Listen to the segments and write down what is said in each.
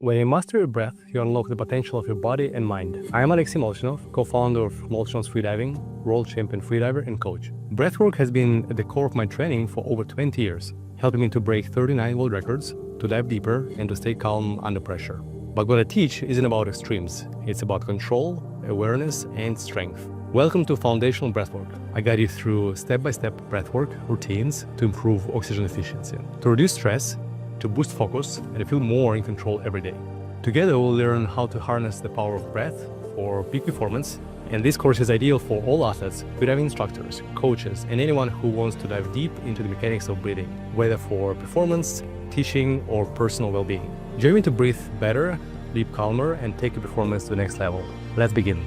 When you master your breath, you unlock the potential of your body and mind. I am Alexey Molchanov, co-founder of Molchanov's Freediving, world champion freediver and coach. Breathwork has been at the core of my training for over 20 years, helping me to break 39 world records, to dive deeper, and to stay calm under pressure. But what I teach isn't about extremes. It's about control, awareness, and strength. Welcome to Foundational Breathwork. I guide you through step-by-step breathwork routines to improve oxygen efficiency, to reduce stress, to boost focus, and to feel more in control every day. Together, we'll learn how to harness the power of breath for peak performance. And this course is ideal for all athletes, freediving instructors, coaches, and anyone who wants to dive deep into the mechanics of breathing, whether for performance, teaching, or personal well-being. Join me to breathe better, live calmer, and take your performance to the next level. Let's begin.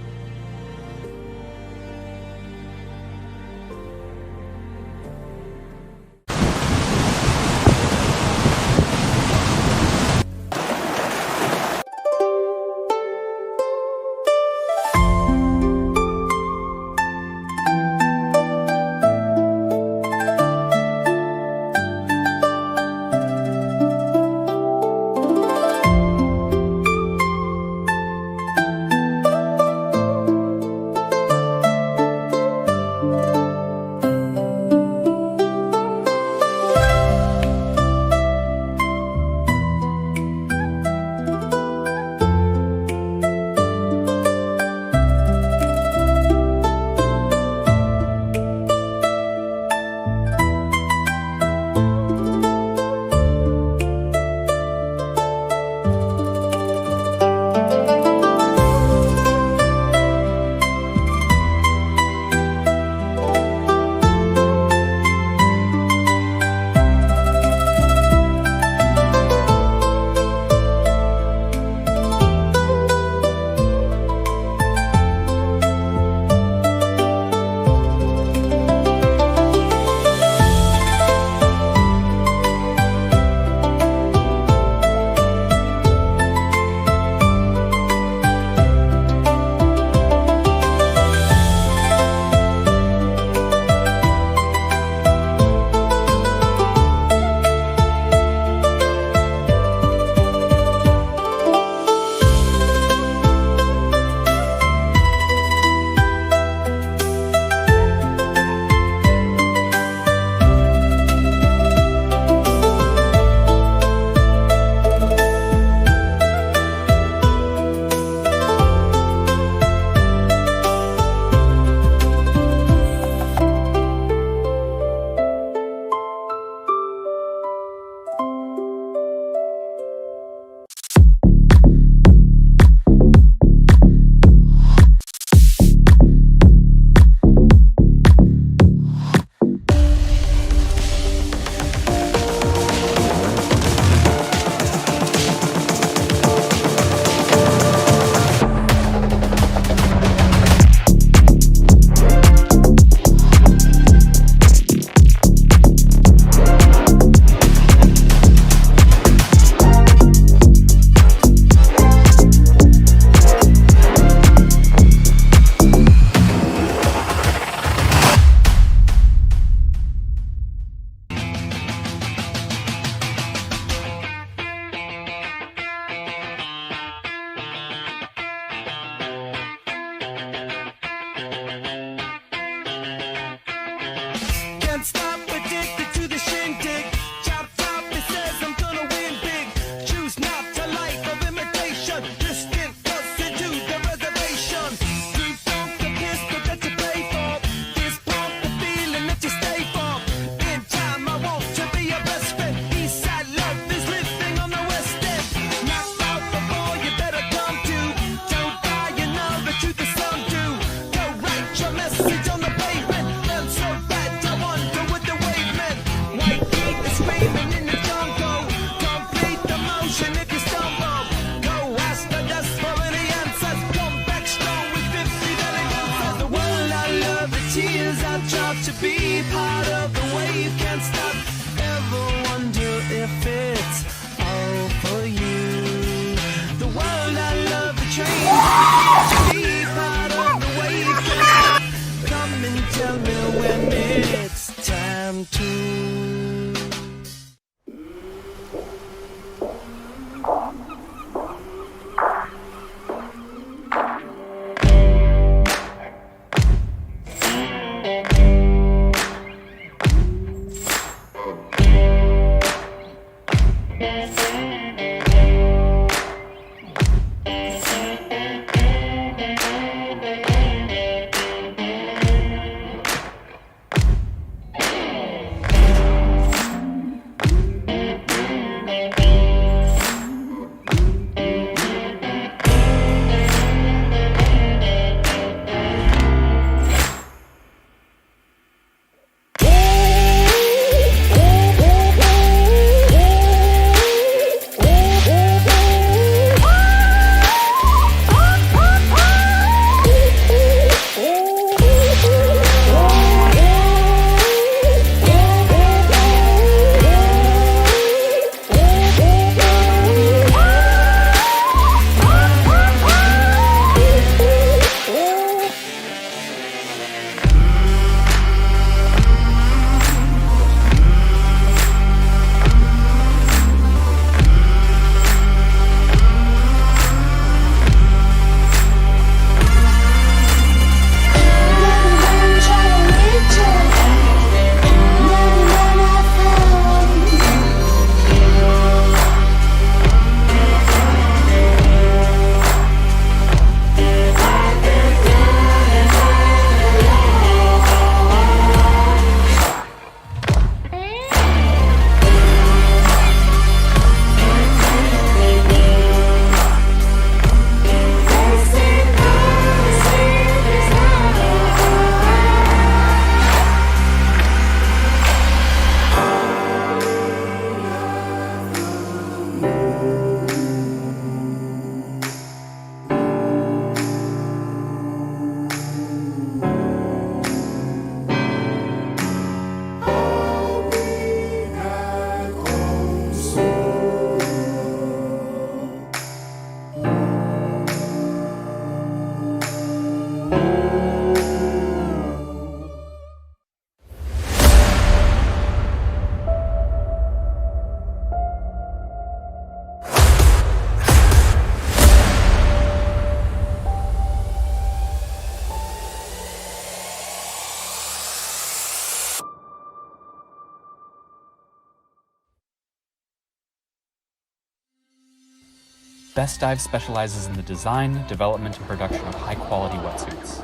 Best Dive specializes in the design, development, and production of high-quality wetsuits.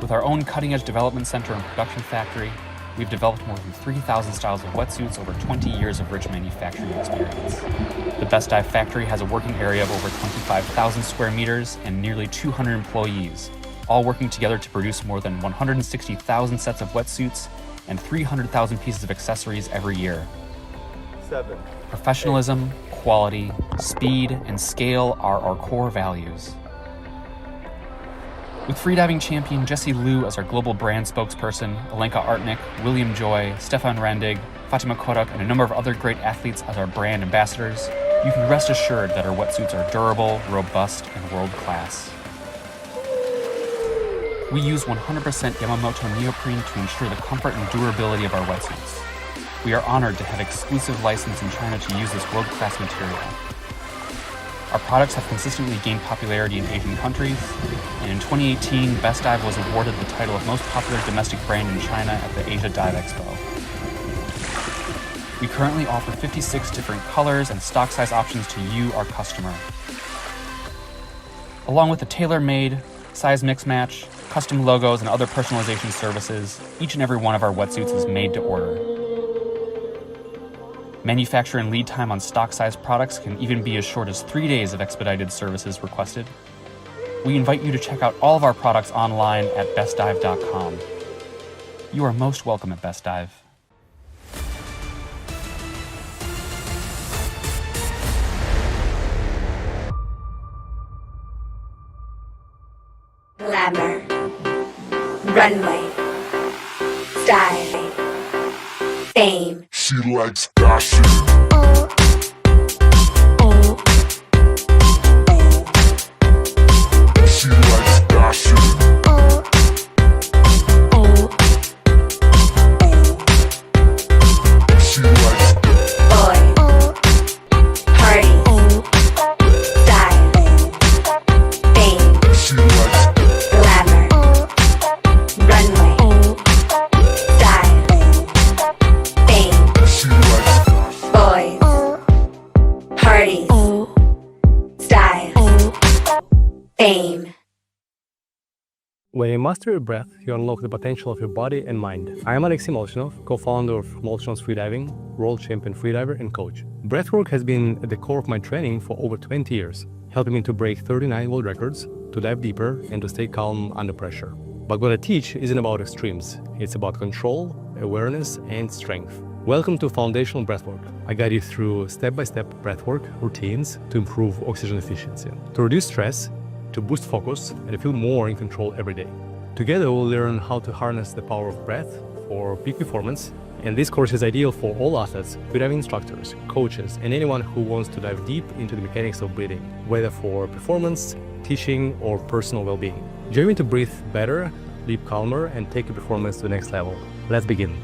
With our own cutting-edge development center and production factory, we've developed more than 3,000 styles of wetsuits over 20 years of rich manufacturing experience. The Best Dive factory has a working area of over 25,000 square meters and nearly 200 employees, all working together to produce more than 160,000 sets of wetsuits and 300,000 pieces of accessories every year. 7. Professionalism, quality, speed, and scale are our core values. With freediving champion Jessie Liu as our global brand spokesperson, Alenka Artnik, William Joy, Stefan Randig, Fatima Korok, and a number of other great athletes as our brand ambassadors, you can rest assured that our wetsuits are durable, robust, and world-class. We use 100% Yamamoto neoprene to ensure the comfort and durability of our wetsuits. We are honored to have exclusive license in China to use this world-class material. Our products have consistently gained popularity in Asian countries, and in 2018, Best Dive was awarded the title of most popular domestic brand in China at the Asia Dive Expo. We currently offer 56 different colors and stock size options to you, our customer. Along with the tailor-made, size mix-match, custom logos, and other personalization services, each and every one of our wetsuits is made to order. Manufacture and lead time on stock-sized products can even be as short as 3 days if expedited services requested. We invite you to check out all of our products online at bestdive.com. You are most welcome at Best Dive. Glamour, runway, style, fame. She likes fashion. She likes fashion. She likes Boy, party, style, fame. She likes Glamour, runway, style, fame. She likes fame. When you master your breath, you unlock the potential of your body and mind. I am Alexei Molchanov, co-founder of Molchanov's Freediving, world champion freediver and coach. Breathwork has been at the core of my training for over 20 years, helping me to break 39 world records, to dive deeper, and to stay calm under pressure. But what I teach isn't about extremes. It's about control, awareness, and strength. Welcome to Foundational Breathwork. I guide you through step-by-step breathwork routines to improve oxygen efficiency, to reduce stress, to boost focus, and to feel more in control every day. Together, we'll learn how to harness the power of breath for peak performance. And this course is ideal for all athletes, freediving instructors, coaches, and anyone who wants to dive deep into the mechanics of breathing, whether for performance, teaching, or personal well-being. Join me to breathe better, live calmer, and take your performance to the next level. Let's begin.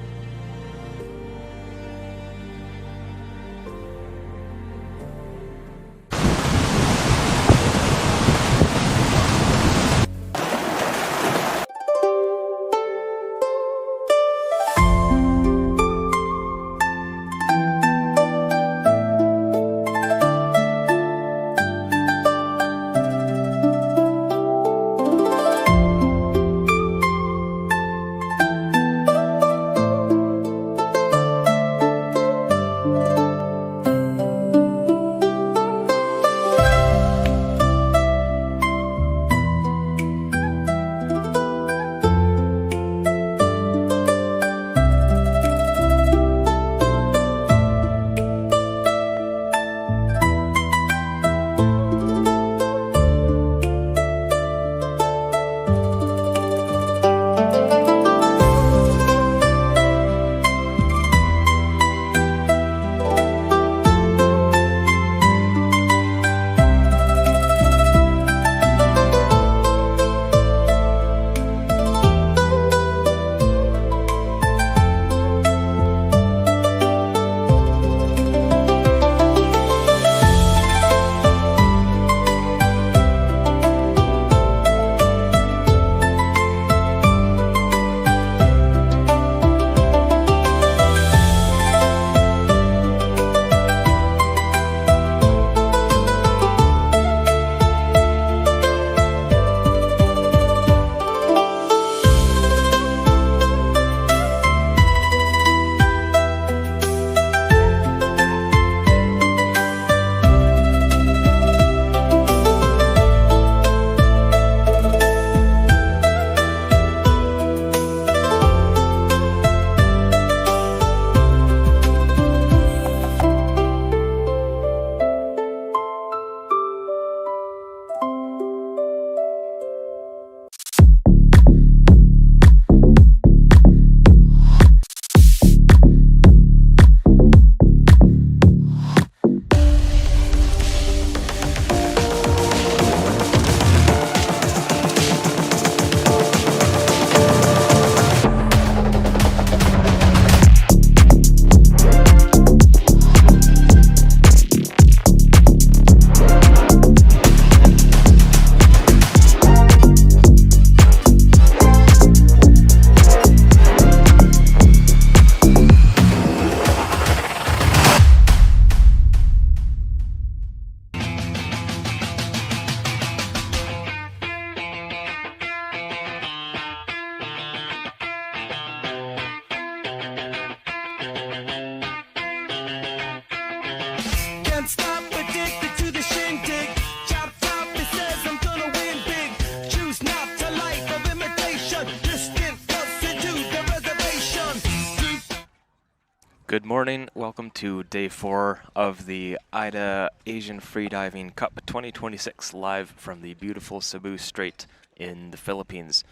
Good morning, welcome to day 4 of the AIDA Asian Freediving Cup 2026, live from the beautiful Cebu Strait in the Philippines.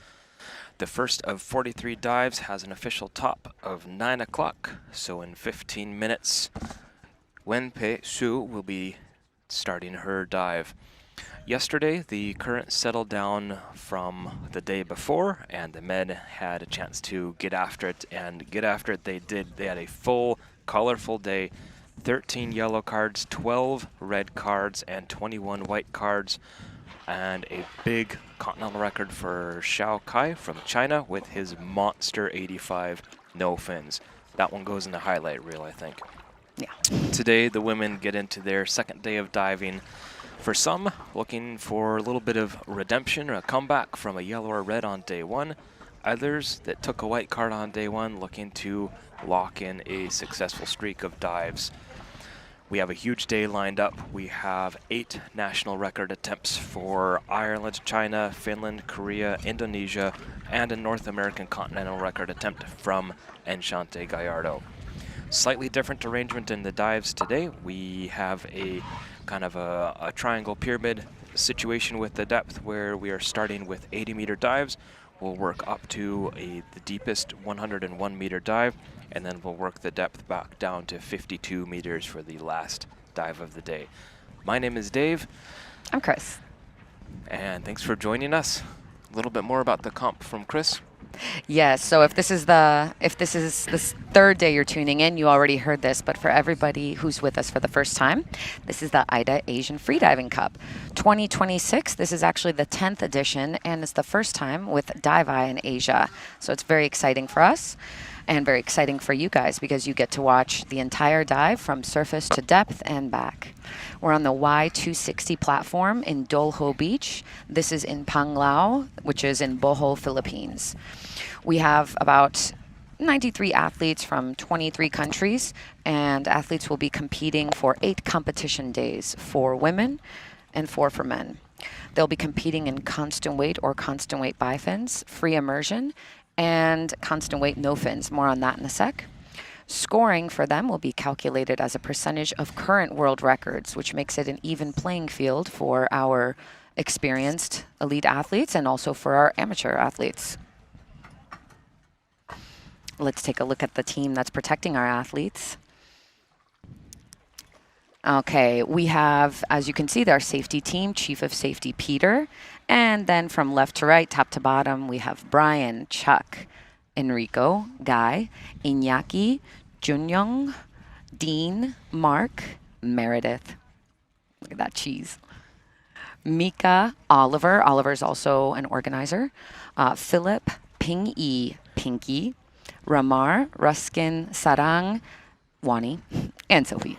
The first of 43 dives has an official top of 9 o'clock, so in 15 minutes, Wenpei Hsu will be starting her dive. Yesterday, the current settled down from the day before, and the men had a chance to get after it, and get after it they did. They had a full, colorful day, 13 yellow cards, 12 red cards, and 21 white cards, and a big continental record for Zhao Kai from China with his monster 85 no fins. That one goes in the highlight reel, I think. Yeah. Today, the women get into their second day of diving. For some, looking for a little bit of redemption or a comeback from a yellow or red on day one. Others that took a white card on day one looking to lock in a successful streak of dives. We have a huge day lined up. We have 8 national record attempts for Ireland, China, Finland, Korea, Indonesia, and a North American continental record attempt from Enchante Gallardo. Slightly different arrangement in the dives today. We have a kind of a triangle pyramid situation with the depth where we are starting with 80-meter dives. We'll work up to the deepest 101-meter dive, and then we'll work the depth back down to 52 meters for the last dive of the day. My name is Dave. I'm Chris. And thanks for joining us. A little bit more about the comp from Chris. Yes, so if this is the third day you're tuning in, you already heard this, but for everybody who's with us for the first time, this is the AIDA Asian Freediving Cup 2026. This is actually the 10th edition, and it's the first time with Dive Eye in Asia. So it's very exciting for us and very exciting for you guys because you get to watch the entire dive from surface to depth and back. We're on the Y260 platform in Dolho Beach. This is in Panglao, which is in Bohol, Philippines. We have about 93 athletes from 23 countries, and athletes will be competing for 8 competition days, 4 women and 4 for men. They'll be competing in constant weight or constant weight bifins, free immersion, and constant weight no fins. More on that in a sec. Scoring for them will be calculated as a percentage of current world records, which makes it an even playing field for our experienced elite athletes and also for our amateur athletes. Let's take a look at the team that's protecting our athletes. Okay, we have, as you can see, our safety team, Chief of Safety Peter. And then from left to right, top to bottom, we have Brian, Chuck, Enrico, Guy, Iñaki, Junyoung, Dean, Mark, Meredith. Look at that cheese. Mika, Oliver. Oliver's also an organizer. Philip, Pingyi, Pinky, Ramar, Ruskin, Sarang, Wani, and Sophie.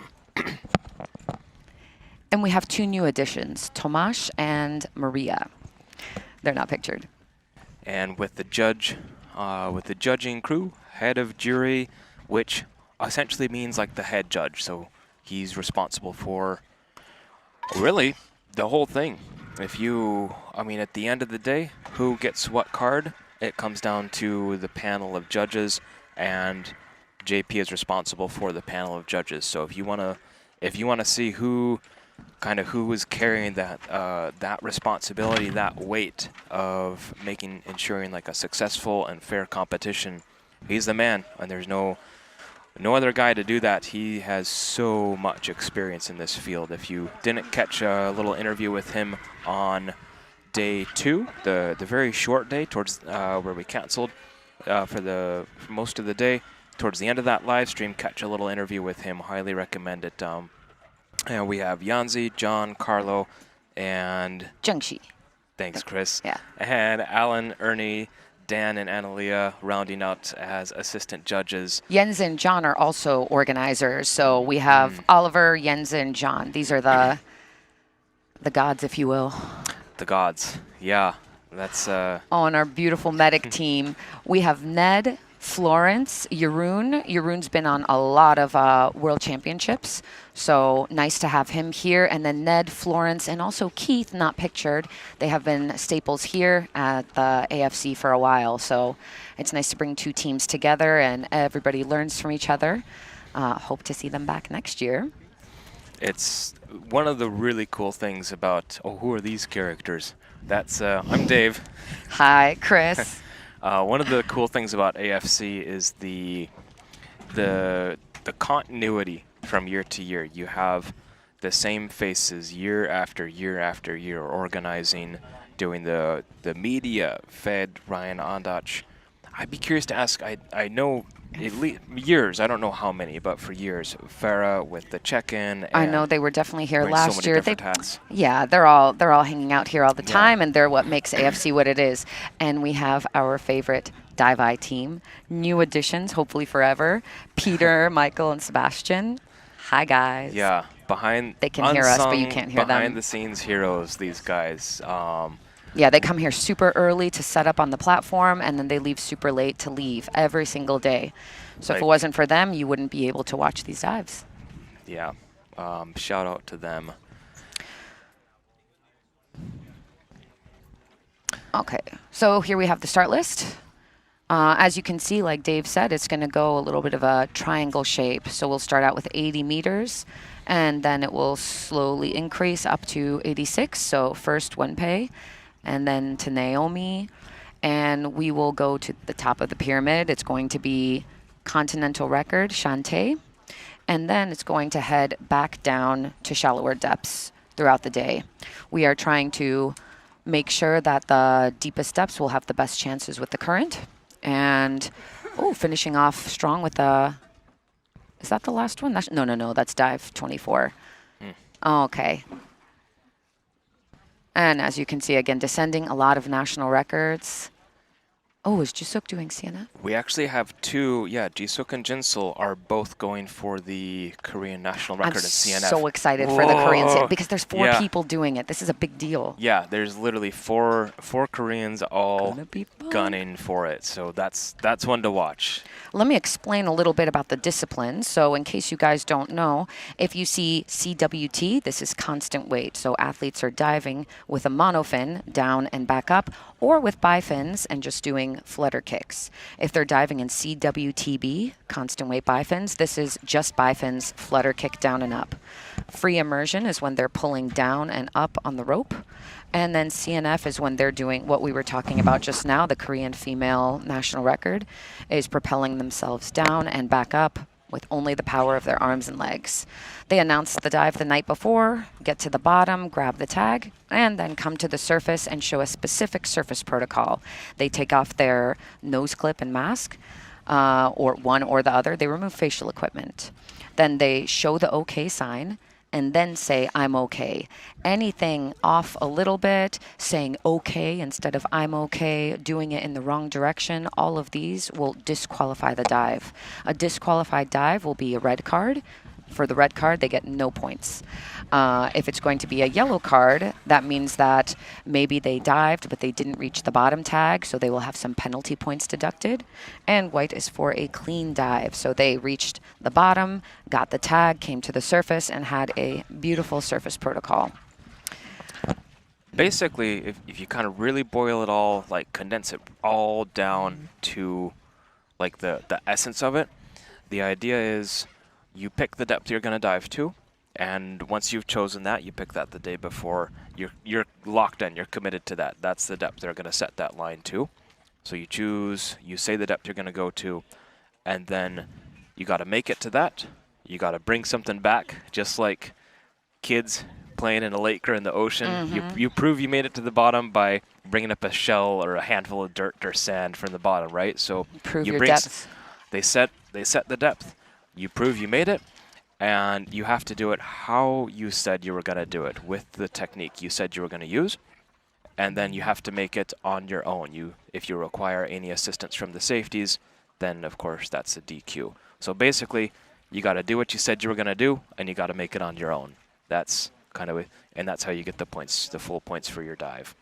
And we have 2 new additions, Tomasz and Maria. They're not pictured. And with the judging crew, head of jury, which essentially means like the head judge. So he's responsible for really the whole thing. At the end of the day, who gets what card, it comes down to the panel of judges, and JP is responsible for the panel of judges. So if you want to see who is carrying that responsibility, that weight of ensuring like a successful and fair competition, he's the man, and there's no other guy to do that. He has so much experience in this field. If you didn't catch a little interview with him on day 2, the very short day towards where we canceled for most of the day, towards the end of that live stream, catch a little interview with him. Highly recommend it. And we have Yanzi, John, Carlo, and Zhengxi. Thanks, Chris. Yeah. And Alan, Ernie, Dan, and Analia rounding out as assistant judges. Jens and John are also organizers. So we have Oliver, Jens, and John. These are the gods, if you will. The gods, yeah. That's on our beautiful medic team. We have Ned, Florence, Jeroen. Jeroen's been on a lot of world championships, so nice to have him here. And then Ned, Florence, and also Keith, not pictured. They have been staples here at the AFC for a while, so it's nice to bring 2 teams together and everybody learns from each other. Hope to see them back next year. It's one of the really cool things about, who are these characters? That's, I'm Dave. Hi, Chris. One of the cool things about AFC is the continuity from year to year. You have the same faces year after year after year organizing, doing the media fed Ryan Ondach. I'd be curious to ask, I know at least years, I don't know how many, but for years, Farah with the check-in. I know they were definitely here last so many year. Different hats. Yeah, they're all hanging out here all the time, and they're what makes AFC what it is. And we have our favorite Dive Eye team, new additions, hopefully forever. Peter, Michael, and Sebastian. Hi, guys. Yeah, behind They can hear us, but you unsung can't hear them. behind the scenes heroes, these guys. Yeah, they come here super early to set up on the platform, and then they leave super late to leave every single day. So if it Like- wasn't for them, you wouldn't be able to watch these dives. Yeah, shout out to them. Okay, so here we have the start list. As you can see, like Dave said, it's going to go a little bit of a triangle shape. So we'll start out with 80 meters, and then it will slowly increase up to 86. So first Wenpei, and then to Naomi, and we will go to the top of the pyramid. It's going to be continental record, Shantae, and then it's going to head back down to shallower depths throughout the day. We are trying to make sure that the deepest depths will have the best chances with the current. And, finishing off strong with the, is that the last one? No, that's dive 24. Okay. And as you can see, again, descending a lot of national records. Oh, is Jisook doing CNF? We actually have two, Jisook and Jinsul are both going for the Korean national record I'm in CNF. so excited for the Korean Whoa. because there's 4 Yeah. people doing it. This is a big deal. Yeah, there's literally four Koreans all Gonna be fun. gunning for it. So that's one to watch. Let me explain a little bit about the disciplines. So in case you guys don't know, if you see CWT, this is constant weight. So athletes are diving with a monofin down and back up, or with bifins and just doing flutter kicks. If they're diving in CWTB, constant weight bifins, this is just bifins, flutter kick down and up. Free immersion is when they're pulling down and up on the rope. And then CNF is when they're doing what we were talking about just now. The Korean female national record is propelling themselves down and back up with only the power of their arms and legs. They announce the dive the night before, get to the bottom, grab the tag, and then come to the surface and show a specific surface protocol. They take off their nose clip and mask, or one or the other. They remove facial equipment. Then they show the OK sign, and then say, I'm okay. Anything off a little bit, saying okay instead of I'm okay, doing it in the wrong direction, all of these will disqualify the dive. A disqualified dive will be a red card. For the red card, they get no points. If it's going to be a yellow card, that means that maybe they dived, but they didn't reach the bottom tag, so they will have some penalty points deducted. And white is for a clean dive. So they reached the bottom, got the tag, came to the surface, and had a beautiful surface protocol. Basically, if you kind of really boil it all, like condense it all down to like the essence of it, the idea is you pick the depth you're going to dive to, and once you've chosen that, you pick that the day before. You're locked in, you're committed to that. That's the depth they're going to set that line to. So you choose, you say the depth you're going to go to, and then you got to make it to that. You got to bring something back, just like kids playing in a lake or in the ocean. You prove you made it to the bottom by bringing up a shell or a handful of dirt or sand from the bottom, right? So Prove you your bring depth. They set the depth. You prove you made it, and you have to do it how you said you were going to do it, with the technique you said you were going to use, and then you have to make it on your own. If you require any assistance from the safeties, then of course that's a DQ. So basically, you got to do what you said you were going to do, and you got to make it on your own. That's kind of, and that's how you get the points, the full points for your dive.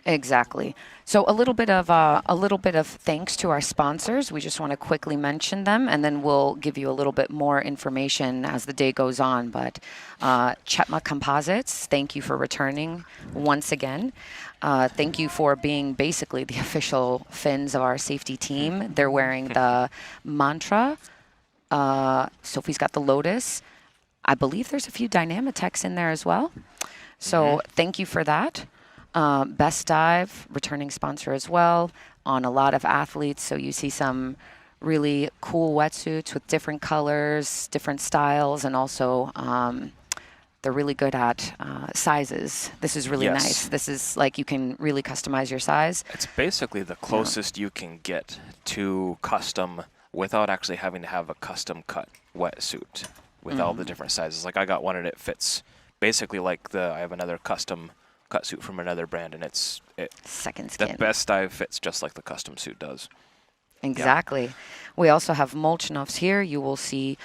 Exactly. So a little bit of thanks to our sponsors. We just want to quickly mention them, and then we'll give you a little bit more information as the day goes on. But Chetma Composites, thank you for returning once again. Thank you for being basically the official fins of our safety team. They're wearing the mantra. Sophie's got the lotus. I believe there's a few Dynamitechs in there as well. So thank you for that. Best Dive, returning sponsor as well, on a lot of athletes. So you see some really cool wetsuits with different colors, different styles, and also they're really good at sizes. This is really nice. This is like you can really customize your size. It's basically the closest you can get to custom without actually having to have a custom cut wetsuit with all the different sizes. Like I got one and it fits basically like I have another custom cut suit from another brand, and Second skin. the Best Dive fits just like the custom suit does. Exactly. We also have Molchanovs here. You will see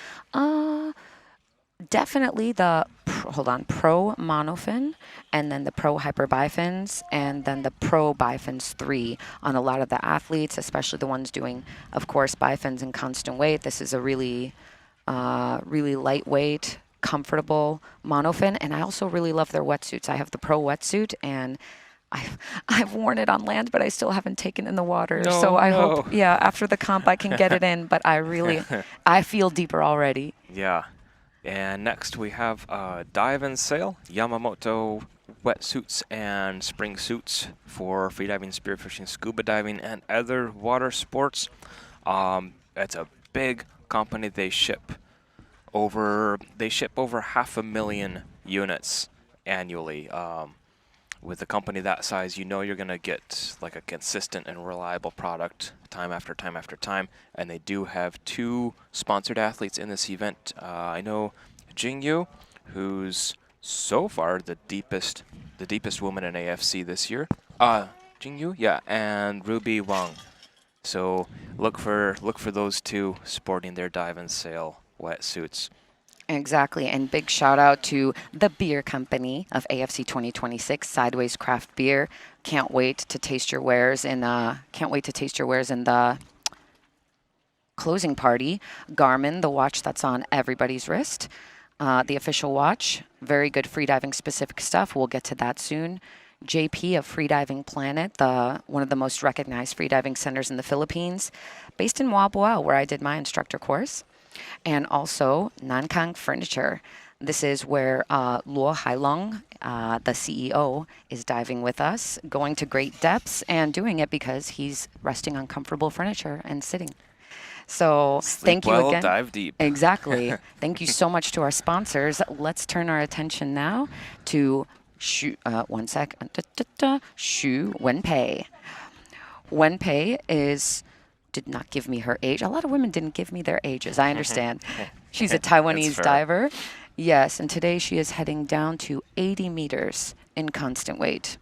definitely the pro monofin, and then the pro hyperbifins, and then the pro bifins 3 on a lot of the athletes, especially the ones doing, of course, bifins in constant weight. This is a really lightweight, comfortable monofin, and I also really love their wetsuits. I have the pro wetsuit, and I've worn it on land, but I still haven't taken it in the water. No, so I no. hope, after the comp I can get it in, but I feel deeper already. Yeah. And next we have Dive and Sail, Yamamoto wetsuits and spring suits for freediving, spearfishing, scuba diving, and other water sports. It's a big company. They ship over 500,000 units annually. With a company that size, you know you're going to get like a consistent and reliable product time after time after time. And they do have 2 sponsored athletes in this event. I know Xin Yi, who's so far the deepest woman in AFC this year. Xin Yi, yeah, and Ruby Wang. So look for those 2 sporting their dive and sail wetsuits. Exactly, and big shout out to the beer company of AFC 2026, Sideways Craft Beer. Can't wait to taste your wares in the closing party. Garmin, the watch that's on everybody's wrist, the official watch. Very good freediving specific stuff. We'll get to that soon. JP of Freediving Planet, one of the most recognized freediving centers in the Philippines, based in Wabuao, where I did my instructor course. And also Nankang Furniture. This is where Luo Hailong, the CEO, is diving with us, going to great depths and doing it because he's resting on comfortable furniture and sitting. So thank you again. Dive deep. Exactly. Thank you so much to our sponsors. Let's turn our attention now to Shu Wenpei. Wenpei did not give me her age. A lot of women didn't give me their ages, I understand. She's a Taiwanese diver. Yes, and today she is heading down to 80 meters in constant weight.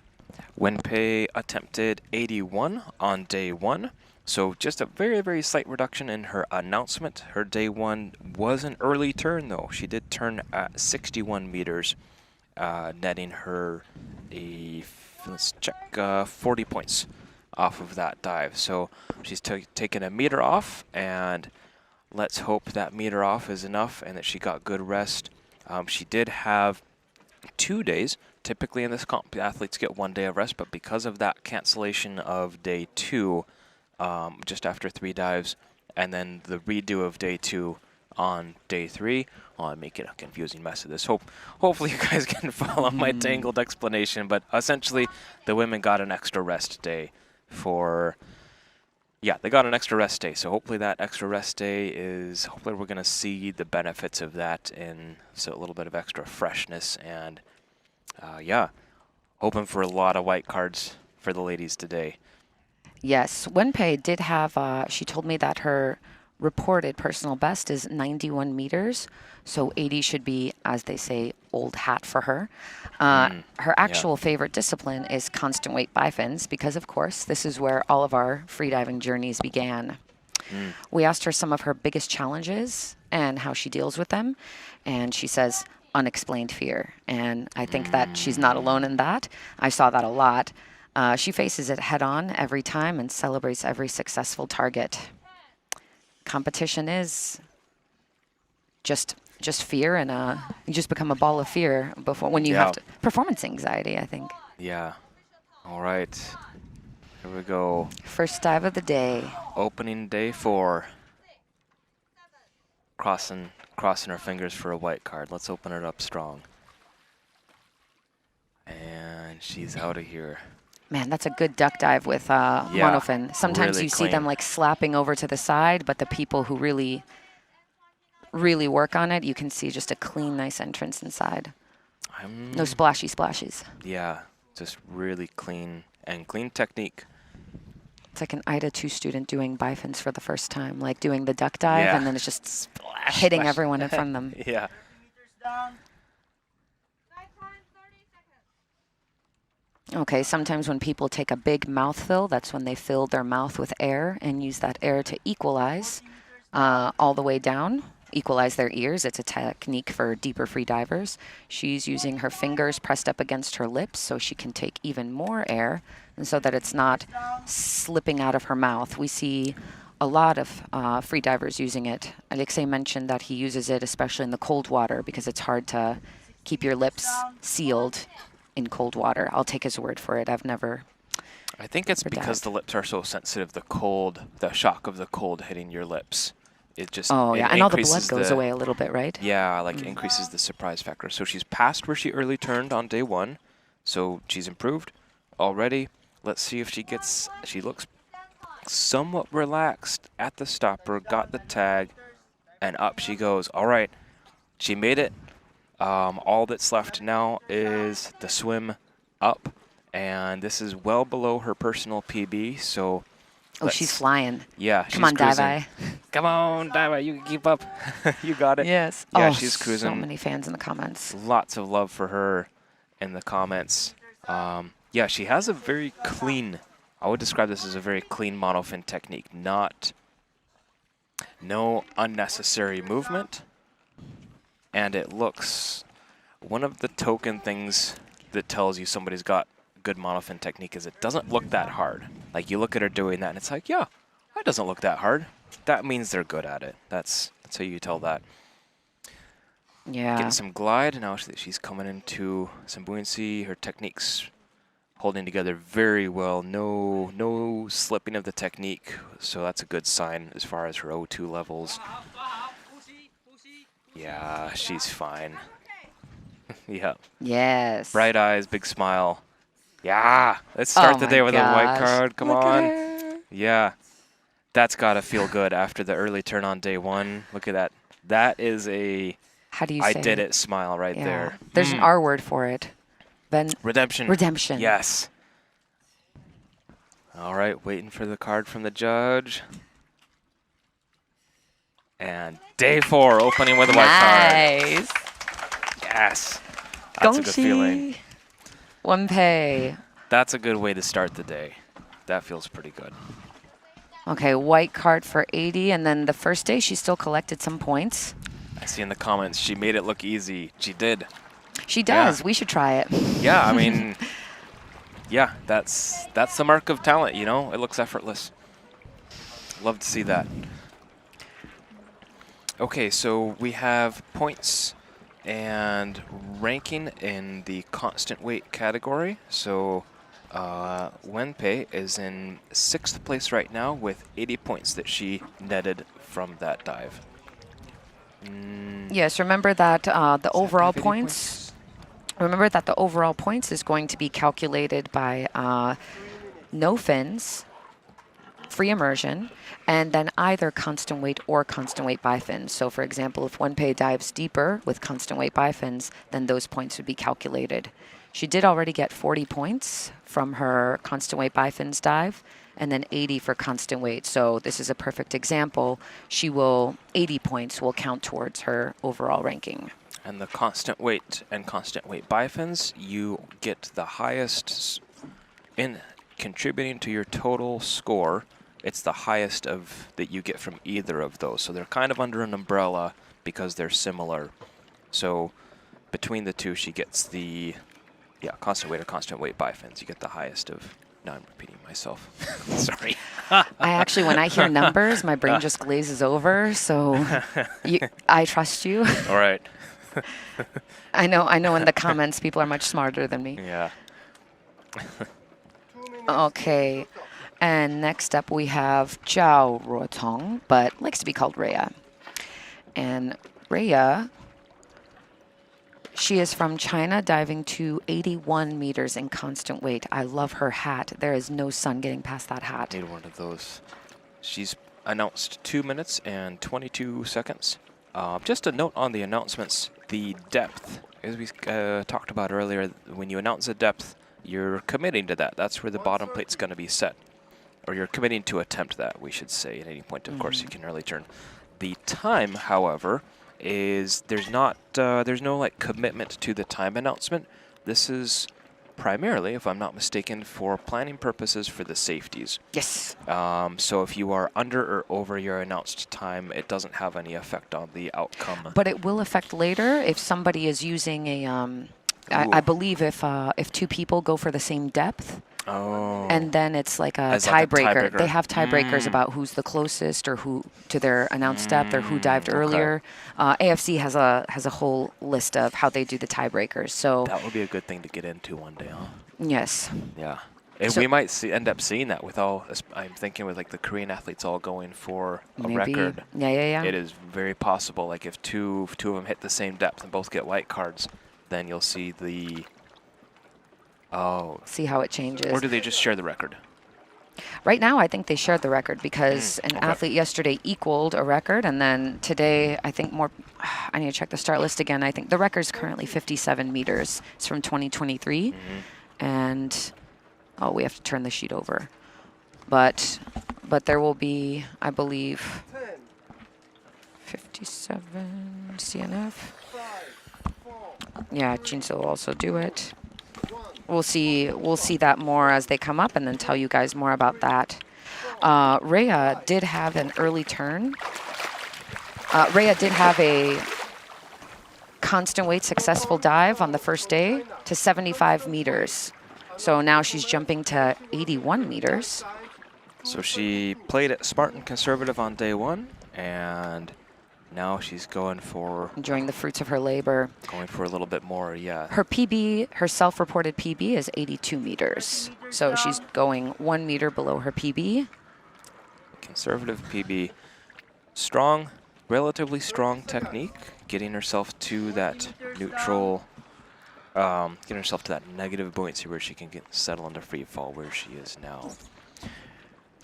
Wenpei attempted 81 on day 1, so just a very, very slight reduction in her announcement. Her day 1 was an early turn, though. She did turn at 61 meters, netting her 40 points off of that dive. So she's taken a meter off, and let's hope that meter off is enough and that she got good rest. She did have 2 days. Typically in this comp, athletes get 1 day of rest, but because of that cancellation of day 2, just after 3 dives, and then the redo of day 2 on day 3, I'm making a confusing mess of this. Hopefully you guys can follow my tangled explanation, but essentially the women got an extra rest day. They got an extra rest day, so hopefully that extra rest day hopefully we're going to see the benefits of that in a little bit of extra freshness, and hoping for a lot of white cards for the ladies today. Yes, Wenpei did have, she told me that her reported personal best is 91 meters, so 80 should be, as they say, old hat for her. Her actual favorite discipline is constant weight bifins because, of course, this is where all of our freediving journeys began. We asked her some of her biggest challenges and how she deals with them, and she says unexplained fear. And I think that she's not alone in that. I saw that a lot. She faces it head on every time and celebrates every successful target. Competition is just fear, and you just become a ball of fear when you have performance anxiety, I think. Yeah. All right. Here we go. First dive of the day. Opening day 4. Crossing her fingers for a white card. Let's open it up strong. And she's out of here. Man, that's a good duck dive with monofin. Sometimes really you see them like slapping over to the side, but the people who really work on it, you can see just a clean, nice entrance inside. No splashy splashes. Yeah, just really clean technique. It's like an AIDA 2 student doing bifins for the first time, like doing the duck dive, and then it's just hitting everyone in front of them. Yeah. Okay, sometimes when people take a big mouth fill, that's when they fill their mouth with air and use that air to equalize all the way down equalize their ears. It's a technique for deeper free divers. She's using her fingers pressed up against her lips so she can take even more air and so that it's not slipping out of her mouth. We see a lot of free divers using it. Alexei mentioned that he uses it especially in the cold water because it's hard to keep your lips sealed in cold water. I'll take his word for it. I've never. I think it's because the lips are so sensitive, the shock of the cold hitting your lips. It just Oh, yeah, it and all the blood increases goes away a little bit, right? Yeah, like increases the surprise factor. So she's passed where she early turned on day 1. So she's improved already. Let's see if she looks somewhat relaxed at the stopper, got the tag, and up she goes. All right, she made it. All that's left now is the swim up, and this is well below her personal PB, so... Oh, she's flying. Yeah, Come on, Divai. Come on, Divai, you can keep up. You got it. Yes. Yeah, oh, she's cruising. So many fans in the comments. Lots of love for her in the comments. Yeah, she has a very clean... I would describe this as a very clean monofin technique. No unnecessary movement. And it looks... One of the token things that tells you somebody's got good monofin technique is it doesn't look that hard. Like, you look at her doing that, and it's like, yeah, that doesn't look that hard. That means they're good at it. That's how you tell that. Yeah. Getting some glide. Now she's coming into some buoyancy. Her technique's holding together very well. No slipping of the technique. So that's a good sign as far as her O2 levels. Yeah, she's fine. Yeah. Yes. Bright eyes, big smile. Yeah. Let's start the day with a white card. Come on. Yeah. That's got to feel good after the early turn on day 1. Look at that. That is a How do you I say did it smile right there. There's an R word for it. Redemption. Redemption. Yes. All right, waiting for the card from the judge. And day 4, opening with a white card. Nice. Yes. That's a good feeling. Wenpei. That's a good way to start the day. That feels pretty good. Okay, white card for 80, and then the first day she still collected some points. I see in the comments she made it look easy. She did. She does. Yeah. We should try it. Yeah, I mean, yeah, that's the mark of talent, you know? It looks effortless. Love to see that. Okay, so we have points and ranking in the constant weight category. So Wenpei is in 6th place right now with 80 points that she netted from that dive. Yes, remember that the overall 80 points. Remember that the overall points is going to be calculated by no fins, free immersion, and then either constant weight or constant weight bifins. So, for example, if Wenpei dives deeper with constant weight bifins, then those points would be calculated. She did already get 40 points from her constant weight bifins dive, and then 80 for constant weight. So this is a perfect example. 80 points will count towards her overall ranking. And the constant weight and constant weight bifins, you get the highest in contributing to your total score. It's the highest that you get from either of those. So they're kind of under an umbrella because they're similar. So between the two, she gets the constant weight or constant weight bifins. You get the highest of. Now I'm repeating myself. Sorry. When I hear numbers, my brain just glazes over. So I trust you. All right. I know in the comments people are much smarter than me. Yeah. Okay. And next up we have Zhao Ruocong, but likes to be called Rhea. And Rhea, she is from China, diving to 81 meters in constant weight. I love her hat. There is no sun getting past that hat. Need one of those. She's announced 2 minutes and 22 seconds. Just a note on the announcements, the depth, as we talked about earlier, when you announce a depth, you're committing to that. That's where the bottom plate's going to be set. Or you're committing to attempt that, we should say. At any point, of course, you can early turn. The time, however, is there's no like commitment to the time announcement. This is primarily, if I'm not mistaken, for planning purposes for the safeties. Yes. So if you are under or over your announced time, it doesn't have any effect on the outcome. But it will affect later if somebody is using a. I believe if two people go for the same depth. Oh. And then it's like a As like a tiebreaker. tiebreaker. They have tiebreakers about who's the closest or who to their announced depth or who dived earlier. AFC has a whole list of how they do the tiebreakers. So That would be a good thing to get into one day, huh? yes. Yeah. And So- we might end up seeing that with all, I'm thinking with like the Korean athletes all going for a Maybe. record. Yeah. It is very possible, like if two of them hit the same depth and both get white cards, then you'll see the, See how it changes. or do they just share the record? Right now, I think they shared the record because an athlete yesterday equaled a record, and then today, I think more. I need to check the start list again. I think the record is currently 57 meters. It's from 2023, and we have to turn the sheet over. But there will be, I believe, 57 CNF. Yeah, Jinso will also do it. We'll see that more as they come up and then tell you guys more about that. Rhea did have an early turn. Rhea did have a constant weight successful dive on the first day to 75 meters. So now she's jumping to 81 meters. So she played it smart and conservative on day one, and now she's going for Enjoying the fruits of her labor. a little bit more, yeah. Her PB, her self-reported PB is 82 meters. So she's going 1 meter below her PB. Conservative PB. Strong, relatively strong technique, getting herself to that neutral, getting herself to that negative buoyancy where she can settle into free fall where she is now.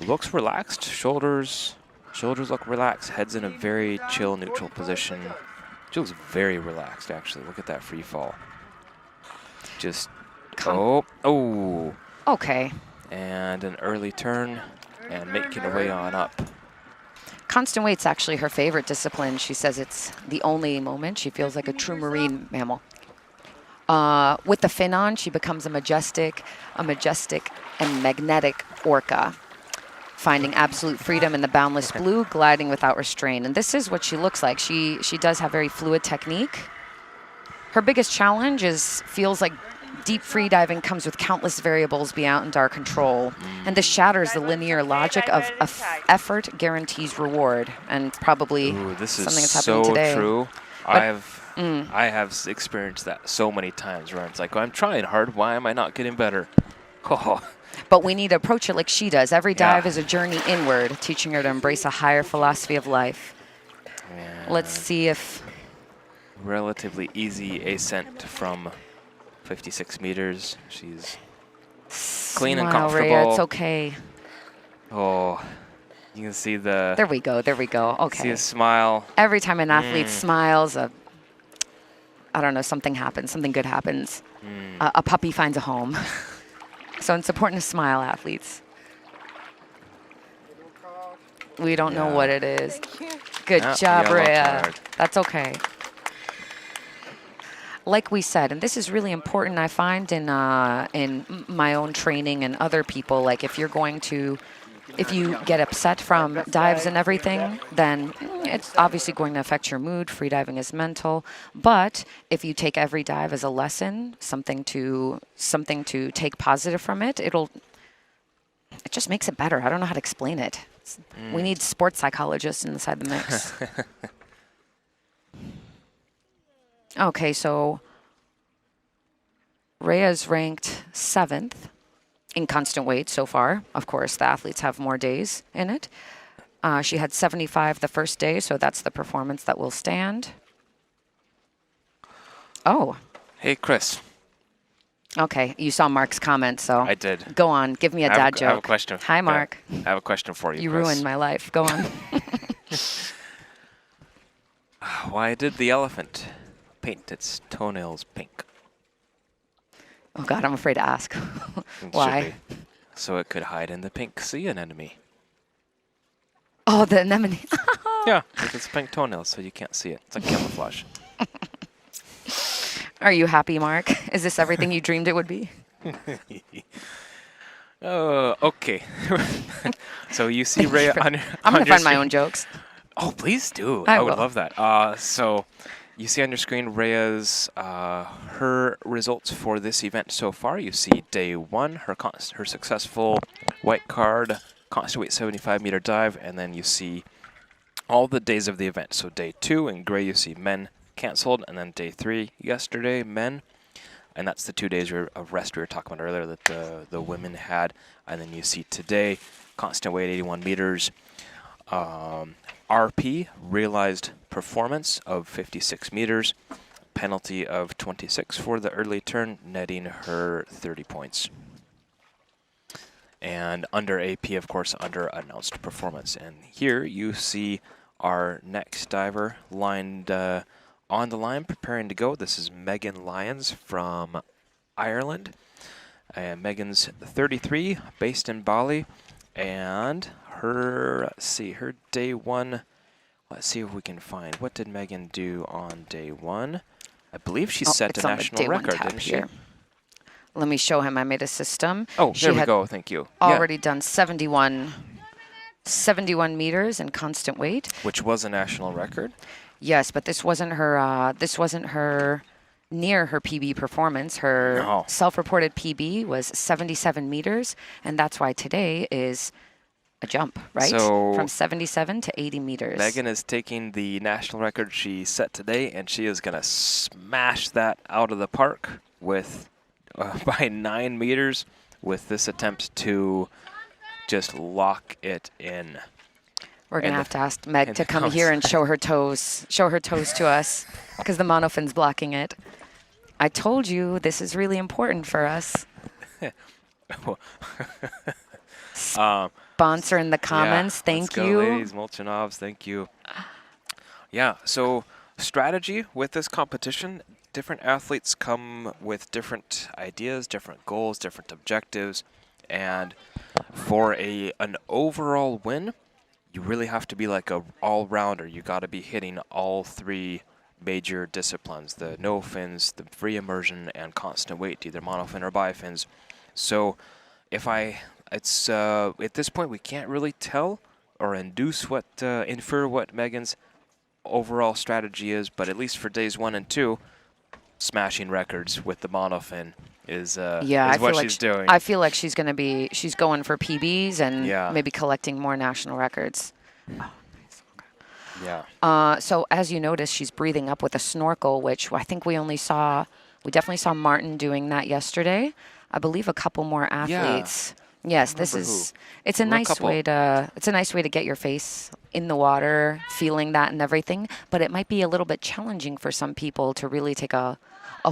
Looks relaxed, shoulders look relaxed, head's in a very chill, neutral position. She looks very relaxed, actually. Look at that free fall. Just, oh. Okay. And an early turn and making her way on up. Constant weight's actually her favorite discipline. She says it's the only moment she feels like a true marine mammal. With the fin on, she becomes a majestic and magnetic orca, finding absolute freedom in the boundless blue, gliding without restraint. And this is what she looks like. She does have very fluid technique. Her biggest challenge feels like deep free diving comes with countless variables beyond our control. And this shatters the linear logic of effort guarantees reward. And probably this is something that's happening so today. true. But, I have experienced that so many times where it's like, I'm trying hard. Why am I not getting better? Oh. But we need to approach it like she does. Every dive is a journey inward, teaching her to embrace a higher philosophy of life. And Let's see if... relatively easy ascent from 56 meters. She's clean and Smile, comfortable. Rhea, it's okay. Oh, you can see the... There we go. See Okay. a smile. Every time an athlete smiles, I don't know, something happens. Something good happens. A puppy finds a home. So it's important to smile, athletes. We don't know what it is. Good job, yellow Rhea. card. That's okay. Like we said, and this is really important, I find in my own training and other people. Like if you get upset from dives and everything, then it's obviously going to affect your mood. Freediving is mental, but if you take every dive as a lesson, something to take positive from it, it just makes it better. I don't know how to explain it. We need sports psychologists inside the mix. Okay, so Rhea's ranked 7th in constant weight so far. Of course, the athletes have more days in it. She had 75 the first day, so that's the performance that will stand. Oh. Hey, Chris. Okay, you saw Mark's comment, so I did. Go on, give me a dad joke. I have a question. Hi, Mark. I have a question for you, You Chris. ruined my life. Go on. Why did the elephant paint its toenails pink? Oh, God, I'm afraid to ask. It Why? should be. So it could hide in the pink sea anemone. Oh, the anemone. Yeah, with its pink toenails, so you can't see it. It's like camouflage. Are you happy, Mark? Is this everything you dreamed it would be? Oh, okay. So you see Rhea on your I'm on gonna your find my screen- own jokes. Oh, please do. I I would will. love that. So you see on your screen Rhea's her results for this event so far. You see day 1, her successful white card, constant weight 75-meter dive, and then you see all the days of the event. So day 2 in gray you see men canceled, and then day 3 yesterday men. And that's the 2 days of rest we were talking about earlier that the women had. And then you see today, constant weight 81 meters. RP, realized performance of 56 meters. Penalty of 26 for the early turn, netting her 30 points. And under AP, of course, under announced performance. And here you see our next diver lined on the line, preparing to go. This is Megan Lyons from Ireland. And Megan's 33, based in Bali. And her, let's see, her day 1, let's see if we can find. What did Megan do on day 1? I believe she set it's a on the national day 1 record, tab didn't she? here. Let me show him. I made a system. Oh, She there we had go. Thank you. already done 71 meters in constant weight. Which was a national record. Yes, but this wasn't her. This wasn't her near her PB performance. Her No. self-reported PB was 77 meters, and that's why today is a jump, right? So from 77 to 80 meters. Megan is taking the national record she set today, and she is going to smash that out of the park with by 9 meters with this attempt to just lock it in. We're gonna and have the- to ask Meg and to the come here and show her toes to us, because the monofin's blocking it. I told you this is really important for us. Sponsor in the comments. Yeah, Thank let's go, you. ladies. Molchanovs, thank you. Yeah, so strategy with this competition, different athletes come with different ideas, different goals, different objectives, and for an overall win, you really have to be like a all-rounder. You got to be hitting all 3 major disciplines: the no fins, the free immersion, and constant weight, either monofin or bifins. So it's at this point we can't really tell or infer what Megan's overall strategy is, but at least for days 1 and 2, smashing records with the monofin is what she's doing. I feel like she's going for PBs and Yeah. maybe collecting more national records. Yeah. So as you notice, she's breathing up with a snorkel, which I think we definitely saw Martin doing that yesterday. I believe a couple more athletes. Yes, this remember is. who. It's a There were a nice couple. way to. It's a nice way to get your face in the water, feeling that and everything. But it might be a little bit challenging for some people to really take a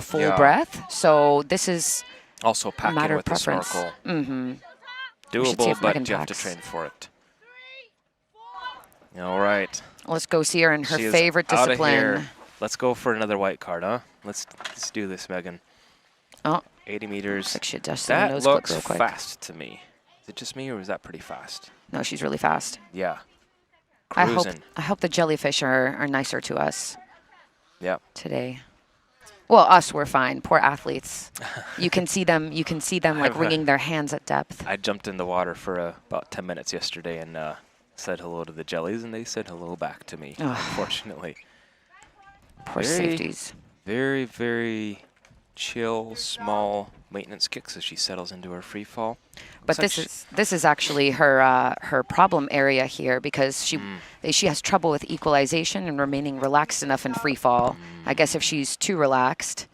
full Yeah. breath. So this is Also a packing matter with of the preference. snorkel. Mm-hmm. should see Doable, if but Megan you have to packs. train for it. All right. Let's go see her in her She is favorite outta discipline. here. Let's go for another white card, huh? Let's do this, Megan. Oh, 80 meters. like she adjusted the That nose clip looks real quick. fast to me. Is it just me, or is that pretty fast? No, she's really fast. Yeah. I Cruising. hope the jellyfish are nicer to us Yep. today. Well, us we're fine. Poor athletes. You can see them. You can see them like I've, wringing their hands at depth. I jumped in the water for about 10 minutes yesterday and said hello to the jellies, and they said hello back to me, Ugh. unfortunately. Poor Very- safeties. Very, very chill, small maintenance kicks as she settles into her free fall. But Looks like this is actually her problem area here, because she has trouble with equalization and remaining relaxed enough in free fall. I guess if she's too relaxed,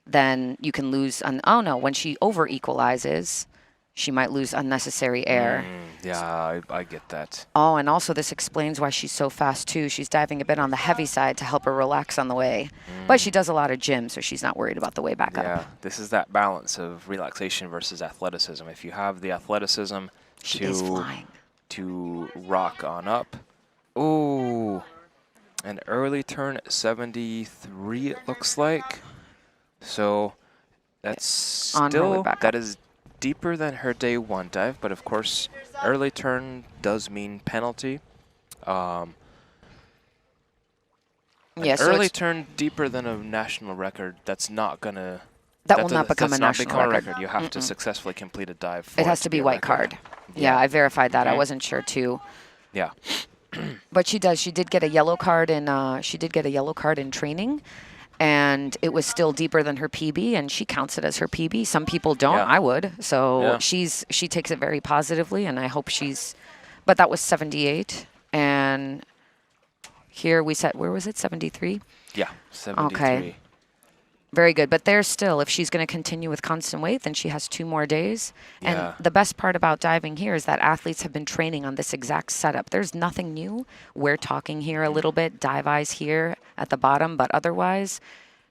then you can lose. When she over equalizes, she might lose unnecessary air. Yeah, I get that. Oh, and also this explains why she's so fast too. She's diving a bit on the heavy side to help her relax on the way. But she does a lot of gym, so she's not worried about the way back Yeah, up. this is that balance of relaxation versus athleticism. If you have the athleticism She is flying. to rock on up. Ooh, an early turn at 73, it looks like. So that's On her way still, back that up. is deeper than her day 1 dive, but of course, early turn does mean penalty. Yeah, so Early it's- turn deeper than a national record, that's not gonna That will not become a national become record. a record. You have to successfully complete a dive. For It has to be a white record. card. Yeah, I verified that. I wasn't sure too. Yeah. But she does. She did get a yellow card in. She did get a yellow card in training, and it was still deeper than her PB, and she counts it as her PB. Some people don't. Yeah. I would. So Yeah. she takes it very positively, and I hope she's. But that was 78, and here we set. Where was it? 73. Yeah. 73. Okay. Very good. But there's still, if she's going to continue with constant weight, then she has 2 more days. Yeah. And the best part about diving here is that athletes have been training on this exact setup. There's nothing new. We're talking here a little bit, dive eyes here at the bottom, but otherwise,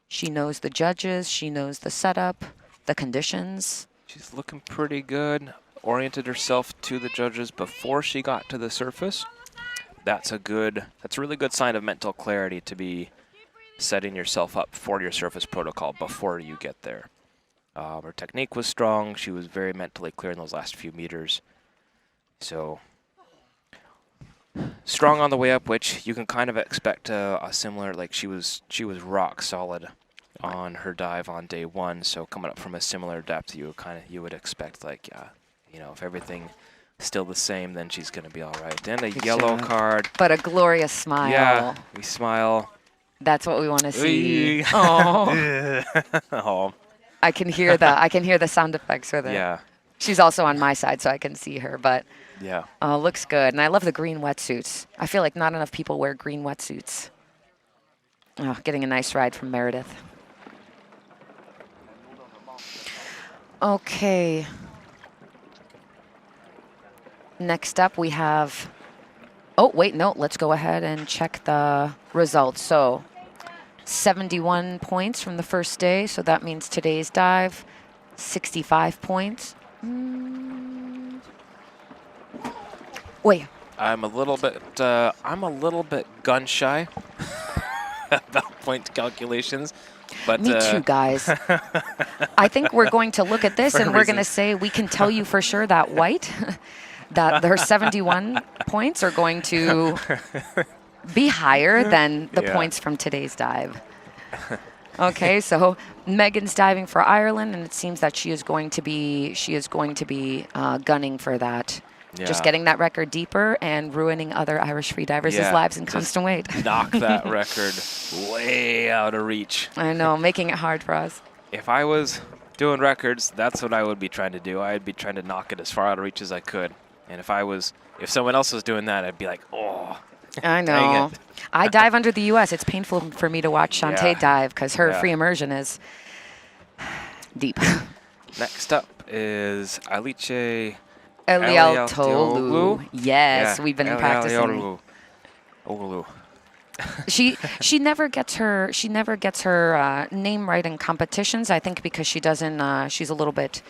she knows the judges, she knows the setup, the conditions. She's looking pretty good. Oriented herself to the judges before she got to the surface. That's a really good sign of mental clarity to be setting yourself up for your surface protocol before you get there. Her technique was strong. She was very mentally clear in those last few meters. So strong on the way up, which you can kind of expect a similar, like she was rock solid on her dive on day 1. So coming up from a similar depth, you would expect, like, yeah, you know, if everything still the same, then she's going to be all right. Then a yellow card. But a glorious smile. Yeah, we smile. That's what we want to see. Oh. Oh. I can hear the sound effects with it. Yeah. She's also on my side, so I can see her, but Yeah. looks good. And I love the green wetsuits. I feel like not enough people wear green wetsuits. Oh, getting a nice ride from Meredith. Okay. Next up, we have... Oh, wait, no. Let's go ahead and check the results. So 71 points from the first day. So that means today's dive, 65 points. Wait. I'm a little bit gun shy about point calculations. But Me too, guys. I think we're going to look at this and we're going to say we can tell you for sure that white, that her 71 points are going to be higher than the points from today's dive. Okay, so Megan's diving for Ireland, and it seems that she is going to be gunning for that. Just getting that record deeper and ruining other Irish freedivers' lives in constant weight. Knock that record way out of reach. I know, making it hard for us. If I was doing records, that's what I would be trying to do. I'd be trying to knock it as far out of reach as I could. And if someone else was doing that, I'd be like, oh. I know. I dive under the U.S. It's painful for me to watch Enchante dive because her free immersion is deep. Next up is Ellialtioglu. Yes, we've been practicing. Ellialtioglu. She never gets her name right in competitions. I think because she doesn't. She's a little bit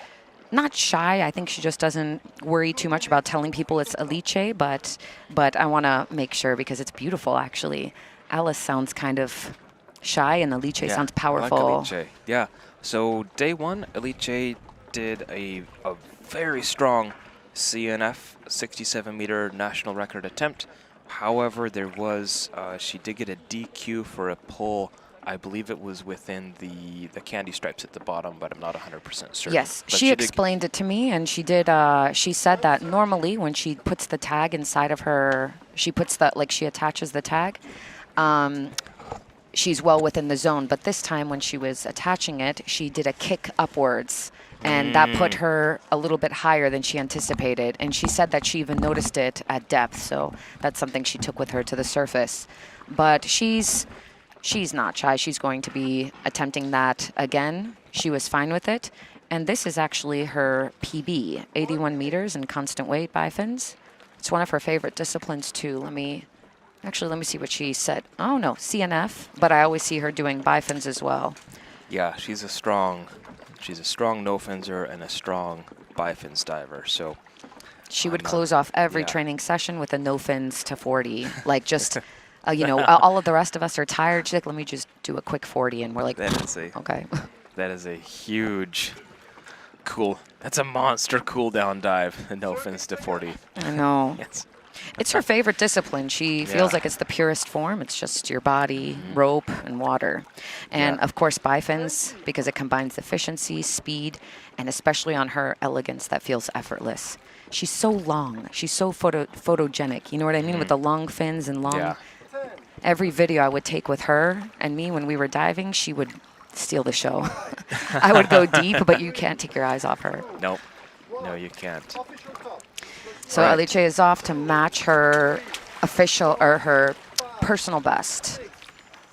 not shy. I think she just doesn't worry too much about telling people it's Alice. But I want to make sure because it's beautiful. Actually, Alice sounds kind of shy, and Alice sounds powerful. I like Alice. Yeah. So day 1, Alice did a very strong CNF 67-meter national record attempt. However, there was she did get a DQ for a pull. I believe it was within the candy stripes at the bottom, but I'm not 100% certain. Yes, but she explained it to me, and she did. She said that normally when she puts the tag inside of her, she attaches the tag. She's well within the zone, but this time when she was attaching it, she did a kick upwards. And that put her a little bit higher than she anticipated. And she said that she even noticed it at depth. So that's something she took with her to the surface. But she's not shy. She's going to be attempting that again. She was fine with it. And this is actually her PB, 81 meters in constant weight bifins. It's one of her favorite disciplines too. Let me see what she said. Oh no, CNF. But I always see her doing bifins as well. Yeah, she's a strong no finser and a strong bifins diver. So she would close off every training session with a no fins to 40. Like just, all of the rest of us are tired. She's like, let me just do a quick 40, and we're like, okay. That is a huge, that's a monster cool down dive. A no fins to 40. I know. Yes. It's her favorite discipline. She feels Yeah. like it's the purest form. It's just your body, rope, and water. And Yeah. of course, bifins, because it combines efficiency, speed, and especially on her, elegance that feels effortless. She's so long. She's so photogenic. You know what I mean? With the long fins and long. Yeah. Every video I would take with her and me when we were diving, she would steal the show. I would go deep, but you can't take your eyes off her. Nope. No, you can't. So Right. Alice is off to match her official or her personal best.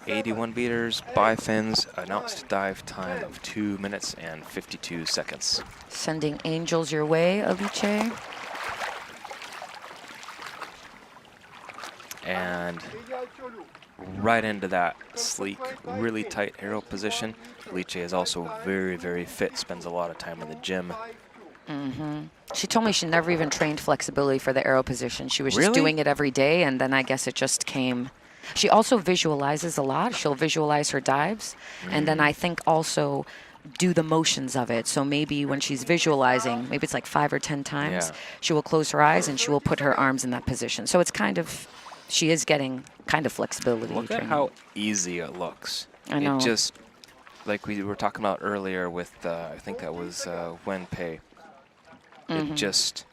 81 meters, bifins, announced dive time of 2 minutes and 52 seconds. Sending angels your way, Alice. And right into that sleek, really tight arrow position. Alice is also very, very fit, spends a lot of time in the gym. She told me she never even trained flexibility for the arrow position. She was just Really? doing it every day, and then I guess it just came. She also visualizes a lot. She'll visualize her dives, and then I think also do the motions of it. So maybe when she's visualizing, maybe it's like 5 or 10 times, Yeah. she will close her eyes and she will put her arms in that position. So it's kind of, she is getting kind of flexibility Look at training. how easy it looks. I know. It just, like we were talking about earlier with, I think that was Wenpei. It just,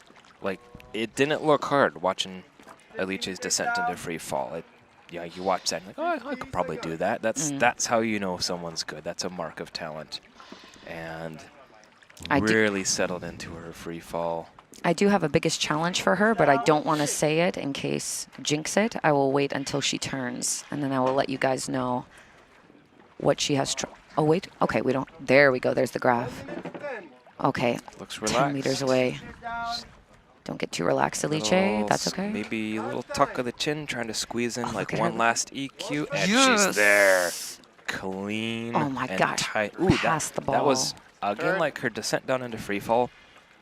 like, it didn't look hard watching Alice's descent into free fall. Yeah, you watch that and like, oh, I could probably do that. That's how you know someone's good. That's a mark of talent. And really settled into her free fall. I do have a biggest challenge for her, but I don't want to say it in case jinx it. I will wait until she turns, and then I will let you guys know what she has. Oh, wait. Okay, we don't. There we go. There's the graph. Okay. Looks 10 relaxed. meters away. Don't get too relaxed, Alice. Little That's okay. Maybe a little tuck of the chin, trying to squeeze in like look at one her. last EQ, and Yes. she's there. Clean. Oh my and gosh. tight. Ooh, Past the that was, ball. again, like her descent down into free fall.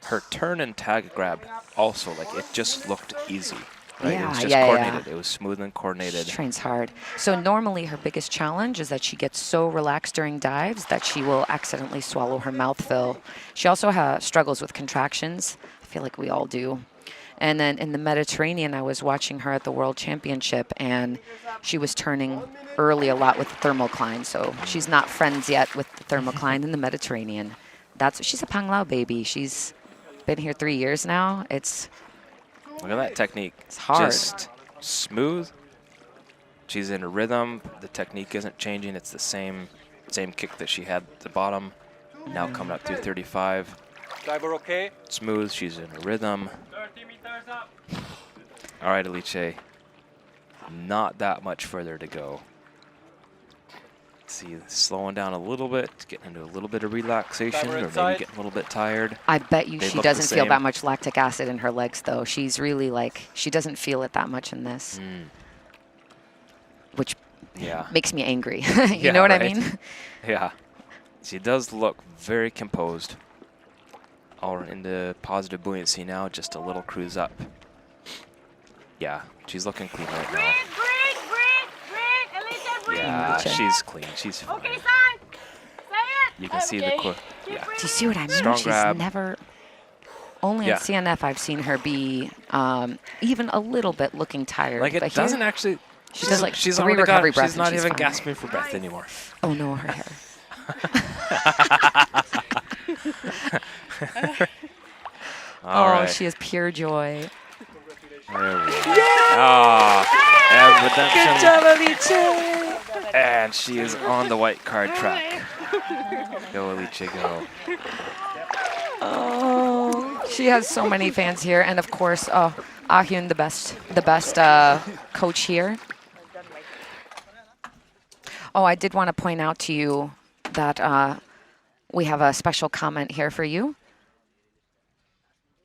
Her turn and tag grab also, like, it just looked easy. Right? It was just coordinated. It was smooth and coordinated. She trains hard. So normally her biggest challenge is that she gets so relaxed during dives that she will accidentally swallow her mouth fill. She also struggles with contractions. I feel like we all do. And then in the Mediterranean, I was watching her at the World Championship, and she was turning early a lot with the thermocline. So she's not friends yet with the thermocline in the Mediterranean. She's a Panglao baby. She's been here 3 years now. Look at that technique. It's hard. Just smooth. She's in a rhythm. The technique isn't changing. It's the same kick that she had at the bottom. Now coming up through 35. Driver okay? Smooth. She's in a rhythm. 30 meters up. All right, Alice. Not that much further to go. See, slowing down a little bit, getting into a little bit of relaxation, or maybe getting a little bit tired. I bet you They she look the doesn't feel same. that much lactic acid in her legs, though. She's really like, she doesn't feel it that much in this, which Yeah. makes me angry. you Yeah, know what I right. mean? Yeah. She does look very composed. All into positive buoyancy now, just a little cruise up. Yeah, she's looking clean right now. Breathe, Alicia, breathe. Yeah, Check. she's clean. She's fine. Okay, son. Say it. You can see the yeah. Do you see what I mean? Strong She's grab. never, only Yeah. at CNF I've seen her be even a little bit looking tired. Like, it but here, doesn't actually. She does like she's 3 already recovery got, breaths she's and not she's even fine. gasping for breath anymore. Oh no, her hair. All right. She is pure joy. There we go. And redemption. And she is on the white card track. Go, Alice, go. Oh, she has so many fans here, and of course, Ah-hyun, the best coach here. Oh, I did want to point out to you that we have a special comment here for you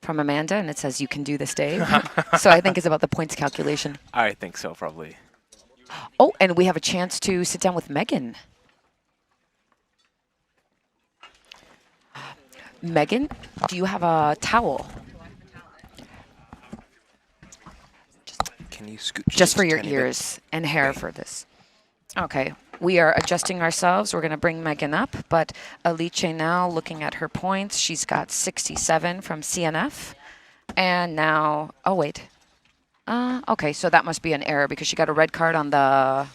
from Amanda, and it says you can do this, Dave. So I think it's about the points calculation. I think so, probably. Oh, and we have a chance to sit down with Megan. Megan, do you have a towel? Can you scoot Just for a your tiny bit? ears and hair for this. Okay, we are adjusting ourselves. We're going to bring Megan up, but Alice now looking at her points. She's got 67 from CNF. And now, oh wait, Okay, so that must be an error because she got a red card on the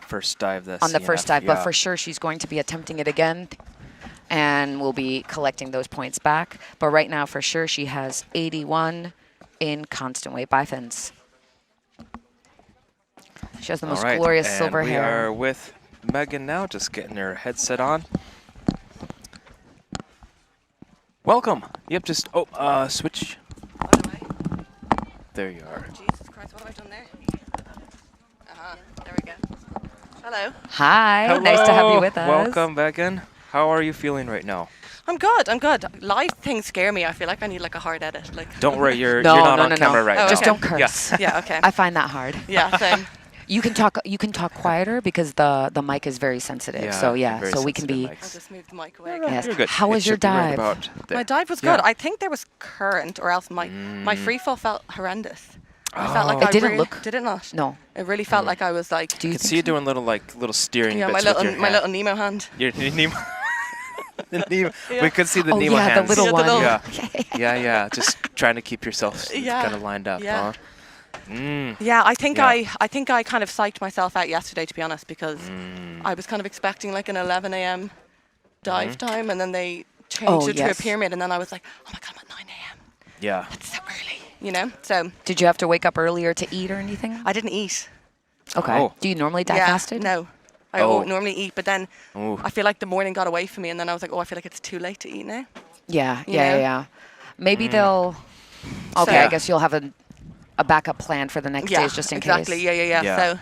first dive. first dive, but for sure she's going to be attempting it again, and we'll be collecting those points back. But right now, for sure, she has 81 in constant weight bifins. She has the most glorious silver hair. We are with Megan now, just getting her headset on. Welcome. Yep, just switch. There you are. Jesus Christ, what have I done there? There we go. Hello. Hi, Hello. nice to have you with us. Welcome, Megan. How are you feeling right now? I'm good. Live things scare me. I feel like I need like a hard edit. Like. Don't worry, you're No, not no, on no, camera no. right Oh, now. Just okay. don't curse. Yeah, okay. I find that hard. Yeah, same. You can talk quieter because the mic is very sensitive. Yeah, So yeah, very so we can be. sensitive mics. I'll just move the mic away No, again. Yes. You're good. How It was your should be right dive? about there. My dive was Yeah. good. I think there was current, or else my free fall felt horrendous. I felt like Oh. It I didn't really, look- Did it not? No. It really felt like I was like. Do I you can see you doing little steering Yeah, bits my with your little hand. Nemo hand. Your Nemo. The Nemo. Yeah. We could see the Oh Nemo yeah, hands. the little Yeah, one. the little- Yeah. Just trying to keep yourself Yeah, kind of lined up, yeah. huh? Mm. Yeah, I think Yeah. I think I kind of psyched myself out yesterday, to be honest, because I was kind of expecting like an 11 a.m. dive time, and then they changed it to yes. a pyramid, and then I was like, oh my god, I'm at 9 a.m. Yeah. It's so early, you know. So Did you have to wake up earlier to eat or anything? I didn't eat. Okay. Oh. Do you normally dive Yeah, fasted? no. I Oh. normally eat, but then Ooh. I feel like the morning got away from me, and then I was like, oh, I feel like it's too late to eat now. Yeah, You yeah, know? yeah. Maybe they'll. Okay, So- I guess you'll have a backup plan for the next days just in exactly. case. Yeah. Yeah. So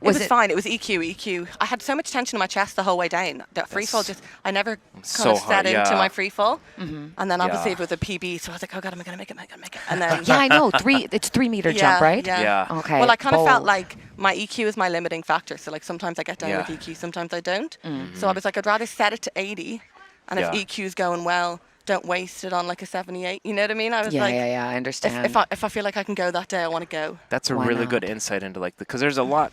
Was it was it- fine. It was EQ. I had so much tension in my chest the whole way down. That free fall I never kind so of set hard, into yeah. my free fall. Mm-hmm. And then obviously Yeah. it was a PB, so I was like, oh god, am I gonna make it? And then Yeah, I know. It's 3 meter jump, right? Yeah. Yeah. Okay. Well, I kind of felt bold. like my EQ is my limiting factor. So like sometimes I get down with Yeah. EQ, sometimes I don't. Mm-hmm. So I was like, I'd rather set it to 80, and Yeah. if EQ's going well, don't waste it on like a 78. You know what I mean? I was Yeah, like, yeah, I understand. if I feel like I can go that day, I want to go. That's a Why really not? good insight into because there's a lot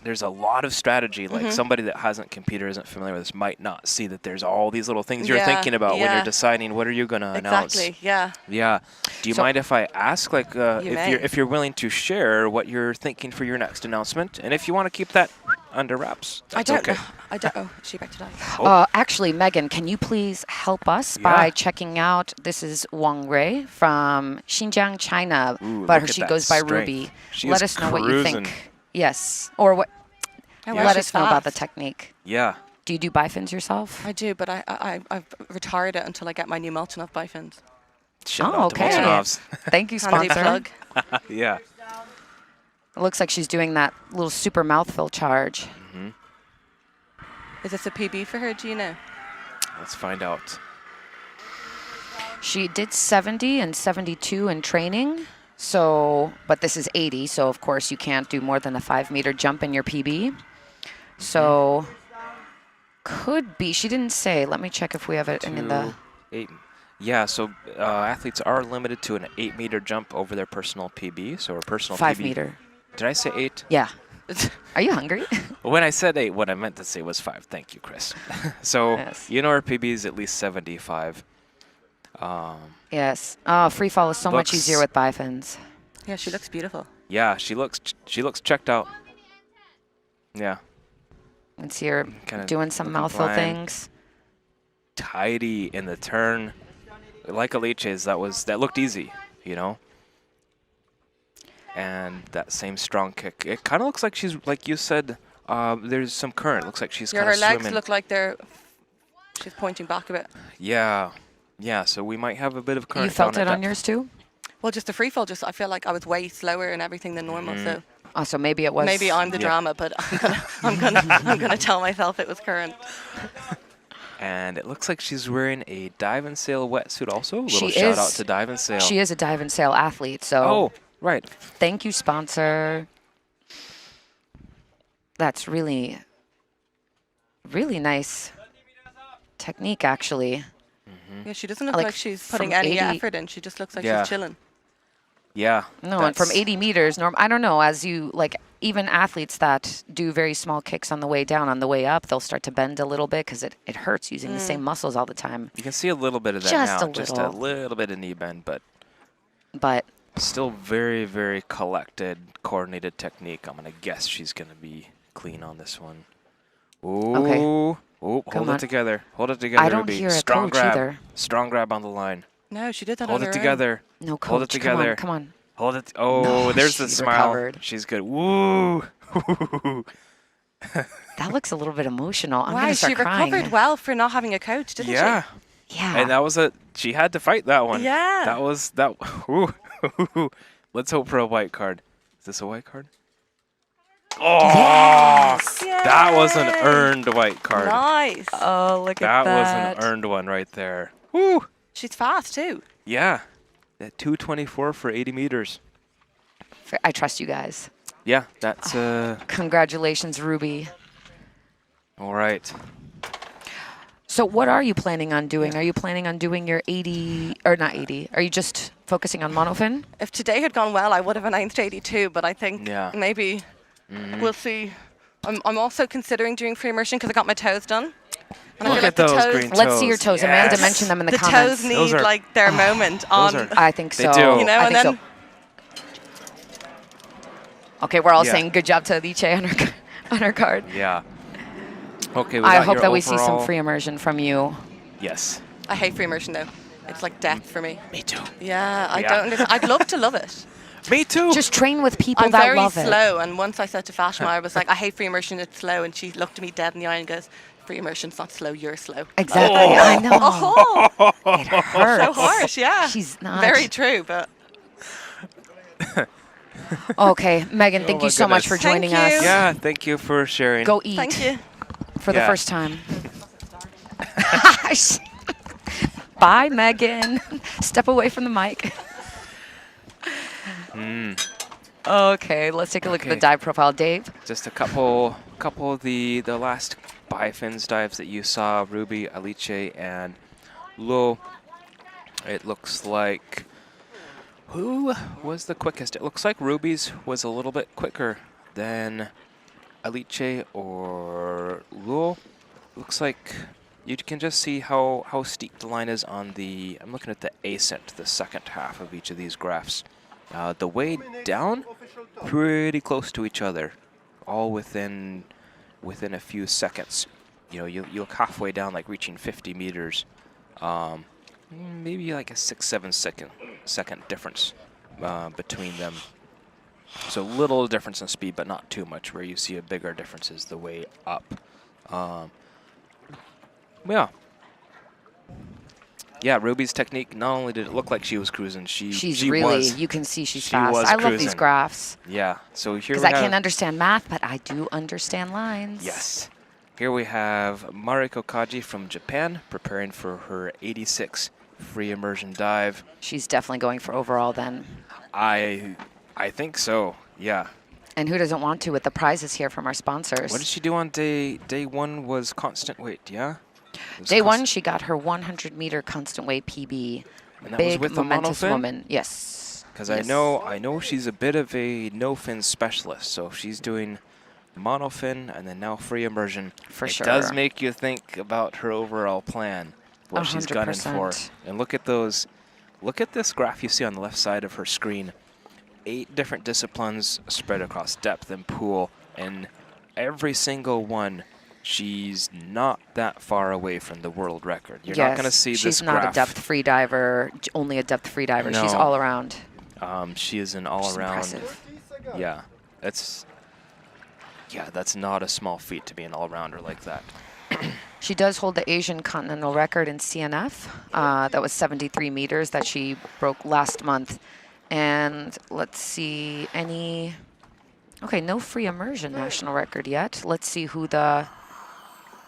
of strategy. Like Mm-hmm. somebody that hasn't competed, isn't familiar with this, might not see that there's all these little things you're Yeah, thinking about when yeah. you're deciding what are you gonna announce. Exactly. Yeah. Yeah. Do you So- mind if I ask, like, may. if you're willing to share what you're thinking for your next announcement, and if you want to keep that under wraps, that's I don't okay. know. I don't. Oh, is she back to dive? Actually, Megan, can you please help us Yeah. by checking out? This is Wang Rui from Xinjiang, China, Ooh, but look at she that goes by strength. Ruby. She Let is us know what you cruising. think. Yes, or what? Oh, Yeah. wow, Let she's us know about the fast. technique. Yeah. Do you do bifins yourself? I do, but I've retired it until I get my new Molchanov bifins. Shout Oh, out to okay. Molchanovs. Thank you, Handy sponsor. plug. Yeah. It looks like she's doing that little super mouthful charge. Is this a PB for her? Do you know? Let's find out. She did 70 and 72 in training. So, but this is 80. So of course you can't do more than a 5 meter jump in your PB. So could be, she didn't say. Let me check if we have it in the. 8. Yeah, so athletes are limited to an 8 meter jump over their personal PB. So a personal 5 PB. meter. Did I say 8? Yeah. Are you hungry? When I said 8, what I meant to say was 5. Thank you, Chris. So, Yes. you know our PB is at least 75. Yes. Oh, free fall is so much Looks- easier with bifins. Yeah, she looks beautiful. Yeah, she looks checked out. Yeah, Let's see her Kinda doing some looking mouthful fine. things. tidy in the turn. Like Alice's, that looked easy, you know. And that same strong kick. It kind of looks like she's, like you said, there's some current. Looks like she's Yeah, kind her of legs swimming. look like she's pointing back a bit. Yeah, so we might have a bit of current. You felt down it at on depth. yours too? Well, just the free fall. I feel like I was way slower and everything than normal. So Oh, so maybe it was. maybe I'm the Yeah. drama, but I'm gonna tell myself it was current. And it looks like she's wearing a dive and sail wetsuit also. A little She shout is. out to dive and sail. She is a dive and sail athlete, so Oh, right. thank you, sponsor. That's really, really nice technique, actually. Yeah, she doesn't look Like like she's from putting any 80 effort in. She just looks like Yeah. she's chilling. Yeah. No, and from that's- 80 meters, I don't know, as you, like, even athletes that do very small kicks on the way down, on the way up, they'll start to bend a little bit because it hurts using the same muscles all the time. You can see a little bit of that Just now. a Just a little. little bit of knee bend, but But Still very, very collected, coordinated technique. I'm going to guess she's going to be clean on this one. Ooh. Okay. Ooh, hold Come it on. together. Hold it together, I don't Ruby. hear a Strong coach grab. either. Strong grab on the line. No, she did that Hold on it her own. together. No, coach. Hold it together. Come on. Hold it. Oh, No, there's the she smile. recovered. She's good. Woo. That looks a little bit emotional. I'm Wow, gonna start she crying. recovered well for not having a coach, didn't Yeah. Yeah. And that was she had to fight that one. Yeah. That was, ooh. Let's hope for a white card. Is this a white card? Oh, Yes. that was an earned white she? card. Nice. Oh, look That at was that. an earned one right there. Woo. She's fast too. Yeah. At 2:24 for 80 meters. I trust you guys. Yeah, that's Congratulations, Ruby. all right. So what are you planning on doing? Are you planning on doing your 80, or not 80? Are you just focusing on monofin? If today had gone well, I would have announced 82, but I think Yeah. maybe we'll see. I'm also considering doing free immersion because I got my toes done. And I Look feel at like the those toes, green Let's see your toes. Amanda Yes. mentioned them in the the comments. toes Those need are- like their moment on. are- I think They so. do. You know, I and think then so. Okay, we're all Yeah. saying good job to Alice on her card. Yeah. Okay, we I got hope your that we see some overall- free immersion from you. Yes. I hate free immersion though. It's like death for me. Me too. Yeah, I Yeah. don't understand. I'd love to love it. Me too. Just train with people I'm that very love it. slow, and once I said to Fatima, I was like, I hate free immersion, it's slow, and she looked at me dead in the eye and goes, free immersion's not slow, you're slow. Exactly. I know. Oh, It hurts. so harsh, yeah. She's not. Very true, but Okay, Megan, thank my you so much for goodness. joining Thank us. you. Yeah, thank you for sharing. Go eat thank you. for the Yeah. first time. Bye, Megan. Step away from the mic. Okay, let's take a look at the Okay. dive profile. Dave? Just a couple of the last bifins dives that you saw, Ruby, Alice, and Luo. It looks like who was the quickest? It looks like Ruby's was a little bit quicker than Alice or Luo. Looks like you can just see how steep the line is on the. I'm looking at the ascent, the second half of each of these graphs. The way down, pretty close to each other, all within a few seconds. You know, you look halfway down, like reaching 50 meters, maybe like a 6-7 second difference between them. So little difference in speed, but not too much. Where you see a bigger difference is the way up. Yeah, Ruby's technique, not only did it look like she was cruising, She's she really, was. you can see she's she fast. was I love these cruising. graphs Yeah, so here because we I have. can't understand math, but I do understand lines. Yes. Here we have Mariko Kaji from Japan preparing for her 86 free immersion dive. She's definitely going for overall then. I think so, yeah. And who doesn't want to with the prizes here from our sponsors? What did she do on day one was constant weight, yeah? It was Day one, constant- she got her 100-meter constant weight PB. And that was Big, with the momentous monofin? woman. Yes. Because Yes. I know she's a bit of a no-fin specialist, so if she's doing monofin and then now free immersion, For it sure. does make you think about her overall plan, what she's gunning for. 100%. And look at those, look at this graph you see on the left side of her screen. 8 different disciplines spread across depth and pool, and every single one, she's not that far away from the world record. You're not going to see she's this not graph. a depth free diver, only a depth free diver. She's No. all around. She is an She's all-around. impressive. Yeah, that's not a small feat to be an all-rounder like that. She does hold the Asian continental record in CNF. That was 73 meters that she broke last month. And let's see, okay, no free immersion national record yet. Let's see who the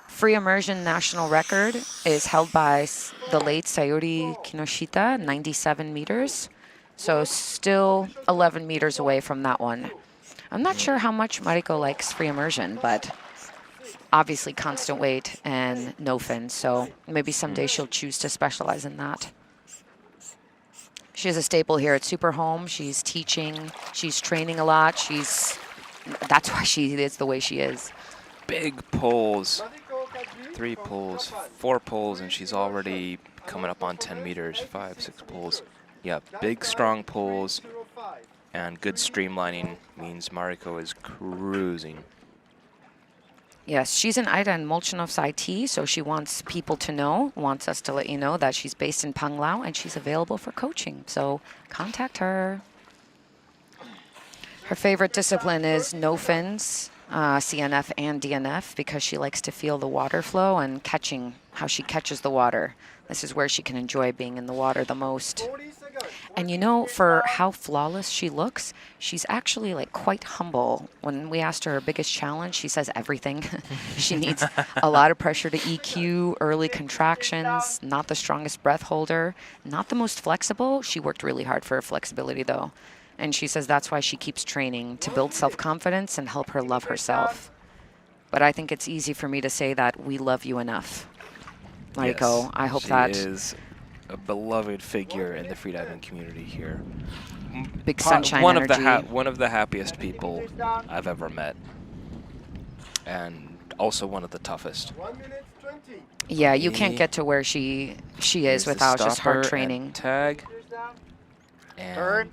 free immersion national record is held by the late Sayuri Kinoshita, 97 meters. So still 11 meters away from that one. I'm not sure how much Mariko likes free immersion, but obviously constant weight and no fin. So maybe someday she'll choose to specialize in that. She is a staple here at Super Home. She's teaching, she's training a lot. That's why she is the way she is. Big pulls, 3 pulls, 4 pulls, and she's already coming up on 10 meters, 5, 6 pulls. Yeah, big strong pulls and good streamlining means Mariko is cruising. Yes, she's an AIDA and Molchanov's IT, so she wants people to know, wants us to let you know that she's based in Panglao and she's available for coaching. So contact her. Her favorite discipline is no fins, CNF and DNF, because she likes to feel the water flow and catching, how she catches the water. This is where she can enjoy being in the water the most. And you know, for how flawless she looks, she's actually like quite humble. When we asked her biggest challenge, she says everything. She needs a lot of pressure to EQ, early contractions, not the strongest breath holder, not the most flexible. She worked really hard for her flexibility though. And she says that's why she keeps training, to build self-confidence and help her love herself. But I think it's easy for me to say that we love you enough. Mariko, Yes, I hope she that is a beloved figure in the freediving community here. big sunshine one energy. one of the happiest people I've ever met, and also one of the toughest. Yeah, you can't get to where she is Here's the without just hard stopper training. and tag. And Turn.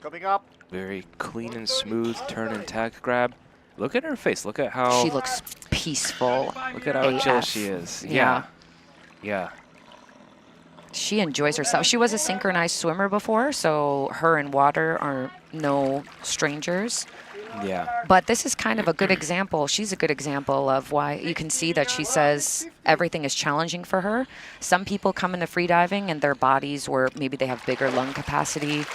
Coming up. very clean and smooth turn and tag grab. Look at her face. Look at how She looks peaceful. Look at how chill AF. she is. Yeah. Yeah. She enjoys herself. She was a synchronized swimmer before, so her and water are no strangers. Yeah. But this is kind of a good example. She's a good example of why you can see that she says everything is challenging for her. Some people come into freediving and their bodies where maybe they have bigger lung capacity,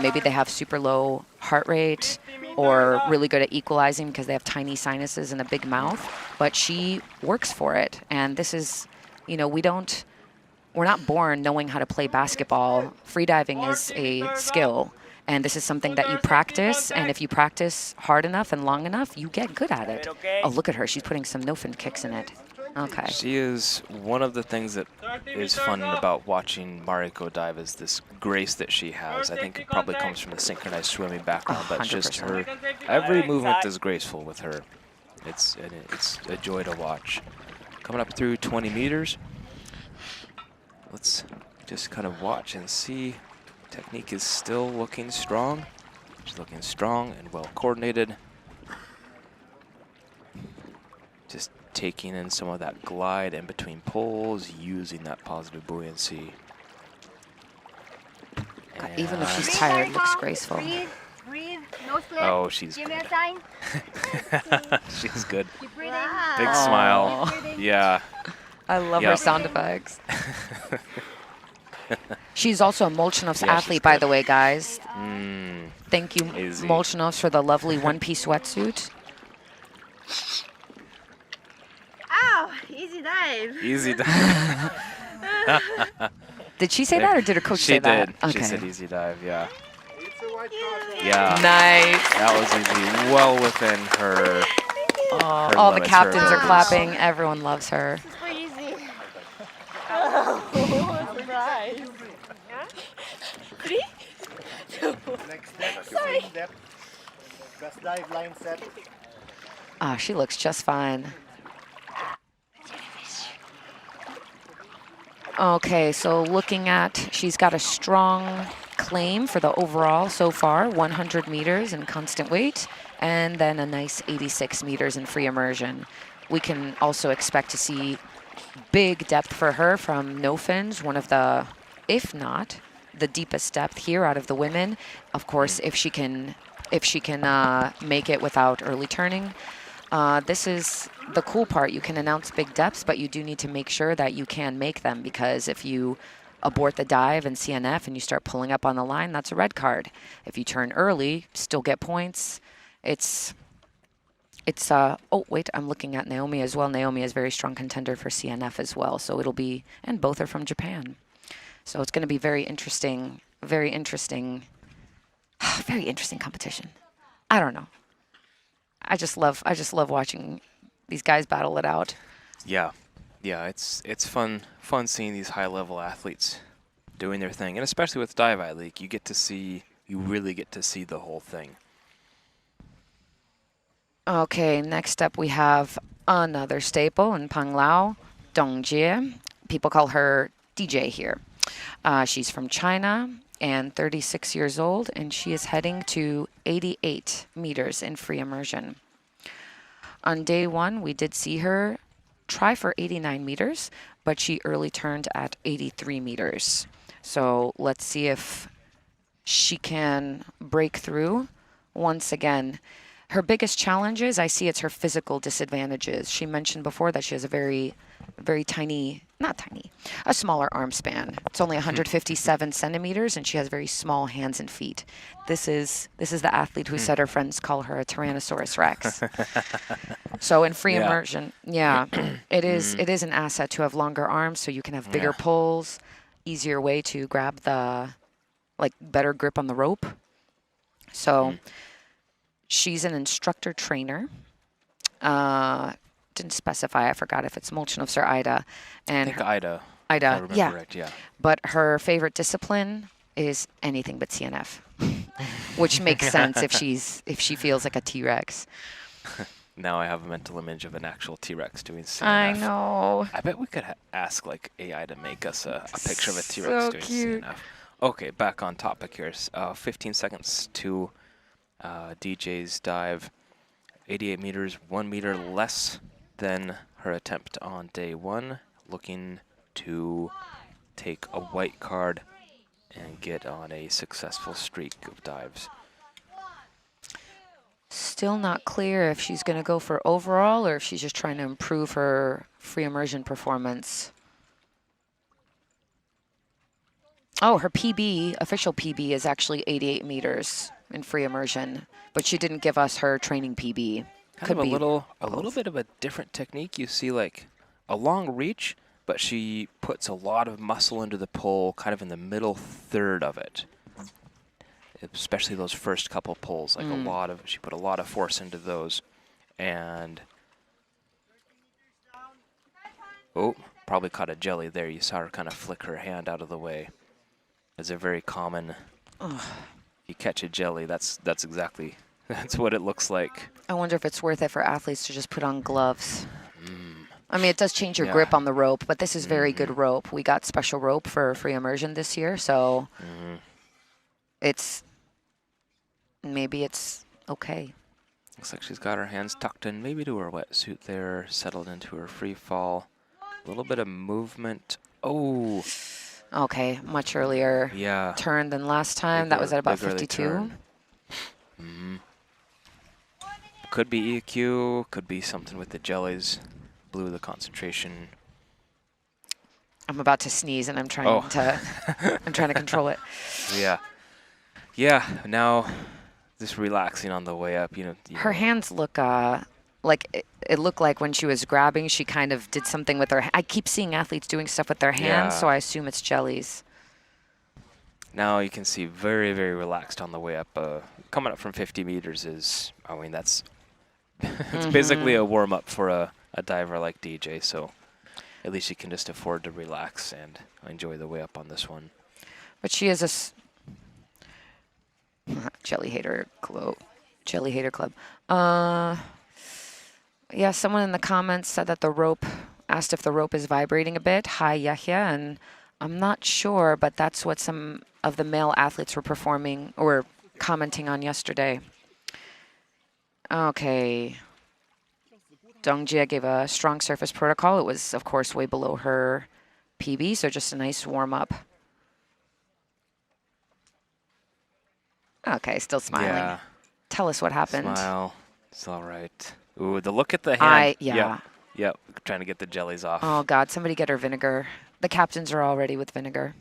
maybe they have super low heart rate, or really good at equalizing because they have tiny sinuses and a big mouth. But she works for it. And this is, you know, we're not born knowing how to play basketball. Freediving is a skill. And this is something that you practice, and if you practice hard enough and long enough, you get good at it. Oh, look at her. She's putting some no-fin kicks in it. Okay. She is one of the things that is fun about watching Mariko dive is this grace that she has. I think it probably comes from the synchronized swimming background, but it's just her, every movement is graceful with her. It's a joy to watch. Coming up through 20 meters. Let's just kind of watch and see. Technique is still looking strong. She's looking strong and well coordinated. Just taking in some of that glide in between pulls, using that positive buoyancy. God, even if she's tired, looks graceful. Breathe, no slip. Oh, she's Give me good. a sign. She's good. Keep breathing. Big Wow. smile. Keep breathing. Yeah. I love her sound effects. She's also a Molchanov's Yeah, she's athlete, by good. the way, guys. Mm. Thank you, Easy. Molchanov's, for the lovely one-piece sweatsuit. Ow, easy dive. Easy dive. Did she say that, or did her coach She say that? did. Okay. She said easy dive, yeah. Yeah. Yeah. Nice. That was easy. Well within her. Oh, her all the limits, captains her are clapping. Everyone loves her. This is pretty easy. Oh, surprise. Three? Next step. Sorry. Step. Best dive line set. Ah, she looks just fine. Okay, so looking at, she's got a strong claim for the overall so far, 100 meters in constant weight, and then a nice 86 meters in free immersion. We can also expect to see big depth for her from no fins, one of the, if not, the deepest depth here out of the women. Of course, if she can make it without early turning. This is the cool part. You can announce big depths, but you do need to make sure that you can make them, because if you abort the dive in CNF and you start pulling up on the line, that's a red card. If you turn early, still get points. Oh, wait, I'm looking at Naomi as well. Naomi is a very strong contender for CNF as well. So it'll be, and both are from Japan. So it's going to be very interesting, very interesting competition. I don't know. I just love watching these guys battle it out. Yeah. Yeah, it's fun seeing these high-level athletes doing their thing. And especially with Dive I League, you really get to see the whole thing. Okay, next up we have another staple in Panglao, Dongjie. People call her DJ here. She's from China and 36 years old, and she is heading to 88 meters in free immersion. On day 1, we did see her try for 89 meters, but she early turned at 83 meters. So let's see if she can break through once again. Her biggest challenges, I see it's her physical disadvantages. She mentioned before that she has a very tiny, not tiny, a smaller arm span. It's only 157 centimeters, and she has very small hands and feet. This is the athlete who said her friends call her a Tyrannosaurus Rex. So in free immersion, it is an asset to have longer arms, so you can have bigger pulls, easier way to grab the, better grip on the rope. So she's an instructor trainer. Didn't specify. I forgot if it's Molchanovs or AIDA. And I think AIDA. AIDA, yeah. Correct, yeah. But her favorite discipline is anything but CNF, which makes sense if she feels like a T-Rex. Now I have a mental image of an actual T-Rex doing CNF. I know. I bet we could ask AI to make us a picture of a T-Rex So doing cute. CNF. Okay, back on topic here. 15 seconds to DJ's dive. 88 meters, 1 meter less than her attempt on day 1. Looking to take a white card and get on a successful streak of dives. Still not clear if she's going to go for overall or if she's just trying to improve her free immersion performance. Oh, her PB, official PB, is actually 88 meters in free immersion, but she didn't give us her training PB. Kind of a little bit of a different technique. You see like a long reach, but she puts a lot of muscle into the pole, kind of in the middle third of it. Especially those first couple pulls, like she put a lot of force into those. And probably caught a jelly there. You saw her kind of flick her hand out of the way. It's a very common, you catch a jelly, that's exactly, that's what it looks like. I wonder if it's worth it for athletes to just put on gloves. I mean, it does change your grip on the rope, but this is very good rope. We got special rope for free immersion this year, so maybe it's okay. Looks like she's got her hands tucked in, maybe to her wetsuit there, settled into her free fall. A little bit of movement. Oh. Okay, much earlier turn than last time. That was at about 52. Could be EQ, could be something with the jellies. Blew the concentration. I'm about to sneeze and I'm trying to control it. Yeah, now just relaxing on the way up, Her hands look like it looked like when she was grabbing, she kind of did something with her. I keep seeing athletes doing stuff with their hands, so I assume it's jellies. Now you can see very, very relaxed on the way up. Coming up from 50 meters is, that's it's basically a warm up for a diver like DJ. So at least you can just afford to relax and enjoy the way up on this one. But she is a jelly hater club. Yeah, someone in the comments said that asked if the rope is vibrating a bit. Hi, Yahya, and I'm not sure, but that's what some of the male athletes were commenting on yesterday. Okay. Dongjie gave a strong surface protocol. It was, of course, way below her PB, so just a nice warm-up. Okay, still smiling. Yeah. Tell us what happened. Smile. It's all right. Ooh, the look at the hand. Yep. Trying to get the jellies off. Oh, God. Somebody get her vinegar. The captains are all ready with vinegar.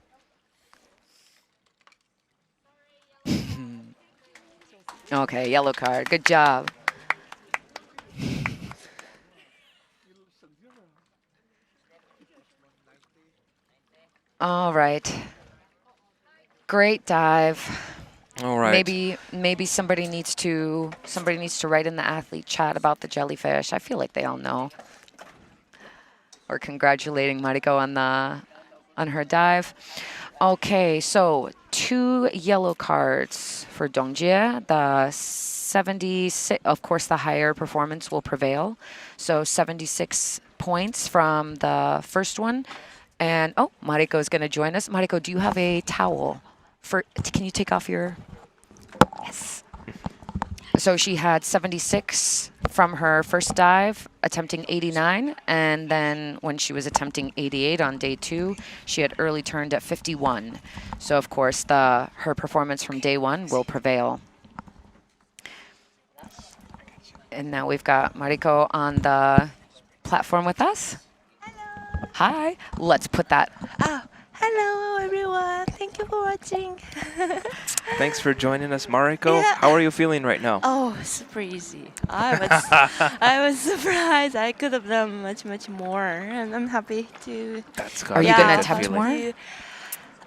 Okay, yellow card. Good job. All right. Great dive. All right. Maybe somebody needs to write in the athlete chat about the jellyfish. I feel like they all know. Or congratulating Mariko on her dive. Okay, so 2 yellow cards for Dongjie. The 76, of course, the higher performance will prevail. So 76 points from the first one. And oh, Mariko is going to join us. Mariko, do you have a towel? Can you take off your... Yes. So she had 76 from her first dive, attempting 89. And then when she was attempting 88 on day 2, she had early turned at 51. So of course, her performance from day 1 will prevail. And now we've got Mariko on the platform with us. Hello. Hi. Let's put that. Oh, hello everyone. Thank you for watching. Thanks for joining us, Mariko. Yeah. How are you feeling right now? Oh, super easy. I was surprised. I could have done much more, and I'm happy to. That's Are you going to attempt more?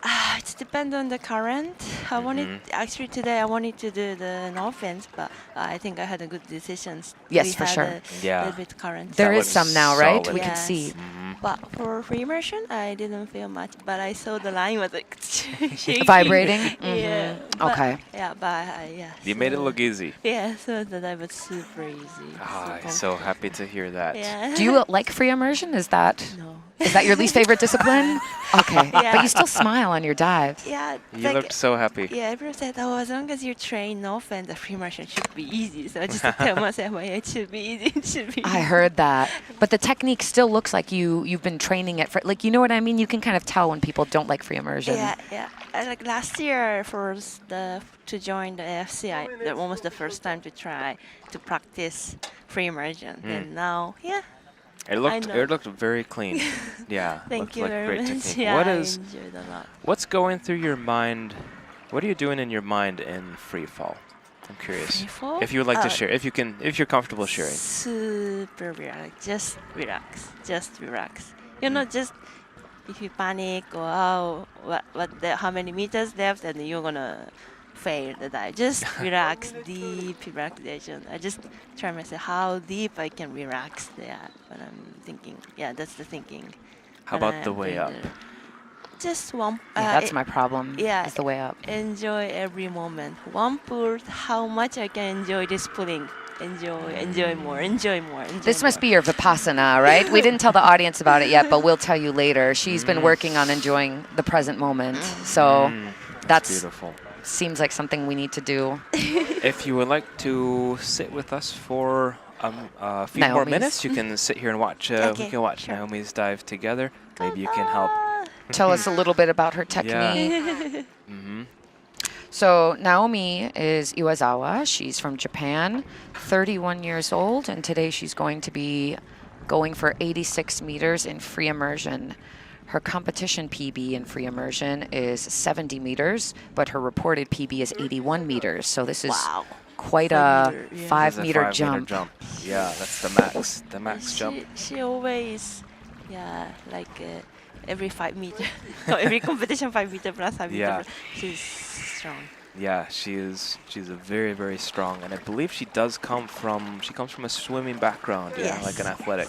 It depends on the current. I wanted actually today I wanted to do the offense, but I think I had a good decisions. Yes, we for had sure. A little bit current. There That is was some now, right? solid. We can Yes. see. But for free immersion, I didn't feel much. But I saw the line was like shaking. Vibrating? Yeah. Okay. Yeah, but yeah. You made it look easy. Yeah, so that was super easy. I'm so happy to hear that. Yeah. Do you like free immersion? Is that No. your least favorite discipline? Okay. Yeah. But you still smile on your dives. Yeah. You looked so happy. Yeah, everyone said, oh, as long as you train no offense, the free immersion should be easy. So I just tell myself, well, it should be easy. It should be easy. I heard that. But the technique still looks like you've been training it for, like, you know what I mean? You can kind of tell when people don't like free immersion. Yeah, yeah. Like last year, to join the AFC, that one was the first time to try to practice free immersion. And now, yeah. It looked very clean. Yeah. Thank looked you like very great much. technique. Yeah, What I is enjoyed a lot. what's going through your mind? What are you doing in your mind in free fall? I'm curious. Free fall? If you would like to share, if you're comfortable sharing. Super relaxed. Just relax. Just relax. You know, just if you panic or how many meters left, and you're gonna fail the dive. Just relax, deep relaxation. I just try myself how deep I can relax there when I'm thinking. Yeah, that's the thinking. How when about the I'm way doing up? Just one. Yeah, that's my problem. Yeah, is the way up. Enjoy every moment. One pull, how much I can enjoy this pulling. Enjoy more. This must be your Vipassana, right? We didn't tell the audience about it yet, but we'll tell you later. She's been working on enjoying the present moment. So that's beautiful. Seems like something we need to do. If you would like to sit with us for a few more minutes, you can sit here and watch. We can watch Naomi's dive together. Maybe you can help. Tell us a little bit about her technique. So Naomi is Iwazawa. She's from Japan, 31 years old, and today she's going to be going for 86 meters in free immersion. Her competition PB in free immersion is 70 meters, but her reported PB is 81 meters. So this is quite a 5 meter jump. Yeah, that's the max jump. She always, like every 5 meters, every competition 5 meter plus 5 meter. She's strong. Yeah, she's a very, very strong, and I believe she comes from a swimming background, like an athletic.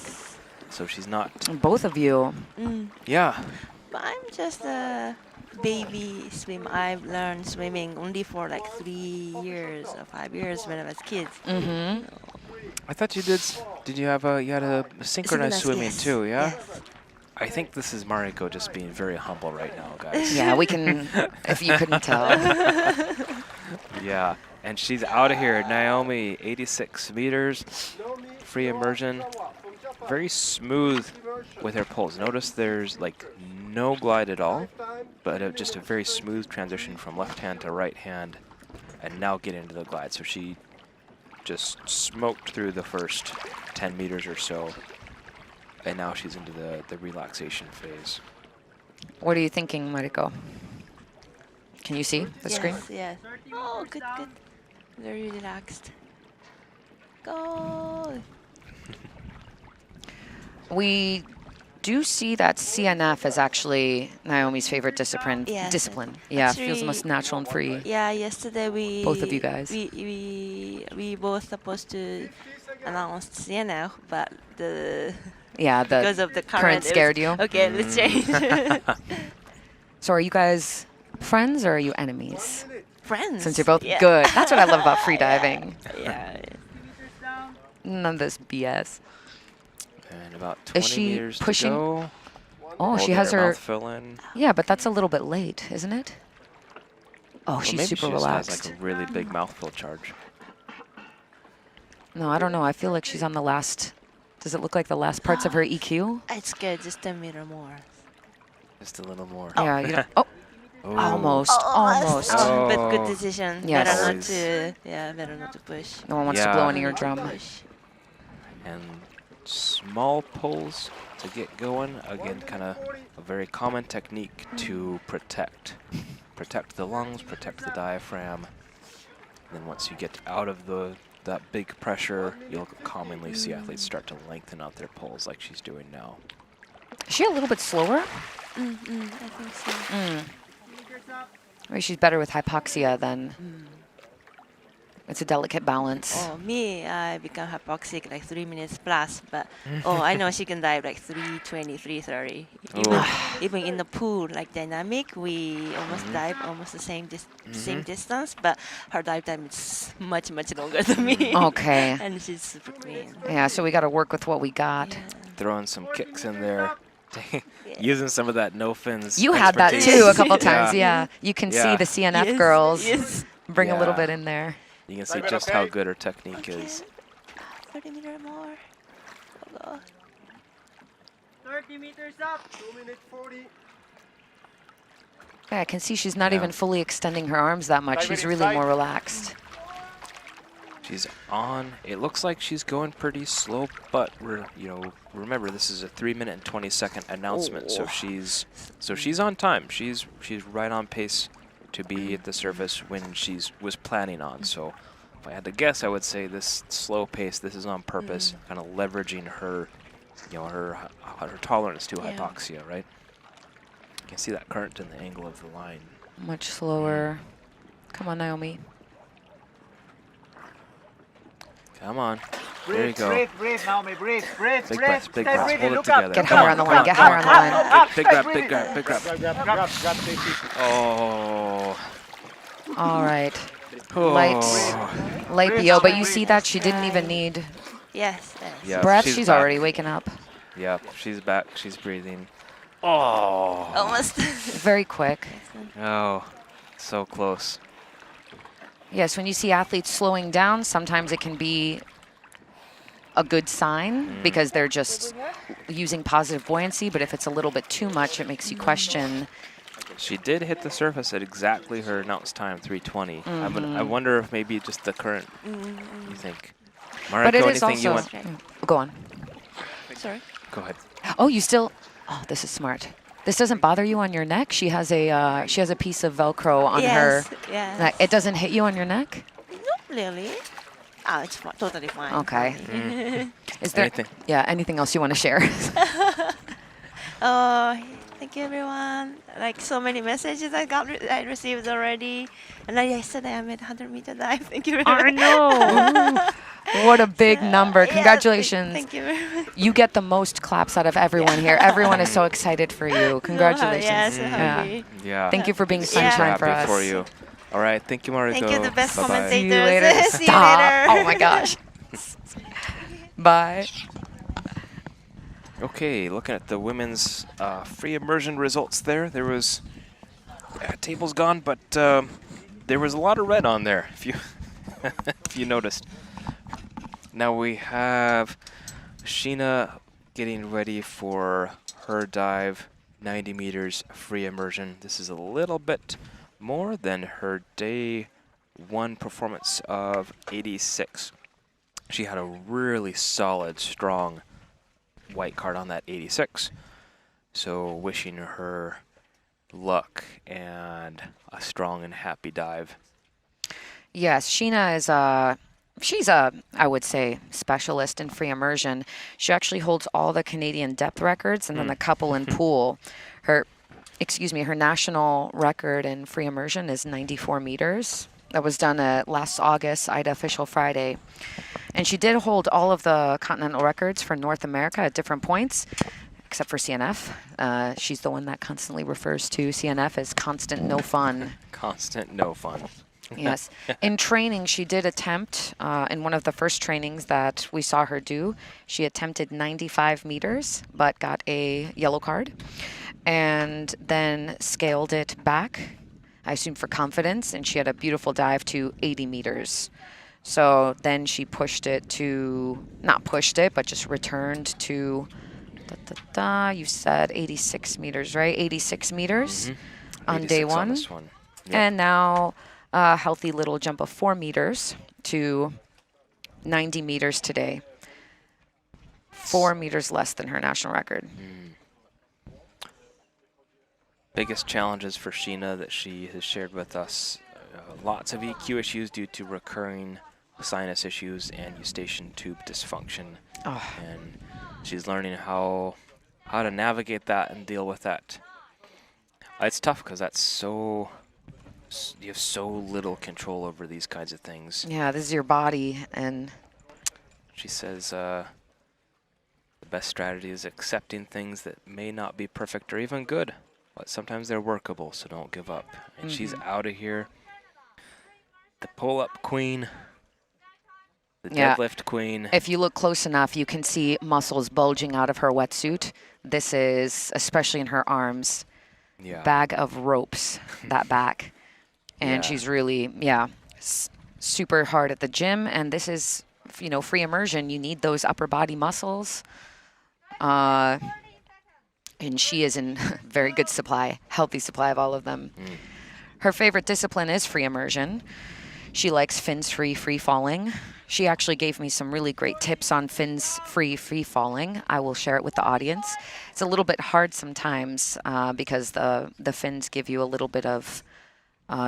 So she's not. Both of you. Yeah. But I'm just a baby swim. I've learned swimming only for like 3 years or 5 years when I was kids. I thought you did. Did you have a synchronized swimming too? Yeah. Yes. I think this is Mariko just being very humble right now, guys. Yeah, we can. If you couldn't tell. Yeah, and she's out of here. Naomi, 86 meters, free immersion. Very smooth with her pulls. Notice there's like no glide at all, but just a very smooth transition from left hand to right hand, and now get into the glide. So she just smoked through the first 10 meters or so, and now she's into the relaxation phase. What are you thinking, Mariko? Can you see the screen? Yes. Oh, good. Very relaxed. Go. We do see that CNF is actually Naomi's favorite discipline. Yes. Yeah, Actually, feels the most natural and free. Yeah, yesterday we both of you guys. We both supposed to announce CNF, but because of the current scared you. Okay, let's change. So are you guys friends or are you enemies? Friends. Since you're both good. That's what I love about freediving. Yeah. None of this BS. And about 20 meters pushing? to go. Oh, she Holding has her. mouth fill in. Yeah, but that's a little bit late, isn't it? Oh, Well, she's maybe super she just relaxed. has like a really big mouthful charge. No, I don't know. I feel like she's on the last. Does it look like the last parts of her EQ? It's good, just a meter more. Just a little more. Yeah. You don't, oh, Oh. almost. Almost. Oh, but good Oh. decision. Yes. Better not Always. to. Yeah, better not to push. No one wants to blow Yeah. an eardrum. Push. And small pulls to get going. Again, kind of a very common technique to protect. Protect the lungs, protect the diaphragm. And then once you get out of that big pressure, you'll commonly see athletes start to lengthen out their pulls like she's doing now. Is she a little bit slower? I think so. Maybe she's better with hypoxia than. It's a delicate balance. Oh, me, I become hypoxic like 3 minutes plus, but I know she can dive like 3:20, 3:30. Even in the pool, like dynamic, we almost dive almost the same distance, but her dive time is much longer than me. Okay. And she's super clean. Yeah, so we got to work with what we got. Throwing some kicks in there. Using some of that no fins. You had that expertise. too a couple times, yeah. You can see Yeah. the CNF girls Yes. bring a little Yeah. bit in there. You can see just how good her technique is. 30 meters more. Oh, 30 meters up. 2 minutes 40. Yeah, I can see she's not Yeah. even fully extending her arms that much. She's really more relaxed. She's on. It looks like she's going pretty slow, but remember this is a 3-minute and 20-second announcement, so she's on time. She's right on pace to be at the surface when was planning on. So if I had to guess, I would say this slow pace. This is on purpose, kind of leveraging her, her tolerance to hypoxia, right? You can see that current in the angle of the line. Much slower. Come on, Naomi. Come on. There you go. Breathe, Naomi, breathe. Big Big breaths, big breaths. Hold it Look together. up. Get Come higher on the line, get higher on the line. Big grab, big grab, big grab. Grab, Stacy. Oh. All right. Oh. Light BO, but you see that? She didn't even need yes. Yeah, breath. She's back. already waking up. Yeah, she's back. She's breathing. Oh. Almost. Very quick. Oh, so close. Yes, when you see athletes slowing down, sometimes it can be a good sign because they're just using positive buoyancy, but if it's a little bit too much, it makes you question. She did hit the surface at exactly her announced time, 3:20. I wonder if maybe just the current, you think. Mariko, But it is anything you also. want? Go on. Sorry. Go ahead. Oh, you still. Oh, this is smart. This doesn't bother you on your neck. She has a piece of Velcro on her. Yes. Like, it doesn't hit you on your neck. Not really. Oh, it's totally fine. Okay. Is there? Anything? Yeah. Anything else you want to share? Oh, thank you everyone. Like so many messages I received already. And then yesterday I made 100-meter dive. Thank you very much. I know. What a big number. Yes, Congratulations. thank you very much. You get the most claps out of everyone here. Everyone is so excited for you. Congratulations. Yes, Yeah. happy. Yeah. Thank you for being Yeah. sunshine for Happy us. for you. All right. Thank you, Mariko. Thank you, the best Bye-bye. commentators. See you later. See you Stop. later. Oh my gosh. Bye. Okay, looking at the women's free immersion results there. There was table's gone, but there was a lot of red on there, if you if you noticed. Now we have Sheena getting ready for her dive, 90 meters free immersion. This is a little bit more than her day 1 performance of 86. She had a really solid, strong white card on that 86. So wishing her luck and a strong and happy dive. Yes, Sheena is she's I would say, specialist in free immersion. She actually holds all the Canadian depth records and then the couple in pool. Her national record in free immersion is 94 meters. That was done at last August, AIDA Official Friday. And she did hold all of the continental records for North America at different points, except for CNF. She's the one that constantly refers to CNF as constant no fun. Constant no fun. Yes. In training, she did attempt, in one of the first trainings that we saw her do, she attempted 95 meters, but got a yellow card, and then scaled it back, I assume for confidence, and she had a beautiful dive to 80 meters. So then she pushed it to, not pushed it, but just returned to, you said 86 meters, right? 86 meters on day 86 one. On this one. Yep. And now a healthy little jump of 4 meters to 90 meters today. 4 meters less than her national record. Biggest challenges for Sheena that she has shared with us, lots of EQ issues due to recurring sinus issues and eustachian tube dysfunction. And she's learning how to navigate that and deal with that. It's tough because that's so, you have so little control over these kinds of things. Yeah, this is your body, and she says the best strategy is accepting things that may not be perfect or even good, but sometimes they're workable, so don't give up. And she's out of here. The pull-up queen, the deadlift queen. If you look close enough, you can see muscles bulging out of her wetsuit. This is, especially in her arms, bag of ropes, that back. And she's really, super hard at the gym. And this is, you know, free immersion. You need those upper body muscles. And she is in very good supply, healthy supply of all of them. Her favorite discipline is free immersion. She likes fins free falling. She actually gave me some really great tips on fins free falling. I will share it with the audience. It's a little bit hard sometimes because the fins give you a little bit of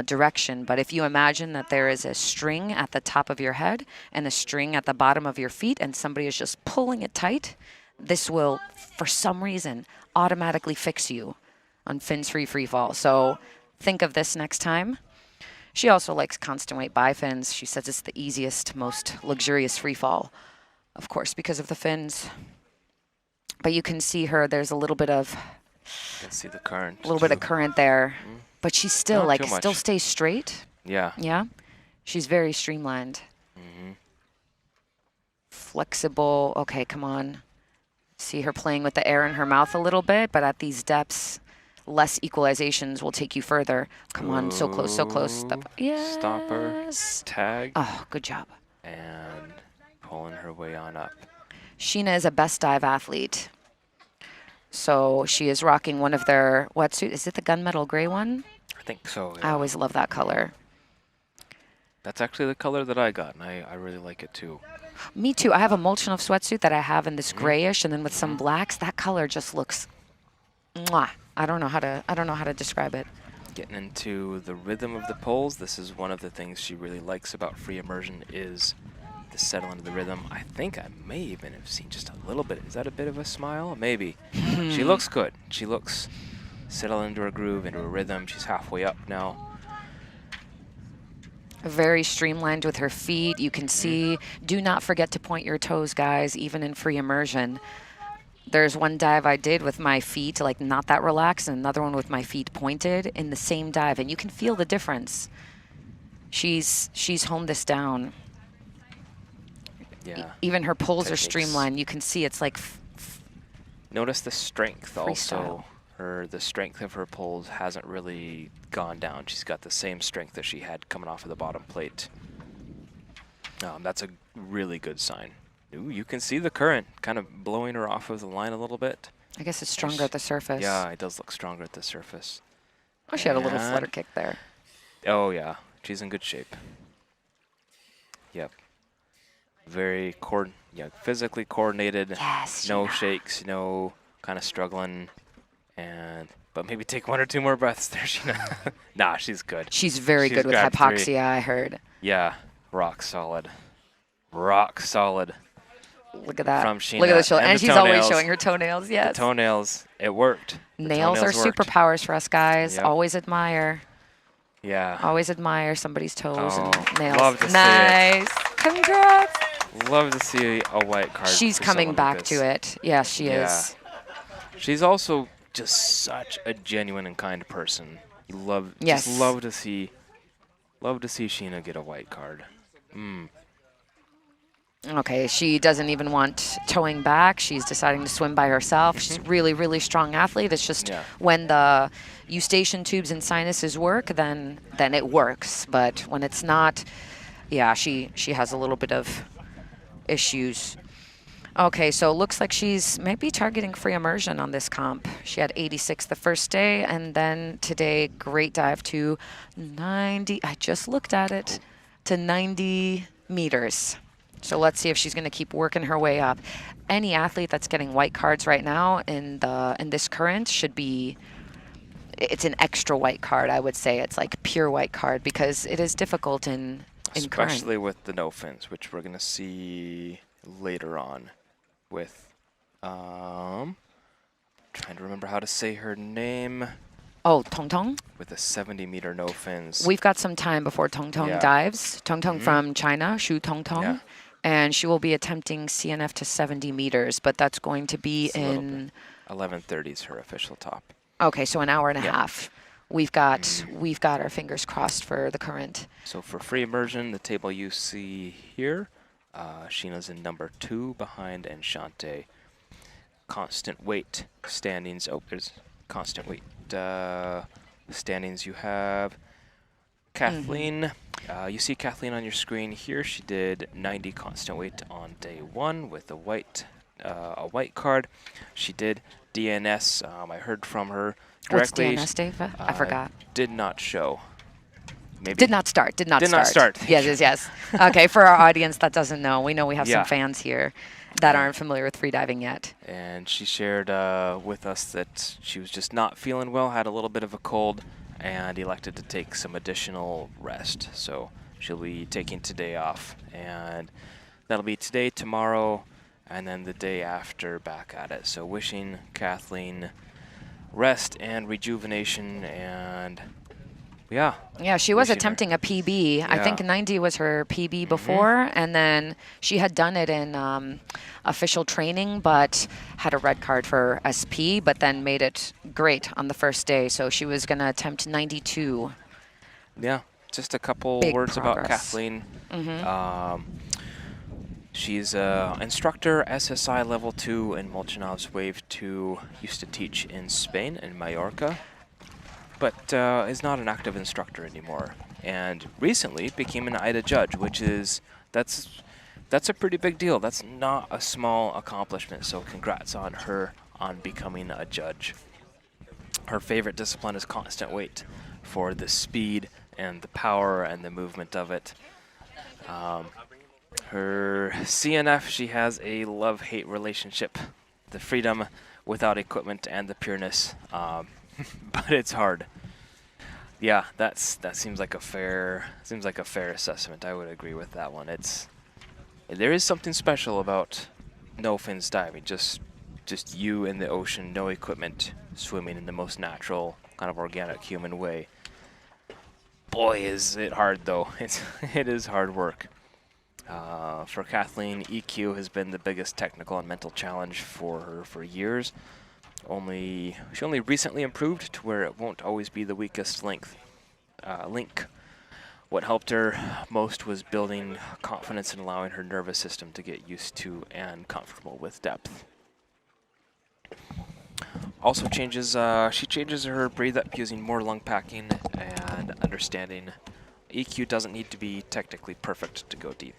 direction. But if you imagine that there is a string at the top of your head and a string at the bottom of your feet and somebody is just pulling it tight, this will, for some reason, automatically fix you on fins free fall. So think of this next time. She also likes constant weight bifins. She says it's the easiest, most luxurious free fall, of course, because of the fins. But you can see her, there's a little bit of, You can see the current. a little bit of current there. But she's still, Not too still much. stays straight. Yeah. Yeah. She's very streamlined. Flexible. Okay, come on. See her playing with the air in her mouth a little bit, but at these depths, less equalizations will take you further. Come on, so close, so close. Yes. Stopper, tag, Oh, good job. and pulling her way on up. Sheena is a best dive athlete. So she is rocking one of their wetsuits. Is it the gunmetal gray one? I think so. I always love that color. That's actually the color that I got, and I really like it too. Me too. I have a Molchanov sweatsuit that I have in this grayish, and then with some blacks, that color just looks mwah. I don't know how to describe it. Getting into the rhythm of the pulls, this is one of the things she really likes about free immersion is to settle into the rhythm. I think I may even have seen just a little bit. Is that a bit of a smile? Maybe. She looks good. She looks settled into her groove, into her rhythm. She's halfway up now. Very streamlined with her feet. You can see, do not forget to point your toes, guys, even in free immersion. There's one dive I did with my feet, like not that relaxed, and another one with my feet pointed in the same dive, and you can feel the difference. She's honed this down. Yeah. Even her pulls are Techniques. streamlined. You can see it's like Notice the strength Freestyle. also. The strength of her pulls hasn't really gone down. She's got the same strength that she had coming off of the bottom plate. That's a really good sign. Ooh, you can see the current kind of blowing her off of the line a little bit. I guess it's stronger at the surface. Yeah, it does look stronger at the surface. Oh, she had a little And- flutter kick there. Oh yeah, she's in good shape. Yep. Very physically coordinated. Yes. No Sheena. shakes, no kind of struggling. But maybe take 1 or 2 more breaths there, Sheena. Nah, she's good. She's very She's good with grabbed hypoxia, 3. I heard. Yeah, rock solid. Rock solid. Look at that. From Sheena. Look at the shoulder. And And the she's always toenails. showing her toenails, yes. The toenails, it worked. The Nails are toenails worked. superpowers for us guys. Yep. Always admire. Yeah. Always admire somebody's toes Oh, and nails. love to see it. Nice. Congrats. Love to see a white card. She's for coming someone back like to this. it. Yeah, she is. She's also just such a genuine and kind person. You Yes. just love to see Love to see Sheena get a white card. Okay, she doesn't even want towing back. She's deciding to swim by herself. She's really, really strong athlete. It's just when the eustachian tubes and sinuses work, then it works. But when it's not, yeah, she has a little bit of issues. Okay, so it looks like she's maybe targeting free immersion on this comp. She had 86 the first day, and then today, great dive to 90. I just looked at it, to 90 meters. So let's see if she's going to keep working her way up. Any athlete that's getting white cards right now in this current should be, it's an extra white card, I would say. It's like pure white card because it is difficult in current. Especially with the no fins, which we're going to see later on with, trying to remember how to say her name. Oh, Tong Tong? With the 70-meter no fins. We've got some time before Tong Tong dives. Tong Tong from China, Xu Tong Tong. Yeah. And she will be attempting CNF to 70 meters, but that's going to be in 11:30 is her official top. Okay, so an hour and a half. We've got our fingers crossed for the current. So for free immersion, the table you see here, Sheena's in number 2 behind Enchante. Constant weight standings. Oh, there's constant weight standings. You have Kathleen. You see Kathleen on your screen here. She did 90 constant weight on day 1 with a white card. She did DNS. I heard from her directly. What's DNS, Dave? I forgot. Did not show. Maybe. Did not start. Did not start. Yes. Okay, for our audience that doesn't know, we know we have some fans here that aren't familiar with freediving yet. And she shared with us that she was just not feeling well, had a little bit of a cold, and elected to take some additional rest. So she'll be taking today off, and that'll be today, tomorrow, and then the day after back at it. So wishing Kathleen rest and rejuvenation, and yeah, she was attempting a PB. I think 90 was her PB before, and then she had done it in official training, but had a red card for SP, but then made it great on the first day. So she was going to attempt 92. Yeah, just a couple words about Kathleen. She's an instructor, SSI level 2 in Molchanov's Wave 2. Used to teach in Spain, in Mallorca, but is not an active instructor anymore. And recently became an AIDA judge, which is, that's a pretty big deal. That's not a small accomplishment, so congrats on her on becoming a judge. Her favorite discipline is constant weight for the speed and the power and the movement of it. Her CNF, she has a love-hate relationship. The freedom without equipment and the pureness. But it's hard. Yeah, that seems like a fair assessment. I would agree with that one. There is something special about no fins diving, just you in the ocean, no equipment, swimming in the most natural, kind of organic human way. Boy, is it hard though. It is hard work. For Kathleen, EQ has been the biggest technical and mental challenge for her for years. She only recently improved to where it won't always be the weakest link. What helped her most was building confidence and allowing her nervous system to get used to and comfortable with depth. Also she changes her breathe up using more lung packing and understanding EQ doesn't need to be technically perfect to go deep.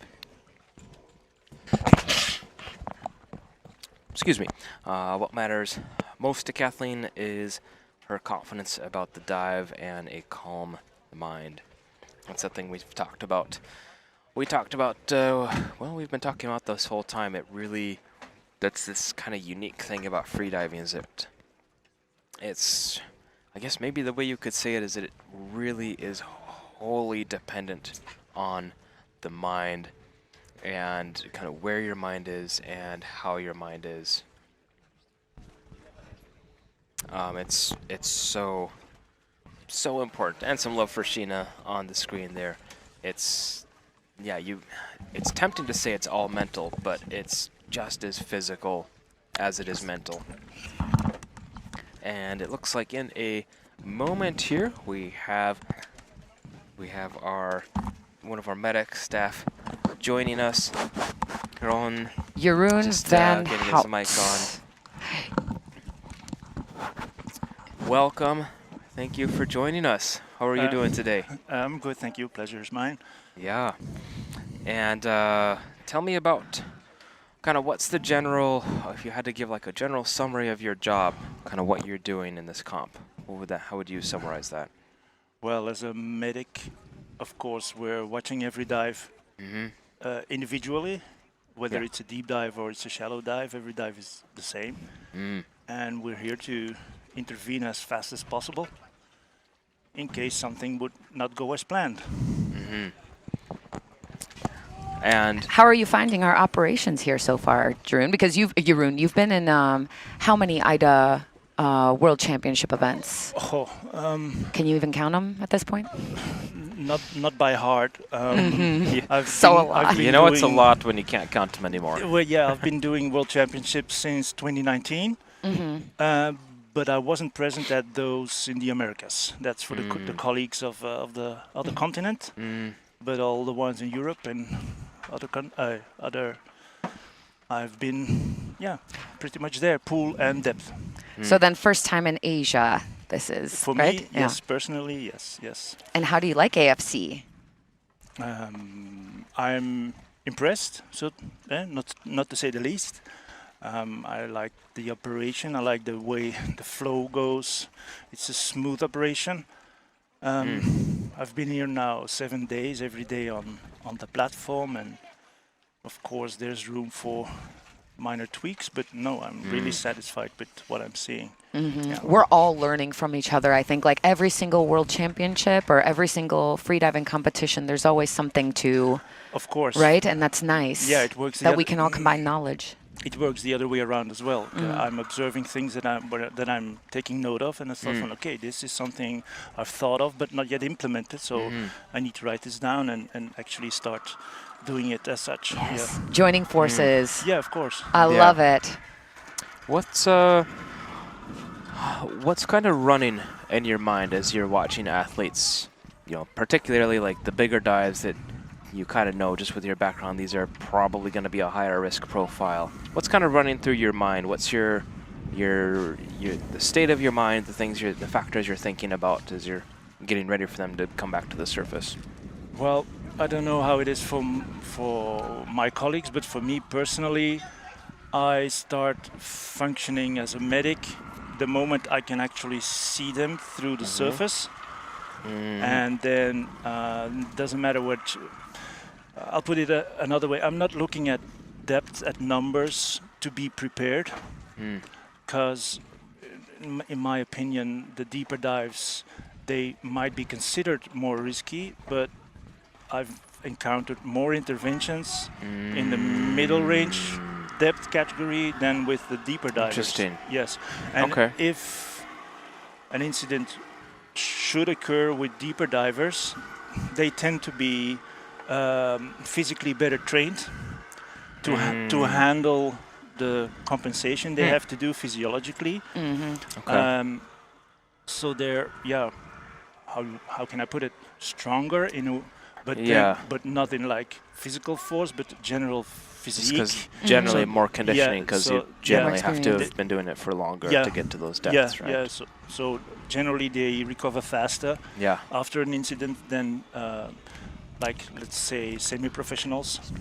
Excuse me. What matters most to Kathleen is her confidence about the dive and a calm mind. That's something we've talked about. We've been talking about this whole time. That's this kind of unique thing about freediving is I guess maybe the way you could say it is that it really is wholly dependent on the mind and kind of where your mind is and how your mind is. It's so important, and some love for Sheena on the screen there. It's tempting to say it's all mental, but it's just as physical as it is mental. And it looks like in a moment here we have We have one of our medic staff joining us. Ron, Jeroen just van getting his Hout. mic on. Welcome. Thank you for joining us. How are you doing today? I'm good, thank you. Pleasure is mine. Yeah. And tell me about kind of what's the general, if you had to give like a general summary of your job, kind of what you're doing in this comp. How would you summarize that? Well, as a medic, of course, we're watching every dive individually, whether it's a deep dive or it's a shallow dive. Every dive is the same. And we're here to intervene as fast as possible in case something would not go as planned. And how are you finding our operations here so far, Jeroen? Because you've been in how many AIDA World Championship events? Can you even count them at this point? Not by heart. It's a lot. You know, it's a lot when you can't count them anymore. Well, yeah, I've been doing World Championships since 2019. But I wasn't present at those in the Americas. That's for the colleagues of the other continent. But all the ones in Europe and other, I've been, pretty much there, pool and depth. So then first time in Asia, this is, for right? me, yes, personally, yes. And how do you like AFC? I'm impressed, so not to say the least. I like the operation. I like the way the flow goes. It's a smooth operation. I've been here now 7 days, every day on the platform, and of course there's room for minor tweaks, but no, I'm really satisfied with what I'm seeing. Yeah. We're all learning from each other, I think. Like every single World Championship or every single freediving competition, there's always something to... Of course. Right? And that's nice. Yeah, it works. That we can all combine knowledge. It works the other way around as well. I'm observing things that I'm taking note of, and I thought, okay, this is something I've thought of but not yet implemented, so I need to write this down and actually start doing it as such. Yes. Yeah. Joining forces. Yeah, of course. I love it. What's kind of running in your mind as you're watching athletes, particularly like the bigger dives that you kind of know just with your background, these are probably going to be a higher risk profile. What's kind of running through your mind? What's the state of your mind, the factors you're thinking about as you're getting ready for them to come back to the surface? Well, I don't know how it is for my colleagues, but for me personally, I start functioning as a medic the moment I can actually see them through the surface. And then doesn't matter what... I'll put it another way. I'm not looking at depth, at numbers to be prepared, because in my opinion, the deeper dives, they might be considered more risky, but I've encountered more interventions in the middle range depth category than with the deeper divers. Interesting. Yes. And if an incident should occur with deeper divers, they tend to be physically better trained to handle the compensation they have to do physiologically. So they're how can I put it, stronger but not in like physical force, but general physique. Because generally more conditioning, because you generally have to have been doing it for longer to get to those depths, right? Yeah, so generally they recover faster after an incident than like, let's say, semi-professionals.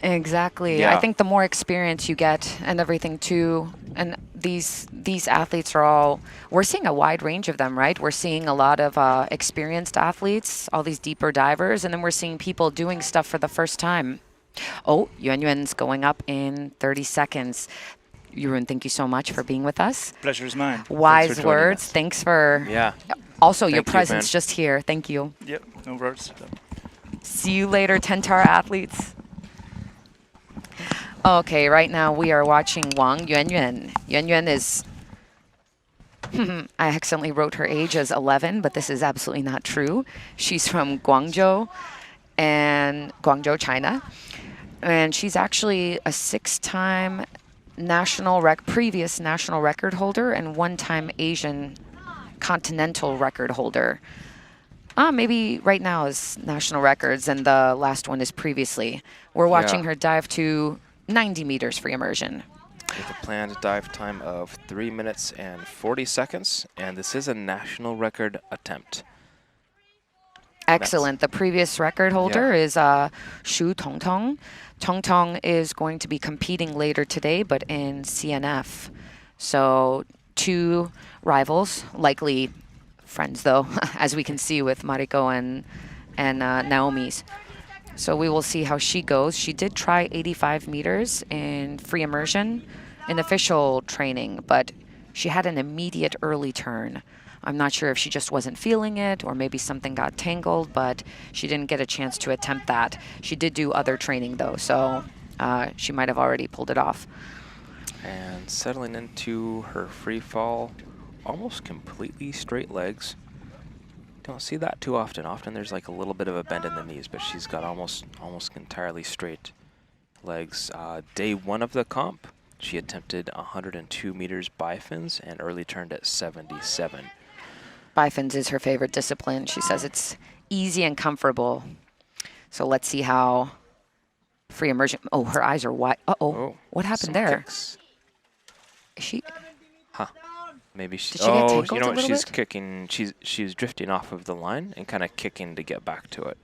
Exactly. Yeah. I think the more experience you get and everything too, and these athletes are all, we're seeing a wide range of them, right? We're seeing a lot of experienced athletes, all these deeper divers, and then we're seeing people doing stuff for the first time. Oh, Yuanyuan's going up in 30 seconds. Jeroen, thank you so much for being with us. Pleasure is mine. Wise words. Thanks for also your presence just here. Thank you. Yep, no words. See you later, Tentara athletes. Okay, right now we are watching Wang Yuanyuan. Yuanyuan is, I accidentally wrote her age as 11, but this is absolutely not true. She's from Guangzhou, China. And she's actually a 6-time previous national record holder and 1-time Asian continental record holder. Maybe right now is national records, and the last one is previously. We're watching her dive to 90 meters free immersion. With a planned dive time of 3 minutes and 40 seconds, and this is a national record attempt. Excellent. The previous record holder is Shu Tongtong. Tongtong is going to be competing later today, but in CNF. So 2 rivals, likely friends though, as we can see with Mariko and Naomi's. So we will see how she goes. She did try 85 meters in free immersion in official training, but she had an immediate early turn. I'm not sure if she just wasn't feeling it or maybe something got tangled, but she didn't get a chance to attempt that. She did do other training though, so she might have already pulled it off. And settling into her free fall, almost completely straight legs. Don't see that too often. Often there's like a little bit of a bend in the knees, but she's got almost entirely straight legs. Day 1 of the comp, she attempted 102 meters bifins and early turned at 77. Bifins is her favorite discipline. She says it's easy and comfortable. So let's see how free immersion. Oh, her eyes are wide. Uh-oh. What happened there? Kicks. Is she? Huh. Maybe she. Did she get tangled you know a what? little She's bit? kicking. She's drifting off of the line and kind of kicking to get back to it.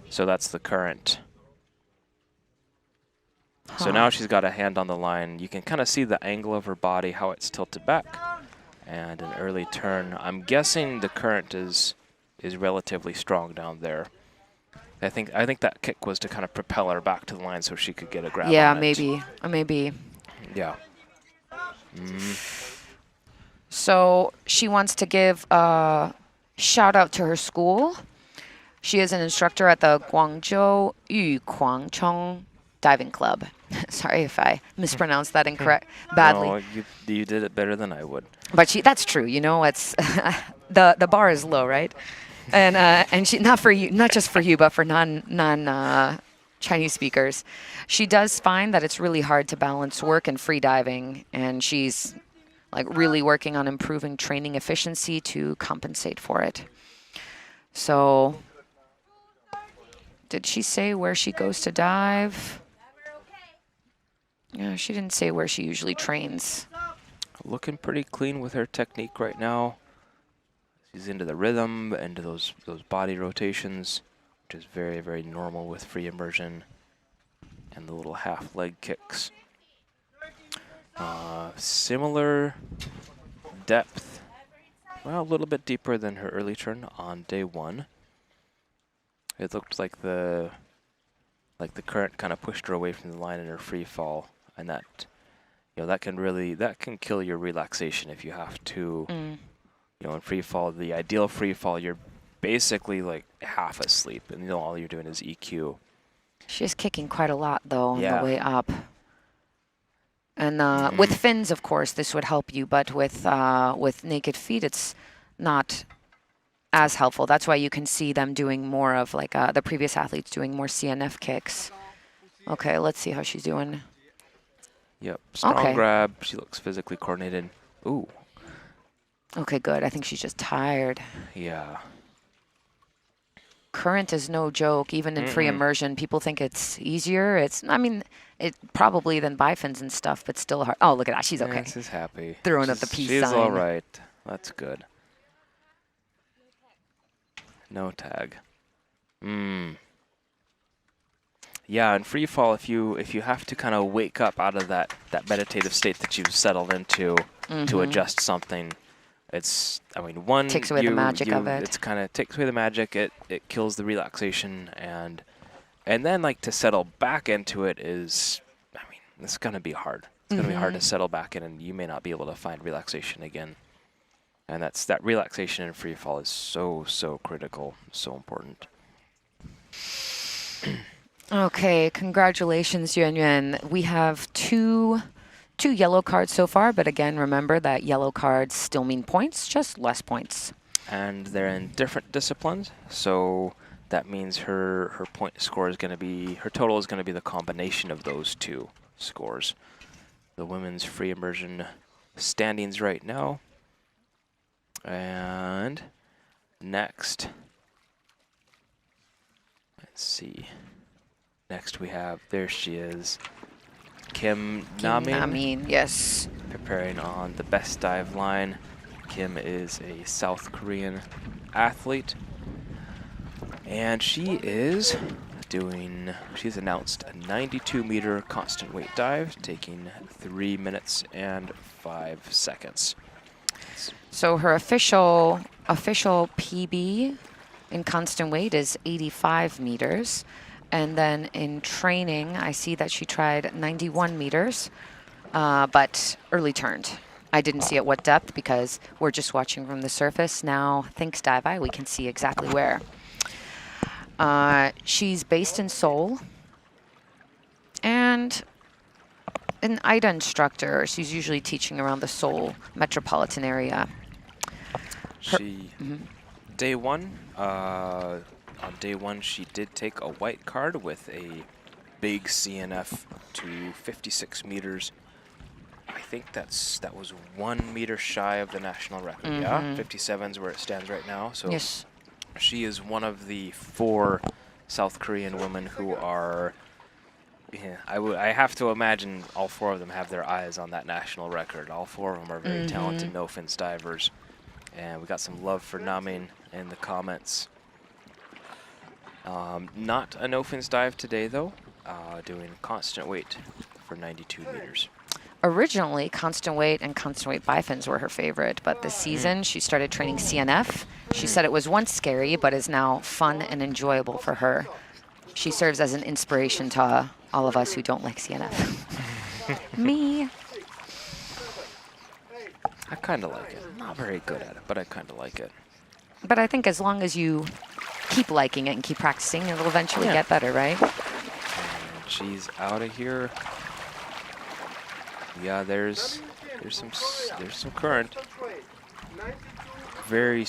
So that's the current. So now she's got a hand on the line. You can kind of see the angle of her body, how it's tilted back, and an early turn. I'm guessing the current is relatively strong down there. I think that kick was to kind of propel her back to the line so she could get a grab. Yeah, on it. maybe. Yeah. So she wants to give a shout out to her school. She is an instructor at the Guangzhou Yuanyuan Diving Club. Sorry if I mispronounced that badly. No, you did it better than I would. But that's true. You know, it's the bar is low, right? And she not just for you, but for non Chinese speakers. She does find that it's really hard to balance work and free diving, and she's like really working on improving training efficiency to compensate for it. So, did she say where she goes to dive? Yeah, she didn't say where she usually trains. Looking pretty clean with her technique right now. She's into the rhythm, into those body rotations, which is very, very normal with free immersion, and the little half leg kicks. Similar depth, well, a little bit deeper than her early turn on day 1. It looked like the current kind of pushed her away from the line in her free fall, and that, that can kill your relaxation if you have to. In free fall, the ideal free fall, you're basically like half asleep, and all you're doing is EQ. She's kicking quite a lot though on Yeah. the way up. And with fins, of course, this would help you, but with naked feet, it's not as helpful. That's why you can see them doing more of like the previous athletes doing more CNF kicks. Okay, let's see how she's doing. Yep, strong grab. She looks physically coordinated. Ooh. Okay, good. I think she's just tired. Yeah. Current is no joke. Even in free immersion, people think it's easier. It probably than bifins and stuff, but still hard. Oh, look at that. She's okay. Yeah, she's happy. Throwing up the peace sign. She's all right. That's good. No tag. Yeah, in free fall, if you have to kind of wake up out of that meditative state that you've settled into to adjust something, takes away the magic of it. It's kind of takes away the magic. It kills the relaxation, and then like to settle back into it is, it's gonna be hard. It's gonna be hard to settle back in, and you may not be able to find relaxation again. And that relaxation in free fall is so critical, so important. Okay, congratulations, Yuanyuan. We have two yellow cards so far, but again, remember that yellow cards still mean points, just less points. And they're in different disciplines, so that means her point score is going to be, her total is going to be the combination of those two scores. The women's free immersion standings right now. And Next, let's see. Next we have, there she is, Kim Namin. Namin, yes. Preparing on the best dive line. Kim is a South Korean athlete, and she is she's announced a 92-meter constant weight dive, taking 3 minutes and 5 seconds. So her official PB in constant weight is 85 meters. And then in training, I see that she tried 91 meters, but early turned. I didn't see at what depth because we're just watching from the surface. Now, thanks Dive Eye, we can see exactly where. She's based in Seoul and an AIDA instructor. She's usually teaching around the Seoul metropolitan area. Day one, on day one, she did take a white card with a big CNF to 56 meters. I think that was 1 meter shy of the national record. Yeah, 57 is where it stands right now. So yes. She is one of the 4 South Korean women who are. Yeah, I have to imagine all 4 of them have their eyes on that national record. All 4 of them are very talented no-fins divers. And we got some love for Namin in the comments. Not a no-fins dive today, though. Doing constant weight for 92 meters. Originally, constant weight and constant weight bifins were her favorite, but this season she started training CNF. She said it was once scary, but is now fun and enjoyable for her. She serves as an inspiration to all of us who don't like CNF. Me. I kind of like it. I'm not very good at it, but I kind of like it. But I think as long as you keep liking it and keep practicing, it'll eventually get better, right? And she's out of here. Yeah, there's some current. Very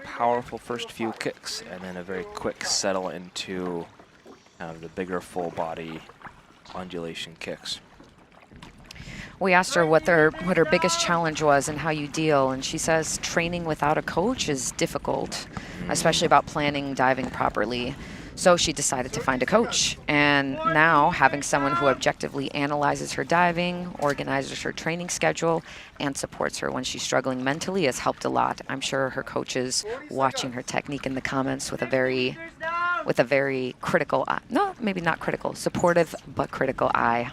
powerful first few kicks, and then a very quick settle into the bigger full body undulation kicks. We asked her what her biggest challenge was and how you deal, and she says training without a coach is difficult, especially about planning diving properly. So she decided to find a coach, and now having someone who objectively analyzes her diving, organizes her training schedule, and supports her when she's struggling mentally has helped a lot. I'm sure her coach is watching her technique in the comments with a very critical eye. No, maybe not critical, supportive but critical eye.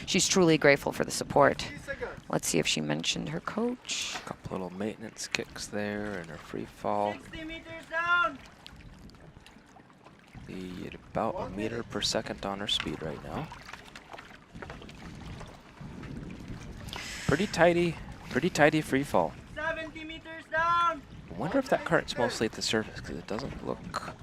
She's truly grateful for the support. Let's see if she mentioned her coach. A couple little maintenance kicks there and her free fall. 60 meters down. At about a meter per second on her speed right now. Pretty tidy free fall. 70 meters down. I wonder if that current's mostly at the surface, because it doesn't look.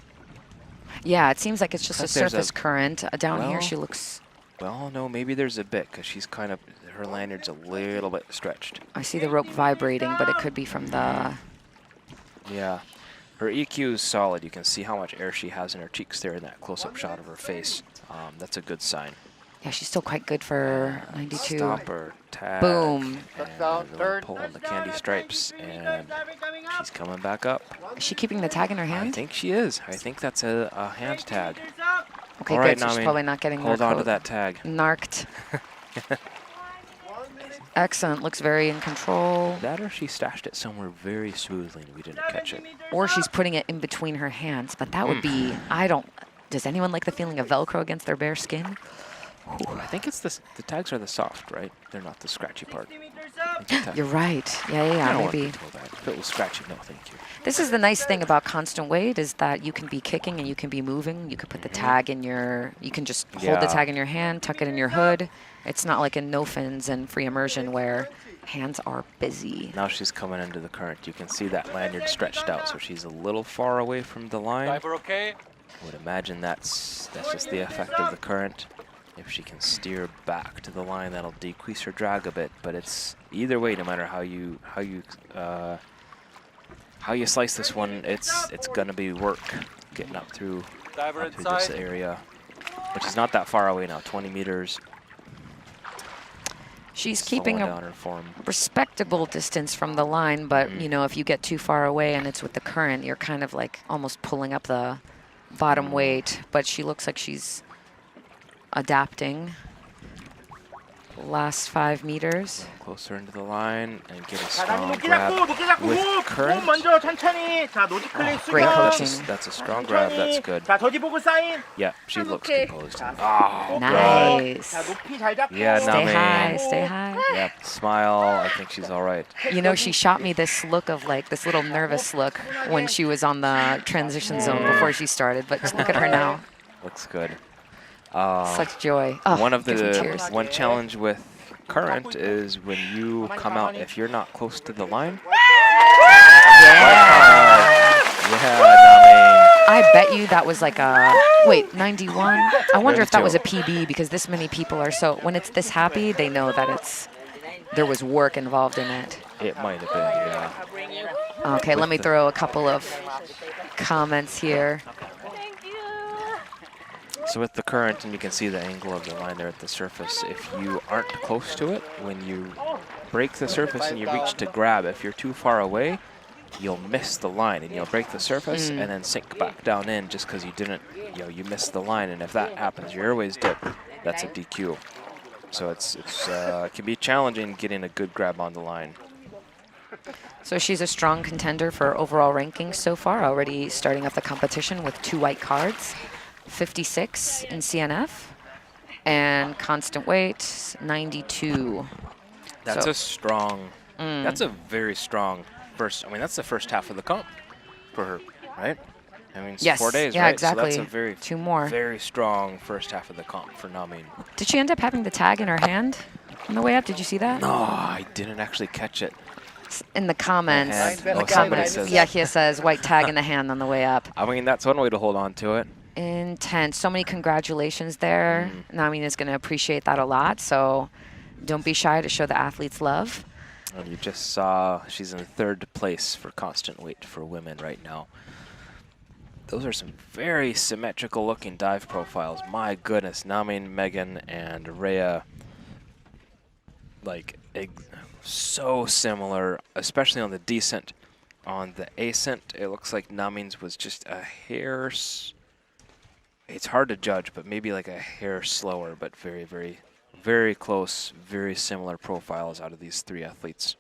Yeah, it seems like it's just a surface current. Down here she looks. Well, no, maybe there's a bit, because she's kind of, her lanyard's a little bit stretched. I see the rope vibrating, but it could be from the. Yeah. Her EQ is solid. You can see how much air she has in her cheeks there in that close-up shot of her face. That's a good sign. Yeah, she's still quite good for 92. Stopper, tag, boom. And a little pull on the candy stripes, and she's coming back up. Is she keeping the tag in her hand? I think she is. I think that's a hand tag. Okay, all right, good. So she's Namin, probably not getting hold on to that tag. Narked. Excellent. Looks very in control. That or she stashed it somewhere very smoothly and we didn't catch it. Or she's putting it in between her hands. But that would be, does anyone like the feeling of Velcro against their bare skin? I think it's the tags are the soft, right? They're not the scratchy part. You're right. Yeah, maybe. If it was scratchy, no, thank you. This is the nice thing about constant weight is that you can be kicking and you can be moving. You can put the tag in you can just hold the tag in your hand, tuck it in your hood. It's not like in no fins and free immersion where hands are busy. Now she's coming into the current. You can see that lanyard stretched out, so she's a little far away from the line. Diver okay? I would imagine that's just the effect of the current. If she can steer back to the line, that'll decrease her drag a bit. But it's either way, no matter how you slice this one, it's gonna be work getting up through this area, which is not that far away now, 20 meters. She's slowing keeping down a her form. respectable distance from the line, but you know, if you get too far away and it's with the current, you're kind of like almost pulling up the bottom weight. But she looks like she's adapting. Last 5 meters. Closer into the line and get a 자, 다리 strong 높게 grab 잡고 높게 잡고 with 훅 current. 먼저 천천히. 자, 노지 클릭 great 수정. coaching. That's a strong grab. That's good. 자, 저지 보고 사인. Yeah, she looks okay. composed. 자, Oh, Nice. 자, 높이 잘 잡고. Yeah, Stay Namin. high, stay high. Yep, smile. I think she's all right. You know, she shot me this look of like this little nervous look when she was on the transition zone before she started, but look at her now. Looks good. Such joy. Oh, One of gives me the tears. one challenge with current is when you come out, if you're not close to the line. Yeah, Namin. I bet you that was like a, wait, 91? I wonder if that was a PB because this many people are so, when it's this happy, they know that there was work involved in it. It might have been, yeah. Okay, let me throw a couple of comments here. So with the current, and you can see the angle of the line there at the surface, if you aren't close to it, when you break the surface and you reach to grab, if you're too far away, you'll miss the line and you'll break the surface and then sink back down in just because you didn't, you missed the line. And if that happens, your airways dip, that's a DQ. So it can be challenging getting a good grab on the line. So she's a strong contender for overall rankings so far, already starting off the competition with 2 white cards, 56 in CNF, and constant weight, 92. That's So- a strong, that's a very strong first, I mean, that's the first half of the comp for her, right? I mean, it's Yes, 4 days, yeah, right? exactly. So that's a very, 2 more. very strong first half of the comp for Namin. Did she end up having the tag in her hand on the way up? Did you see that? No, I didn't actually catch it. In the comments, hand. in the Oh, somebody comments, says Yahya says white tag in the hand on the way up. I mean, that's one way to hold on to it. Intense. So many congratulations there. Namin is going to appreciate that a lot. So don't be shy to show the athletes love. And you just saw she's in 3rd place for constant weight for women right now. Those are some very symmetrical looking dive profiles. My goodness, Namin, Megan, and Rhea, like so similar, especially on the descent. On the ascent, it looks like Namin's was just a hair. It's hard to judge, but maybe like a hair slower, but very, very, very close, very similar profiles out of these 3 athletes.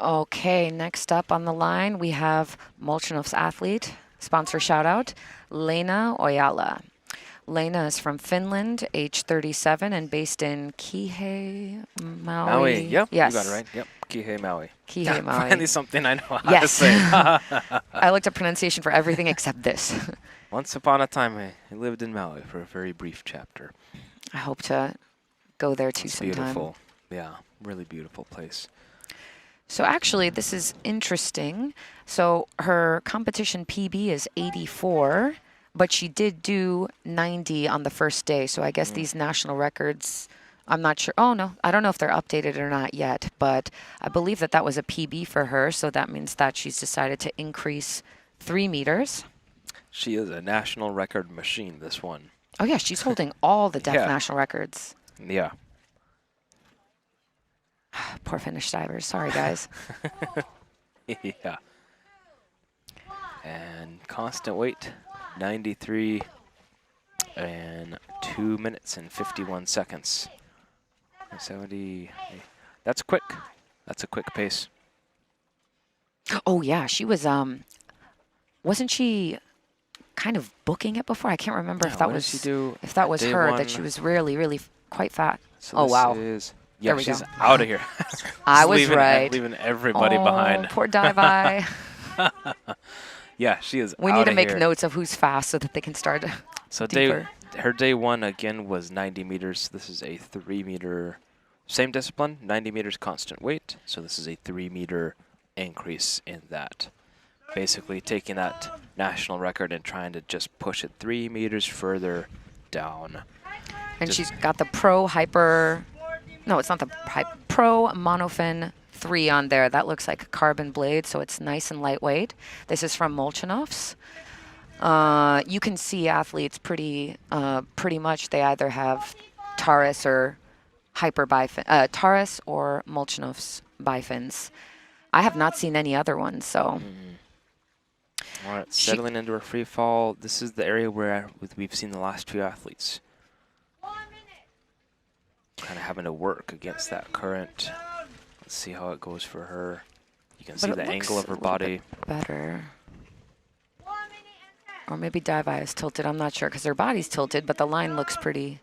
Okay, next up on the line, we have Molchanov's athlete, sponsor shout out, Lena Oyala. Lena is from Finland, age 37, and based in Kihei, Maui. Maui, yep, Yes. you got it right. Yep, Kihei Maui. Kihei Maui. Finally something I know how to Yes. say. I looked at pronunciation for everything except this. Once upon a time, I lived in Maui for a very brief chapter. I hope to go there too It's sometime. beautiful. Yeah, really beautiful place. So actually, this is interesting. So her competition PB is 84, but she did do 90 on the first day. So I guess these national records, I'm not sure. Oh, no, I don't know if they're updated or not yet, but I believe that was a PB for her. So that means that she's decided to increase 3 meters. She is a national record machine, this one. Oh, yeah, she's holding all the deaf Yeah. national records. Yeah. Poor Finnish divers. Sorry, guys. Yeah. And constant weight, 93 and 2 minutes and 51 seconds. 70. That's quick. That's a quick pace. Oh, yeah, she was, wasn't she kind of booking it before? I can't remember if Yeah, that what did was she do if that was day her, one? that she was really quite fat. So Oh, this wow. is- There yeah, we she's go. out of here. I Just was leaving, right. Leaving everybody Oh, behind. poor dive eye. Yeah, she is We need to outta make here. notes of who's fast so that they can start So deeper. her day 1 again was 90 meters. This is a 3 meter, same discipline, 90 meters constant weight. So this is a 3 meter increase in that. Basically taking that national record and trying to just push it 3 meters further down. And Just- she's got the Pro Hyper, no, it's not the Pro Monofin 3 on there. That looks like a carbon blade, so it's nice and lightweight. This is from Molchanov's. You can see athletes pretty much. They either have Taurus or Taurus or Molchanov's bifins. I have not seen any other ones, so. All right, settling into her free fall. This is the area where we've seen the last few athletes kind of having to work against that current. Let's see how it goes for her. You can see the angle of her body. Better. Or maybe dive eye is tilted. I'm not sure because her body's tilted, but the line looks pretty.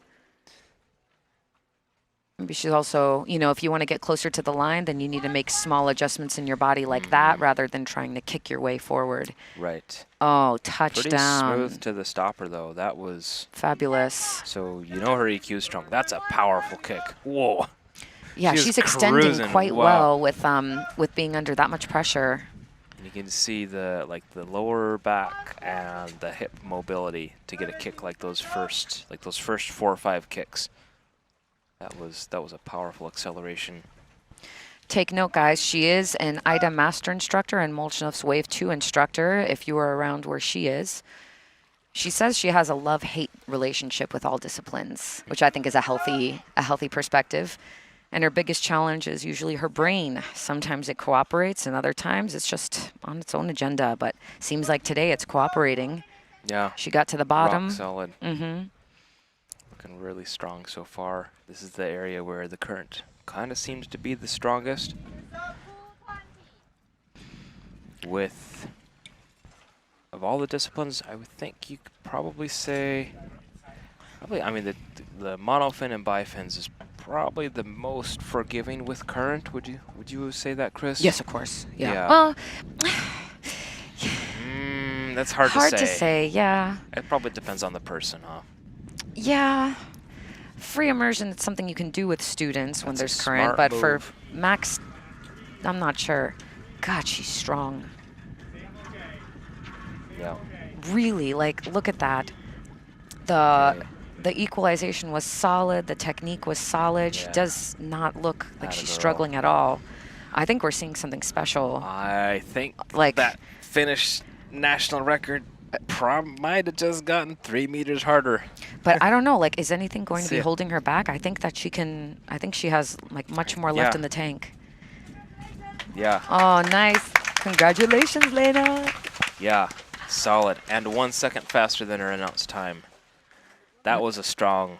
Maybe she's also, you know, if you want to get closer to the line, then you need to make small adjustments in your body like that rather than trying to kick your way forward. Right. Oh, touchdown. Pretty smooth to the stopper, though. That was fabulous. So you know her EQ is strong. That's a powerful kick. Whoa. Yeah, she's extending quite well with being under that much pressure. And you can see the lower back and the hip mobility to get a kick like those first 4 or 5 kicks. That was a powerful acceleration. Take note, guys, she is an AIDA master instructor and Molchanov's Wave 2 instructor, if you were around where she is. She says she has a love-hate relationship with all disciplines, which I think is a healthy perspective. And her biggest challenge is usually her brain. Sometimes it cooperates, and other times it's just on its own agenda. But seems like today it's cooperating. Yeah. She got to the bottom. Rock solid. Mm-hmm. Looking really strong so far. This is the area where the current kind of seems to be the strongest. Of all the disciplines, I would think you could probably say, I mean, the monofin and bifins is probably the most forgiving with current. Would you say that, Chris? Yes, of course. Yeah. Well, that's hard to say. Hard to say, yeah. It probably depends on the person, huh? Yeah. Free immersion, it's something you can do with students when there's current, but for Max, I'm not sure. God, she's strong. Yeah. Really, like, look at that. The equalization was solid. The technique was solid. Yeah. She does not look like she's struggling at all. I think we're seeing something special. I think that Finnish national record might have just gotten 3 meters harder. But I don't know, like, is anything going to be holding her back? I think that she has, like, much more left in the tank. Yeah. Oh, nice. Congratulations, Lena. Yeah, solid. And 1 second faster than her announced time. That was a strong...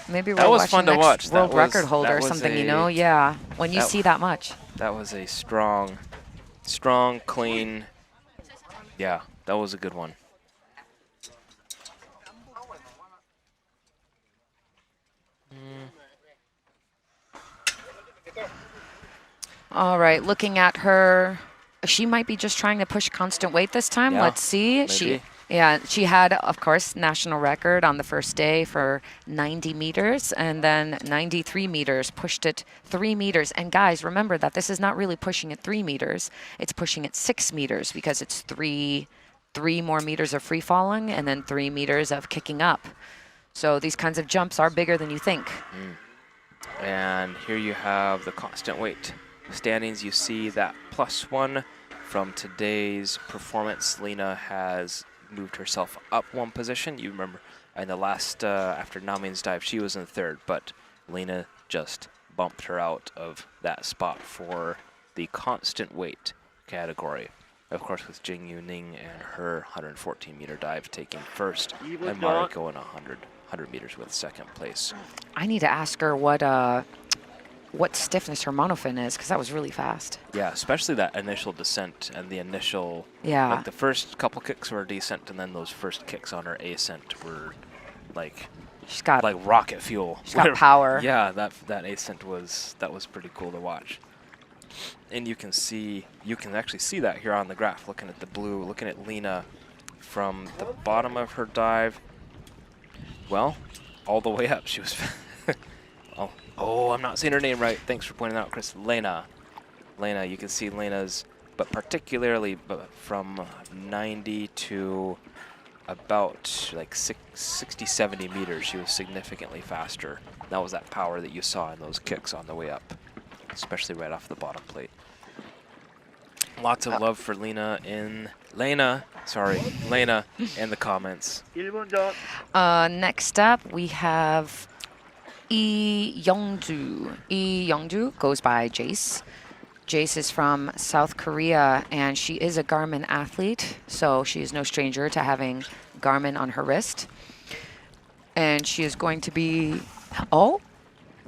Maybe we're watching the next world record holder or something, you know? Yeah, when you see that much. That was a strong, clean... Yeah, that was a good one. All right, looking at her, she might be just trying to push constant weight this time. Yeah, let's see. maybe. She had, of course, national record on the first day for 90 meters and then 93 meters, pushed it 3 meters. And guys, remember that this is not really pushing it 3 meters. It's pushing it 6 meters because it's three more meters of free falling and then 3 meters of kicking up. So these kinds of jumps are bigger than you think. And here you have the constant weight standings. You see that +1 from today's performance. Lena has moved herself up 1 position. You remember in the last, after Namin's dive, she was in 3rd, but Lena just bumped her out of that spot for the constant weight category. Of course, with Jingwen Chen and her 114-meter dive taking 1st, and Mariko in 100 meters with 2nd place. I need to ask her what stiffness her monofin is, because that was really fast. Yeah, especially that initial descent and the initial... Yeah. Like the first couple kicks were a descent, and then those first kicks on her ascent were like... She's got... Like rocket fuel. She's got power. Yeah, that ascent was pretty cool to watch. And you can actually see that here on the graph, looking at the blue, looking at Lena from the bottom of her dive. Well, all the way up. She was... Oh, I'm not saying her name right. Thanks for pointing out, Chris. Lena, you can see Lena's, but particularly from 90 to about like 60, 70 meters, she was significantly faster. That was that power that you saw in those kicks on the way up, especially right off the bottom plate. Lots of love for Lena in the comments. 1분 전. Next up, we have Lee Youngju. Lee Youngju goes by Jace. Jace is from South Korea, and she is a Garmin athlete, so she is no stranger to having Garmin on her wrist. And she is going to be... Oh,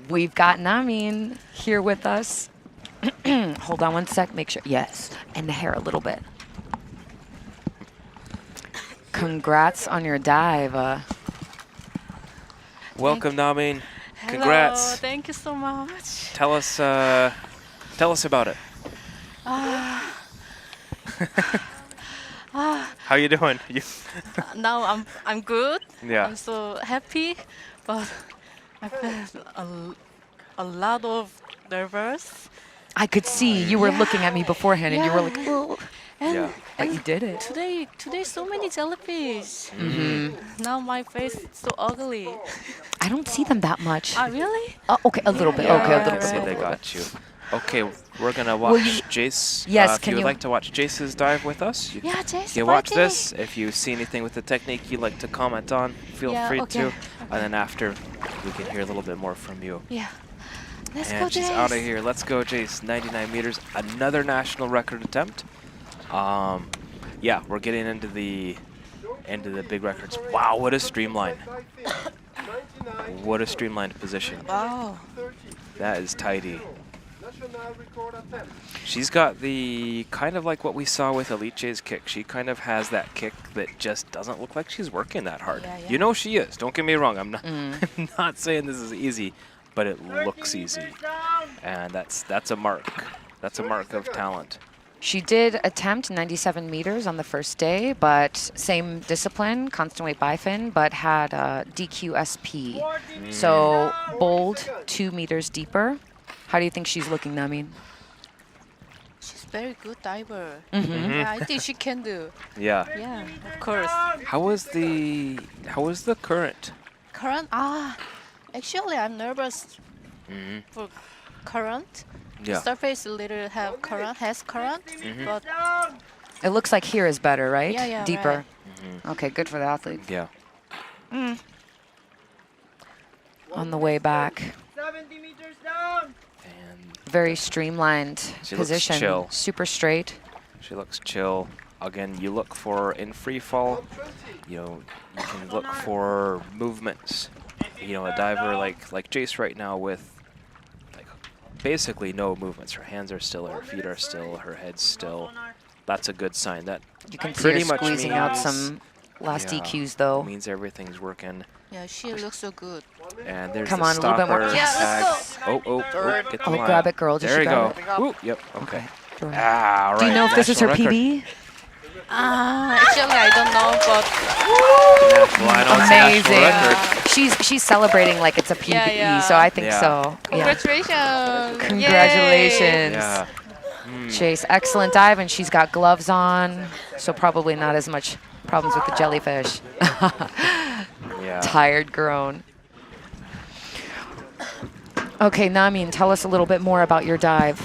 we've got Namin here with us. Hold on one sec, make sure. Yes, and the hair a little bit. Congrats on your dive. Welcome, Namin. Hello, Congrats. thank you so much. Tell us about it. How you doing? Now I'm good. Yeah. I'm so happy, but I felt a lot of nervous. I could see you were looking at me beforehand, and you were like, Yeah. "Oh," Yeah. but you did it. Today so many jellyfish. Mm-hmm. Now my face is so ugly. I don't see them that much. Really? Okay, a little bit. Yeah, Okay, a I little can see bit. they got you. Okay, we're gonna Will watch you- Jace. Yes, if can you would you- like to watch Jace's dive with us, you Yeah, Jace, can watch fighting. this. If you see anything with the technique you'd like to comment on, feel Yeah, free okay. to. And then after, we can hear a little bit more from you. Yeah. Let's And go, she's Jace. out of here. Let's go, Jace. 99 meters, another national record attempt. Yeah, we're getting into the big records. Wow, what a streamline! What a streamlined position. Wow. That is tidy. She's got the kind of like what we saw with Elite's kick. She kind of has that kick that just doesn't look like she's working that hard. Yeah, yeah. You know she is. Don't get me wrong. I'm not. I'm not saying this is easy, but it looks easy, and that's a mark. That's a mark of talent. She did attempt 97 meters on the first day, but same discipline, constant weight bifin, but had DQSP. So bowled 2 meters deeper. How do you think she's looking, Namin? She's very good diver. Mm-hmm. Yeah, I think she can do. Yeah. Yeah, of course. How was the current? Current? Actually, I'm nervous for current. Yeah. The surface a little has current, but It looks like here is better, right? Yeah, yeah, Deeper. right. Okay, good for the athlete. Yeah. On the way back, 70 meters down. And very streamlined She looks position. chill. Super straight. she looks chill. Again, you look for in free fall. You know, you can look for movements. You know, a diver like Jace right now with like basically no movements. Her hands are still, her feet are still, her head's still. That's a good sign. That You can see pretty her much squeezing out means- some last yeah, DQs, though. means everything's working. yeah, she looks so good. And there's Come the on, a little bit more. stopper Yeah, let's tag. Oh, get the Oh, line. grab it, girl. Did There she you go. grab it? Ooh, yep. Okay. Go ahead. Ah, all Do you right, know if this is her national record. PB? Actually, I don't know, but National, I know it's a national record. Amazing. She's celebrating like it's a PB, Yeah, yeah. so I think Yeah. so. Yeah. congratulations! Congratulations. Yeah. Chase, excellent dive, and she's got gloves on, so probably not as much problems with the jellyfish. Yeah. Tired groan. Okay, Namin, tell us a little bit more about your dive.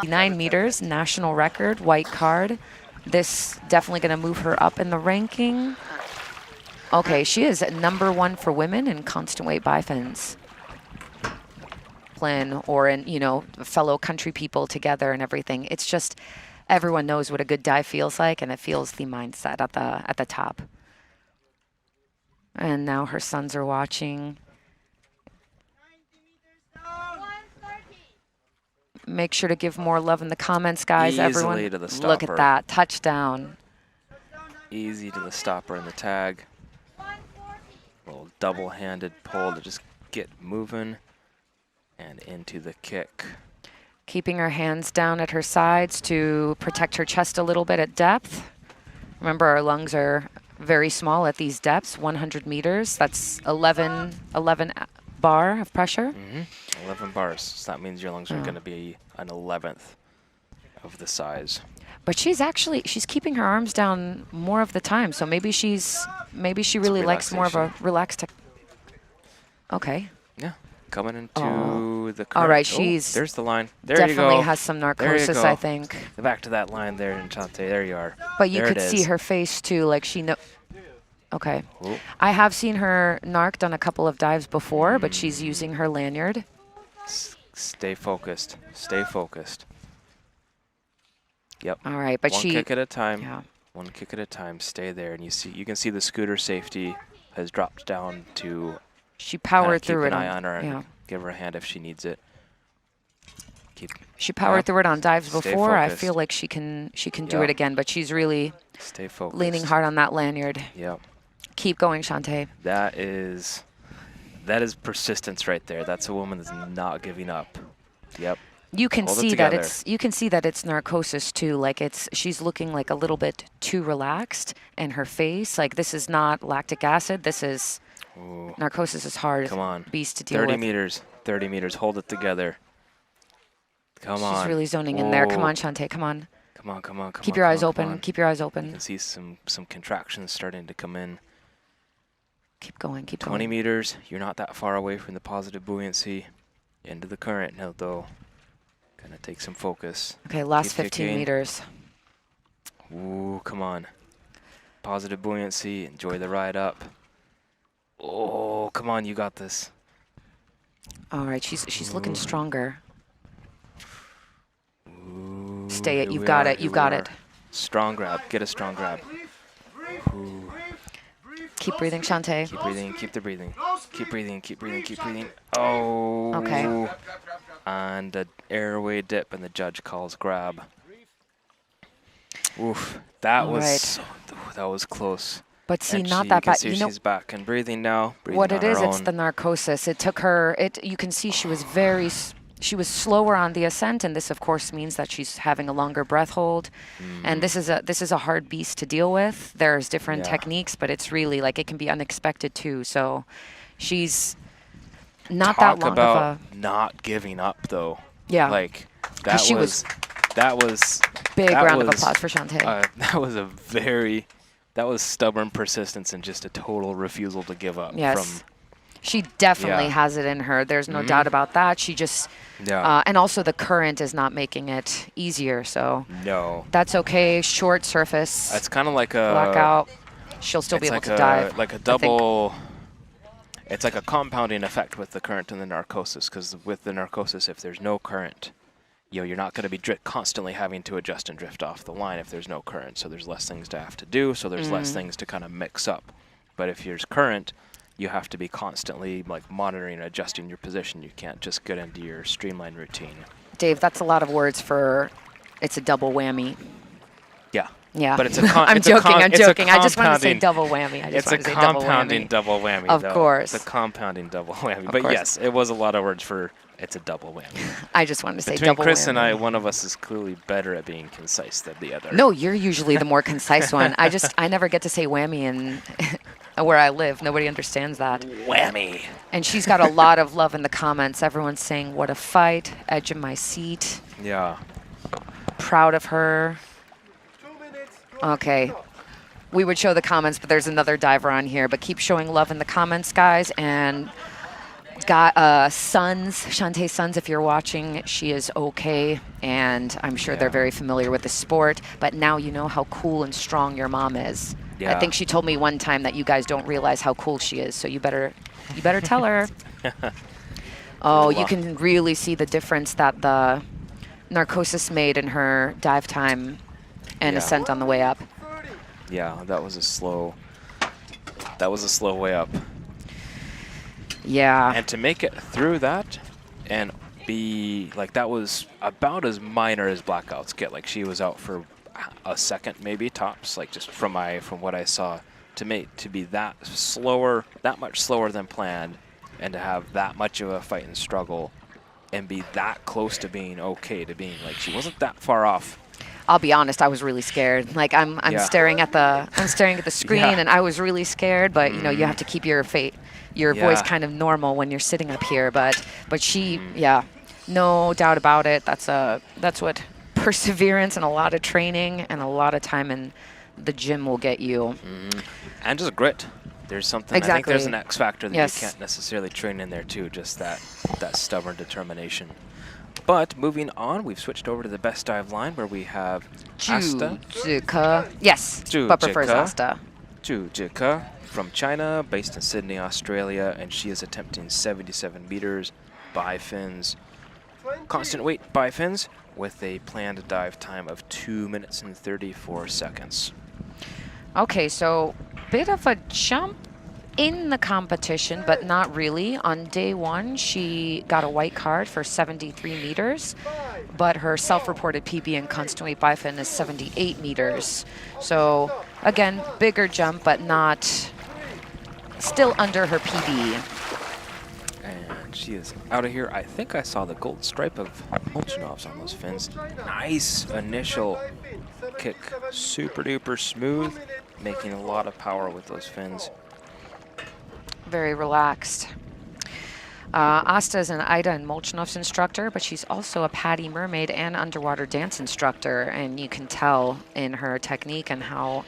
9 meters, national record, white card. This definitely going to move her up in the ranking. Okay, she is #1 for women in constant weight bifins. Or in, you know, fellow country people together and everything. It's just everyone knows what a good dive feels like, and it feels the mindset at the top. And now her sons are watching. Make sure to give more love in the comments, guys. Easily Everyone, to the look stopper. at that touchdown. Easy to the stopper and the tag. Little double-handed pull to just get moving and into the kick. Keeping her hands down at her sides to protect her chest a little bit at depth. Remember, our lungs are very small at these depths, 100 meters. That's 11 bar of pressure. 11 bars. So that means your lungs are going to be an 11th of the size. But she's keeping her arms down more of the time. So maybe she really likes more of a relaxed. Okay. Yeah. Coming into the current. All right, Oh, she's there's the line. There you go. definitely has some There you narcosis, go. I think. Go back to that line there, Enchante. There you are. But you There could it see is. her face too, like she know. Okay. Oh. I have seen her narked on a couple of dives before, but she's using her lanyard. Stay focused. Stay focused. Yep. All right, but One she. kick at a time. Yeah. One kick at a time. Stay there, and you can see the scooter safety has dropped down to. She Kinda powered keep through an it. eye on her and Yeah. give her a hand if she needs it. She powered through it on dives Stay before. I focused. feel like she can do Yeah. it again, but she's really Stay focused. leaning hard on that lanyard. Yep. Keep going, Shantae. That is persistence right there. That's a woman that's not giving up. Yep. You can Hold it see that together. it's narcosis too. Like she's looking like a little bit too relaxed, and her face, like this is not lactic acid. This is Ooh. narcosis is hard. Come on. Beast to deal 30 with. meters. 30 meters. Hold it together. Come on. She's really zoning in there. Come Whoa. on, Shantae. Come on. Come on, come on, come Keep on. your come eyes on, come open. on. Keep your eyes You open. can see some contractions starting to come in. Keep going. Keep 20 going. meters. You're not that far away from the positive buoyancy. Into the current now, though. Gonna take some focus. Okay, last Keep 15 kicking. meters. Ooh, come on. Positive buoyancy. Enjoy the ride up. Oh, come on. You got this. All right, she's looking stronger. Ooh, Stay it. here You've we got are, it. here You've we got are. it. Strong grab. Get a strong grab. Ooh. Keep breathing, Shantae. Keep breathing. Keep the breathing. Keep breathing. Keep breathing. Keep breathing. Oh. Okay. And an airway dip, and the judge calls grab. Oof. That All was right. that was close. But see, And not you that can bad. see You know she's back and breathing now. Breathing what on it her is? It's own. the narcosis. It took her. You can see she was she was slower on the ascent, and this of course means that she's having a longer breath hold. And this is a hard beast to deal with. There's different Yeah. techniques, but it's really like it can be unexpected too. So she's not Talk that long about of a not giving up, though. Yeah. Like that 'Cause she was that was big that round of was, applause for Shantae. That was stubborn persistence and just a total refusal to give up. Yes. From She definitely Yeah. has it in her. There's no doubt about that. She just, Yeah. and also the current is not making it easier. So no. that's okay. Short surface, It's kind of like a blackout. She'll still be it's able like to a, dive. like a I think. double. It's like a compounding effect with the current and the narcosis, because with the narcosis, if there's no current, you're not going to be constantly having to adjust and drift off the line if there's no current. So there's less things to have to do. So there's less things to kind of mix up. But if there's current, you have to be constantly like monitoring and adjusting your position. You can't just get into your streamline routine. Dave, that's a lot of words for. It's a double whammy. Yeah. Yeah. But it's a I'm it's a joking. I'm it's a joking. I just want to say compounding- double whammy. I just It's a want to say double compounding whammy. double whammy. Of though. course. It's a compounding double whammy. Of But course. yes, it was a lot of words for it's a double whammy. I just wanted to say Between double Chris whammy. and I, one of us is clearly better at being concise than the other. No, you're usually the more concise one. I never get to say whammy in where I live. Nobody understands that. Whammy. And she's got a lot of love in the comments. Everyone's saying, what a fight, edge of my seat, Yeah. proud of her. Okay. We would show the comments, but there's another diver on here. But keep showing love in the comments, guys. And got sons, Shantae's sons, if you're watching, she is okay. And I'm sure they're very familiar with the sport. But now you know how cool and strong your mom is. Yeah. I think she told me one time that you guys don't realize how cool she is. So you better tell her. Oh, you can really see the difference that the narcosis made in her dive time and ascent on the way up. Yeah, that was a slow way up. Yeah. And to make it through that and be like, that was about as minor as blackouts get. Like she was out for a second, maybe tops, like just from what I saw, to be that much slower than planned, and to have that much of a fight and struggle and be that close to being okay, to being like, she wasn't that far off. I'll be honest, I was really scared. Like I'm staring at the screen Yeah. and I was really scared, but you know, you have to keep your voice kind of normal when you're sitting up here, but she no doubt about it. That's what perseverance and a lot of training and a lot of time in the gym will get you. And just grit. there's something. I think Exactly. there's an X factor that Yes. you can't necessarily train in there too. Just that stubborn determination. But moving on, we've switched over to the best dive line where we have Asta. Jisook. Yes, but prefers Jisook. Asta. Jisook from China, based in Sydney, Australia, and she is attempting 77 meters bifins, constant weight bifins, with a planned dive time of 2 minutes and 34 seconds. Okay, so bit of a jump in the competition, but not really. On day one, she got a white card for 73 meters, but her self-reported PB in constant weight bifin is 78 meters. So again, bigger jump, but not still under her PB. And she is out of here. I think I saw the gold stripe of Molchanov's on those fins. Nice initial kick. Super duper smooth, making a lot of power with those fins. Very relaxed. Asta is an AIDA and Molchanov's instructor, but she's also a Patty Mermaid and underwater dance instructor, and you can tell in her technique and how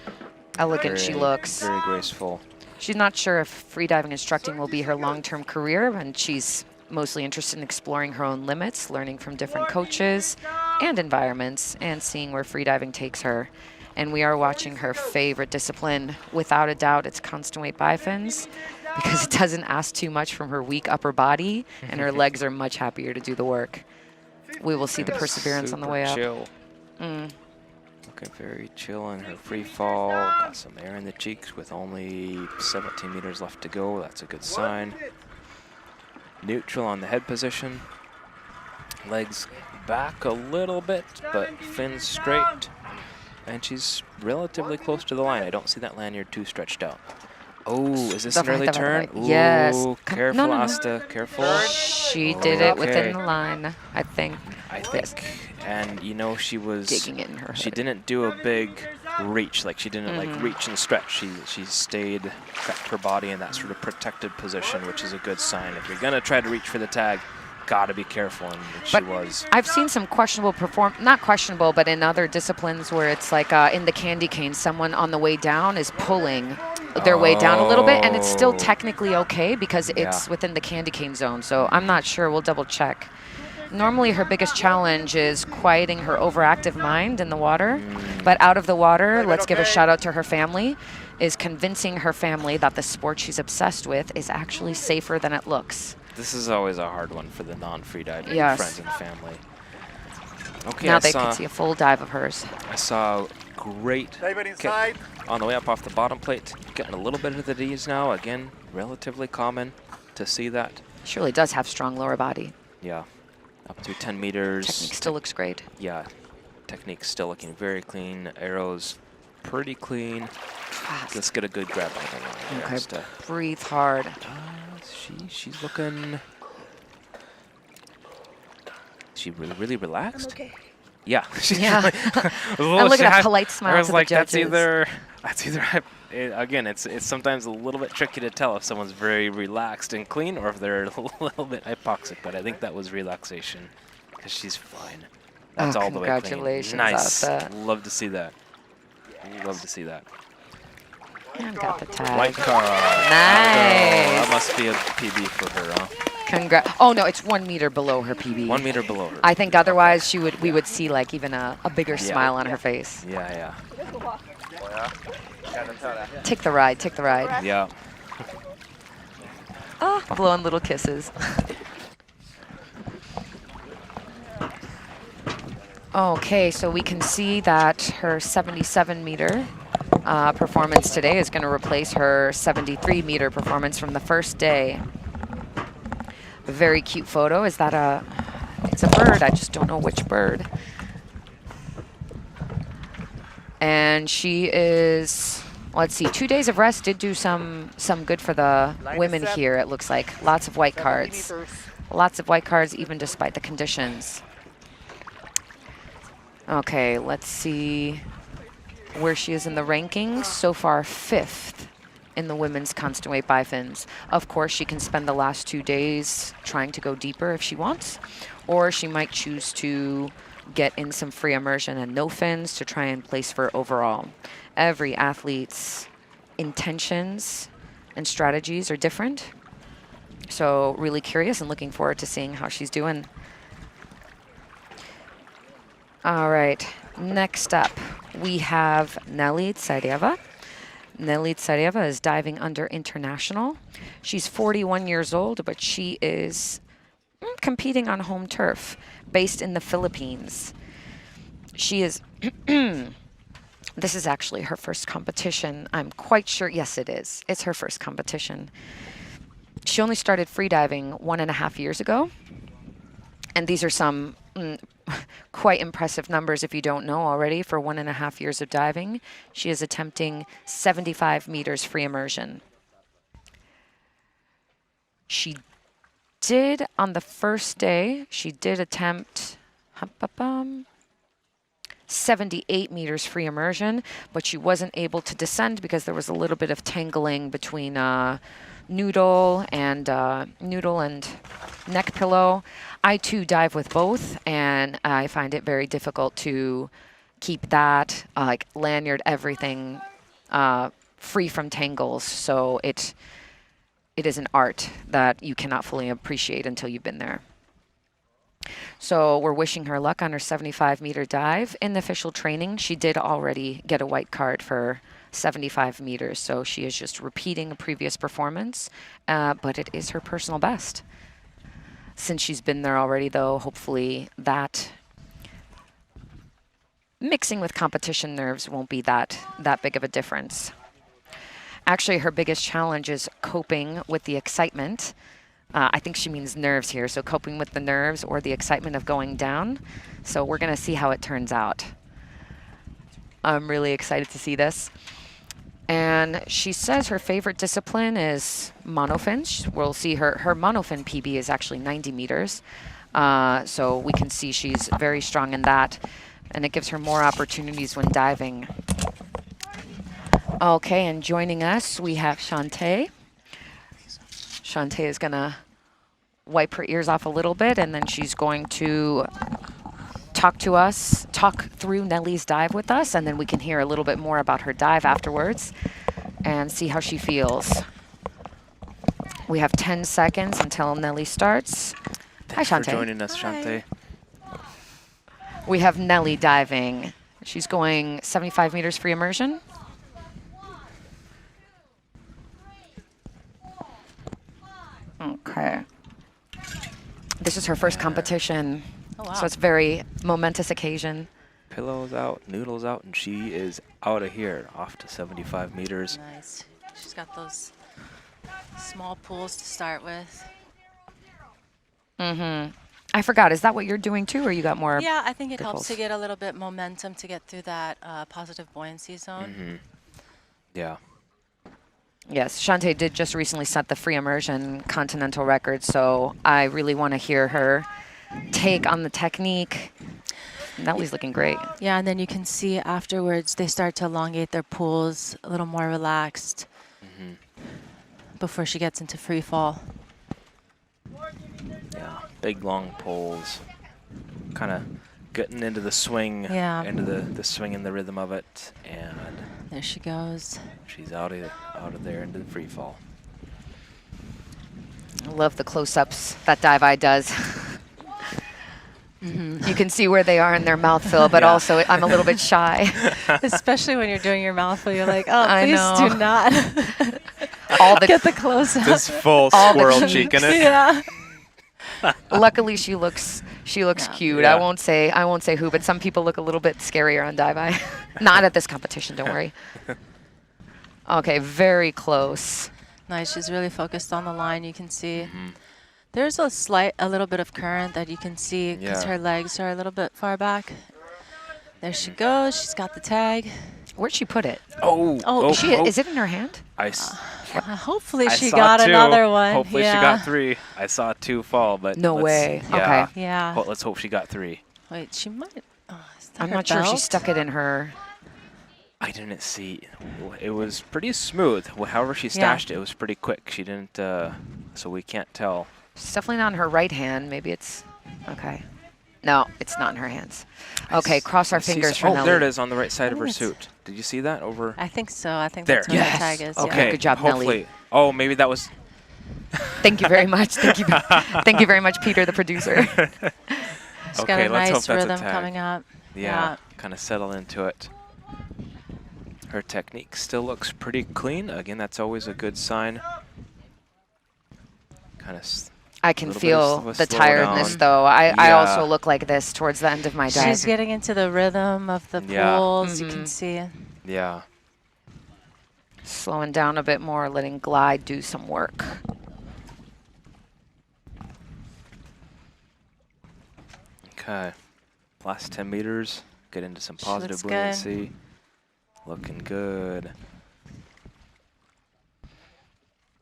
elegant she looks. Very graceful. She's not sure if freediving instructing will be her long-term career, and she's mostly interested in exploring her own limits, learning from different coaches and environments, and seeing where freediving takes her. And we are watching her favorite discipline. Without a doubt, it's constant weight bifins, because it doesn't ask too much from her weak upper body, and her legs are much happier to do the work. We will see the perseverance on the way up. Chill. Looking very chill in her free fall. Got some air in the cheeks with only 17 meters left to go. That's a good sign. Neutral on the head position. Legs back a little bit, but fins straight. And she's relatively close to the line. I don't see that lanyard too stretched out. Oh, is this an early turn? Ooh, yes. Careful, Asta, careful. She did it within the line, I think. Yes. And you know, she was digging it in her She hood. didn't do a big reach, like she didn't like reach and stretch. She stayed, kept her body in that sort of protected position, which is a good sign. If you're gonna try to reach for the tag, gotta be careful, and she was. I've seen some questionable not questionable, but in other disciplines where it's like in the candy cane, someone on the way down is pulling their way down a little bit, and it's still technically okay because it's within the candy cane zone. So I'm not sure. We'll double check. Normally her biggest challenge is quieting her overactive mind in the water, but out of the water, let's give a shout out to her family, is convincing her family that the sport she's obsessed with is actually safer than it looks. This is always a hard one for the non-freediving friends and family. Okay, now they can see a full dive of hers. I saw a great kick on the way up off the bottom plate. Getting a little bit of the D's now. Again, relatively common to see that. She really does have strong lower body. Yeah, up to 10 meters. Technique still looks great. Yeah, technique still looking very clean. Arrows pretty clean. Let's get a good grab on the line. Okay, breathe hard. She's looking. She really relaxed. Okay. Yeah. Yeah. And look at that polite smile to the judges. That's either. Again, it's sometimes a little bit tricky to tell if someone's very relaxed and clean or if they're a little bit hypoxic. But I think that was relaxation, because she's fine. That's all the way clean. Congratulations, Nice. Asta. Love to see that. Love to see that. And got the tag. White card. Nice. That must be a PB for her, huh? Oh no, it's 1 meter below her PB. 1 meter below her. I think otherwise we would see like even a bigger smile on her face. Yeah. Take the ride, take the ride. Yeah. Oh, blowing little kisses. Okay, so we can see that her 77-meter performance today is going to replace her 73-meter performance from the first day. A very cute photo. Is that it's a bird. I just don't know which bird. And she is, let's see, 2 days of rest did do some good for the women here, it looks like. Lots of white cards. Lots of white cards, even despite the conditions. Okay, let's see where she is in the rankings. So far, 5th in the women's constant weight bifins. Of course, she can spend the last 2 days trying to go deeper if she wants, or she might choose to get in some free immersion and no fins to try and place for overall. Every athlete's intentions and strategies are different. So really curious and looking forward to seeing how she's doing. All right, next up we have Nelli Tcareva. Nelli Tcareva is diving under international. She's 41 years old, but she is competing on home turf based in the Philippines. She is, this is actually her first competition. I'm quite sure, yes it is. It's her first competition. She only started freediving 1.5 years ago. And these are some quite impressive numbers if you don't know already. For 1.5 years of diving, she is attempting 75 meters free immersion. She did, on the first day, she did attempt 78 meters free immersion, but she wasn't able to descend because there was a little bit of tangling between noodle and neck pillow. I too dive with both, and I find it very difficult to keep that like lanyard, everything free from tangles. So it is an art that you cannot fully appreciate until you've been there. So we're wishing her luck on her 75-meter dive. In the official training, she did already get a white card for 75 meters, so she is just repeating a previous performance, but it is her personal best. Since she's been there already, though, hopefully that mixing with competition nerves won't be that big of a difference. Actually, her biggest challenge is coping with the excitement. I think she means nerves here, so coping with the nerves or the excitement of going down. So we're going to see how it turns out. I'm really excited to see this. And she says her favorite discipline is monofin. We'll see her monofin PB is actually 90 meters. So we can see she's very strong in that. And it gives her more opportunities when diving. Okay, and joining us, we have Enchante. Enchante is going to wipe her ears off a little bit, and then she's going to talk through Nelli's dive with us, and then we can hear a little bit more about her dive afterwards and see how she feels. We have 10 seconds until Nelli starts. Thanks Hi, Enchante. for joining us, Enchante. We have Nelli diving. She's going 75 meters free immersion. Okay. This is her first competition, so it's a very momentous occasion. Pillows out, noodles out, and she is out of here, off to 75 meters. Nice. She's got those small pools to start with. Mm-hmm. I forgot, is that what you're doing too, or you got more? Yeah, I think it ripples? helps to get a little bit momentum to get through that positive buoyancy zone. Mm-hmm. Yeah. Yes, Enchante did just recently set the free immersion continental record, so I really want to hear her take on the technique. Nelli's looking great. Yeah, and then you can see afterwards they start to elongate their pools a little more relaxed before she gets into free fall. Yeah, big long poles, kind of getting into the swing, into the swing and the rhythm of it, and there she goes. She's out of there into the free fall. I love the close-ups that dive eye does. You can see where they are in their mouth fill, but also I'm a little bit shy. Especially when you're doing your mouth fill, you're like, oh, please do not get the close-up. This full squirrel cheek in it. Yeah. Luckily, she looks cute. Yeah. I won't say who, but some people look a little bit scarier on dive eye. Not at this competition, don't worry. Okay, very close. Nice. She's really focused on the line. You can see there's a little bit of current that you can see because her legs are a little bit far back. There she goes. She's got the tag. Where'd she put it? Is it in her hand? Hopefully she got another one. Hopefully she got 3. I saw 2 fall, but no way. Yeah. Okay. Yeah. Let's hope she got 3. Wait, she might. I'm not sure she stuck it in her. I didn't see. It was pretty smooth. However she stashed it, it was pretty quick. She didn't, so we can't tell. It's definitely not on her right hand. Maybe it's, okay. No, it's not in her hands. Okay, cross our fingers for Oh, Nelli. there it is on the right side of her Yes. suit. Did you see that over? I think so. I think There. that's what Yes. the tag is. Okay, Good job, hopefully. Nelli. Oh, maybe that was. Thank you very much. Thank you. Thank you very much, Peter, the producer. She's got Okay, a let's hope nice that's a rhythm tag. coming up. Yeah, kind of settle into it. Her technique still looks pretty clean. Again, that's always a good sign. Kind of. I can feel the tiredness, though. I also look like this towards the end of my dive. She's getting into the rhythm of the pools. You can see. Yeah. Slowing down a bit more, letting glide do some work. Okay. Last 10 meters. Get into some She positive looks good. buoyancy. Looking good.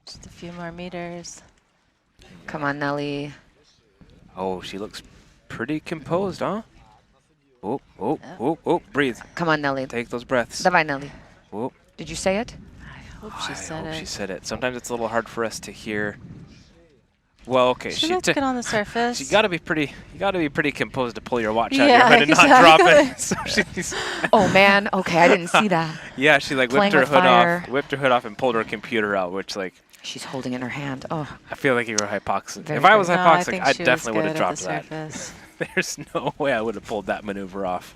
Just a few more meters. Come on, Nelli. Oh, she looks pretty composed, huh? Oh, oh, oh, oh, breathe. Come on, Nelli. Take those breaths. Давай, Nelli. Oh. Did you say it? I hope she said I hope it. she said it. Sometimes it's a little hard for us to hear. Well, okay. She looks good on the surface. You gotta be pretty composed to pull your watch out Yeah, your head and not drop it. So she's Oh man, okay, I didn't see that. yeah, she like Playing whipped her with hood fire. off, and pulled her computer out, which like She's holding it in her hand. Oh, I feel like you were hypoxic. Very If I was good. No, I hypoxic, think I she was definitely would have good at dropped the that. surface. There's no way I would have pulled that maneuver off.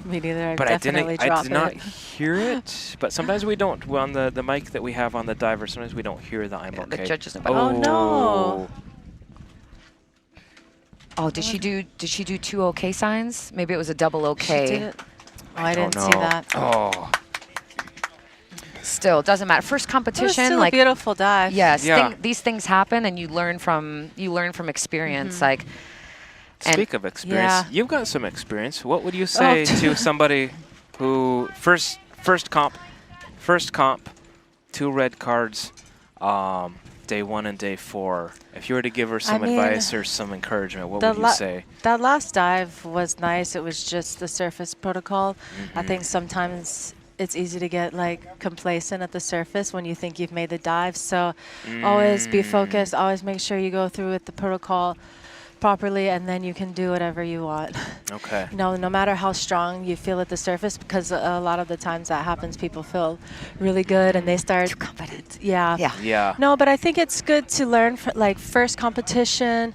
Me neither. But I did drop not it. hear it. But sometimes we don't. On the mic that we have on the diver, sometimes we don't hear the I'm yeah, okay. the judges. Oh, no. Oh, did she do two okay signs? Maybe it was a double okay. She did it. Oh, I didn't see know. that. Oh. Still, doesn't matter. First It was competition, still like a beautiful dive. yes, Yeah. these things happen, and you learn from experience. Like, and Speak of experience, Yeah. you've got some experience. What would you say to somebody who first comp, 2 red cards, day 1 and day 4? If you were to give her some advice or some encouragement, what would you say? That last dive was nice. It was just the surface protocol. I think sometimes it's easy to get like complacent at the surface when you think you've made the dive. So always be focused. Always make sure you go through with the protocol properly, and then you can do whatever you want. Okay. No matter how strong you feel at the surface, because a lot of the times that happens, people feel really good and they start too confident. Yeah. Yeah. No, but I think it's good to learn like first competition.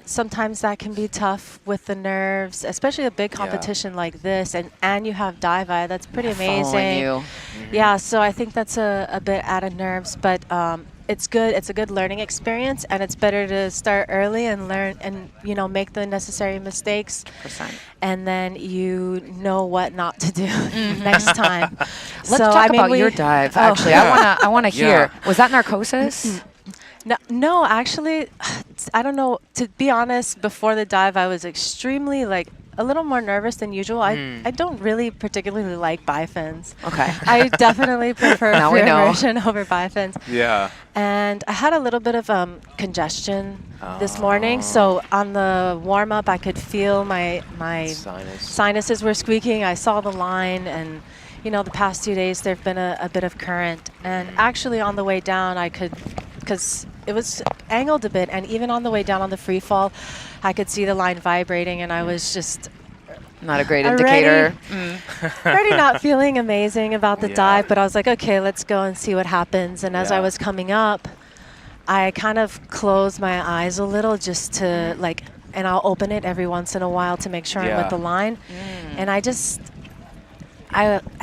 Sometimes that can be tough with the nerves, especially a big competition like this, and you have dive eye. That's pretty Following amazing. you. Yeah, so I think that's a bit added nerves, but it's good. It's a good learning experience, and it's better to start early and learn and make the necessary mistakes, 100%. and then you know what not to do next time. Let's talk about your dive. Actually, I wanna hear. Was that narcosis? No, actually, I don't know. To be honest, before the dive, I was extremely a little more nervous than usual. I don't really particularly like bifins. Okay. I definitely prefer Now we free know. immersion over bifins. Yeah. And I had a little bit of congestion this morning, so on the warm up, I could feel my sinuses were squeaking. I saw the line, and the past 2 days there've been a bit of current. And actually, on the way down, I could, because it was angled a bit, and even on the way down on the free fall, I could see the line vibrating, and I was just Not a great indicator. already not feeling amazing about the dive, but I was like, okay, let's go and see what happens. And as I was coming up, I kind of closed my eyes a little just to and I'll open it every once in a while to make sure I'm with the line. And I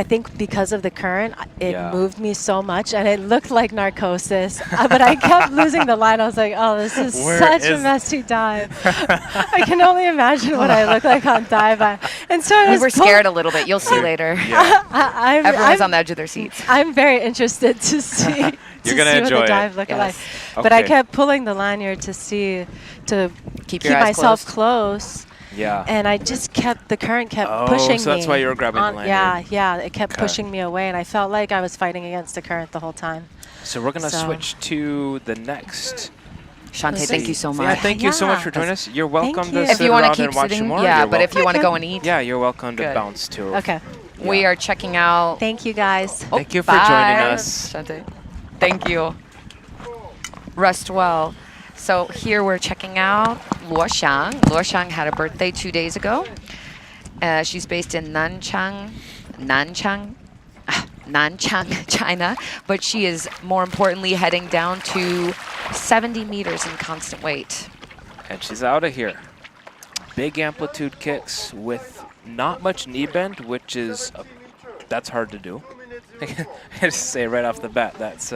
think because of the current, it moved me so much, and it looked like narcosis. But I kept losing the line. I was like, oh, this is such a messy dive. I can only imagine what I look like on dive. And so I was We were scared a little bit. You'll see later. Everyone's on the edge of their seats. I'm very interested to see You're gonna what enjoy the dive it. looked Yes. like. But I kept pulling the lanyard to keep your eyes myself closed. close. Yeah. And I just the current kept pushing me. So that's why you were grabbing the lanyard. Yeah, it kept pushing me away, and I felt like I was fighting against the current the whole time. So we're gonna switch to the next. Shante, thank you so much. Yeah, thank you so much for joining us. You're welcome to If sit you want to around keep and watch sitting, more. yeah, you're but if you want to welcome. go and eat, Yeah, you're welcome to Good. bounce too. Okay. we are checking out. Thank you, guys. Thank you for Bye, joining us. Shante. Thank you. Rest well. So here we're checking out Luoxiang. Luoxiang had a birthday 2 days ago. She's based in Nanchang, China, but she is more importantly heading down to 70 meters in constant weight. And she's out of here. Big amplitude kicks with not much knee bend, which is, that's hard to do. I just say right off the bat, that's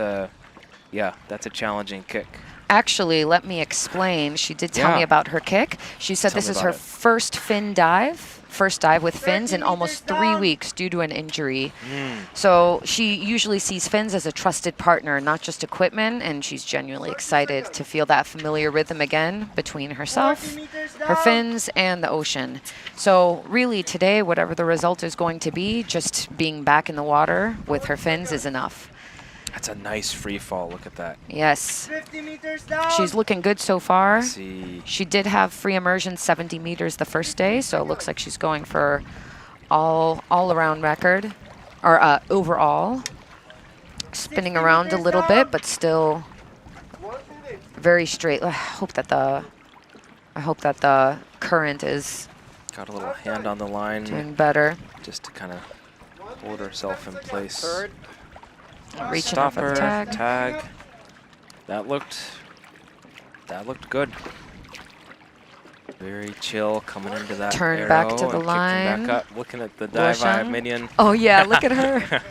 yeah, that's a challenging kick. Actually, let me explain. She did tell me about her kick. She said this is her first fin dive, first dive with fins in almost 3 weeks due to an injury. So she usually sees fins as a trusted partner, not just equipment, and she's genuinely excited to feel that familiar rhythm again between herself, her fins, and the ocean. So really today, whatever the result is going to be, just being back in the water with her fins is enough. That's a nice free fall. Look at that. Yes. 50 meters down. She's looking good so far. Let's see. She did have free immersion 70 meters the first day, so it looks like she's going for all around record, or overall. Spinning around a little bit, but still very straight. I hope that the current is Got a little hand on the line. doing better. Just to kind of hold herself in place. Reaching up Stop with her, tag. tag. That looked good. Very chill coming into that Turn arrow back to the and kicking line. back up, looking at the dive eye Luoxiang. minion. Oh yeah, look at her.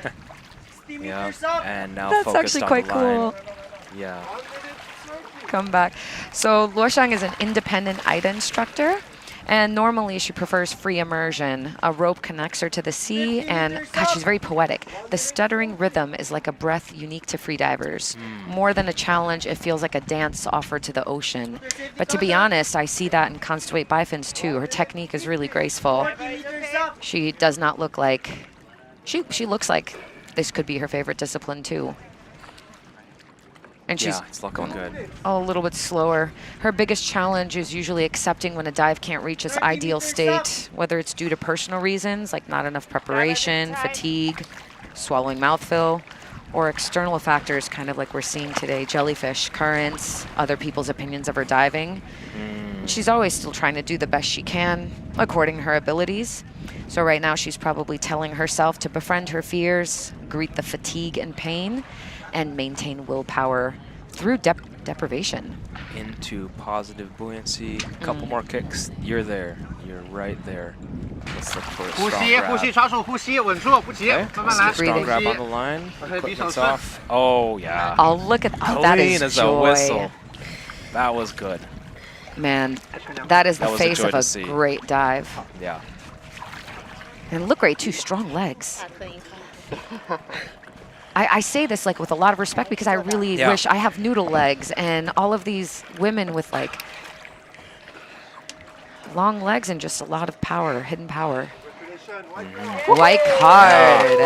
Yeah, and now That's focused actually on quite the line. cool. Yeah. Come back. So Luoxiang is an independent AIDA instructor, and normally she prefers free immersion. A rope connects her to the sea, and God, she's very poetic. The stuttering rhythm is like a breath unique to freedivers. More than a challenge, it feels like a dance offered to the ocean. But to be honest, I see that in constant weight bifins too. Her technique is really graceful. She does not look like, she looks like this could be her favorite discipline too. And she's it's looking good. a little bit slower. Her biggest challenge is usually accepting when a dive can't reach its ideal state, whether it's due to personal reasons, like not enough preparation, fatigue, swallowing mouthfill, or external factors, kind of like we're seeing today, jellyfish, currents, other people's opinions of her diving. She's always still trying to do the best she can, according to her abilities. So right now she's probably telling herself to befriend her fears, greet the fatigue and pain, and maintain willpower through deprivation. Into positive buoyancy. A couple more kicks. You're there. You're right there. Let's look for a strong grab. Okay, strong grab on the line. Equipment's off. Oh, yeah. Oh, look at that is Clean as joy. a whistle. That was good. Man, that is the That was a face joy of to a see. great dive. Yeah. And look great too, strong legs. I say this like with a lot of respect because I really wish I have noodle legs, and all of these women with like long legs and just a lot of power, hidden power. White card.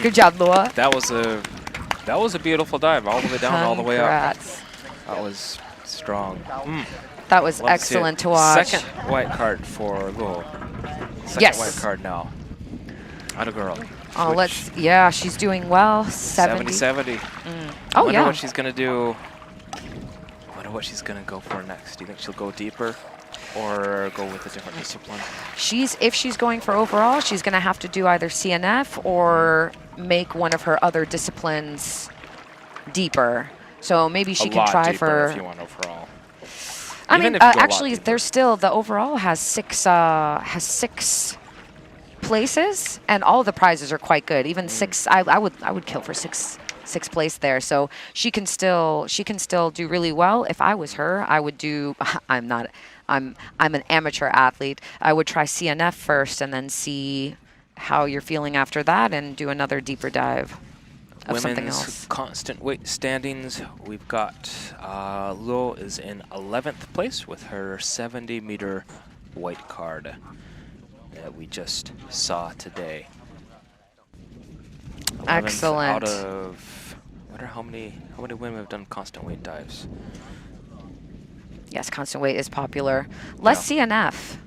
Good job, Luo. That was a beautiful dive, all the way down, all the way up. Congrats. That was strong. That was Love to see it. excellent to watch. Second white card for Luo. Second Yes. white card now. Atta girl. Oh, yeah, she's doing well. 70. 70. Oh, Wonder yeah. what she's gonna do. Wonder what she's gonna go for next. Do you think she'll go deeper or go with a different discipline? If she's going for overall, she's going to have to do either CNF or make one of her other disciplines deeper. So maybe she can try for. If you want overall. I Even mean, if you go a lot actually, deeper. there's still the overall has six places, and all of the prizes are quite good. Even six, I would kill for sixth place there. So she can still do really well. If I was her, I would do. I'm an amateur athlete. I would try CNF first, and then see how you're feeling after that, and do another deeper dive of something Women's else. constant weight standings. We've got Luo is in 11th place with her 70-meter white card that we just saw today. 11th Excellent. Out of, I wonder how many women have done constant weight dives. Yes, constant weight is popular. Less CNF.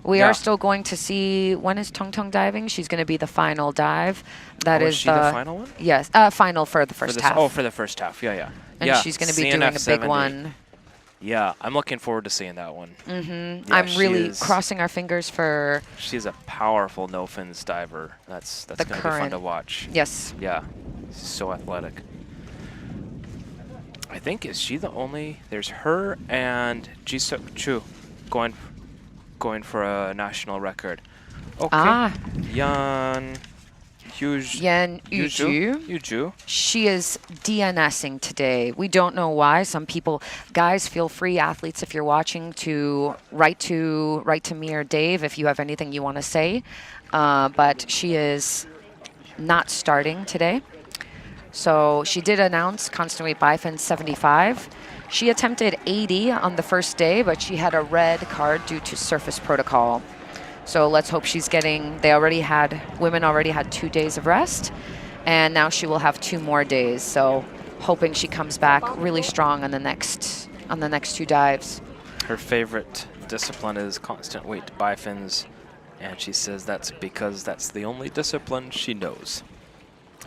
We are still going to see, when is Tong Tong diving? She's going to be the final dive. That is she the final one? Yes, final for the first half. Oh, for the first half. Yeah. And she's going to be doing a big one. Yeah, I'm looking forward to seeing that one. Yeah, I'm really crossing our fingers for... She's a powerful no-fins diver. That's going to be fun to watch. Yes. Yeah, she's so athletic. I think, is she the only... There's her and Jisook Cho going for a national record. Okay. Yuanyuan. She is DNSing today. We don't know why. Some people, guys, feel free, athletes, if you're watching, to write to me or Dave if you have anything you want to say. But she is not starting today. So she did announce constant weight bifin 75. She attempted 80 on the first day, but she had a red card due to surface protocol. So let's hope she's getting, women already had 2 days of rest, and now she will have 2 more days. So hoping she comes back really strong on the next 2 dives. Her favorite discipline is constant weight bifins, and she says that's because that's the only discipline she knows.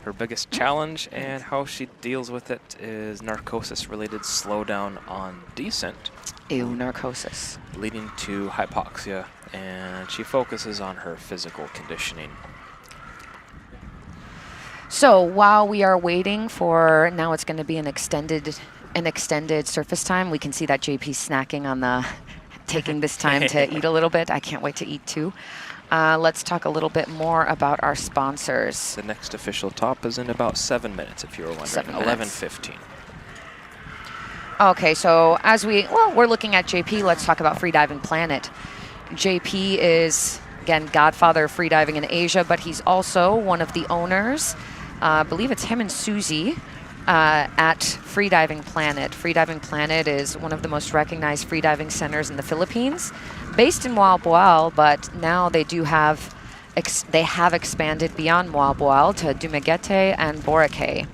Her biggest challenge and how she deals with it is narcosis-related slowdown on descent. Ew, narcosis. Leading to hypoxia, and she focuses on her physical conditioning. So while we are waiting for, now it's going to be an extended surface time, we can see that JP's snacking on the, taking this time to eat a little bit. I can't wait to eat too. Let's talk a little bit more about our sponsors. The next official top is in about 7 minutes, if you were wondering. 11:15. Okay, so as we're looking at JP, let's talk about Freediving Planet. JP is, again, godfather of freediving in Asia, but he's also one of the owners, I believe it's him and Susie, at Freediving Planet. Freediving Planet is one of the most recognized freediving centers in the Philippines, based in Boal, but now they have expanded beyond Boal to Dumaguete and Boracay.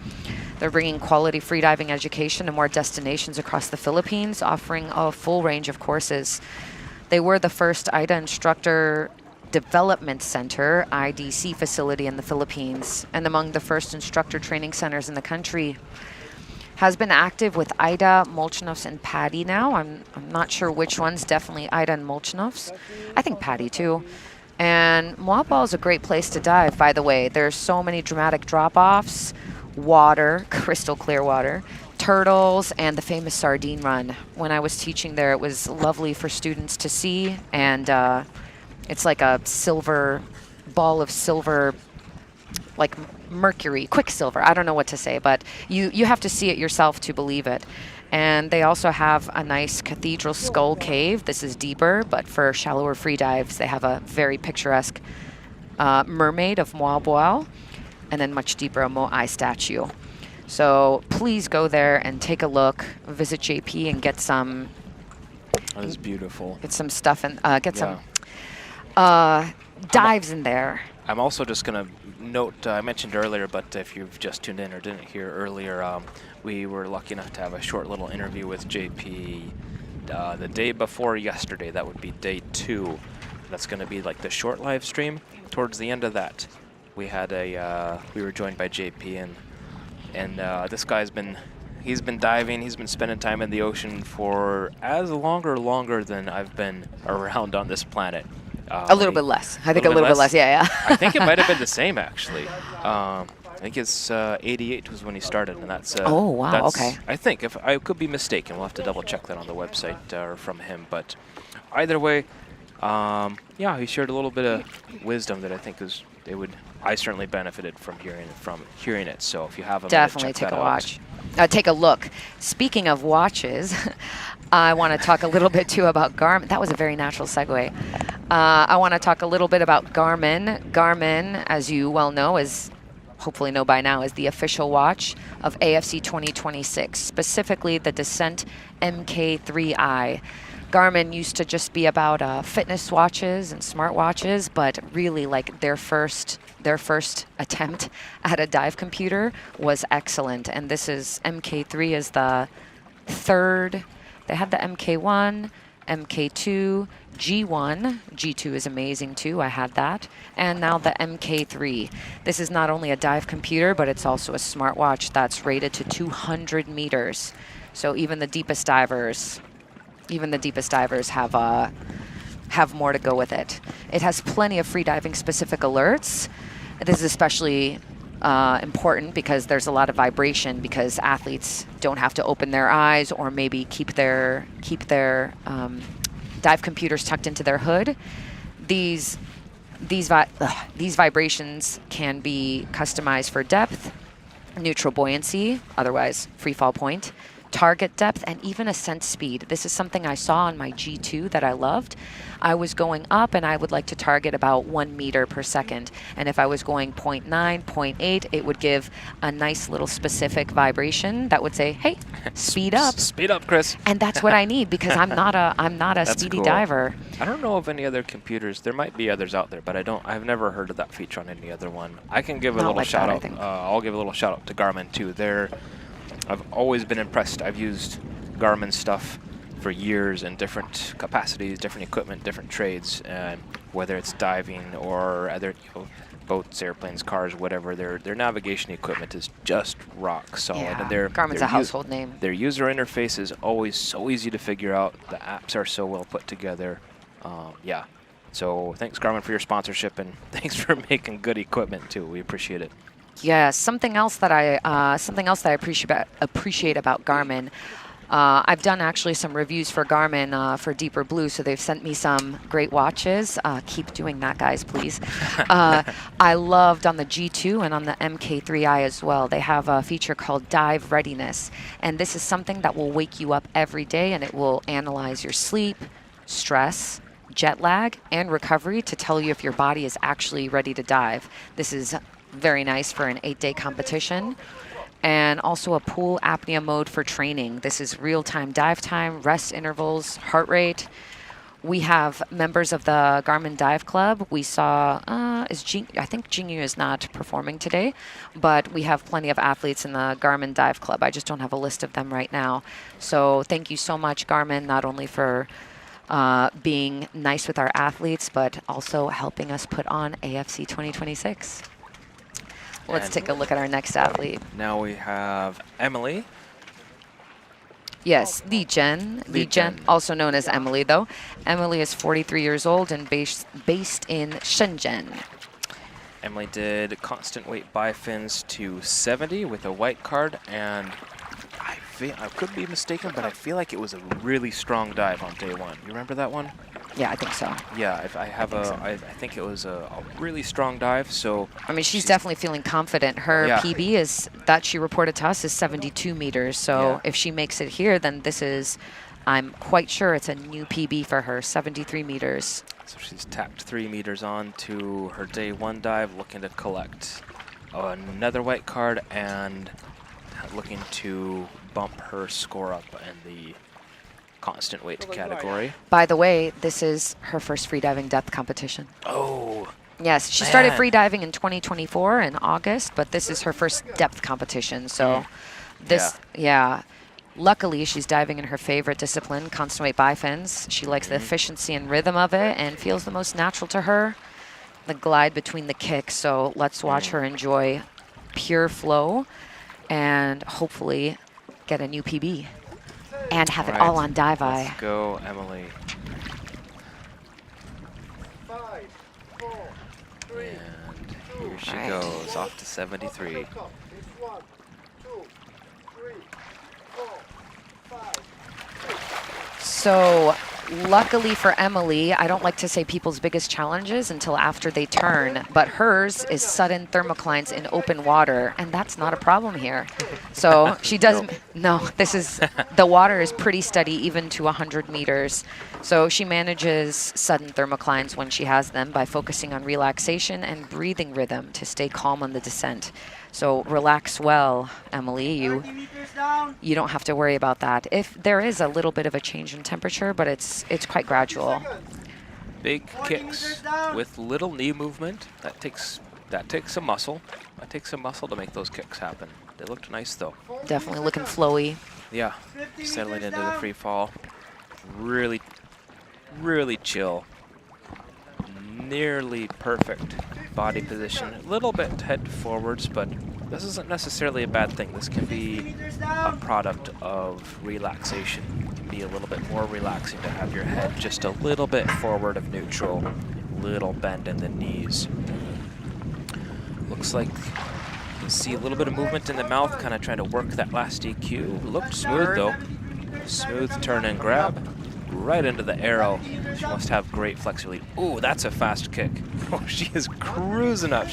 They're bringing quality freediving education to more destinations across the Philippines, offering a full range of courses. They were the first AIDA Instructor Development Center, IDC facility in the Philippines, and among the first instructor training centers in the country. Has been active with AIDA, Molchanovs, and PADI now. I'm not sure which ones, definitely AIDA and Molchanovs. I think PADI too. And Moapal is a great place to dive, by the way. There's so many dramatic drop-offs, water, crystal clear water, turtles, and the famous sardine run. When I was teaching there, it was lovely for students to see, and it's like a ball of silver, like mercury, quicksilver. I don't know what to say, but you have to see it yourself to believe it. And they also have a nice cathedral skull cave. This is deeper, but for shallower free dives, they have a very picturesque mermaid of Moaboal, and then much deeper, a Moai statue. So please go there and take a look, visit JP and get some... That is beautiful. Get some stuff and some dives in there. I'm also just going to note, I mentioned earlier, but if you've just tuned in or didn't hear earlier, we were lucky enough to have a short little interview with JP the day before yesterday. That would be day 2. That's going to be like the short live stream. Towards the end of that, we had we were joined by JP, and this guy's been diving. He's been spending time in the ocean for longer than I've been around on this planet. A little bit less. I think a little bit less. Yeah. I think it might have been the same, actually. I think it's 88 was when he started, and that's... oh, wow, okay. I think, if I could be mistaken, we'll have to double check that on the website or from him, but either way, yeah, he shared a little bit of wisdom that I think I certainly benefited from hearing it, so if you have a definitely take a watch. Take a look. Speaking of watches, I want to talk a little bit too about Garmin. That was a very natural segue. I want to talk a little bit about Garmin. Garmin, as you well know, hopefully know by now, is the official watch of AFC 2026, specifically the Descent MK3i. Garmin used to just be about fitness watches and smart watches, but really like their first attempt at a dive computer was excellent. And this is MK3 is the third. They had the MK1, MK2, G1. G2 is amazing too, I had that. And now the MK3. This is not only a dive computer, but it's also a smartwatch that's rated to 200 meters. So even the deepest divers have more to go with it. It has plenty of freediving specific alerts. This is especially important because there's a lot of vibration because athletes don't have to open their eyes or maybe keep their dive computers tucked into their hood. These vibrations can be customized for depth, neutral buoyancy, otherwise free fall point, target depth, and even ascent speed. This is something I saw on my G2 that I loved. I was going up and I would like to target about 1 meter per second. And if I was going 0.9, 0.8, it would give a nice little specific vibration that would say, hey, speed up. Speed up, Chris. And that's what I need because I'm not a speedy cool. diver. I don't know of any other computers. There might be others out there, but I've never heard of that feature on any other one. I can give a little shout out. I'll give a little shout out to Garmin too. I've always been impressed. I've used Garmin stuff for years in different capacities, different equipment, different trades, whether it's diving or other boats, airplanes, cars, whatever. Their navigation equipment is just rock solid. Yeah, And Garmin's a household name. Their user interface is always so easy to figure out. The apps are so well put together. Yeah. So thanks, Garmin, for your sponsorship, and thanks for making good equipment too. We appreciate it. Yeah, something else that I appreciate about Garmin. I've done actually some reviews for Garmin for Deeper Blue, so they've sent me some great watches. Keep doing that, guys, please. I loved on the G2 and on the MK3i as well. They have a feature called Dive Readiness, and this is something that will wake you up every day, and it will analyze your sleep, stress, jet lag, and recovery to tell you if your body is actually ready to dive. This is very nice for an 8-day competition. And also a pool apnea mode for training. This is real-time dive time, rest intervals, heart rate. We have members of the Garmin Dive Club. We saw, I think Jingyu is not performing today, but we have plenty of athletes in the Garmin Dive Club. I just don't have a list of them right now. So thank you so much, Garmin, not only for being nice with our athletes, but also helping us put on AFC 2026. Let's take a look at our next athlete. Now we have Emily. Yes, Lijuan, also known as Emily, though. Emily is 43 years old and based in Shenzhen. Emily did constant weight bifins to 70 with a white card, and I could be mistaken, but I feel like it was a really strong dive on day one. You remember that one? Yeah, I think so. Yeah, I think it was a really strong dive. So I mean, she's definitely feeling confident. Her PB is that she reported to us is 72 meters. So if she makes it here, then this is, I'm quite sure it's a new PB for her, 73 meters. So she's tapped 3 meters on to her day one dive, looking to collect another white card and looking to bump her score up in the constant weight category. By the way, this is her first freediving depth competition. Oh. Yes, she started freediving in 2024 in August, but this is her first depth competition. So luckily she's diving in her favorite discipline, constant weight bifins. She likes the efficiency and rhythm of it and feels the most natural to her, the glide between the kicks. So let's watch her enjoy pure flow and hopefully get a new PB. And have it all on Dive Eye. Let's go, Emily. 5, 4, 3, and here she goes, off to 73. 1, 2, 3, 4, 5. So luckily for Emily, I don't like to say people's biggest challenges until after they turn, but hers is sudden thermoclines in open water, and that's not a problem here. So she doesn't, this is, the water is pretty steady even to 100 meters. So she manages sudden thermoclines when she has them by focusing on relaxation and breathing rhythm to stay calm on the descent. So relax well, Emily. You don't have to worry about that. If there is a little bit of a change in temperature, but it's quite gradual. Big kicks with little knee movement. That takes some muscle. That takes some muscle to make those kicks happen. They looked nice though. Definitely looking flowy. Yeah, settling into the free fall. Really really chill. Nearly perfect body position. A little bit head forwards, but this isn't necessarily a bad thing. This can be a product of relaxation. It can be a little bit more relaxing to have your head just a little bit forward of neutral, little bend in the knees. Looks like you can see a little bit of movement in the mouth, kind of trying to work that last EQ. Looked smooth though. Smooth turn and grab. Right into the arrow. She must have great flexibility. Ooh, that's a fast kick. Oh, she is cruising up.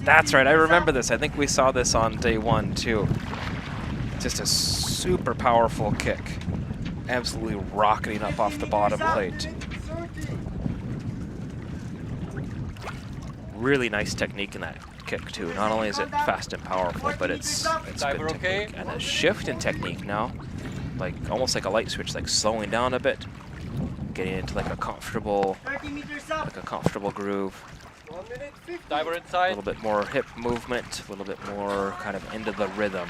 That's right, I remember this. I think we saw this on day 1 too. Just a super powerful kick. Absolutely rocketing up off the bottom plate. Really nice technique in that kick too. Not only is it fast and powerful, but it's good technique. And a shift in technique now. Like almost like a light switch, like slowing down a bit, getting into like a comfortable groove. Diver inside. A little bit more hip movement, a little bit more kind of into the rhythm.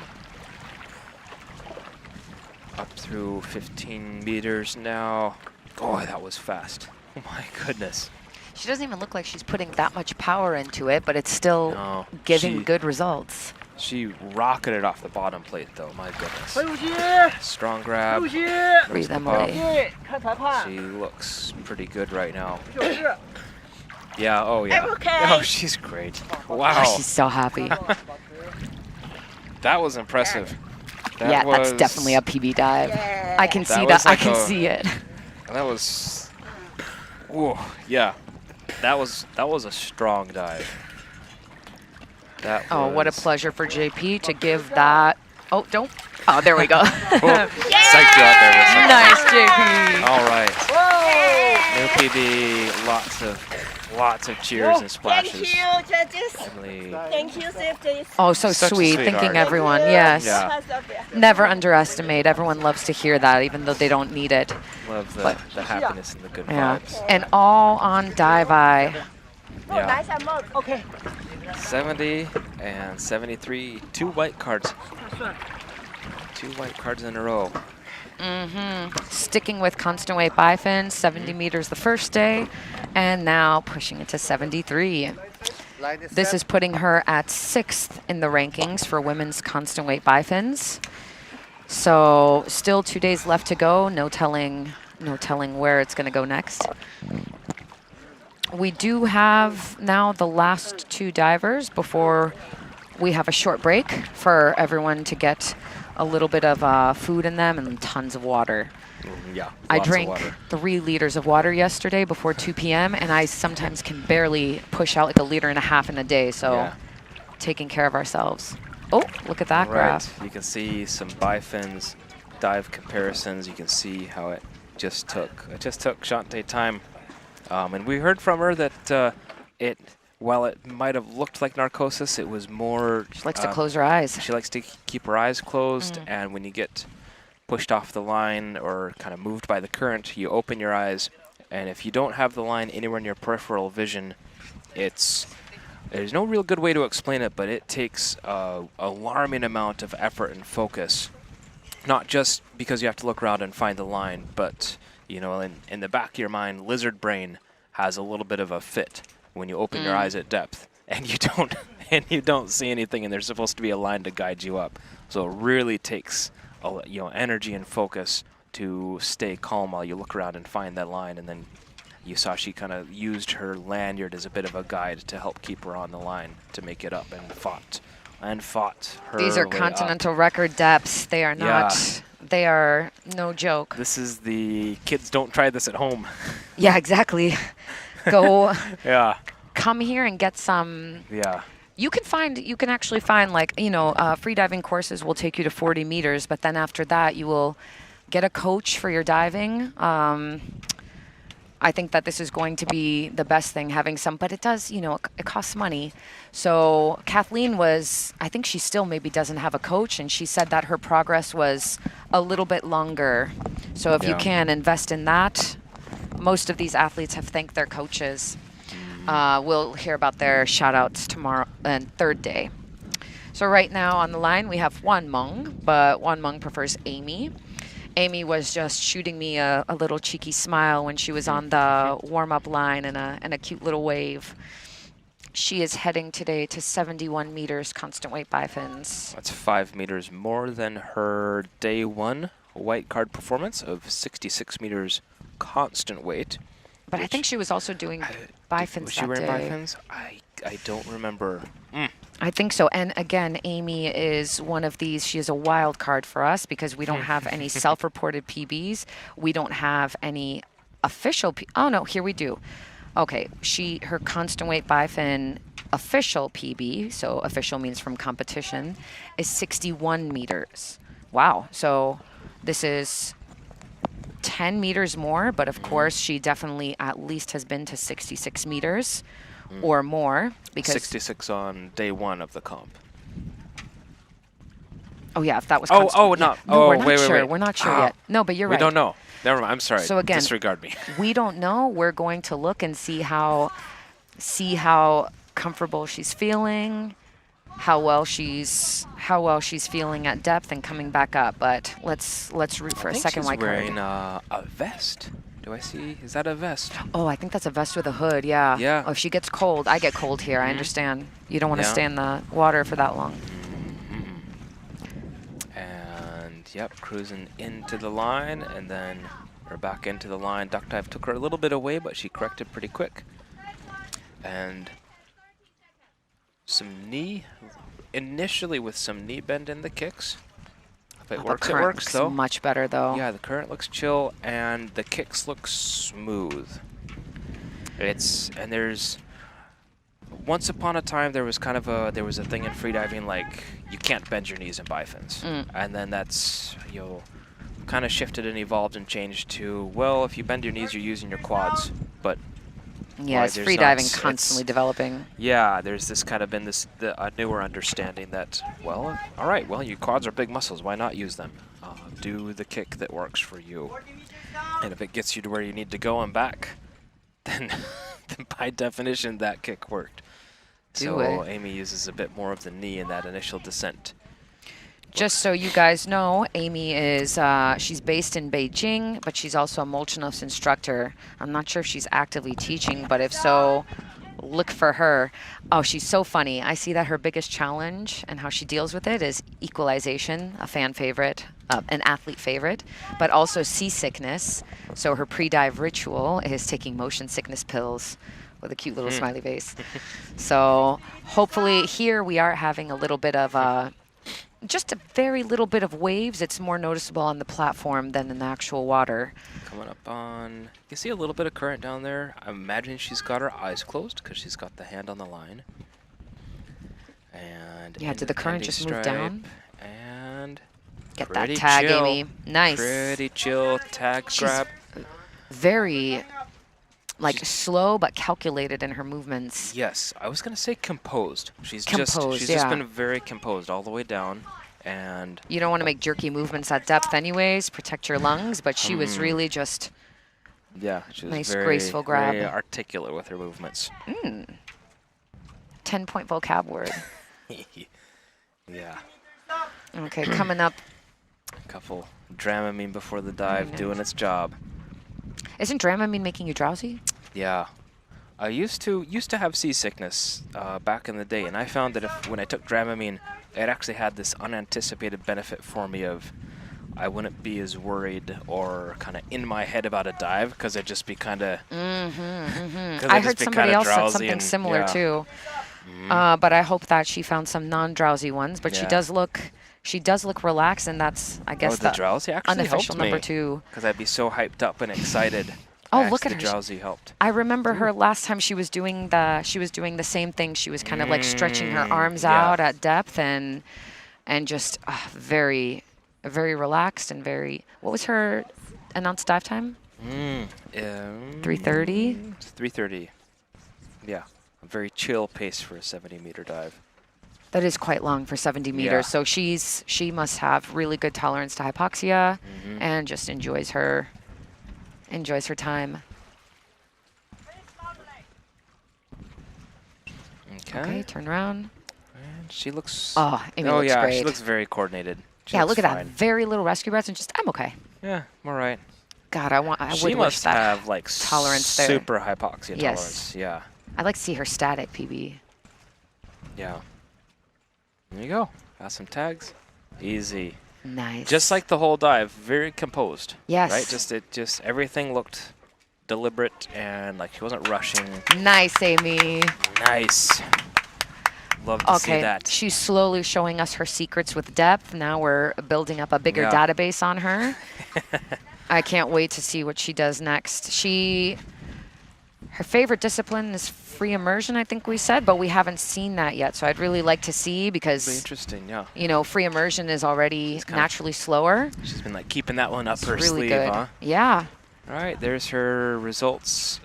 Up through 15 meters now. Oh, that was fast. Oh my goodness. She doesn't even look like she's putting that much power into it, but it's still giving good results. She rocketed off the bottom plate though, my goodness. Strong grab. Breathe them away. She looks pretty good right now. Yeah, oh yeah. Oh, she's great. Wow. Oh, she's so happy. That was impressive. Yeah, that's definitely a PB dive. I can see that. Like I can see it. That was, whoa, yeah. That was a strong dive. Oh, what a pleasure for JP to give that. Oh, don't. Oh, there we go. Psyched you out there. Nice, JP. All right. New PB, lots of cheers and splashes. Thank you, judges. Emily. Thank you, safety. Oh, so sweet. Thanking everyone. Yes. Yeah. Never underestimate. Everyone loves to hear that, even though they don't need it. Love the happiness and the good Yeah. vibes. And all on Dive Eye. Yeah. Okay. 70 and 73. 2 white cards. 2 white cards in a row. Sticking with constant weight bifins, 70 meters the first day, and now pushing it to 73. This is putting her at 6th in the rankings for women's constant weight bifins. So still 2 days left to go. No telling where it's going to go next. We do have now the last 2 divers before we have a short break for everyone to get a little bit of food in them and tons of water. Yeah, I drank 3 liters of water yesterday before 2 p.m. and I sometimes can barely push out like 1.5 liters in a day. So taking care of ourselves. Oh, look at that graph. You can see some bifins, dive comparisons. You can see how it just took Enchante time. And we heard from her that while it might have looked like narcosis, it was more... She likes to close her eyes. She likes to keep her eyes closed, and when you get pushed off the line or kind of moved by the current, you open your eyes, and if you don't have the line anywhere in your peripheral vision, there's no real good way to explain it, but it takes an alarming amount of effort and focus, not just because you have to look around and find the line, but you know, in the back of your mind, lizard brain has a little bit of a fit when you open your eyes at depth, and you don't see anything, and there's supposed to be a line to guide you up. So it really takes energy and focus to stay calm while you look around and find that line. And then you saw she kind of used her lanyard as a bit of a guide to help keep her on the line to make it up, and fought her These are way continental up. record depths. They are not. They are no joke. This is the kids don't try this at home. Yeah, exactly. Go. Yeah. Come here and get some. Yeah. You can actually find freediving courses will take you to 40 meters, but then after that you will get a coach for your diving. I think that this is going to be the best thing, having some, but it does, it costs money. So Kathleen I think she still maybe doesn't have a coach, and she said that her progress was a little bit longer. So if you can invest in that, most of these athletes have thanked their coaches. We'll hear about their shout outs tomorrow and 3rd day. So right now on the line we have Wenmeng, but Wenmeng prefers Amy. Amy was just shooting me a little cheeky smile when she was on the warm-up line and a cute little wave. She is heading today to 71 meters constant weight bifins. That's 5 meters more than her day 1 white card performance of 66 meters constant weight. But I think she was also doing bifins Was she that wearing day. bifins? I don't remember. I think so. And again, Amy is one of these. She is a wild card for us because we don't have any self-reported PBs. We don't have any official. Oh no, here we do. Okay, her constant weight bifin official PB, so official means from competition, is 61 meters. Wow. So this is 10 meters more, but of course she definitely at least has been to 66 meters or more. Because 66 on day 1 of the comp. Oh yeah, if that was no. we're not wait, sure. wait. We're not sure yet. No, but you're right. We don't know. Never mind. I'm sorry. So again, disregard me. We don't know. We're going to look and see how comfortable she's feeling, how well she's feeling at depth and coming back up. But let's root for a second white card. She's wearing a vest. Do I see? Is that a vest? Oh, I think that's a vest with a hood. Yeah. Yeah. Oh, if she gets cold, I get cold here. I understand. You don't want to stay in the water for that long. And yep, cruising into the line, and then we're back into the line. Duck dive took her a little bit away, but she corrected pretty quick. And some knee, initially with some knee bend in the kicks. If it works, it works though. Much better though. Yeah, the current looks chill, and the kicks look smooth. And there's, once upon a time there was a thing in freediving like you can't bend your knees in bifins, and then that's kind of shifted and evolved and changed to, well, if you bend your knees, you're using your quads, but yes, freediving constantly developing. Yeah, there's been a newer understanding that, well, all right, well, your quads are big muscles. Why not use them? Do the kick that works for you. And if it gets you to where you need to go and back, then by definition, that kick worked. So Amy uses a bit more of the knee in that initial descent. Just so you guys know, Amy is, she's based in Beijing, but she's also a Molchanov's instructor. I'm not sure if she's actively teaching, but if so, look for her. Oh, she's so funny. I see that her biggest challenge and how she deals with it is equalization, a fan favorite, an athlete favorite, but also seasickness. So her pre-dive ritual is taking motion sickness pills with a cute little smiley face. So hopefully here we are having a little bit of just a very little bit of waves. It's more noticeable on the platform than in the actual water. Coming up on, you see a little bit of current down there. I'm imagining she's got her eyes closed because she's got the hand on the line. And yeah, did the current just move down? And get that tag, chill. Amy. Nice. Pretty chill tag grab. Very slow but calculated in her movements. Yes, I was gonna say composed. She's composed, just been very composed all the way down, and you don't want to make jerky movements at depth, anyways. Protect your lungs. But she was really just she was nice, very, graceful grab. very articulate with her movements. 10-point vocab word. Yeah. Okay, coming up. A couple Dramamine before the dive, doing its job. Isn't Dramamine making you drowsy? Yeah. I used to have seasickness back in the day, and I found that when I took Dramamine, it actually had this unanticipated benefit for me of I wouldn't be as worried or kind of in my head about a dive because I'd just be kind of. I heard somebody else said something similar too. But I hope that she found some non-drowsy ones. But she does look relaxed, and that's, I guess, the drowsy actually unofficial helped number me, 2. Because I'd be so hyped up and excited. Oh, look at her! The drowsy helped. I remember her last time she was doing the same thing. She was kind of like stretching her arms out at depth and just very, very relaxed and very. What was her announced dive time? 3:30. 3:30. Yeah, a very chill pace for a 70-meter dive. That is quite long for 70 meters. So she must have really good tolerance to hypoxia and just enjoys her time. Okay, turn around. And she looks. Amy looks great. She looks very coordinated. Look at that. Very little rescue breaths and just, I'm okay. Yeah, all right. God, I She would wish must that have like tolerance there. super hypoxia Yes. tolerance. Yeah. I'd like to see her static PB. Yeah. There you go. Got some tags. Easy. Nice. Just like the whole dive, very composed. Yes. Right? Just everything looked deliberate and like she wasn't rushing. Nice, Amy. Nice. Love to see Okay, that. she's slowly showing us her secrets with depth. Now we're building up a bigger Yeah. database on her. I can't wait to see what she does next. Her favorite discipline is free immersion, I think we said, but we haven't seen that yet. So I'd really like to see because, Interesting, yeah. you know, free immersion is already naturally slower. She's been like keeping that one up her Really sleeve, good. huh? Yeah. All right, there's her results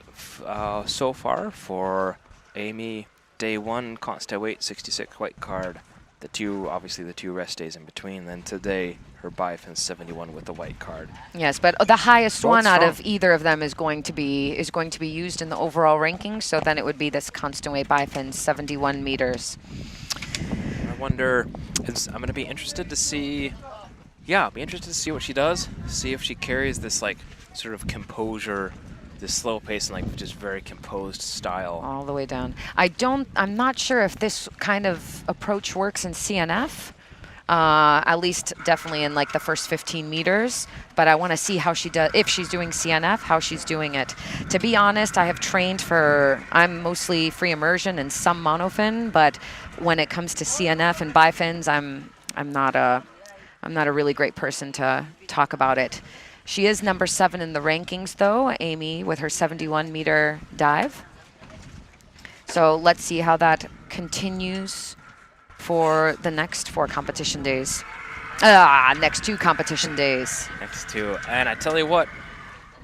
so far for Amy. Day 1, const weight, 66 white card. Obviously the 2 rest days in between. Then today, her bifin 71 with the white card. Yes, but the highest Both one out strong. of either of them is going to be used in the overall ranking. So then it would be this constant weight bifin, 71 meters. I wonder. I'm going to be interested to see. Yeah, be interested to see what she does. See if she carries this like sort of composure, this slow pace and like just very composed style. All the way down. I'm not sure if this kind of approach works in CNF. At least definitely in like the first 15 meters. But I want to see how she does, if she's doing CNF, how she's doing it. To be honest, I have trained I'm mostly free immersion and some monofin, but when it comes to CNF and bifins, I'm not a really great person to talk about it. She is number 7 in the rankings, though, Amy, with her 71-meter dive. So let's see how that continues for the next 4 competition days. Next 2 competition days. Next 2. And I tell you what,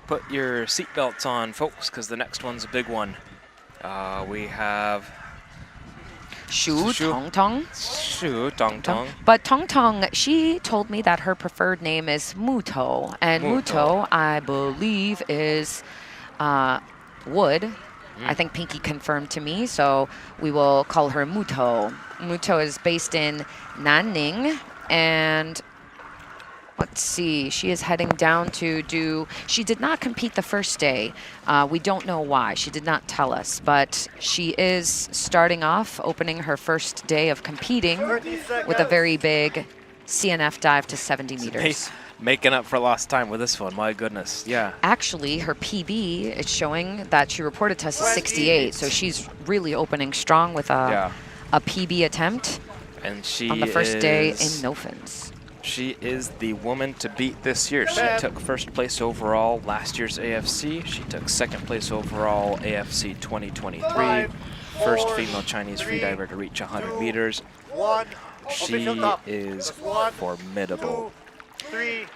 put your seatbelts on, folks, because the next one's a big one. We have Shu Tong Tong. Shu Tong Tong. But Tong Tong, she told me that her preferred name is Muto. And Muto, I believe, is wood. I think Pinky confirmed to me, so we will call her Muto. Muto is based in Nanning, and let's see, she is heading down to she did not compete the first day. We don't know why, she did not tell us, but she is starting off, opening her first day of competing with a very big CNF dive to 70 meters. Making up for lost time with this one, my goodness, yeah. Actually, her PB is showing that she reported to us as 68, so she's really opening strong with a PB attempt and she on the first day in no fins. She is the woman to beat this year. She took first place overall last year's AFC. She took second place overall AFC 2023. First female Chinese freediver to reach 100 meters. She is formidable.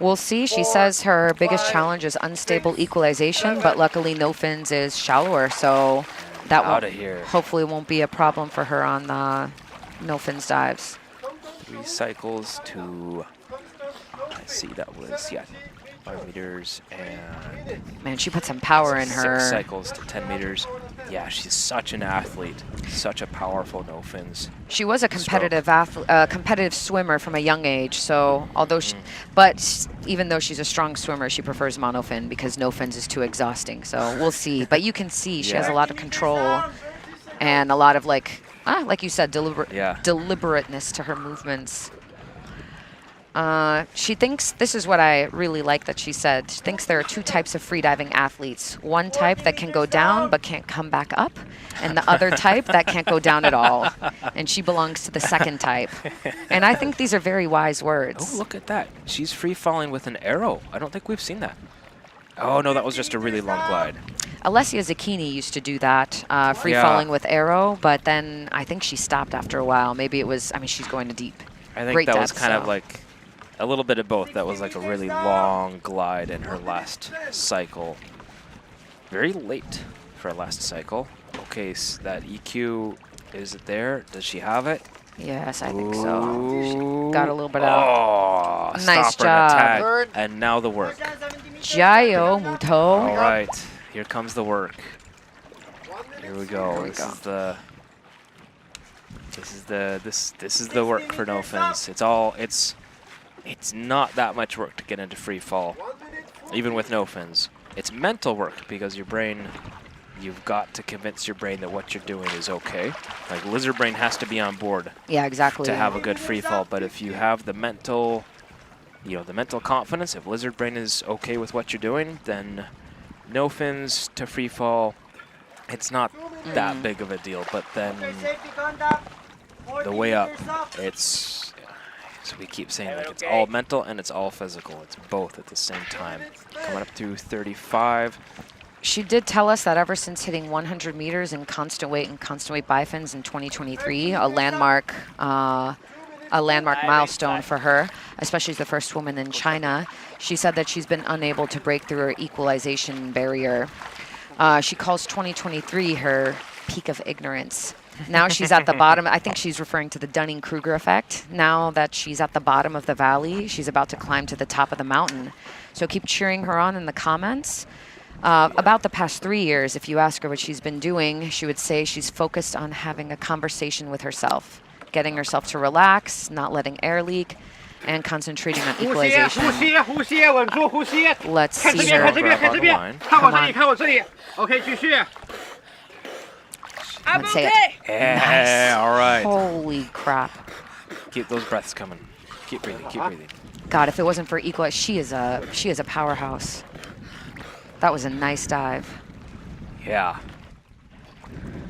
We'll see. She says her biggest challenge is unstable equalization, but luckily no fins is shallower, so that hopefully won't be a problem for her on the no fins dives. 3 cycles to, I see that was, 5 meters and... Man, she put some power in her. 6 cycles to 10 meters. Yeah, she's such an athlete, such a powerful no fins. She was a competitive competitive swimmer from a young age. So although, even though she's a strong swimmer, she prefers monofin because no fins is too exhausting. So we'll see. But you can see she has a lot of control and a lot of like you said, deliberateness to her movements. She thinks, this is what I really like that she said, she thinks there are 2 types of freediving athletes. One type that can go down but can't come back up, and the other type that can't go down at all. And she belongs to the second type. And I think these are very wise words. Oh, look at that. She's free falling with an arrow. I don't think we've seen that. Oh, no, that was just a really long glide. Alessia Zucchini used to do that, free falling with arrow, but then I think she stopped after a while. Maybe it was, she's going to deep. I think that was kind of like a little bit of both. That was like a really long glide in her last cycle. Very late for her last cycle. Okay, so that EQ, is it there? Does she have it? Yes, I think so. She got a little bit out. Oh, nice job. And now the work. Jiao Muto. All right, here comes the work. Here we go. This is the work for no fins. It's not that much work to get into free fall. even with no fins. It's mental work because your brain, you've got to convince your brain that what you're doing is okay. Like lizard brain has to be on board. Yeah, exactly. To have a good free fall. But if you have the mental, the mental confidence, if lizard brain is okay with what you're doing, then no fins to free fall, it's not that big of a deal. But then the way up, it's, so we keep saying like it's all mental and it's all physical. It's both at the same time. Coming up to 35. She did tell us that ever since hitting 100 meters in constant weight and constant weight bifins in 2023, a landmark milestone for her, especially as the first woman in China, she said that she's been unable to break through her equalization barrier. She calls 2023 her peak of ignorance. Now she's at the bottom. I think she's referring to the Dunning-Kruger effect. Now that she's at the bottom of the valley, she's about to climb to the top of the mountain. So keep cheering her on in the comments. About the past 3 years, if you ask her what she's been doing, she would say she's focused on having a conversation with herself, getting herself to relax, not letting air leak, and concentrating on equalization. Let's see her. Come on. Let's say it. Yeah, Nice. all right. Holy crap. Keep those breaths coming. Keep breathing, keep breathing. God, if it wasn't for equalize, she is a powerhouse. That was a nice dive. Yeah.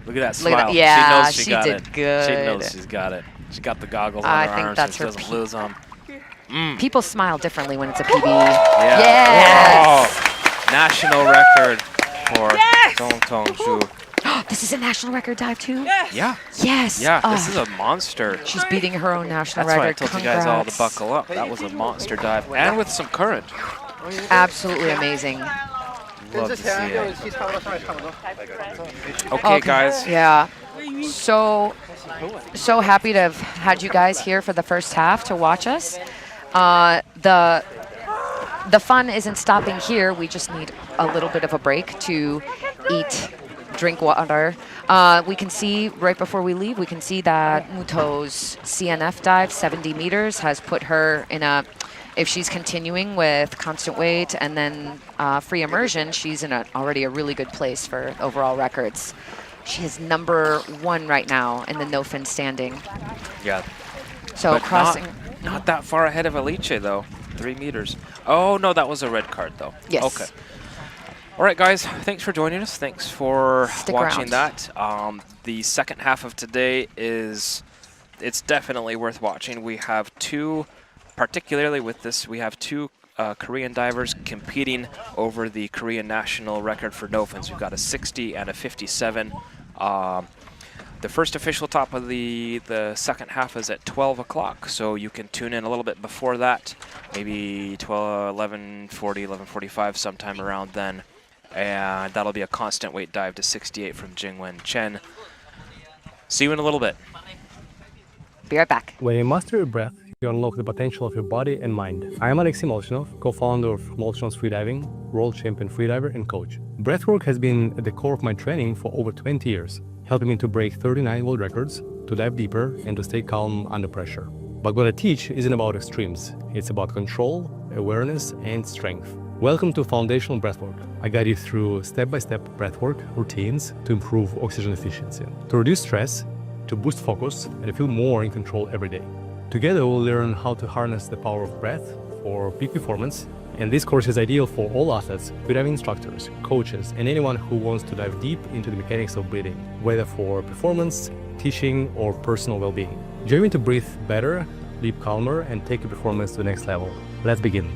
Look at that smile. Look at that. Yeah, she knows she did it. good. She knows she's got it. She got the goggles on I her think arms that's so her she doesn't lose them. People smile differently when it's a PB. Yeah. Yes! Whoa. National record for Tong Shu. This is a national record dive too? Yeah. Yes. Yeah, this is a monster. She's beating her own national That's why I record. told you guys all to buckle up. That was a monster dive, and with some current. Absolutely amazing. Love to see it. Okay, guys. Yeah. So happy to have had you guys here for the first half to watch us. The fun isn't stopping here. We just need a little bit of a break to eat, drink water. We can see right before we leave, we can see that Muto's CNF dive, 70 meters, has put her in a, if she's continuing with constant weight and then free immersion, she's in already a really good place for overall records. She is #1 right now in the no fin standing. Yeah. So but crossing. Not that far ahead of Eliche though. 3 meters. Oh no, that was a red card though. Yes. Okay. All right, guys. Thanks for joining us. Thanks for watching that. The second half of today it's definitely worth watching. We have two, particularly with this, we have two Korean divers competing over the Korean national record for no fins. We've got a 60 and a 57. The first official top of the second half is at 12 o'clock, so you can tune in a little bit before that, maybe 11:40, 11:45, sometime around then. And that'll be a constant weight dive to 68 from Jingwen Chen. See you in a little bit. Be right back. When you master your breath, you unlock the potential of your body and mind. I am Alexei Molchanov, co-founder of Molchanov's Freediving, world champion freediver and coach. Breathwork has been at the core of my training for over 20 years, helping me to break 39 world records, to dive deeper, and to stay calm under pressure. But what I teach isn't about extremes. It's about control, awareness, and strength. Welcome to Foundational Breathwork. I guide you through step-by-step breathwork routines to improve oxygen efficiency, to reduce stress, to boost focus, and to feel more in control every day. Together, we'll learn how to harness the power of breath for peak performance. And this course is ideal for all athletes, freediving instructors, coaches, and anyone who wants to dive deep into the mechanics of breathing, whether for performance, teaching, or personal well-being. Join me to breathe better, live calmer, and take your performance to the next level. Let's begin.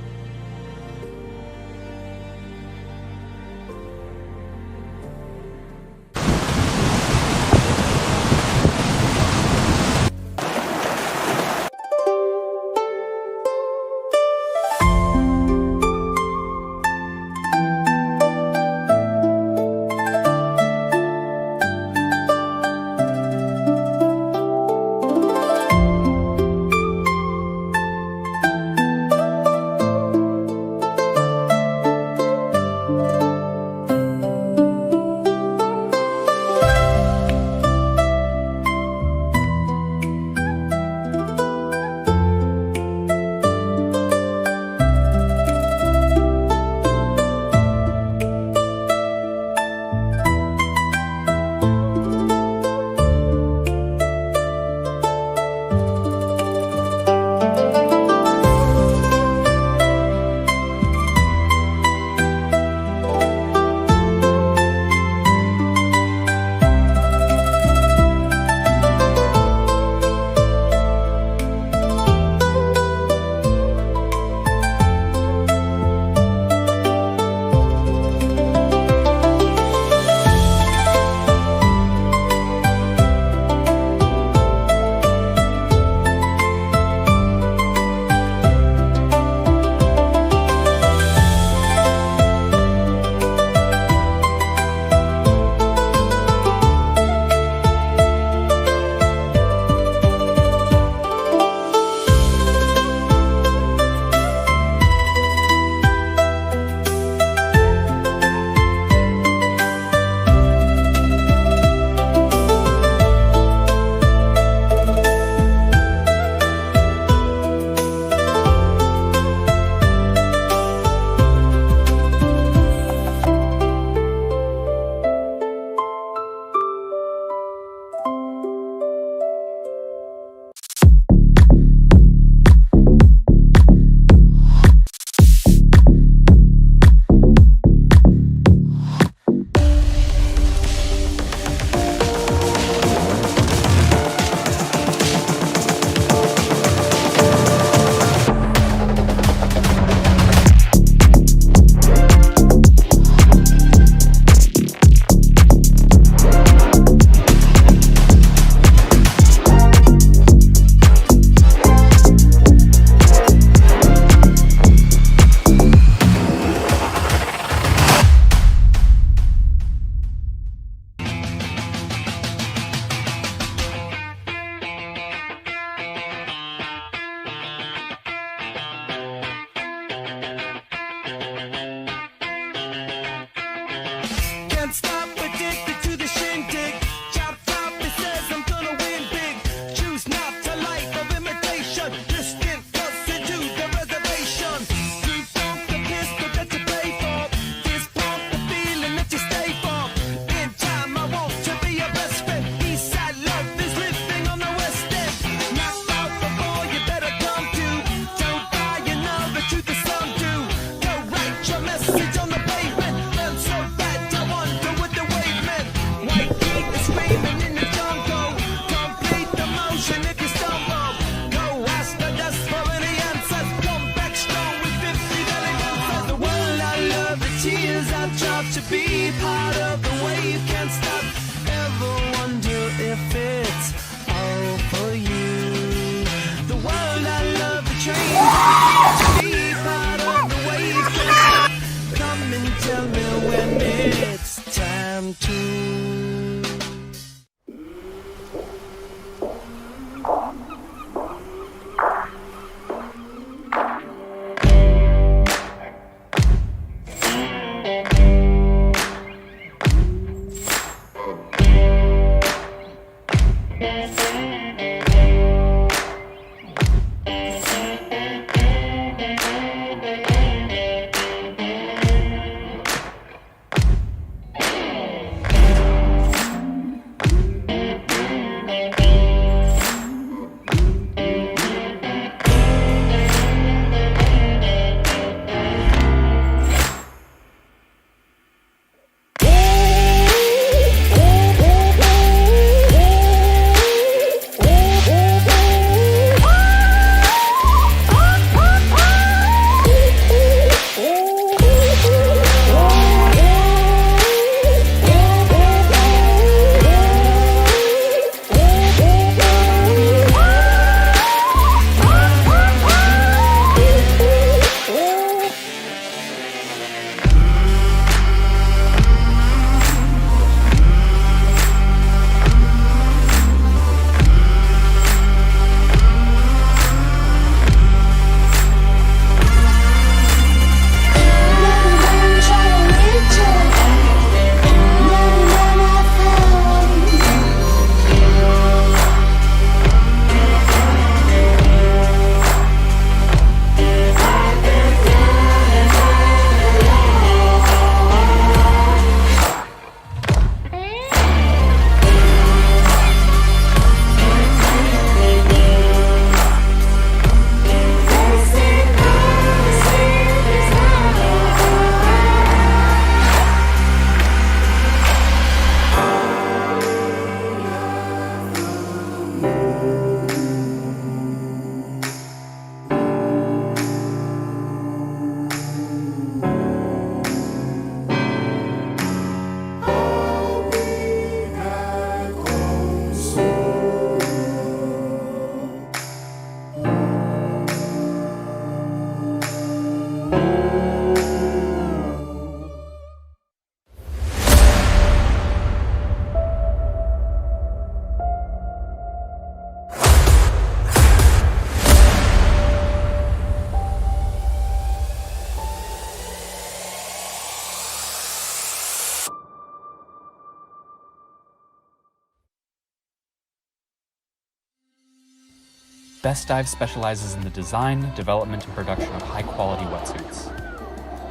Best Dive specializes in the design, development, and production of high-quality wetsuits.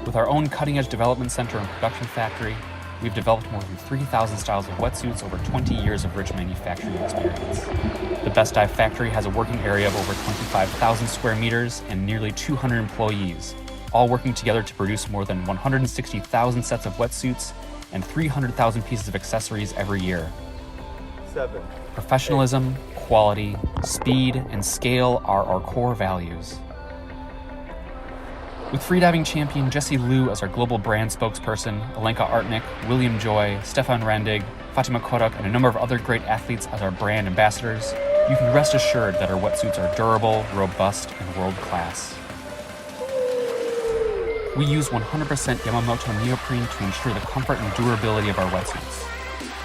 With our own cutting-edge development center and production factory, we've developed more than 3,000 styles of wetsuits over 20 years of rich manufacturing experience. The Best Dive factory has a working area of over 25,000 square meters and nearly 200 employees, all working together to produce more than 160,000 sets of wetsuits and 300,000 pieces of accessories every year. 7. Professionalism, quality, speed, and scale are our core values. With freediving champion Jessie Liu as our global brand spokesperson, Alenka Artnik, William Joy, Stefan Randig, Fatima Korok, and a number of other great athletes as our brand ambassadors, you can rest assured that our wetsuits are durable, robust, and world-class. We use 100% Yamamoto neoprene to ensure the comfort and durability of our wetsuits.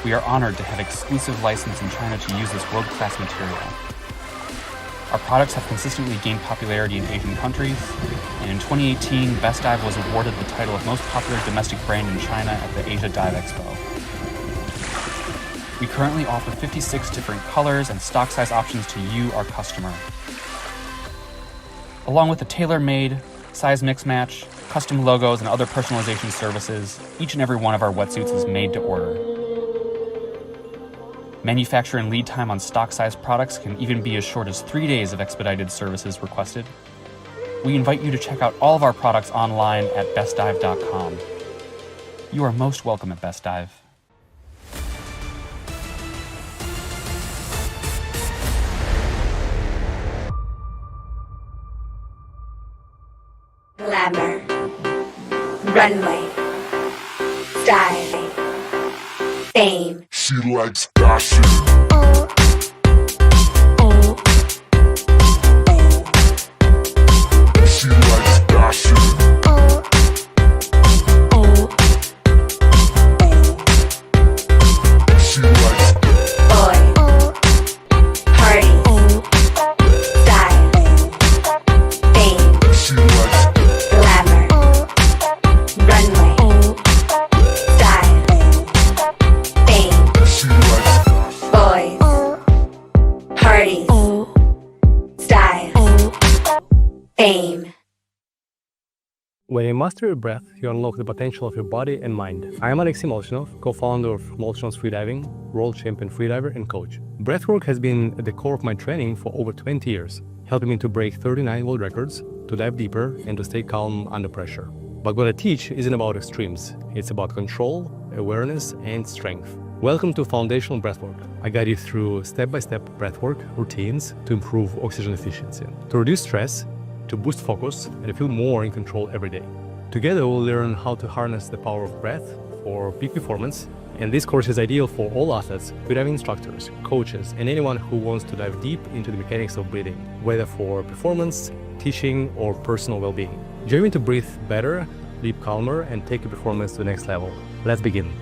We are honored to have exclusive license in China to use this world-class material. Our products have consistently gained popularity in Asian countries, and in 2018, Best Dive was awarded the title of most popular domestic brand in China at the Asia Dive Expo. We currently offer 56 different colors and stock size options to you, our customer. Along with the tailor-made, size mix-match, custom logos, and other personalization services, each and every one of our wetsuits is made to order. Manufacture and lead time on stock-size products can even be as short as 3 days of expedited services requested. We invite you to check out all of our products online at bestdive.com. You are most welcome at Best Dive. Glamour, runway, style, fame. She likes fashion. She likes fashion. parties, style, fame. When you master your breath, you unlock the potential of your body and mind. I am Alexei Molchanov, co-founder of Molchanov's Freediving, world champion freediver and coach. Breathwork has been at the core of my training for over 20 years, helping me to break 39 world records, to dive deeper, and to stay calm under pressure. But what I teach isn't about extremes. It's about control, awareness, and strength. Welcome to Foundational Breathwork. I guide you through step-by-step breathwork routines to improve oxygen efficiency, to reduce stress, to boost focus, and to feel more in control every day. Together, we'll learn how to harness the power of breath for peak performance. And this course is ideal for all athletes, freediving instructors, coaches, and anyone who wants to dive deep into the mechanics of breathing, whether for performance, teaching, or personal well-being. Join me to breathe better, live calmer, and take your performance to the next level. Let's begin.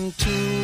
one, two.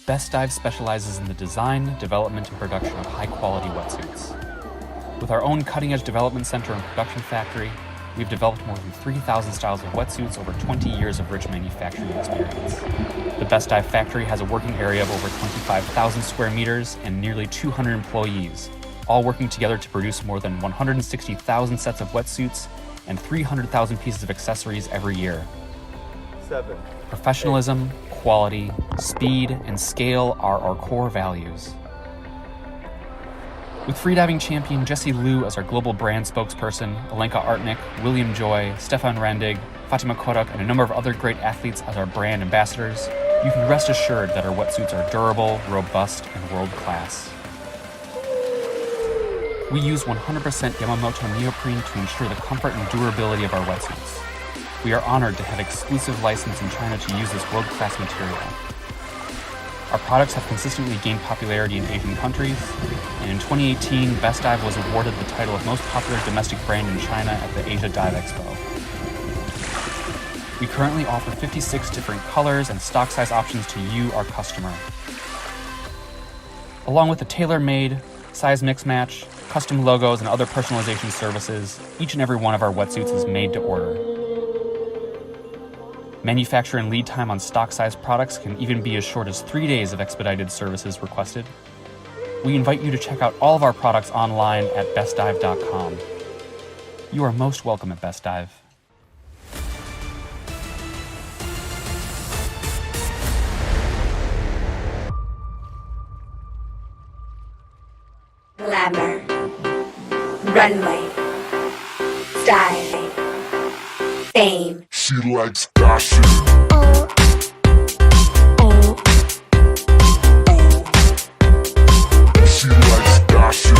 Best Dive specializes in the design, development, and production of high-quality wetsuits. With our own cutting-edge development center and production factory, we've developed more than 3,000 styles of wetsuits over 20 years of rich manufacturing experience. The Best Dive factory has a working area of over 25,000 square meters and nearly 200 employees, all working together to produce more than 160,000 sets of wetsuits and 300,000 pieces of accessories every year. 7. Professionalism, quality, speed, and scale are our core values. With freediving champion Jessie Liu as our global brand spokesperson, Alenka Artnik, William Joy, Stefan Randig, Fatima Korok, and a number of other great athletes as our brand ambassadors, you can rest assured that our wetsuits are durable, robust, and world-class. We use 100% Yamamoto neoprene to ensure the comfort and durability of our wetsuits. We are honored to have exclusive license in China to use this world-class material. Our products have consistently gained popularity in Asian countries, and in 2018, Best Dive was awarded the title of most popular domestic brand in China at the Asia Dive Expo. We currently offer 56 different colors and stock size options to you, our customer. Along with the tailor-made, size mix-match, custom logos, and other personalization services, each and every one of our wetsuits is made to order. Manufacture and lead time on stock-sized products can even be as short as 3 days of expedited services requested. We invite you to check out all of our products online at bestdive.com. You are most welcome at Best Dive. Glamour, runway, style, fame. She likes fashion. She likes fashion.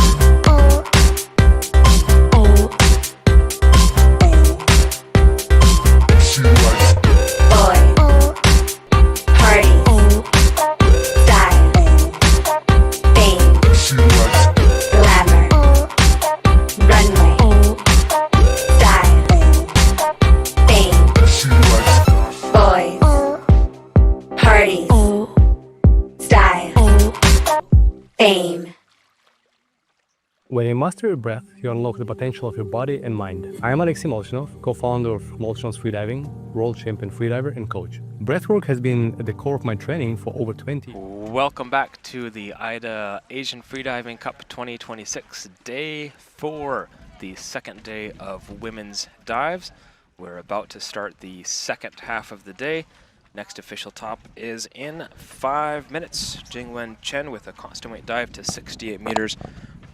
When you master your breath, you unlock the potential of your body and mind. I am Alexei Molchanov, co-founder of Molchanov's Freediving, world champion freediver and coach. Breathwork has been at the core of my training for over 20 years. Welcome back to the AIDA Asian Freediving Cup 2026, Day 4, the second day of women's dives. We're about to start the second half of the day. Next official top is in 5 minutes. Jingwen Chen with a constant weight dive to 68 meters.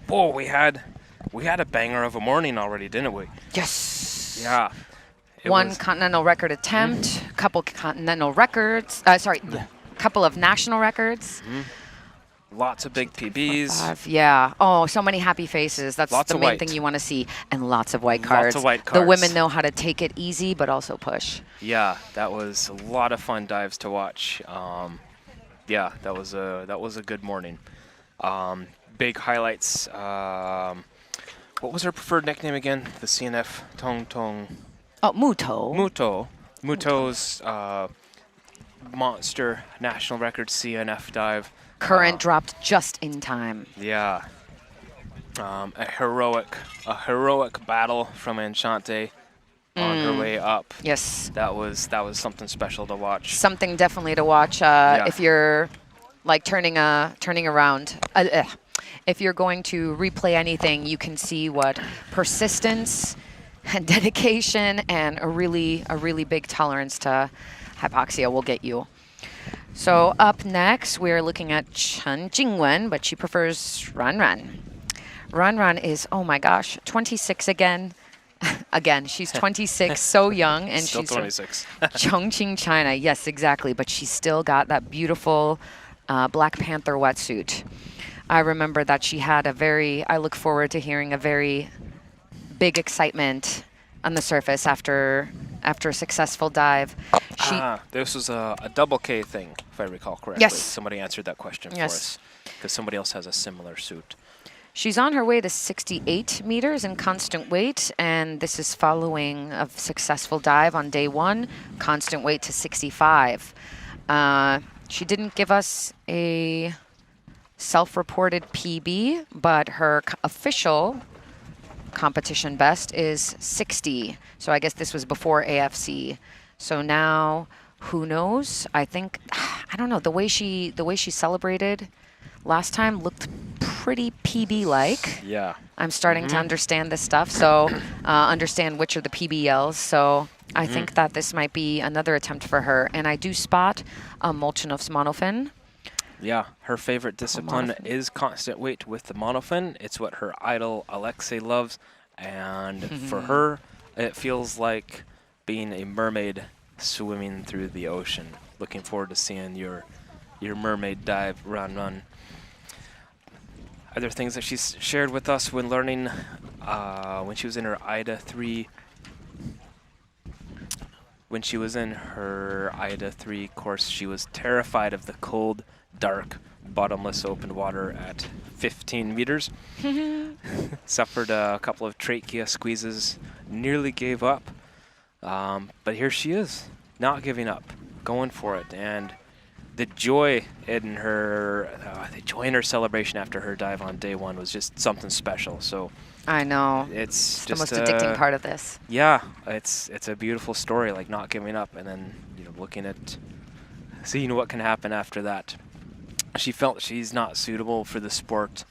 Whoa, we had a banger of a morning already, didn't we? Yes. Yeah. One continental record attempt, couple continental records, couple of national records. Lots of big PBs. Yeah. Oh, so many happy faces. That's Lots the of main white. thing you want to see. And lots of white cards. Lots of white The cards. women know how to take it easy, but also push. Yeah, that was a lot of fun dives to watch. Yeah, that was a good morning. Big highlights. What was her preferred nickname again? The CNF Tong Tong. Oh, Muto. Muto's monster national record CNF dive. Current dropped just in time. Yeah. A heroic battle from Enchante on her way up. Yes. That was something special to watch. Something definitely to watch if you're like turning around. If you're going to replay anything, you can see what persistence and dedication and a really big tolerance to hypoxia will get you. So up next, we're looking at Chen Jingwen, but she prefers Ran Ran. Ran Ran is, oh my gosh, 26 again. Again, she's 26, so young, and Still she's 26. Chongqing, China. Yes, exactly. But she's still got that beautiful Black Panther wetsuit. I remember that she had I look forward to hearing a very big excitement on the surface after a successful dive. This was a double K thing, if I recall correctly. Yes. Somebody answered that question for us, because somebody else has a similar suit. She's on her way to 68 meters in constant weight, and this is following a successful dive on day 1, constant weight to 65. She didn't give us a self-reported PB, but her official competition best is 60. So I guess this was before AFC. So now, who knows? I don't know. The way she celebrated last time looked pretty PB-like. Yeah. I'm starting to understand this stuff, so understand which are the PBLs. So I think that this might be another attempt for her. And I do spot Molchanov's monofin. Yeah, her favorite discipline is constant weight with the monofin. It's what her idol Alexei loves, and for her, it feels like being a mermaid swimming through the ocean. Looking forward to seeing your mermaid dive run. Other things that she's shared with us when learning when she was in her AIDA 3. When she was in her AIDA 3 course, she was terrified of the cold, dark, bottomless open water at 15 meters. Suffered a couple of trachea squeezes, nearly gave up. But here she is, not giving up, going for it. And the joy in her celebration after her dive on day 1 was just something special. So I know. It's the just most addicting part of this. Yeah, it's a beautiful story, like not giving up, and then looking at seeing what can happen after that. She felt she's not suitable for the sport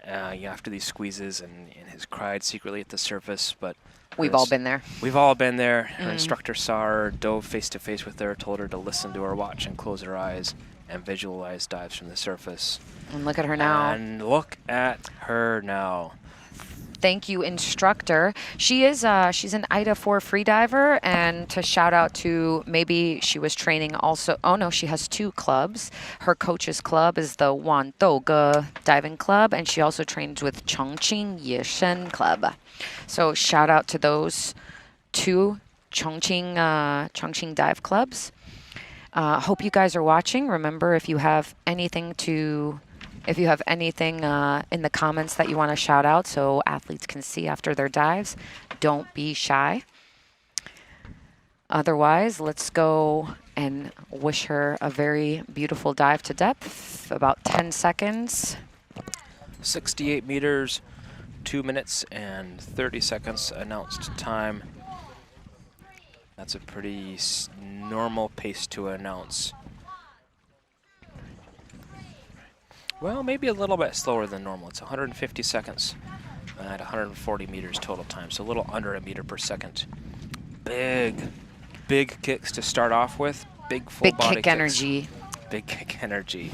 after these squeezes, and has cried secretly at the surface. But we've all been there. We've all been there. Her instructor saw her, dove face to face with her, told her to listen to her watch and close her eyes and visualize dives from the surface. And look at her now. And look at her now. Thank you, instructor. She's an AIDA 4 freediver, and to shout out to, maybe she was training also. Oh no, she has 2 clubs. Her coach's club is the Wan Douge Diving Club, and she also trains with Chongqing Yeshen Club. So shout out to those 2 Chongqing dive clubs. Hope you guys are watching. Remember, if you have anything in the comments that you want to shout out so athletes can see after their dives, don't be shy. Otherwise, let's go and wish her a very beautiful dive to depth. About 10 seconds. 68 meters, 2 minutes and 30 seconds announced time. That's a pretty normal pace to announce. Well, maybe a little bit slower than normal. It's 150 seconds at 140 meters total time, so a little under a meter per second. Big kicks to start off with. Big full Big body kick kicks. energy. Big kick energy.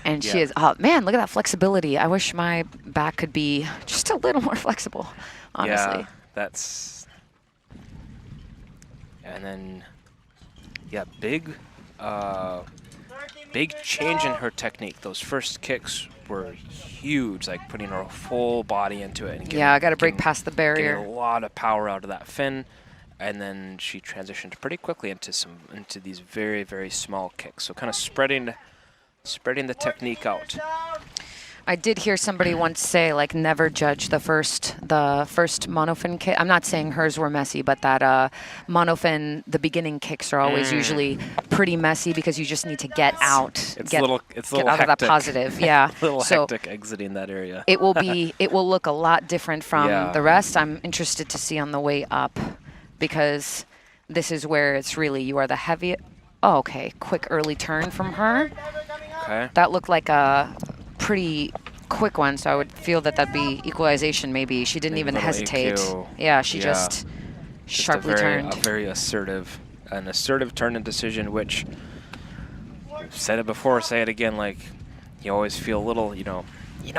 And she is, oh man, look at that flexibility. I wish my back could be just a little more flexible, honestly. Yeah, that's... And then, yeah, big change in her technique. Those first kicks were huge, like putting her full body into it. And getting, yeah, I got to break past the barrier. Getting a lot of power out of that fin. And then she transitioned pretty quickly into these very, very small kicks. So kind of spreading the technique out. I did hear somebody once say, like, never judge the first monofin kick. I'm not saying hers were messy, but that monofin, the beginning kicks are always usually pretty messy because you just need to get out. It's a little get out hectic. of that positive. Yeah. A little so hectic exiting that area. it will look a lot different from the rest. I'm interested to see on the way up because this is where it's really, you are the heavy. Oh, okay. Quick early turn from her. Okay. That looked like a pretty quick one, so I would feel that that'd be equalization maybe. She didn't even hesitate. EQ. Yeah, she just sharply turned. A very assertive turn and decision, which, I've said it before, say it again, like, you always feel a little, you know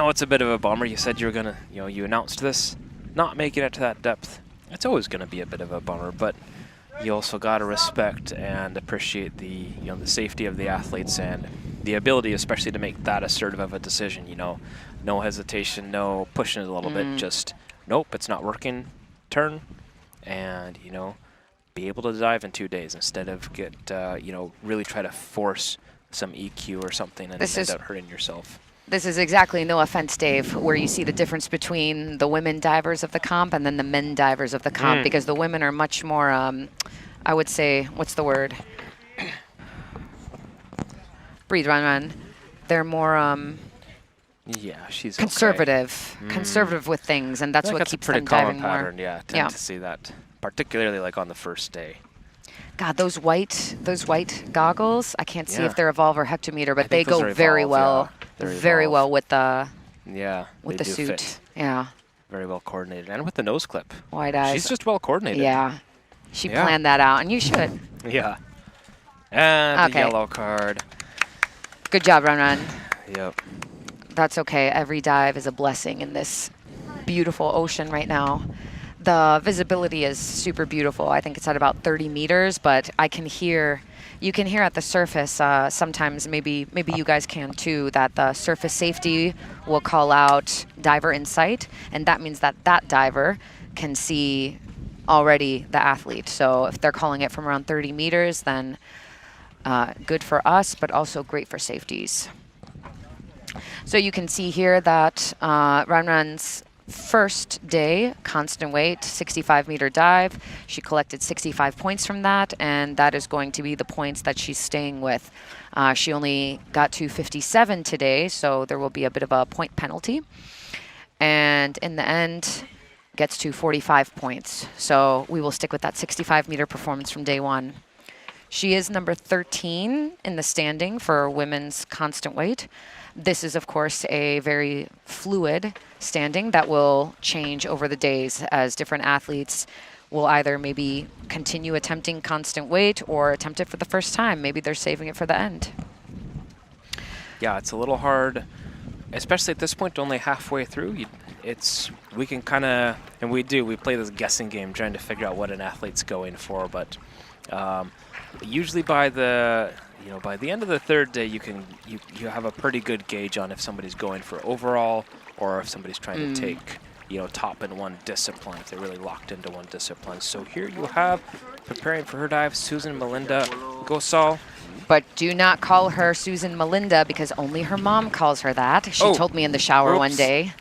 it's a bit of a bummer. You said you were gonna, you announced this, not making it to that depth. It's always gonna be a bit of a bummer, but you also gotta respect and appreciate the, the safety of the athletes and the ability, especially to make that assertive of a decision. No hesitation, no pushing it a little bit. Just nope, it's not working. Turn, and be able to dive in 2 days instead of get really try to force some EQ or something and end up hurting yourself. This is exactly, no offense, Dave, where you see the difference between the women divers of the comp and then the men divers of the comp, because the women are much more, I would say, what's the word? Breathe, run. They're more yeah, she's conservative, conservative with things, and that's what keeps them diving more. Pattern, yeah, I tend to see that, particularly like on the first day. God, those white goggles, I can't see if they're Evolve or Hectometer, but they go very well. Very well with the suit. Fit. Yeah. Very well coordinated, and with the nose clip. Wide eyes. She's just well coordinated. Yeah. She planned that out, and you should. Yeah. And the yellow card. Good job, Run. Yep. That's okay. Every dive is a blessing in this beautiful ocean right now. The visibility is super beautiful. I think it's at about 30 meters, but you can hear at the surface sometimes, maybe you guys can too, that the surface safety will call out diver in sight, and that means that diver can see already the athlete. So if they're calling it from around 30 meters, then good for us, but also great for safeties. So you can see here that Ranran's first day, constant weight, 65-meter dive. She collected 65 points from that, and that is going to be the points that she's staying with. She only got to 57 today, so there will be a bit of a point penalty. And in the end, gets to 45 points. So we will stick with that 65-meter performance from day one. She is number 13 in the standing for women's constant weight. This is, of course, a very fluid standing that will change over the days as different athletes will either maybe continue attempting constant weight or attempt it for the first time. Maybe they're saving it for the end. Yeah, it's a little hard, especially at this point, only halfway through. We can kind of, and we play this guessing game trying to figure out what an athlete's going for, but usually by the end of the third day, you have a pretty good gauge on if somebody's going for overall or if somebody's trying to take, top in one discipline, if they're really locked into one discipline. So here you have, preparing for her dive, Susan Melinda Go Saul. But do not call her Susan Melinda because only her mom calls her that. She told me in the shower one day.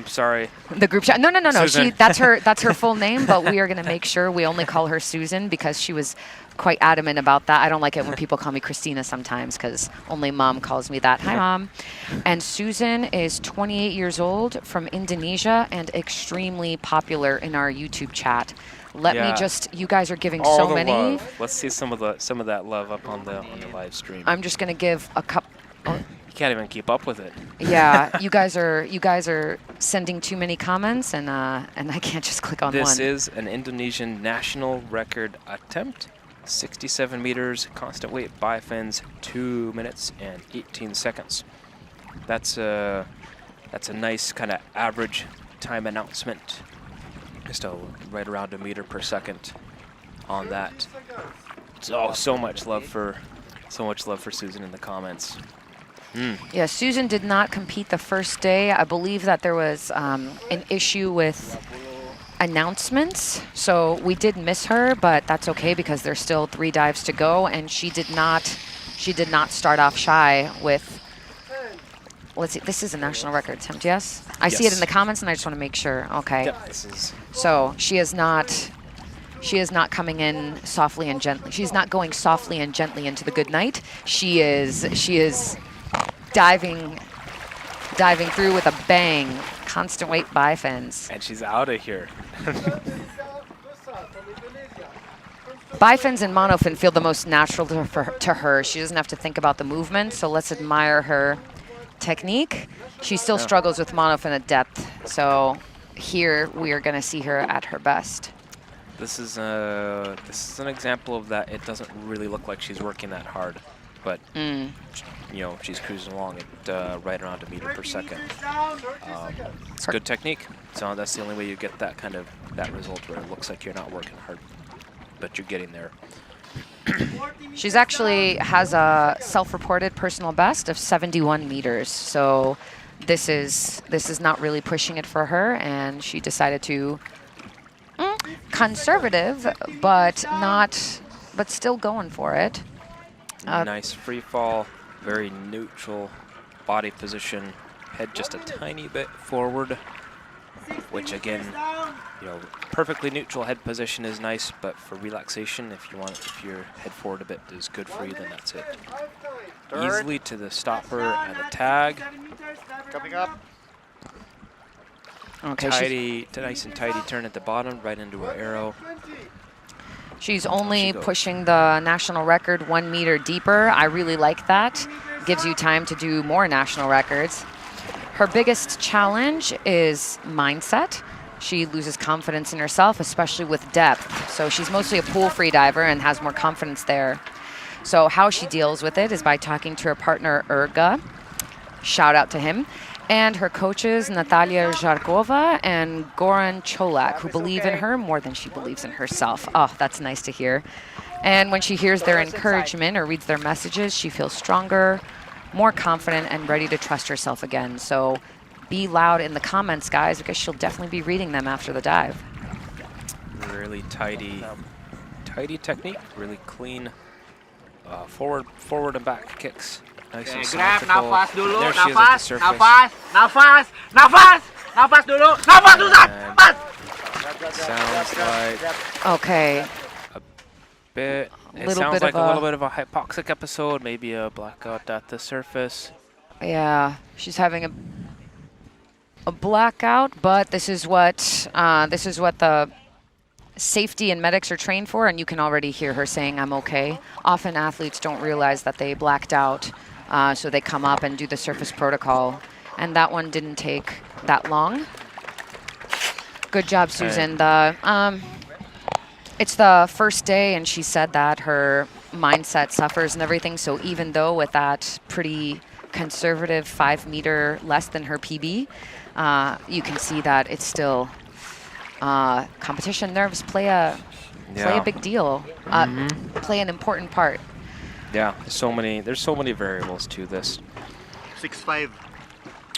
Sorry. The group chat. No. Susan. That's her full name, but we are going to make sure we only call her Susan because she was quite adamant about that. I don't like it when people call me Christina sometimes because only mom calls me that. Hi, mom. And Susan is 28 years old from Indonesia and extremely popular in our YouTube chat. Let me just, you guys are giving All so the many. love. Let's see some of that love up on the live stream. I'm just going to give a couple. You can't even keep up with it. Yeah, you guys are sending too many comments, and I can't just click on one. This is an Indonesian national record attempt. 67 meters, constant weight bifins, 2 minutes and 18 seconds. That's a nice kind of average time announcement. Just right around a meter per second on that. So much love for Susan in the comments. Yeah, Susan did not compete the first day. I believe that there was an issue with announcements, so we did miss her, but that's okay because there's still 3 dives to go, and she did not start off shy with. Let's see, this is a national record attempt, yes? I see it in the comments, and I just want to make sure. Okay. Yep, this is. So she is not coming in softly and gently. She's not going softly and gently into the good night. She is diving through with a bang. Constant weight bifins. And she's out of here. Bifins and monofin feel the most natural to her. She doesn't have to think about the movement, so let's admire her technique. She still struggles with monofin at depth, so here we are going to see her at her best. This is an example of that. It doesn't really look like she's working that hard, but you know, she's cruising along at right around a meter per second. It's good technique. So that's the only way you get that result where it looks like you're not working hard, but you're getting there. She's actually has a self-reported personal best of 71 meters. So this is not really pushing it for her, and she decided to conservative, but still going for it. Nice free fall, very neutral body position, head just a tiny bit forward, which again, you know, perfectly neutral head position is nice, but for relaxation, if your head forward a bit is good for you, then that's it. Easily to the stopper and the tag. Coming up. Okay, nice and tidy turn at the bottom, right into her arrow. She's only pushing the national record 1 meter deeper. I really like that. Gives you time to do more national records. Her biggest challenge is mindset. She loses confidence in herself, especially with depth. So she's mostly a pool free diver and has more confidence there. So how she deals with it is by talking to her partner, Urga. Shout out to him. And her coaches, Natalia Zharkova and Goran Cholak, who believe in her more than she believes in herself. Oh, that's nice to hear. And when she hears their encouragement or reads their messages, she feels stronger, more confident, and ready to trust herself again. So be loud in the comments, guys, because she'll definitely be reading them after the dive. Really tidy technique, really clean forward and back kicks. Nice and Grab symmetrical. nafas dulu, There she is at the surface. nafas dulu, nafas dulu. Sounds like Okay. a bit. It Little sounds bit like of a little bit of a hypoxic episode, maybe a blackout at the surface. Yeah, she's having a blackout, but this is what the safety and medics are trained for, and you can already hear her saying, "I'm okay." Often athletes don't realize that they blacked out, so they come up and do the surface protocol, and that one didn't take that long. Good job, Susan. It's the first day, and she said that her mindset suffers and everything, so even though with that pretty conservative 5 meter less than her PB, you can see that it's still competition nerves play a big deal, play an important part. Yeah, there's so many variables to this. 6'5".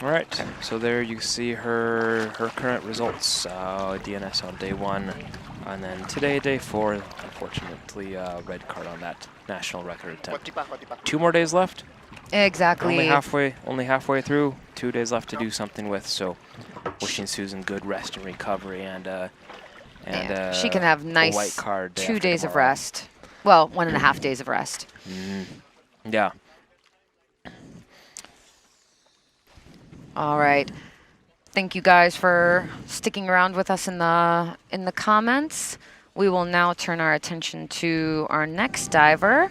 All right, so there you see her current results. DNS on day 1, And then today, day 4, unfortunately, red card on that national record attempt. 2 more days left. Exactly. Only halfway through. 2 days left to do something with. So, wishing Susan good rest and recovery, and she can have nice white card 2 days of tomorrow. rest. Well, 1.5 days of rest. Yeah. All right. Thank you guys for sticking around with us in the comments. We will now turn our attention to our next diver.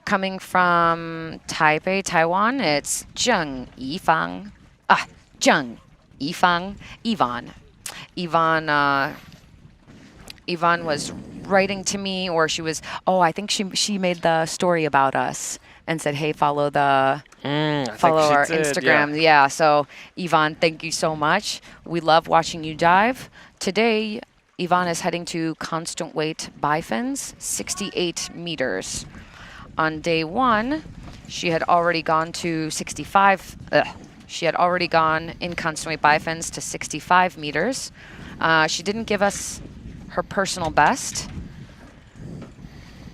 Coming from Taipei, Taiwan, it's Yifang. Yvonne was writing to me, or she was, I think she made the story about us and said, hey, follow our Instagram. Yeah, so Yvonne, thank you so much. We love watching you dive. Today, Yvonne is heading to constant weight bifins, 68 meters. On day 1, she had already gone to 65. She had already gone in constant weight bifins to 65 meters. She didn't give us her personal best,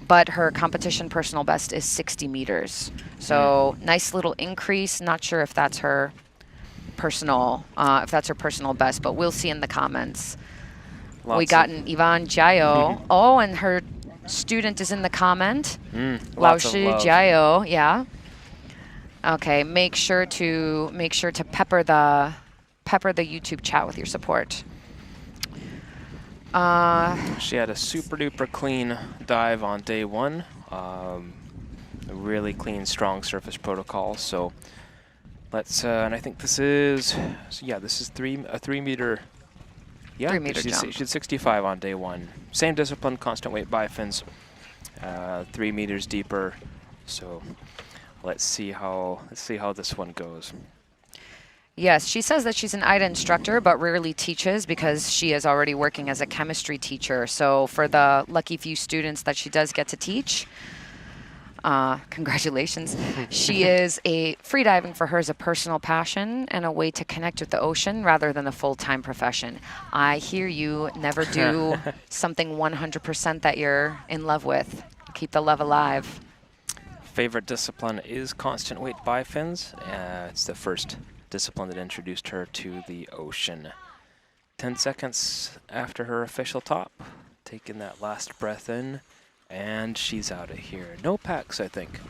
but her competition personal best is 60 meters. So nice little increase. Not sure if that's her personal best, but we'll see in the comments. We got an Yvonne Zhao. And her student is in the comment. Lao Shi Zhao, yeah. Okay, make sure to pepper the YouTube chat with your support. She had a super duper clean dive on day 1. A really clean, strong surface protocol. So let's, and I think this is, this is a 3 meter. Yeah, 3 meter jump. She's 65 on day 1. Same discipline, constant weight bifins, 3 meters deeper. So let's see how this one goes. Yes, she says that she's an AIDA instructor, but rarely teaches because she is already working as a chemistry teacher. So for the lucky few students that she does get to teach, congratulations. She is freediving for her is a personal passion and a way to connect with the ocean rather than a full-time profession. I hear you. Never do something 100% that you're in love with. Keep the love alive. Favorite discipline is constant weight bifins. It's the first discipline that introduced her to the ocean. 10 seconds after her official top, taking that last breath in, and she's out of here. No packs, I think.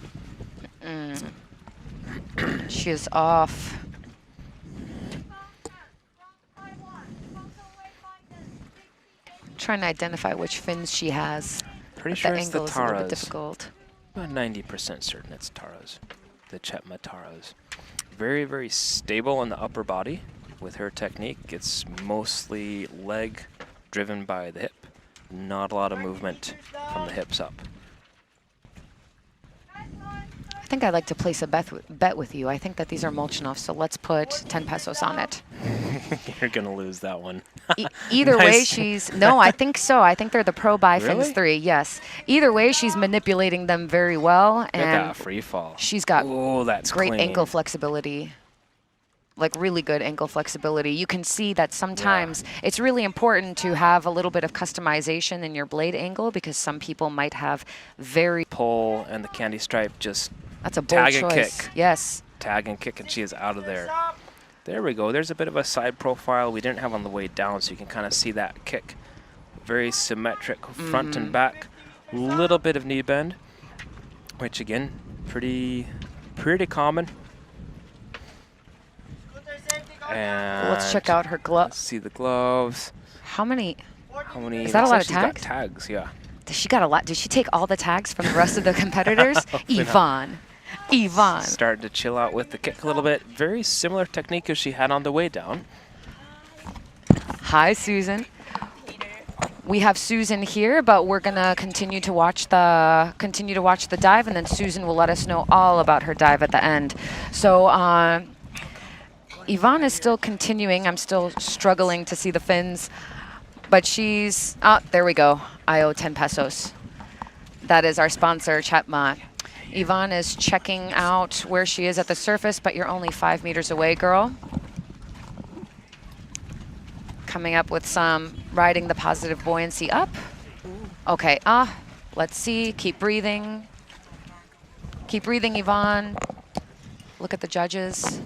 She is off. Trying to identify which fins she has. Pretty sure it's the angle is a little bit Taras. difficult. About 90% certain it's Taras, the Chetma Taras. Very, very stable in the upper body with her technique. It's mostly leg driven by the hip. Not a lot of movement from the hips up. I think I'd like to place a bet with you. I think that these are Molchanov, so let's put 10 pesos on it. You're going to lose that one. Either way, I think so. I think they're the Pro Bifins Really? 3, yes. Either way, she's manipulating them very well. Look at And that free fall. she's got That's great clean. ankle flexibility. Like really good ankle flexibility. You can see that sometimes it's really important to have a little bit of customization in your blade angle because some people might have very... Pull and the candy stripe just That's a bold tag and choice. kick. Yes. Tag and kick, and she is out of there. There we go. There's a bit of a side profile we didn't have on the way down, so you can kind of see that kick. Very symmetric front and back. Little bit of knee bend, which again, pretty common. And Let's check out her gloves. Let's see the gloves. How many? Is looks that a lot like of she's got tags? Tags, yeah. She got a lot. Did she take all the tags from the rest of the competitors? Yvonne. Starting to chill out with the kick a little bit. Very similar technique as she had on the way down. Hi, Susan. We have Susan here, but we're gonna continue to watch the dive, and then Susan will let us know all about her dive at the end. So Yvonne is still continuing. I'm still struggling to see the fins, but she's there we go. I owe 10 pesos. That is our sponsor, Chetma. Yvonne is checking out where she is at the surface, but you're only 5 meters away, girl. coming up with some riding the positive buoyancy up. Okay, let's see. Keep breathing. Keep breathing, Yvonne. Look at the judges.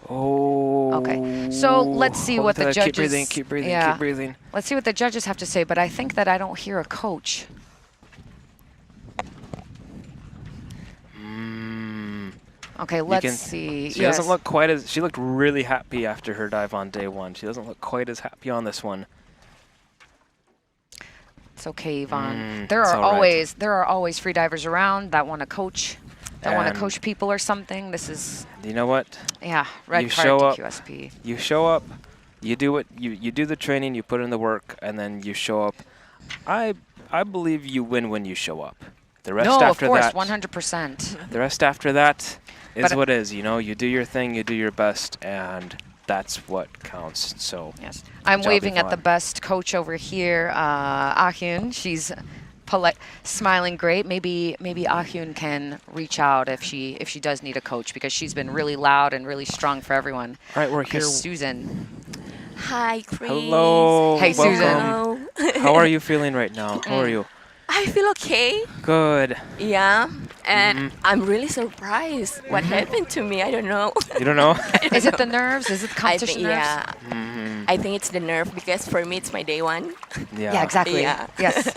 Oh. Okay, so let's see what the judges... Keep breathing, keep breathing, yeah. keep breathing. Let's see what the judges have to say, but I think that I don't hear a coach. Okay, let's see. She doesn't look quite as... She looked really happy after her dive on day one. She doesn't look quite as happy on this one. It's okay, Yvonne. There are always freedivers around that want to coach, people or something. This is... You know what? Yeah, red you card show to up, QSP. You show up, you do it, you do the training, you put in the work, and then you show up. I believe you win when you show up. The rest after that... No, of course, 100%. The rest after that is what is. You know, you do your thing, you do your best, and that's what counts. So yes, I'm waving at the best coach over here, Ah-Hyun. She's polite, smiling great. Maybe Ah-Hyun can reach out if she does need a coach, because she's been really loud and really strong for everyone. All right, we're here. Susan. Hi, Chris. Hello. Hey, welcome. Susan. How are you feeling right now? How are you? I feel okay. Good. Yeah, and I'm really surprised. What happened to me? I don't know. You don't know? Is it the nerves? Is it the competition nerves? Yeah. I think it's the nerve, because for me it's my day one. Yeah, exactly. Yeah. Yes.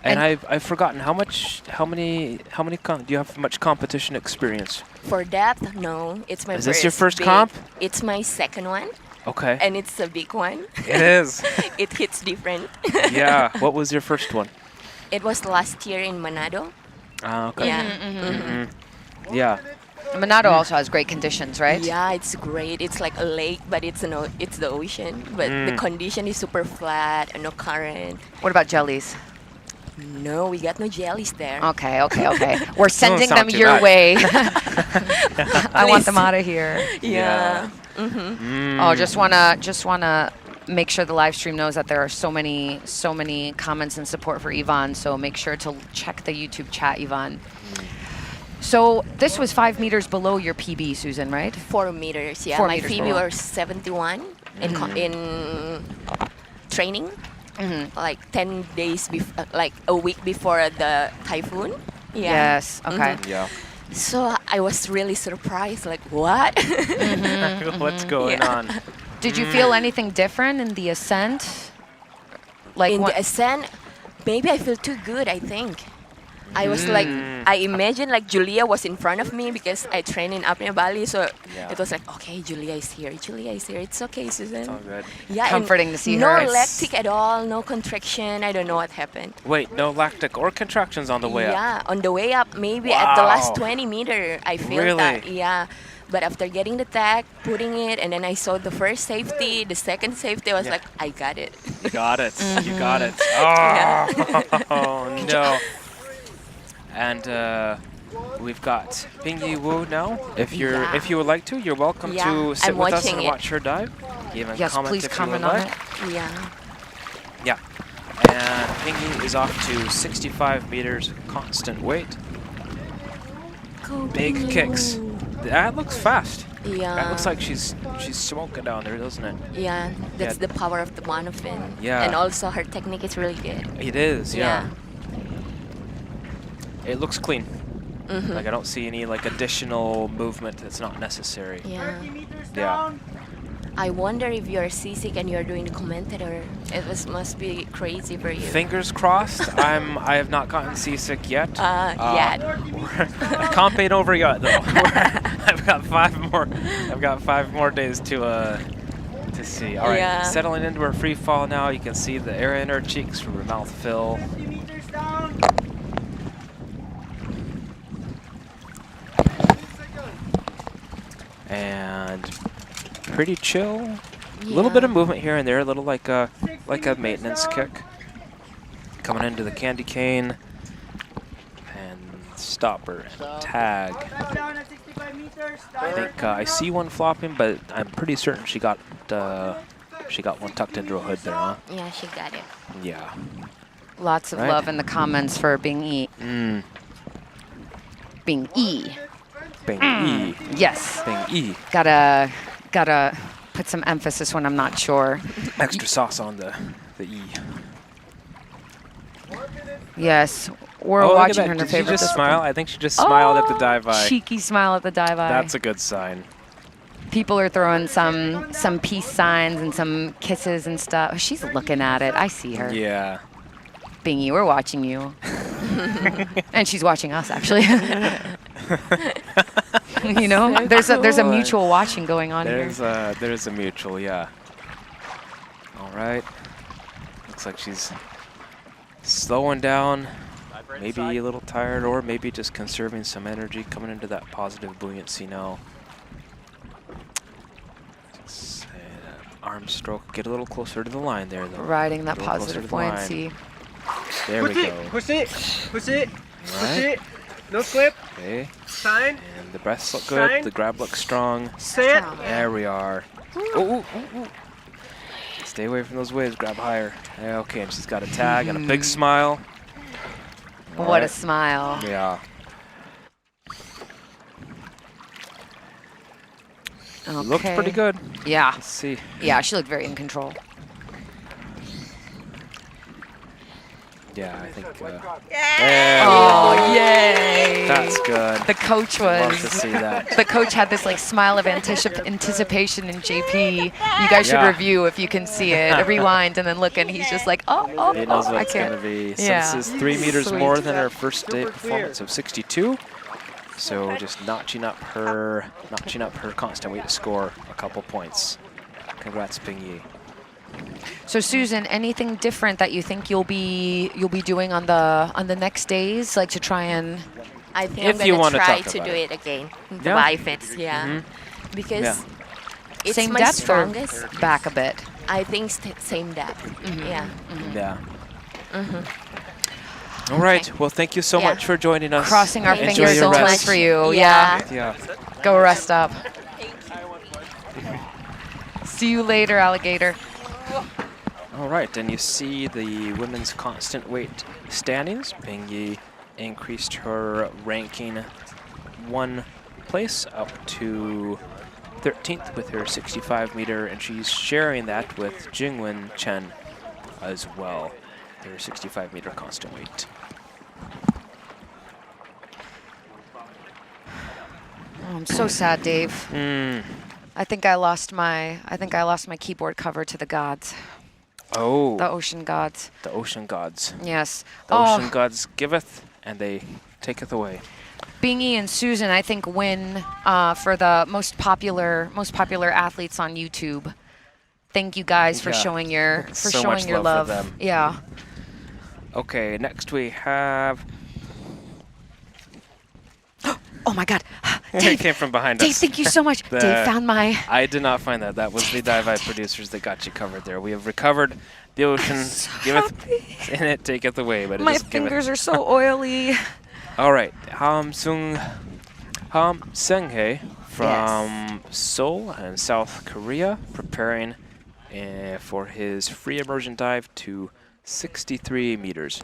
And I've forgotten how many do you have much competition experience? For that, no, it's my Is first this your first big, comp? It's my second one. Okay. And it's a big one. It is. It hits different. Yeah. What was your first one? It was last year in Manado. Okay. Yeah. Yeah. Manado also has great conditions, right? Yeah, it's great. It's like a lake, but it's the ocean. But the condition is super flat and no current. What about jellies? No, we got no jellies there. Okay. We're sending them your way. I want them out of here. Yeah. Oh, just wanna make sure the live stream knows that there are so many comments and support for Yvonne. So make sure to check the YouTube chat, Yvonne. So this was 5 meters below your PB, Susan, right? 4 meters. Yeah, 4 my meters PB below. was 71 in training. Like 10 days before, like a week before the typhoon. Yeah. Yes. Okay. Yeah. So I was really surprised. Like, what? What's going on? Did you feel anything different in the ascent? Like in the ascent, maybe I feel too good. I think. I was like, I imagine like Julia was in front of me because I train in apnea Bali, so it was like, okay, Julia is here. It's okay, Susan. It's all good. Yeah, comforting to see no her. No lactic at all, no contraction. I don't know what happened. Wait, no lactic or contractions on the way up? Yeah, on the way up, maybe at the last 20 meter, I feel that. Yeah. But after getting the tag, putting it, and then I saw the first safety, the second safety, I was like, I got it. You got it. You got it. Oh, no. And we've got Pingyi Wu now. If you would like to, you're welcome to sit with us and watch her dive. Even comment please if comment you would on like. it. Yeah. Yeah. And Pingyi is off to 65 meters constant weight. Big kicks. That looks fast. Yeah. That looks like she's smoking down there, doesn't it? Yeah, that's the power of the monofin. Yeah. And also her technique is really good. It is, yeah. It looks clean. Like I don't see any like additional movement that's not necessary. Yeah. Yeah. I wonder if you're seasick and you're doing the commentator. It must be crazy for you. Fingers crossed. I have not gotten seasick yet. Yet. Comp ain't over yet though. I've got 5 more. I've got 5 more days to see. All right, settling into her free fall now. You can see the air in her cheeks from her mouth fill. And pretty chill. A little bit of movement here and there, a little like a maintenance kick. Coming into the candy cane and stopper and tag. I think I see one flopping, but I'm pretty certain she got one tucked into her hood there, huh? Yeah, she got it. Yeah. Lots of love in the comments for Pingyi. Pingyi. Pingyi. Yes. Pingyi. Gotta put some emphasis when I'm not sure. Extra sauce on the E. Yes, we're look at watching that. her in her Did she favorite just discipline. smile? I think she just smiled at the dive eye. Cheeky smile at the dive eye. That's a good sign. People are throwing some peace signs and some kisses and stuff. She's looking at it. I see her. Yeah. Pingyi, we're watching you. And she's watching us, actually. You know, there's a mutual watching going on here. There's a mutual, yeah. All right. Looks like she's slowing down, maybe a little tired, or maybe just conserving some energy, coming into that positive buoyancy now. Just arm stroke, get a little closer to the line there, though. Riding that positive buoyancy. There we go. Push it. Push it. Push it. No slip. Okay. Sign. And the breaths look good. Sign. The grab looks strong. Sit. There we are. Ooh. Stay away from those waves. Grab higher. Okay, and she's got a tag and a big smile. What a smile. Yeah. Okay. Looks pretty good. Yeah. Let's see. Yeah, she looked very in control. Yeah, I think. Oh, yay! That's good. The coach Love was. to see that. The coach had this like smile of anticipation in JP. You guys should review if you can see it. Rewind and then look, and he's just like, oh, He knows what I it's can't. going to be. So Yeah. this is 3 meters Sweet. more than her first day performance of 62. So just notching up her constant weight score a couple points. Congrats, Pingyi. So Susan, anything different that you think you'll be doing on the next days, like to try and? I think If I'm you gonna wanna try talk to about do it. it again. The Yeah. biceps, yeah. Because it's Same my depth strongest. or back a bit? I think same depth. Yeah. Yeah. All right. Well, thank you so much for joining us. Crossing our Enjoy fingers your and rest. toes for you. Yeah. Yeah. Go rest up. See you later, alligator. All right, and you see the women's constant weight standings. Pingyi increased her ranking 1 place up to 13th with her 65 meter, and she's sharing that with Jingwen Chen as well, their 65 meter constant weight. Oh, I'm so sad, Dave. I think I lost my keyboard cover to the gods. Oh. The ocean gods. The ocean gods. Yes. The ocean gods giveth, and they taketh away. Pingyi and Susan, I think, win for the most popular athletes on YouTube. Thank you guys for showing your So much your love love. for them. Yeah. Okay, next we have. Oh my God, It Dave! came from behind Dave, us. thank you so much. Dave found my. I did not find that. That was the Dive Eye producers that got you covered there. We have recovered the ocean. Giveth and it taketh away, but it My is giveth. fingers are so oily. All right, Seunghye from Seoul and South Korea, preparing for his free immersion dive to 63 meters.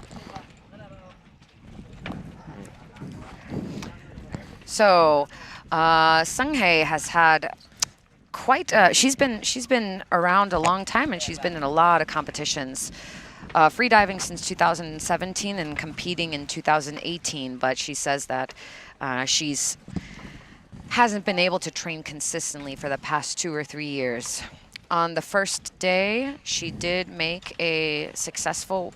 So, Seunghye has had quite. She's been around a long time, and she's been in a lot of competitions. Free diving since 2017 and competing in 2018. But she says that she's hasn't been able to train consistently for the past 2 or 3 years. On the first day, she did make a successful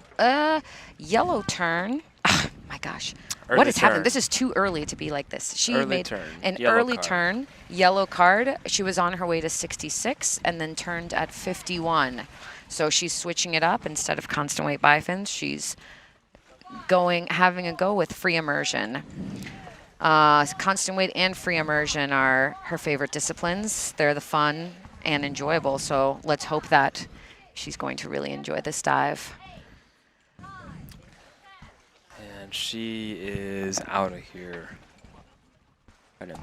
yellow turn. Oh, my gosh. What is happening? This is too early to be like this. She made an early turn, yellow card. She was on her way to 66 and then turned at 51. So she's switching it up. Instead of constant weight bifins, she's having a go with free immersion. Constant weight and free immersion are her favorite disciplines. They're the fun and enjoyable. So let's hope that she's going to really enjoy this dive. And she is out of here. Kind of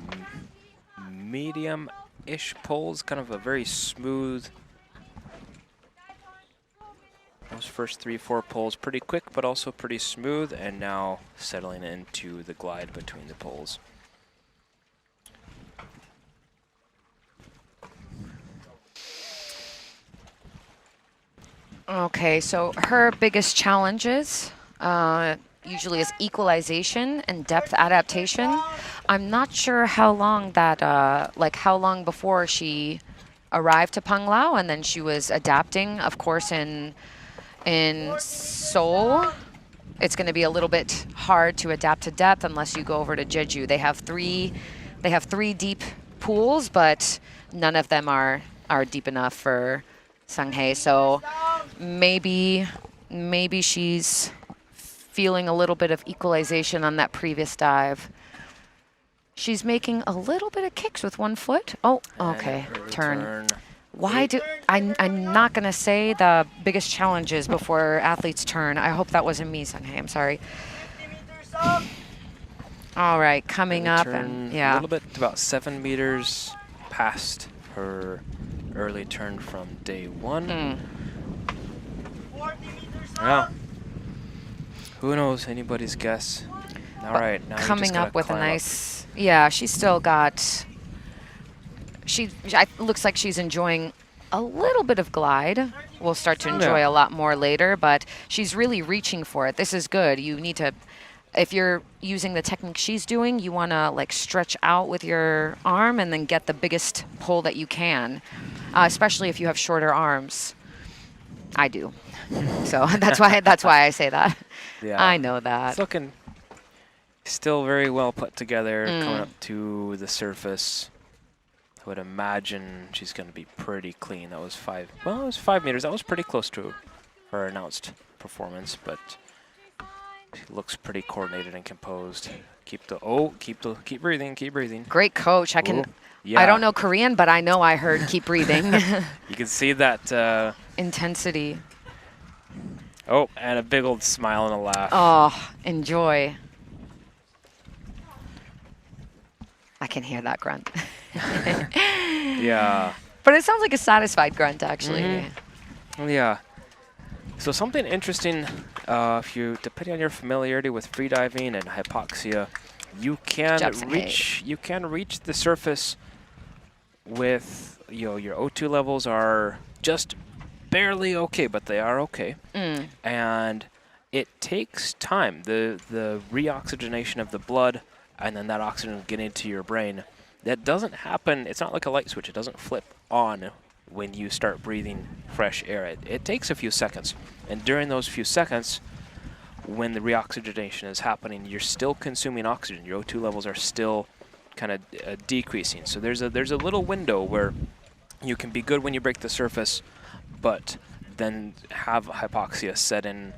medium-ish pulls, kind of a very smooth. Those first 3-4 pulls pretty quick, but also pretty smooth, and now settling into the glide between the pulls. Okay, so her biggest challenges usually is equalization and depth adaptation. I'm not sure how long that, how long before she arrived to Panglao, and then she was adapting, of course, in Seoul. It's going to be a little bit hard to adapt to depth unless you go over to Jeju. They have three deep pools, but none of them are deep enough for Seunghye. So maybe she's feeling a little bit of equalization on that previous dive. She's making a little bit of kicks with one foot. Oh, okay, turn. Why do I'm not gonna say the biggest challenges before athletes turn. I hope that wasn't me, Seunghye. I'm sorry. All right, coming up, and a little bit, about 7 meters past her early turn from day 1. Yeah. Who knows? Anybody's guess. All right, now coming up with a nice. Yeah, she's still got. Looks like she's enjoying a little bit of glide. We'll start to enjoy a lot more later, but she's really reaching for it. This is good. You need to, if you're using the technique she's doing, you want to like stretch out with your arm and then get the biggest pull that you can, especially if you have shorter arms. I do. So that's why I say that. Yeah. I know that. It's looking still very well put together, coming up to the surface. I would imagine she's going to be pretty clean. That was 5 meters. That was pretty close to her announced performance, but she looks pretty coordinated and composed. Keep breathing. Great coach. I don't know Korean, but I know I heard keep breathing. You can see that intensity. Oh, and a big old smile and a laugh. Oh, enjoy. I can hear that grunt. Yeah. But it sounds like a satisfied grunt, actually. Yeah. So something interesting, depending on your familiarity with freediving and hypoxia, you can reach the surface with, your O2 levels are just barely okay, but they are okay. And it takes time. The reoxygenation of the blood and then that oxygen getting into your brain, that doesn't happen. It's not like a light switch. It doesn't flip on when you start breathing fresh air. It takes a few seconds. And during those few seconds, when the reoxygenation is happening, you're still consuming oxygen. Your O2 levels are still kind of decreasing. So there's a little window where you can be good when you break the surface, but then have hypoxia set in,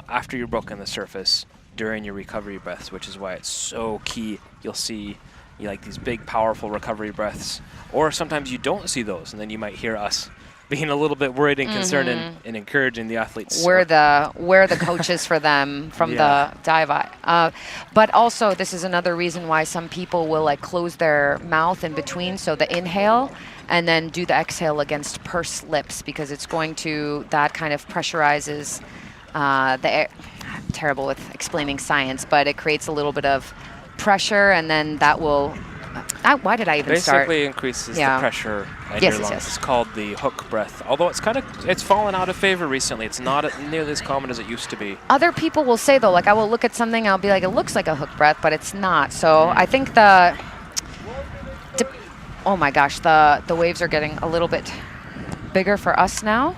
after you've broken the surface during your recovery breaths, which is why it's so key. You'll see like these big, powerful recovery breaths, or sometimes you don't see those, and then you might hear us being a little bit worried and concerned and encouraging the athletes. We're the coaches for them from the dive. But also, this is another reason why some people will like close their mouth in between, so the inhale, and then do the exhale against pursed lips, because it's going to, that kind of pressurizes the air. I'm terrible with explaining science, but it creates a little bit of pressure, and then that will, why did I even start? Basically increases the pressure in your lungs. It's called the hook breath. Although it's fallen out of favor recently. It's not nearly as common as it used to be. Other people will say though, like I will look at something, I'll be like, it looks like a hook breath, but it's not. So I think oh my gosh, the waves are getting a little bit bigger for us now.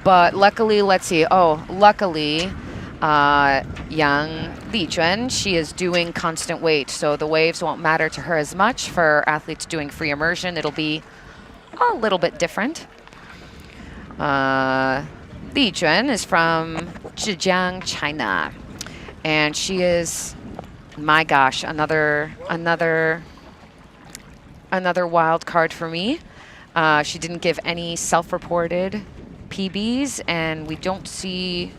But luckily, let's see. Oh, luckily, young Lijuan, she is doing constant weight, so the waves won't matter to her as much. For athletes doing free immersion, it'll be a little bit different. Lijuan is from Zhejiang, China, and she is, my gosh, another wild card for me. She didn't give any self-reported PBs, and we don't see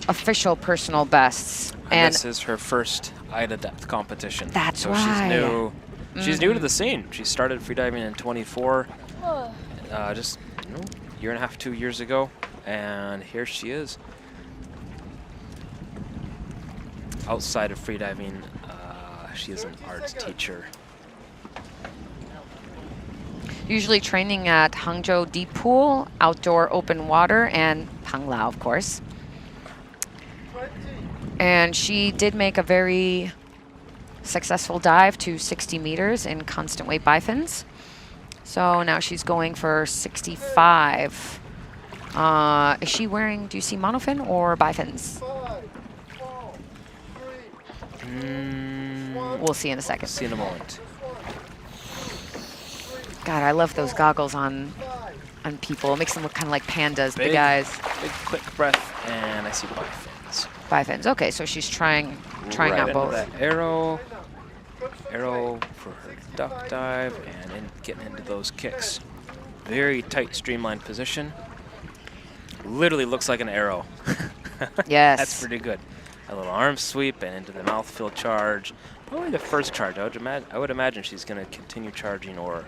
official personal bests. And this is her first AIDA depth competition. That's so why. She's new. She's new to the scene. She started freediving in 24, just year and a half, 2 years ago, and here she is. Outside of freediving, she is an arts teacher. usually training at Hangzhou Deep Pool, outdoor open water, and Panglao, of course. And she did make a very successful dive to 60 meters in constant weight bifins. So now she's going for 65. Is she wearing, do you see monofin or bifins? We'll see in a second. See in a moment. God, I love those goggles on people. It makes them look kind of like pandas, the guys. Big quick breath, and I see bifins. Bifins. Okay, so she's trying right out into both. That arrow for her duck dive, and getting into those kicks. Very tight, streamlined position. Literally looks like an arrow. Yes. That's pretty good. A little arm sweep and into the mouth fill charge. Probably the first charge. I would imagine she's going to continue charging or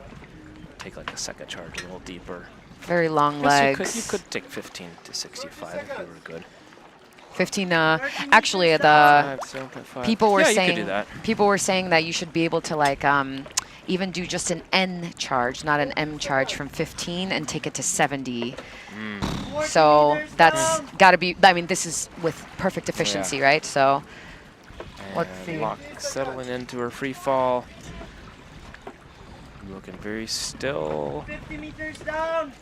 take like a second charge a little deeper. Very long legs. You could take 15 to 65 if you were good. 15. Actually, the people were saying that you should be able to like even do just an N charge, not an M charge, from 15 and take it to 70. So that's got to be. I mean, this is with perfect efficiency, right? So let's see. Settling into her free fall. Looking very still. 50 meters down.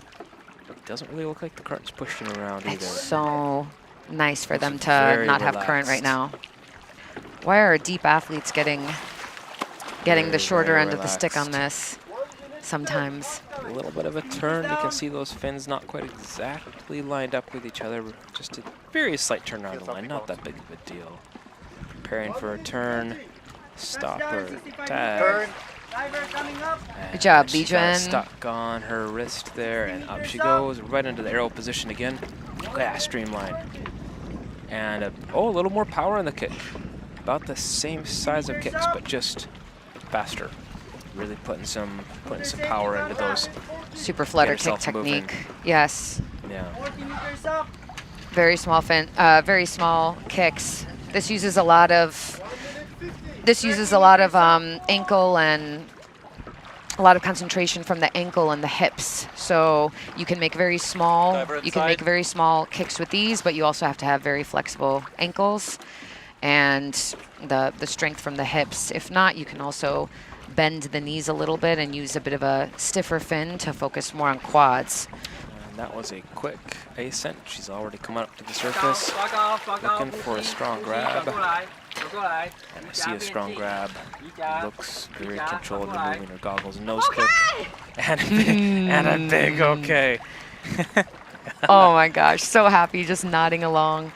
It doesn't really look like the cart's pushing around either. It's so nice for them to not have current right now. Why are deep athletes getting the shorter end of the stick on this sometimes? A little bit of a turn. You can see those fins not quite exactly lined up with each other. Just a very slight turn around the line. Not that big of a deal. Preparing for a turn. Stopper. Tag. Good job, Lijuan. Stuck on her wrist there, and up she goes, right into the arrow position again. Yeah, streamline. And a little more power in the kick. About the same size of kicks, but just faster. Really putting some power into those. Super flutter kick technique. Yes. Yeah. Very small very small kicks. This uses a lot of ankle and a lot of concentration from the ankle and the hips. So you can make very small kicks with these, but you also have to have very flexible ankles and the strength from the hips. If not, you can also bend the knees a little bit and use a bit of a stiffer fin to focus more on quads. And that was a quick ascent. She's already come up to the surface, looking for a strong grab. And I see a strong grab. Looks very controlled, removing her goggles and nose clip. And a big okay. Oh my gosh, so happy, just nodding along.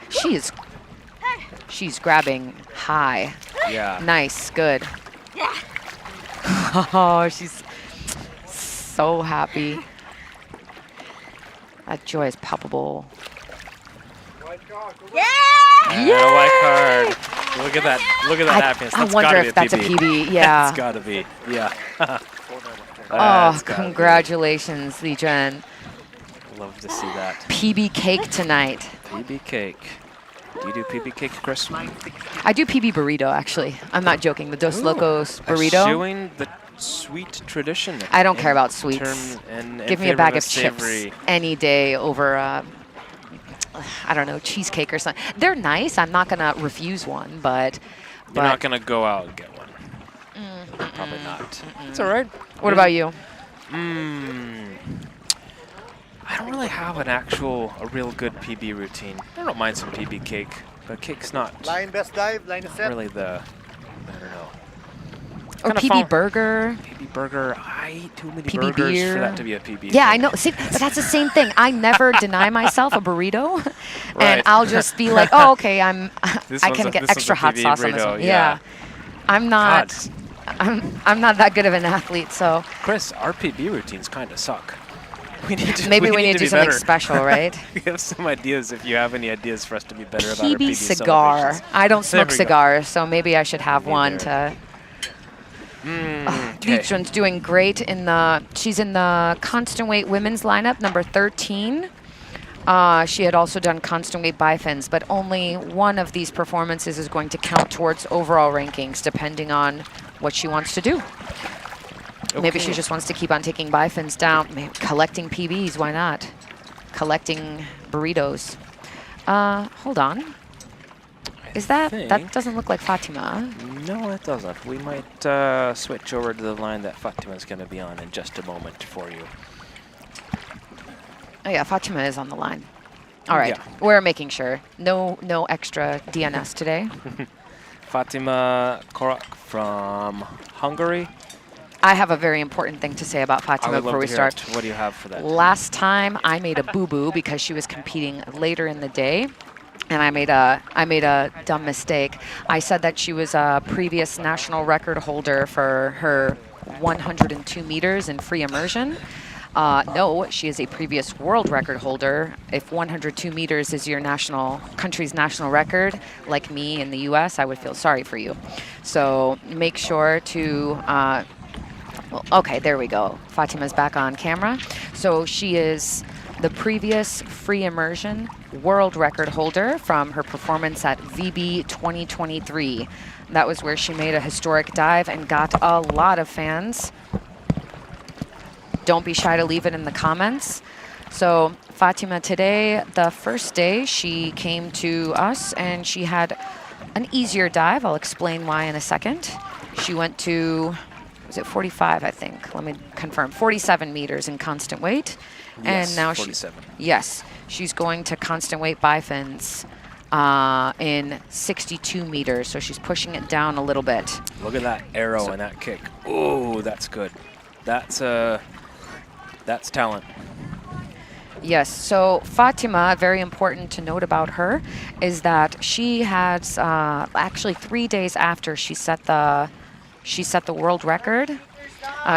She's grabbing high. Yeah. Nice, good. Oh, she's so happy. That joy is palpable. Yeah! White card. Look at that. Look at that happiness. I wonder if that's a PB. Yeah. It's got to be. Yeah. Oh, congratulations, Lijuan. Love to see that. PB cake tonight. PB cake. Do you do PB cake, Chris? I do PB burrito, actually. I'm not joking. The Dos Locos burrito. Eschewing the sweet tradition. I don't care about sweets. Give me a bag of chips any day over, I don't know, cheesecake or something. They're nice. I'm not going to refuse one, but... You're not going to go out and get one. Probably not. It's all right. What about you? I don't really have a real good PB routine. I don't mind some PB cake, but cake's not Line best dive, line of set. really the, I don't know. Or PB burger. PB burger. I eat too many PB burgers beer. for that to be a PB. Yeah, I know. See, but that's the same thing. I never deny myself a burrito, and I'll just be like, "Oh, okay, I can get extra hot sauce on this one." Yeah. I'm not. I'm not that good of an athlete, so. Chris, our PB routines kind of suck. Maybe we need to do something better. special, right? We have some ideas. If you have any ideas for us to be better about our PB PB cigar. celebrations. I don't smoke There we go. cigars, so maybe I should have one to. Lijuan's doing great she's in the constant weight women's lineup, number 13. She had also done constant weight bifins, but only one of these performances is going to count towards overall rankings, depending on what she wants to do. Maybe she just wants to keep on taking bifins down, maybe collecting PBs, why not? Collecting burritos. Hold on. That doesn't look like Fatima. No, it doesn't. We might switch over to the line that Fatima's going to be on in just a moment for you. Oh yeah, Fatima is on the line. All right, Yeah. we're making sure. No extra DNS today. Fatima Korok from Hungary. I have a very important thing to say about I Fatima would love before we to hear start. it. What do you have for that? Last time I made a boo-boo because she was competing later in the day. And I made a dumb mistake. I said that she was a previous national record holder for her 102 meters in free immersion. No, she is a previous world record holder. If 102 meters is your country's national record, like me in the US, I would feel sorry for you. So make sure to, well, okay, there we go. Fatima's back on camera. So she is the previous free immersion world record holder from her performance at VB 2023. That was where she made a historic dive and got a lot of fans. Don't be shy to leave it in the comments. So Fatima today, the first day, she came to us and she had an easier dive. I'll explain why in a second. She went to, was it 45, I think? Let me confirm. 47 meters in constant weight. Yes, and now 47. She's going to constant weight bifins in 62 meters. So she's pushing it down a little bit. Look at that arrow and that kick. Oh, that's good. That's talent. Yes, so Fatima, very important to note about her is that she had actually 3 days after she set the world record,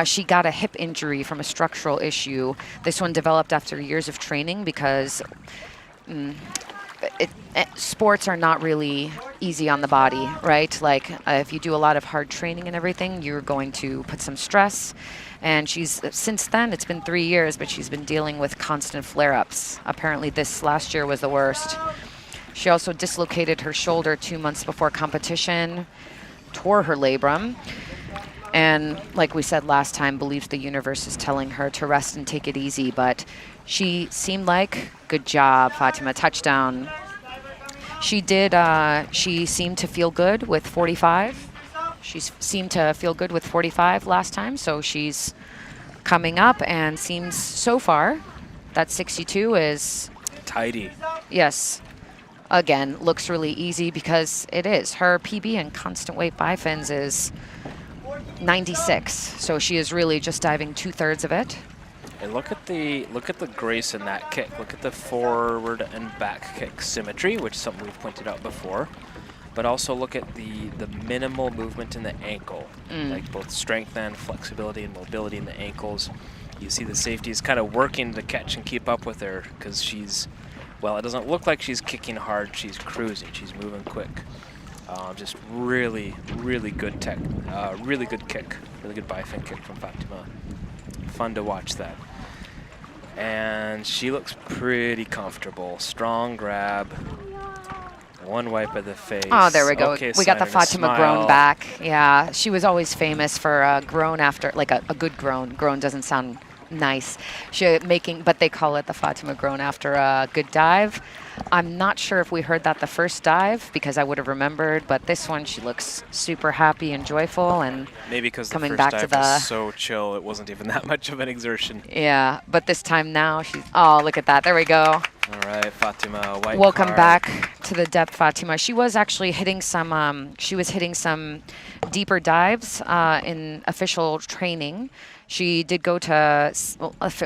she got a hip injury from a structural issue. This one developed after years of training because sports are not really easy on the body, right? Like if you do a lot of hard training and everything, you're going to put some stress. And since then, it's been 3 years, but she's been dealing with constant flare-ups. Apparently this last year was the worst. She also dislocated her shoulder 2 months before competition, tore her labrum, and like we said last time, believes the universe is telling her to rest and take it easy, but she seemed like, good job, Fatima, touchdown. She seemed to feel good with 45. She seemed to feel good with 45 last time, so she's coming up and seems so far that 62 is tidy. Yes. Again, looks really easy because it is. Her PB in constant weight bifins is 96, so she is really just diving 2/3 of it. And look at the grace in that kick. Look at the forward and back kick symmetry, which is something we've pointed out before. But also look at the minimal movement in the ankle, like both strength and flexibility and mobility in the ankles. You see the safety is kind of working to catch and keep up with her because she's, well, it doesn't look like she's kicking hard. She's cruising. She's moving quick. Just really, really good tech, really good kick, really good bifin kick from Fatima. Fun to watch that. And she looks pretty comfortable. Strong grab. One wipe of the face. Oh, there we go. Okay, we got the Simon, a Fatima groan smile. back. Yeah, she was always famous for a groan after, like a good groan. Groan doesn't sound nice. But they call it the Fatima groan after a good dive. I'm not sure if we heard that the first dive because I would have remembered, but this one she looks super happy and joyful and maybe because the coming first back dive to the was so chill, it wasn't even that much of an exertion. Yeah, but this time now she's, oh, look at that. There we go. All right, Fatima, white Welcome card. back to the depth, Fatima. She was actually hitting some deeper dives in official training. She did go to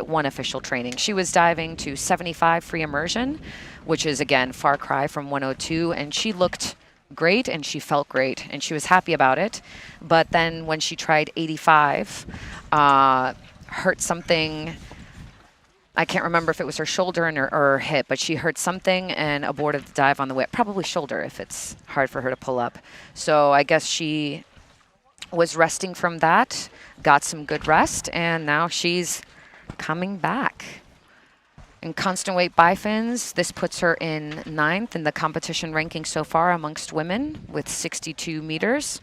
one official training. She was diving to 75 free immersion, which is, again, far cry from 102. And she looked great and she felt great and she was happy about it. But then when she tried 85, hurt something. I can't remember if it was her shoulder or her hip, but she hurt something and aborted the dive on the way. Probably shoulder if it's hard for her to pull up. So I guess she was resting from that, got some good rest, and now she's coming back. In constant weight bifins, this puts her in 9th in the competition ranking so far amongst women with 62 meters.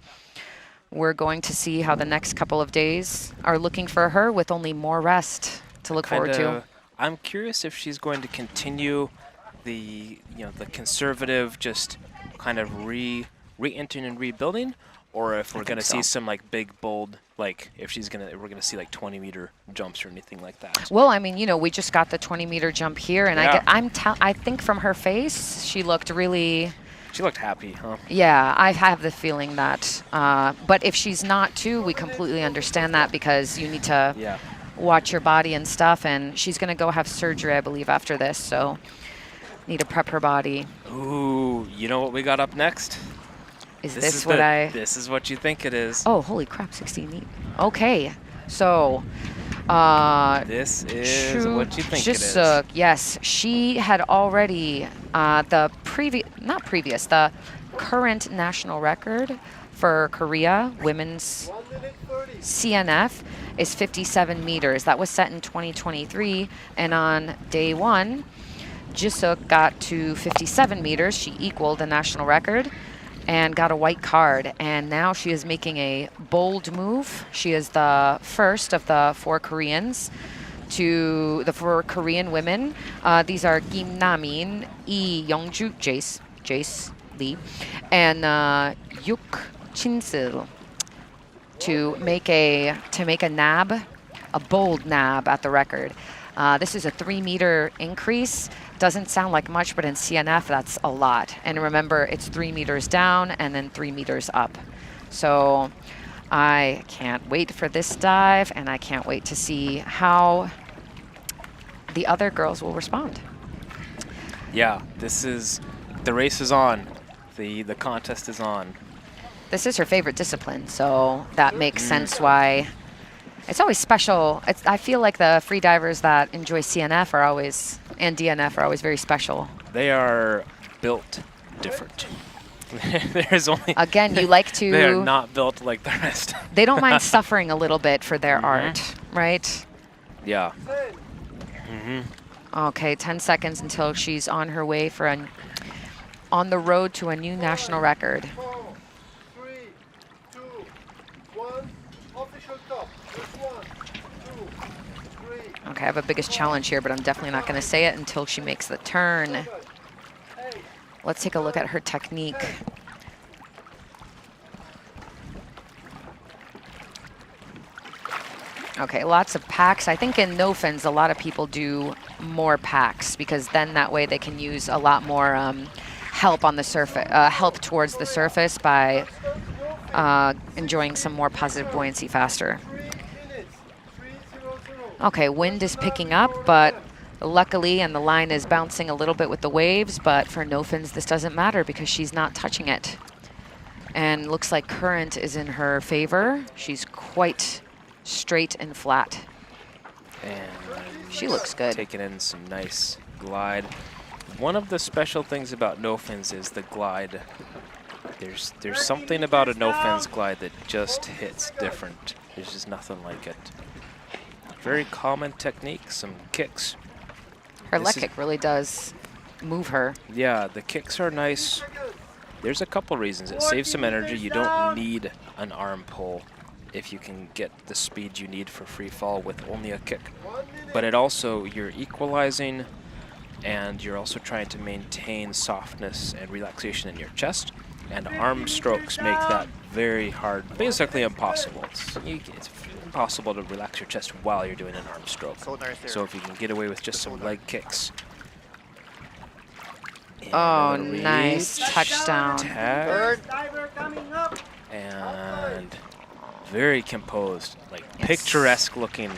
we're going to see how the next couple of days are looking for her with only more rest to look forward to. I'm curious if she's going to continue the the conservative, just kind of re-entering and rebuilding, or if we're going to see some like big, bold, like if we're going to see like 20-meter jumps or anything like that. Well, I mean, we just got the 20-meter jump here, and I think from her face, she looked really. She looked happy, huh? Yeah, I have the feeling that. But if she's not too, we completely understand that, because you need to watch your body and stuff. And she's going to go have surgery, I believe, after this. So need to prep her body. Ooh, you know what we got up next? This is what you think it is. Oh, holy crap, 16 neat. Okay, so. This is what you think it is. Jisook, yes, she had already the current national record for Korea women's CNF is 57 meters. That was set in 2023, and on day one, Jisook got to 57 meters. She equaled the national record and got a white card, and now she is making a bold move. She is the first of the four Korean women. These are Kim Namin, Youngju, Jace Lee, and Yuk Chinsil to make a bold nab at the record. This is a 3-meter increase. Doesn't sound like much, but in CNF, that's a lot. And remember, it's 3 meters down and then 3 meters up. So I can't wait for this dive, and I can't wait to see how the other girls will respond. Yeah, the race is on. The contest is on. This is her favorite discipline, so that makes sense why. It's always special. I feel like the free divers that enjoy CNF and DNF are always very special. They are built different. There's only again, you like to. They are not built like the rest. They don't mind suffering a little bit for their art, right? Yeah. Okay, 10 seconds until she's on her way for on the road to a new national record. 3, 2, 1, official top. Okay, I have a biggest challenge here, but I'm definitely not going to say it until she makes the turn. Let's take a look at her technique. Okay, lots of packs. I think in no fins, a lot of people do more packs, because then that way they can use a lot more help on the surface, help towards the surface by enjoying some more positive buoyancy faster. Okay, wind is picking up, but luckily, and the line is bouncing a little bit with the waves, but for no fins, this doesn't matter because she's not touching it. And looks like current is in her favor. She's quite straight and flat. And she looks good. Taking in some nice glide. One of the special things about no fins is the glide. There's something about a no fins glide that just hits different. There's just nothing like it. Very common technique, some kicks. Her leg kick really does move her. Yeah, the kicks are nice. There's a couple reasons. It saves some energy. You don't need an arm pull if you can get the speed you need for free fall with only a kick. But it also, you're equalizing, and you're also trying to maintain softness and relaxation in your chest. And arm strokes make that very hard, basically impossible. It's impossible to relax your chest while you're doing an arm stroke. So if you can get away with just some leg kicks. Oh, nice touchdown. Tag. And very composed, like picturesque looking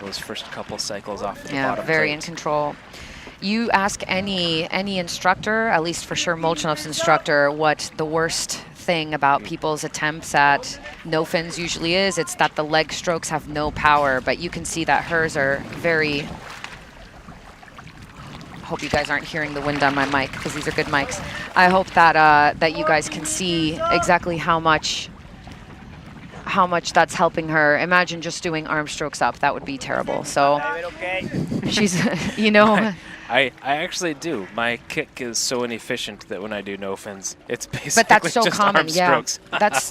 those first couple cycles off the bottom. Yeah, very plate. in control. You ask any instructor, at least for sure Molchanov's instructor, what the worst thing about people's attempts at no fins usually is. It's that the leg strokes have no power, but you can see that hers are very... Hope you guys aren't hearing the wind on my mic, because these are good mics. I hope that that you guys can see exactly how much that's helping her. Imagine just doing arm strokes up. That would be terrible. So she's, I actually do. My kick is so inefficient that when I do no fins, it's basically But that's so just common, arm yeah. strokes.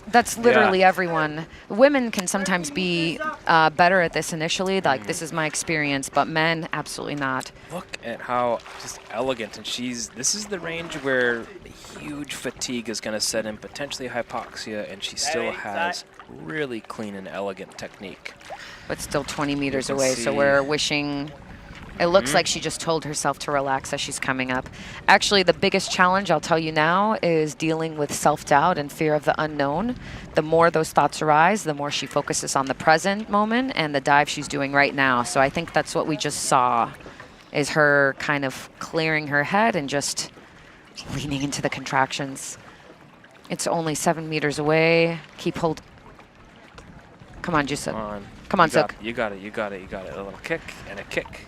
That's literally everyone. Women can sometimes be better at this initially, like this is my experience, but men, absolutely not. Look at how just elegant, and this is the range where huge fatigue is going to set in, potentially hypoxia, and she still has really clean and elegant technique. But still 20 meters away, so we're wishing. It looks like she just told herself to relax as she's coming up. Actually, the biggest challenge, I'll tell you now, is dealing with self-doubt and fear of the unknown. The more those thoughts arise, the more she focuses on the present moment and the dive she's doing right now. So I think that's what we just saw, is her kind of clearing her head and just leaning into the contractions. It's only 7 meters away. Keep hold. Come on, Jisook. Come on, Sook. You got it. A little kick and a kick.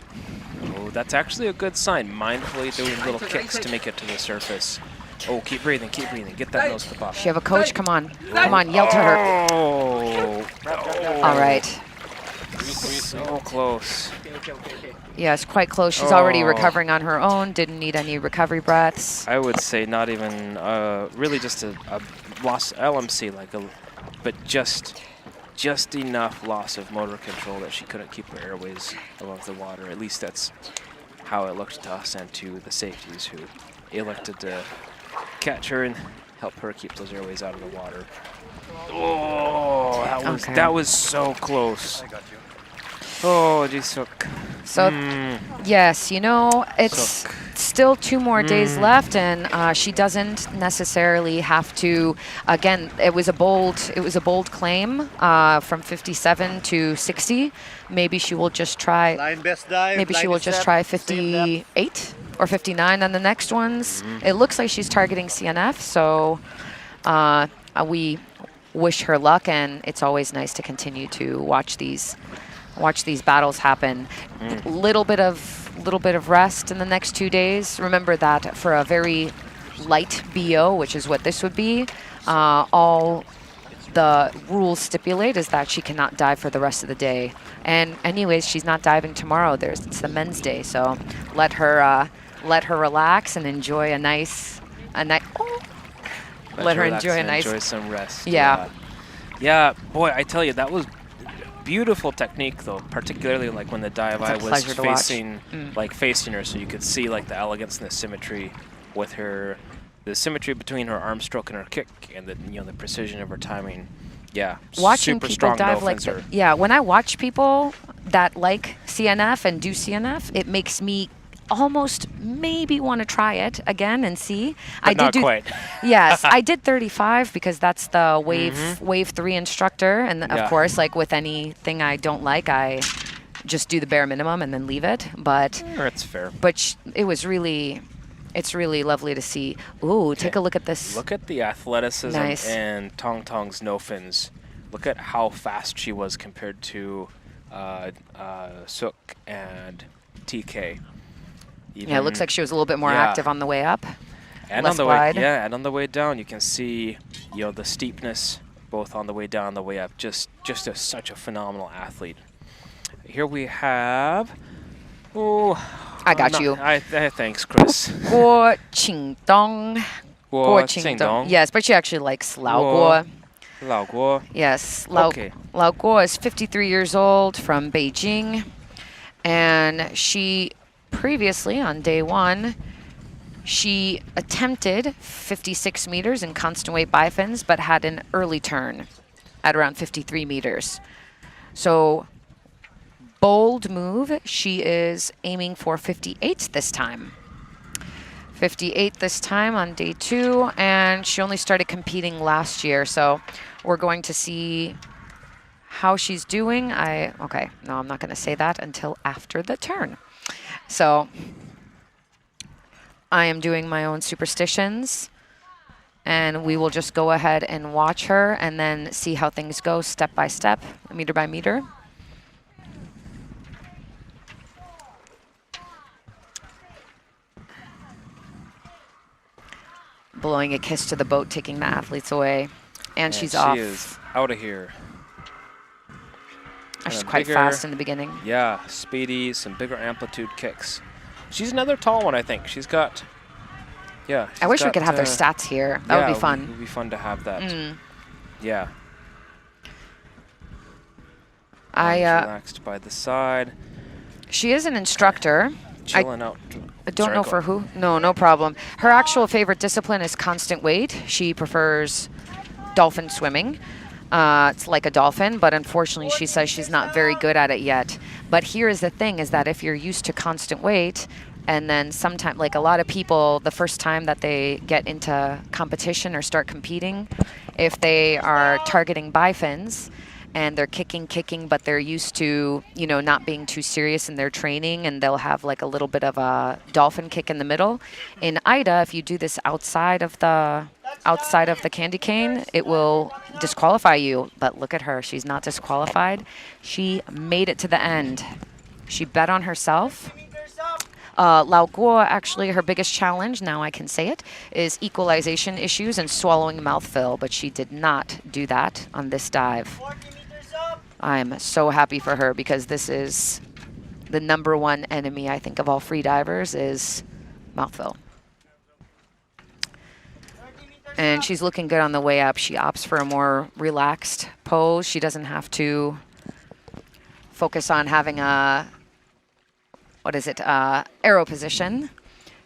Oh, that's actually a good sign. Mindfully doing little kicks to make it to the surface. Oh, keep breathing. Get that nose clip off. She have a coach? Come on. Come on, yell to her. Oh. All right. So close. Yes, quite close. She's already recovering on her own. Didn't need any recovery breaths. I would say not even, really just a loss LMC, but just enough loss of motor control that she couldn't keep her airways above the water. At least that's how it looked to us and to the safeties who elected to catch her and help her keep those airways out of the water. Oh, that was so close. Oh, Jisook. So, yes, you know, it's still 2 more days left, and she doesn't necessarily have to. Again, it was a bold claim from 57 to 60. Maybe she will just try. Maybe she will just try 58 or 59 on the next ones. It looks like she's targeting CNF, so we wish her luck, and it's always nice to continue to watch these battles happen. Little bit of rest in the next 2 days. Remember that for a very light BO, which is what this would be, all the rules stipulate is that she cannot dive for the rest of the day. And anyways, she's not diving tomorrow. It's the men's day, so let her relax and enjoy enjoy some rest. Yeah. Yeah, boy, I tell you, that was beautiful technique, though, particularly like when the dive eye was facing her, so you could see like the elegance and the symmetry with her, the symmetry between her arm stroke and her kick, and the the precision of her timing. Yeah, watching super people strong dive like that. Yeah, when I watch people that like CNF and do CNF, it makes me almost maybe want to try it again and see. But not quite. Yes, I did 35 because that's the wave 3 instructor, and of course, like with anything I don't like, I just do the bare minimum and then leave it. But that's fair. But it's really lovely to see. Ooh, take a look at this. Look at the athleticism and Tong Tong's no fins. Look at how fast she was compared to Sook and TK. Yeah, it looks like she was a little bit more active on the way up. And on the way, and on the way down, you can see, the steepness both on the way down and the way up. Just such a phenomenal athlete. Here we have. Oh, I got you. Thanks, Chris. Guo Qingdong. Guo Qingdong. Yes, but she actually likes Lao Guo. Lao Guo. Yes, Lao Guo is 53 years old from Beijing, and she. Previously, on day 1, she attempted 56 meters in constant weight bifins, but had an early turn at around 53 meters. So, bold move. She is aiming for 58 this time. 58 this time on day 2, and she only started competing last year, so we're going to see how she's doing. Okay, no, I'm not going to say that until after the turn. So I am doing my own superstitions, and we will just go ahead and watch her and then see how things go step by step, meter by meter. Blowing a kiss to the boat, taking the athletes away. And she's off. She is out of here. She's quite fast in the beginning. Yeah, speedy, some bigger amplitude kicks. She's another tall one, I think. She's got, yeah. I wish we could have their stats here. That would be fun. It would be fun to have that. Yeah. Relaxed by the side. She is an instructor. Chilling out. I don't know for who. No problem. Her actual favorite discipline is constant weight. She prefers dolphin swimming. It's like a dolphin, but unfortunately she says she's not very good at it yet. But here is the thing, is that if you're used to constant weight, and then sometimes, like a lot of people, the first time that they get into competition or start competing, if they are targeting bifins, and they're kicking, but they're used to, you know, not being too serious in their training, and they'll have like a little bit of a dolphin kick in the middle. In AIDA, if you do this outside of the candy cane, it will disqualify you. But look at her, she's not disqualified. She made it to the end. She bet on herself. Lao Guo, actually, her biggest challenge, now I can say it, is equalization issues and swallowing mouthfill, but she did not do that on this dive. I'm so happy for her, because this is the #1 enemy, I think, of all free divers, is mouthfill. And she's looking good on the way up. She opts for a more relaxed pose. She doesn't have to focus on having a, arrow position.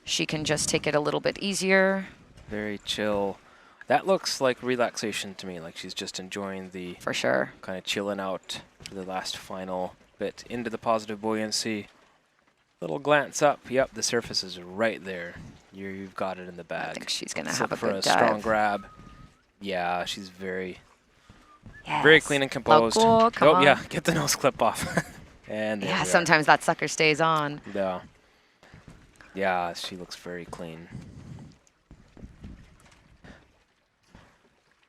She can just take it a little bit easier. Very chill. That looks like relaxation to me, like she's just enjoying the... For sure. Kind of chilling out for the last final bit into the positive buoyancy. Little glance up. Yep, the surface is right there. You've got it in the bag. I think she's going to have a for good a dive. strong grab. Yeah, she's very clean and composed. Cool. Come on. Yeah, get the nose clip off. And yeah, sometimes that sucker stays on. Yeah. Yeah, she looks very clean.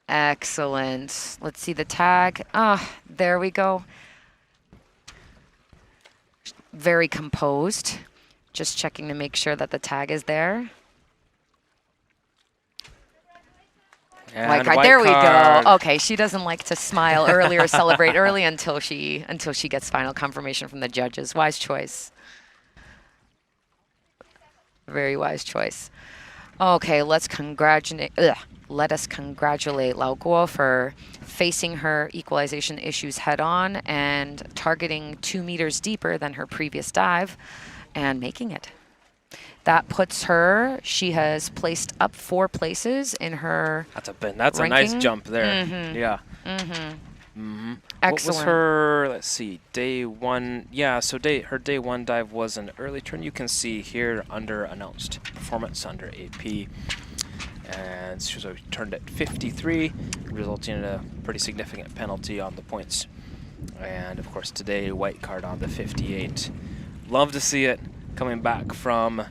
Excellent. Let's see the tag. Ah, there we go. Very composed. Just checking to make sure that the tag is there. White card. There we go. Okay, she doesn't like to smile early or celebrate early until she gets final confirmation from the judges. Wise choice. Very wise choice. Okay, let us congratulate Lao Guo for facing her equalization issues head on and targeting 2 meters deeper than her previous dive and making it. That puts her, she has placed up 4 places in her That's ranking. a nice jump there. Yeah. Excellent. What was her, let's see, day 1? Yeah, so her day 1 dive was an early turn. You can see here under announced performance under AP. And she turned at 53, resulting in a pretty significant penalty on the points. And of course today, white card on the 58. Love to see it coming back from,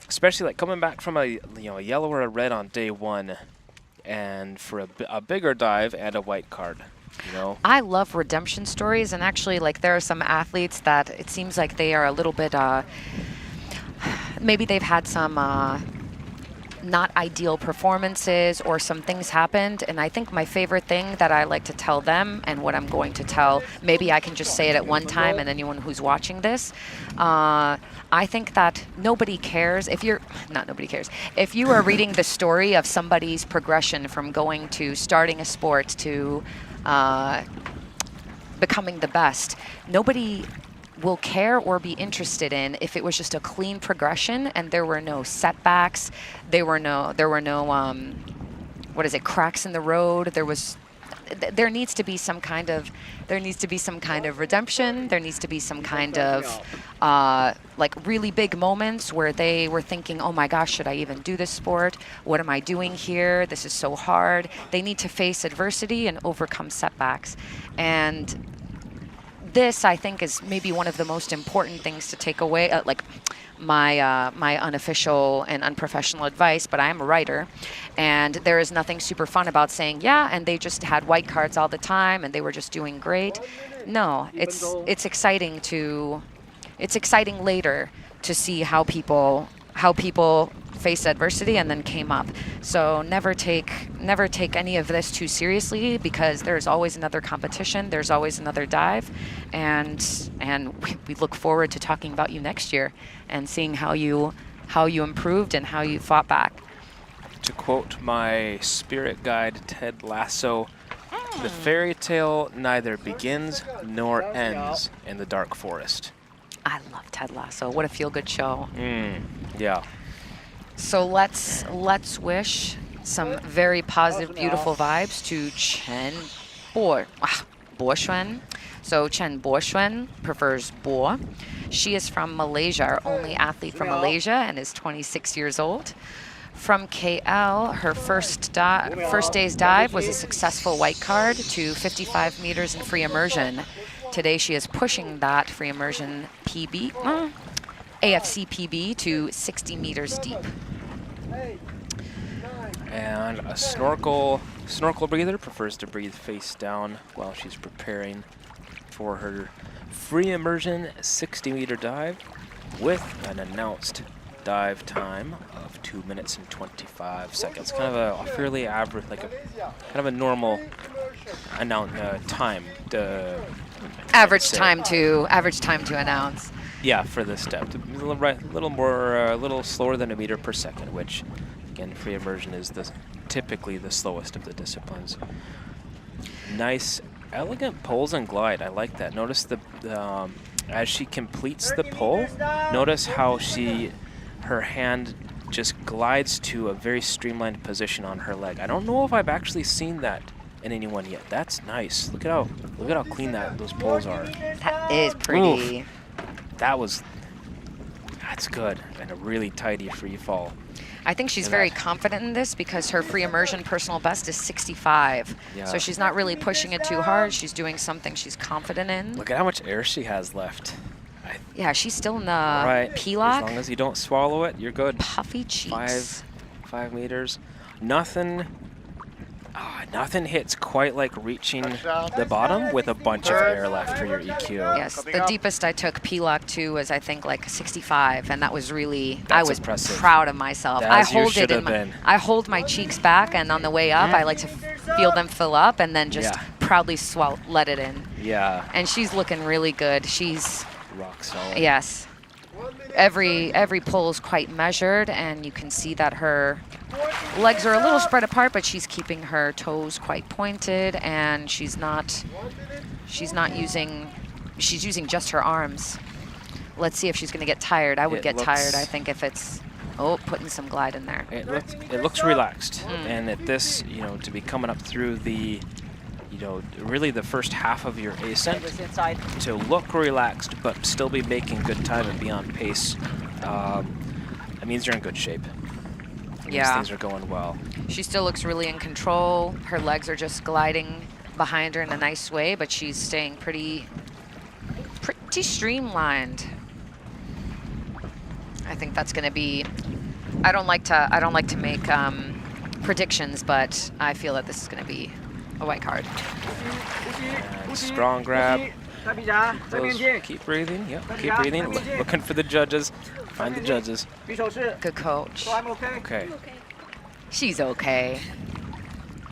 especially like coming back from a yellow or a red on day 1, and for a bigger dive and a white card. You know? I love redemption stories, and actually, like, there are some athletes that it seems like they are a little bit, maybe they've had some not ideal performances or some things happened, and I think my favorite thing that I like to tell them, and what I'm going to tell, maybe I can just say it at one time and anyone who's watching this, I think that nobody cares if you are reading the story of somebody's progression from going to starting a sport to becoming the best. Nobody will care or be interested in if it was just a clean progression and there were no setbacks, there were no cracks in the road. There needs to be some kind of redemption. There needs to be some kind of like really big moments where they were thinking, oh my gosh, should I even do this sport? What am I doing here? This is so hard. They need to face adversity and overcome setbacks. And this, I think, is maybe one of the most important things to take away, like my unofficial and unprofessional advice, but I am a writer, and there is nothing super fun about saying, yeah, and they just had white cards all the time and they were just doing great. No, it's exciting later to see how people faced adversity and then came up. So never take any of this too seriously, because there's always another competition, there's always another dive, and we look forward to talking about you next year and seeing how you improved and how you fought back. To quote my spirit guide, Ted Lasso, the fairy tale neither begins nor ends in the dark forest. I love Ted Lasso. What a feel-good show. Yeah. So let's wish some very positive, beautiful vibes to Chen Boxuan. So Chen Boxuan prefers Bo. She is from Malaysia, our only athlete from Malaysia, and is 26 years old. From KL, her first day's dive was a successful white card to 55 meters in free immersion. Today she is pushing that free immersion PB, AFC PB, to 60 meters deep. And a snorkel breather prefers to breathe face down while she's preparing for her free immersion 60-meter dive with an announced dive time of 2 minutes and 25 seconds. Kind of a fairly average, like kind of a normal time. Average time to announce. Yeah, for this step, a little slower than a meter per second, which again, free immersion is typically the slowest of the disciplines. Nice, elegant pulls and glide. I like that. Notice as she completes the pull, notice how her hand just glides to a very streamlined position on her leg. I don't know if I've actually seen that in anyone yet. That's nice. Look at how clean those pulls are. That is pretty. Oof. That's good, and a really tidy free fall. I think she's very confident in this because her free immersion personal best is 65. Yeah. So she's not really pushing it too hard. She's doing something she's confident in. Look at how much air she has left. Yeah, she's still in the P-lock. As long as you don't swallow it, you're good. Puffy cheeks. 5 meters. Nothing hits quite like reaching the bottom with a bunch of air left for your EQ. Yes, the deepest I took P-lock to was I think like 65, and that was really, That's I was impressive. Proud of myself. I hold my cheeks back, and on the way up, I like to feel them fill up, and then just proudly let it in. Yeah. And she's looking really good. She's rock solid. Yes. Every pull is quite measured, and you can see that her legs are a little spread apart, but she's keeping her toes quite pointed, and she's using just her arms. Let's see if she's going to get tired. I would get tired, I think, if it's putting some glide in there. It looks relaxed, and at this, to be coming up through the really the first half of your ascent, to look relaxed but still be making good time and be on pace, that means you're in good shape. Yeah. Things are going well. She still looks really in control. Her legs are just gliding behind her in a nice way, but she's staying pretty streamlined. I think that's going to be. I don't like to make predictions, but I feel that this is going to be a white card. And strong grab. Keep breathing. Yep. Keep breathing. Looking for the judges. Find the judges. Good coach. Okay. She's okay.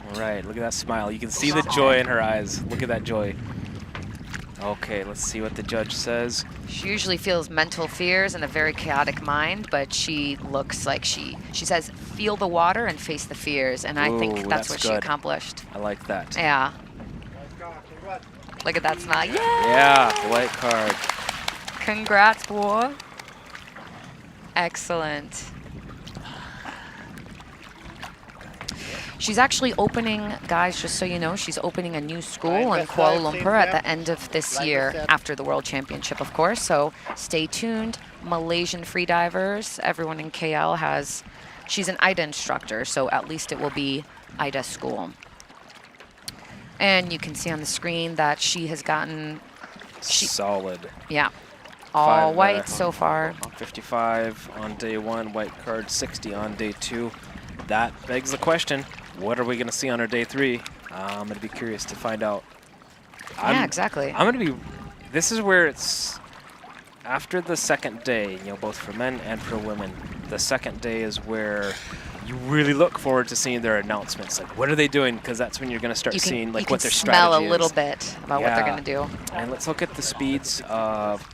All right. Look at that smile. You can see the joy in her eyes. Look at that joy. Okay. Let's see what the judge says. She usually feels mental fears and a very chaotic mind, but she looks like she says, feel the water and face the fears, and I think that's what she accomplished. I like that. Yeah. Look at that smile. Yeah. Yeah, white card. Congrats, boy. Excellent. She's actually opening, guys, just so you know, she's opening a new school in Kuala Lumpur at the end of this year, after the World Championship, of course. So stay tuned. Malaysian freedivers, everyone in KL she's an AIDA instructor, so at least it will be AIDA school. And you can see on the screen that she has gotten... solid. Yeah. All white so far. 55 on day 1, white card 60 on day 2. That begs the question, what are we going to see on her day 3? I'm going to be curious to find out. Yeah, exactly. This is where it's, after the second day, both for men and for women, the second day is where you really look forward to seeing their announcements. Like, what are they doing? Because that's when you're going to start seeing like what their strategy is. You can smell a little bit about what they're going to do. And let's look at the speeds of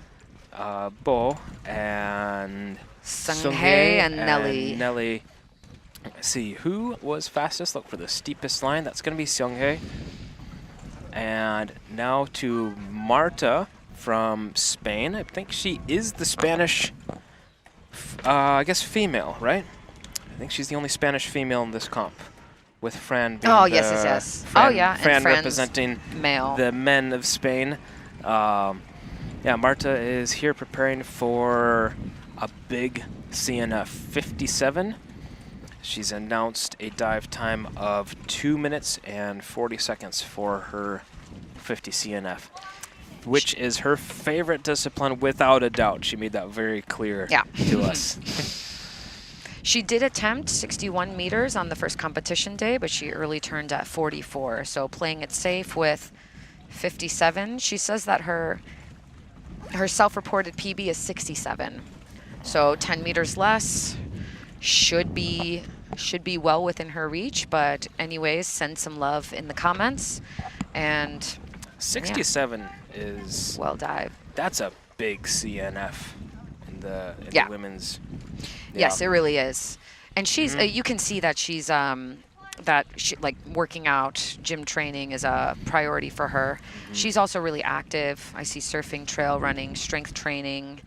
Bo and Seunghye and Nelli. Nelli. Let's see, who was fastest? Look for the steepest line. That's going to be Seunghye. And now to Marta from Spain. I think she is the Spanish, I guess, female, right? I think she's the only Spanish female in this comp, with Fran being yes. Fran, Fran representing male. the men of Spain. Yeah, Marta is here preparing for a big CNF 57. She's announced a dive time of 2 minutes and 40 seconds for her 50 CNF, which is her favorite discipline without a doubt. She made that very clear to us. She did attempt 61 meters on the first competition day, but she early turned at 44. So playing it safe with 57. She says that her self-reported PB is 67. So 10 meters less should be well within her reach. But anyways, send some love in the comments. And 67 is well dive. That's a big CNF in the women's. Yes, it really is. And she's you can see that she's like working out, gym training is a priority for her. She's also really active. I see surfing, trail running, strength training,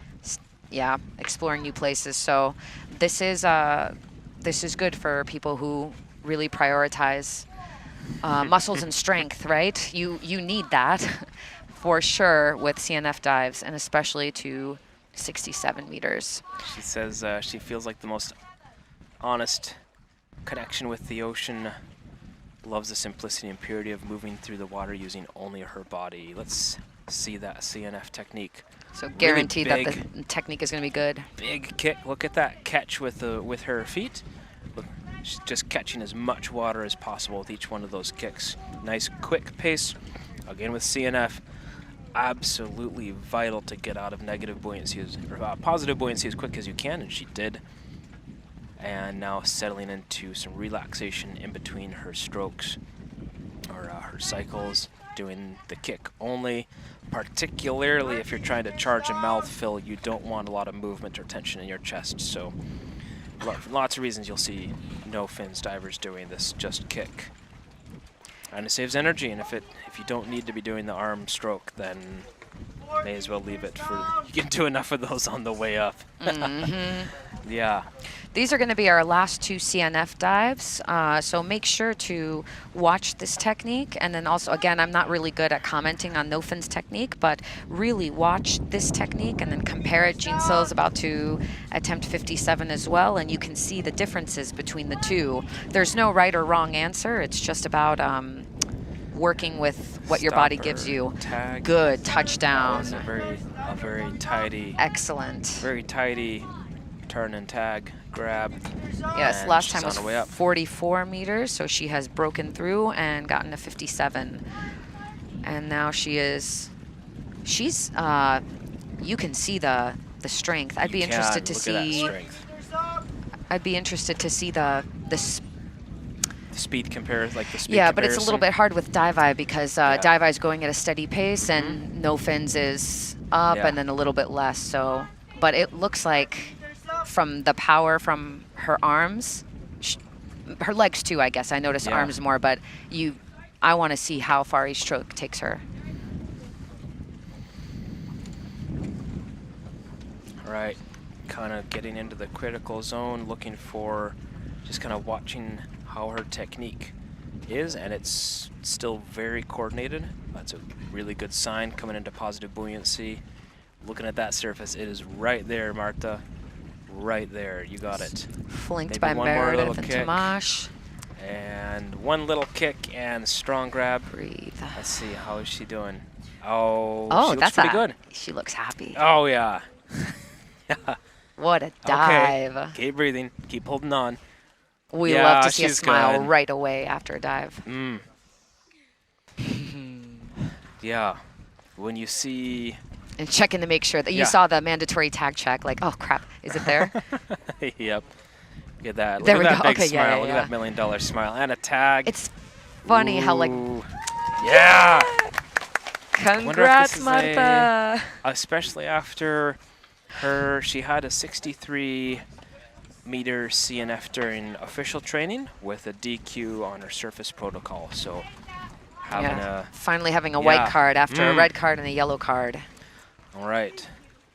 exploring new places. So this is good for people who really prioritize muscles and strength, right? You need that for sure with CNF dives, and especially to 67 meters. She says she feels like the most honest connection with the ocean, loves the simplicity and purity of moving through the water using only her body. Let's see that CNF technique. So guaranteed that the technique is going to be good. Big kick. Look at that catch with her feet. Look, she's just catching as much water as possible with each one of those kicks. Nice quick pace. Again with CNF, absolutely vital to get out of negative buoyancy, or positive buoyancy as quick as you can, and she did. And now settling into some relaxation in between her strokes, or her cycles, doing the kick only. Particularly if you're trying to charge a mouth fill, you don't want a lot of movement or tension in your chest. So lots of reasons you'll see no fins divers doing this, just kick. And it saves energy, and if you don't need to be doing the arm stroke, then may as well leave it for, you can do enough of those on the way up. Yeah. These are going to be our last two CNF dives, so make sure to watch this technique. And then also, again, I'm not really good at commenting on no fins technique, but really watch this technique and then compare it. Jinso is about to attempt 57 as well, and you can see the differences between the two. There's no right or wrong answer. It's just about working with what your body gives you. Tag. Good touchdown. That was a very tidy. Excellent. Very tidy turn and tag grab. Yes, last time was 44 meters, so she has broken through and gotten a 57. And now she's you can see the strength. I'd be interested to see. I'd be interested to see the speed compares, like the speed. Yeah, but it's a little bit hard with dive eye because dive eye is going at a steady pace and no fins is up and then a little bit less. So, but it looks like from the power from her arms, her legs too, I guess. I notice arms more, but I want to see how far each stroke takes her. All right, kind of getting into the critical zone, looking for, just kind of watching how her technique is, and it's still very coordinated. That's a really good sign coming into positive buoyancy. Looking at that surface, it is right there, Marta. Right there, you got it. Flanked Maybe by one more little Meredith and kick. Tamash. And one little kick and strong grab. Breathe. Let's see, how is she doing? Oh, she looks that's pretty good. She looks happy. Oh, yeah. What a dive. Okay. Keep breathing. Keep holding on. We love to see a smile right away after a dive. Yeah. When you see And checking to make sure that you saw the mandatory tag check. Like, oh crap, is it there? Yep. Look at that. Look There at we that go. big Okay, smile. yeah, Look at that $1 million smile. And a tag. It's funny how like. Yeah. Congrats, Marta. Especially after she had a 63-meter CNF during official training with a DQ on her surface protocol. So finally having a white card after a red card and a yellow card. All right.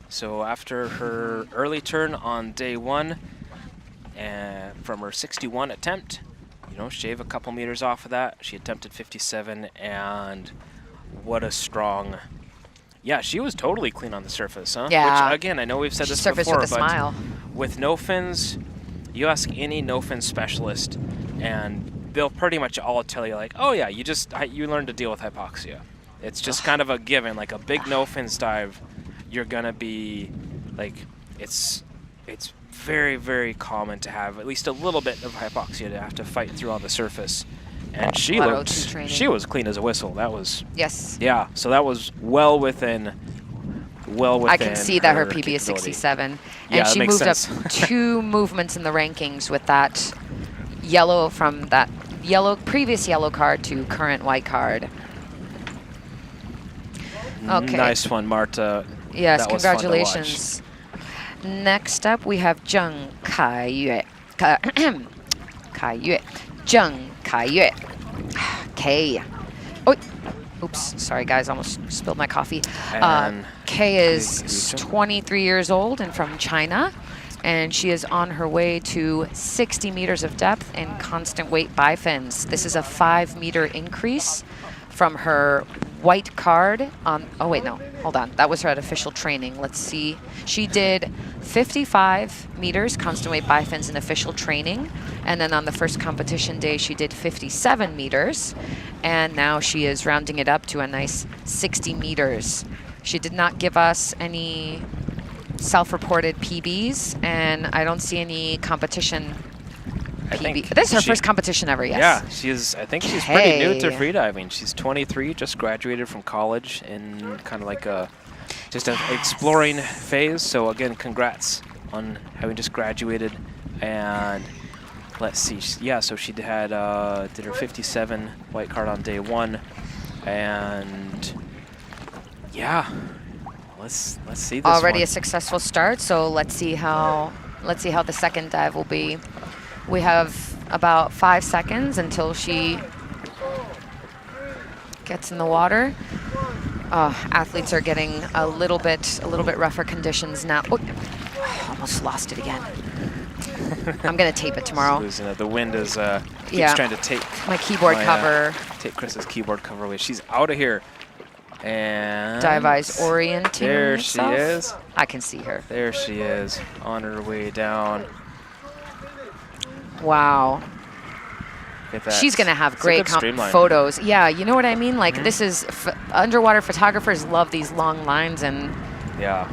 So after her early turn on day 1, from her 61 attempt, shave a couple meters off of that. She attempted 57, and what a strong. Yeah, she was totally clean on the surface, huh? Yeah. Which, again, I know we've said this surface before, with a but smile. with no fins, you ask any no fin specialist, and they'll pretty much all tell you, like, oh yeah, you learned to deal with hypoxia. It's just kind of a given. Like a big no fins dive, you're gonna be like, it's very, very common to have at least a little bit of hypoxia to have to fight through on the surface. And she was clean as a whistle. That was yeah. So that was well within. I can see that her PB is 67, and she moved up 2 movements in the rankings with that yellow from that previous yellow card to current white card. Okay. Nice one, Marta. Yes, that congratulations. Next up, we have Zheng Kaiyue. Zheng Kaiyue. K. Oh, oops, sorry guys, almost spilled my coffee. Kay is 23 years old and from China, and she is on her way to 60 meters of depth and constant weight bifins. This is a 5-meter increase from her white card on, oh wait, no, hold on. That was her at official training. Let's see. She did 55 meters constant weight bifins in official training. And then on the first competition day, she did 57 meters. And now she is rounding it up to a nice 60 meters. She did not give us any self-reported PBs, and I don't see any competition PB. This is her first competition ever, yes. Yeah, I think she's pretty new to freediving. She's 23, just graduated from college in kind of like an exploring phase. So again, congrats on having just graduated. And let's see, yeah, so she did her 57 white card on day 1, and yeah, let's see this already one. A successful start. So let's see how the second dive will be. We have about 5 seconds until she gets in the water. Athletes are getting a little bit rougher conditions now. Oh, almost lost it again. I'm gonna tape it tomorrow. Losing it. The wind is keeps trying to take my keyboard cover. Take Chris's keyboard cover away. She's out of here. And dive eyes orienting. There she is. I can see her. There she is on her way down. Wow. She's going to have great photos. Yeah, you know what I mean? Like, this is, underwater photographers love these long lines, and yeah,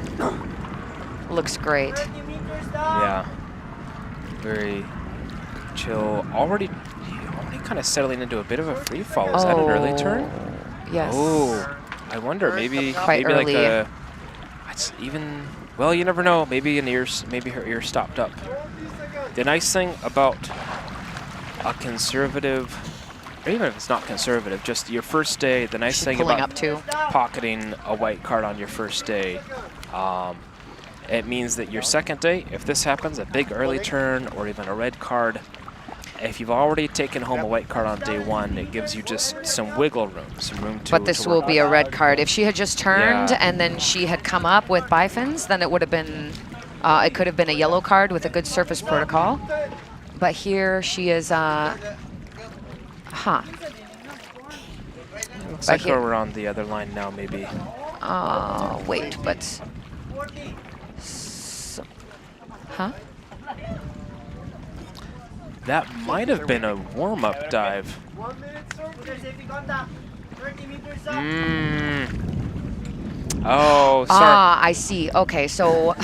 looks great. Yeah. Very chill. Already kind of settling into a bit of a free fall. Is that an early turn? Yes. Oh, I wonder. Maybe early. Like a. It's even. Well, you never know. Maybe her ear stopped up. The nice thing about a conservative, or even if it's not conservative, just your first day, the nice thing about pocketing a white card on your first day, it means that your second day, if this happens, a big early turn or even a red card, if you've already taken home a white card on day 1, it gives you just some wiggle room, some room to. But this will be a red card. If she had just turned and then she had come up with bifins, then it would have been, it could have been a yellow card with a good surface protocol. But here she is, Looks like we're on the other line now, maybe. Wait, but. That might have been a warm-up dive. Oh, sorry. Ah, I see. Okay, so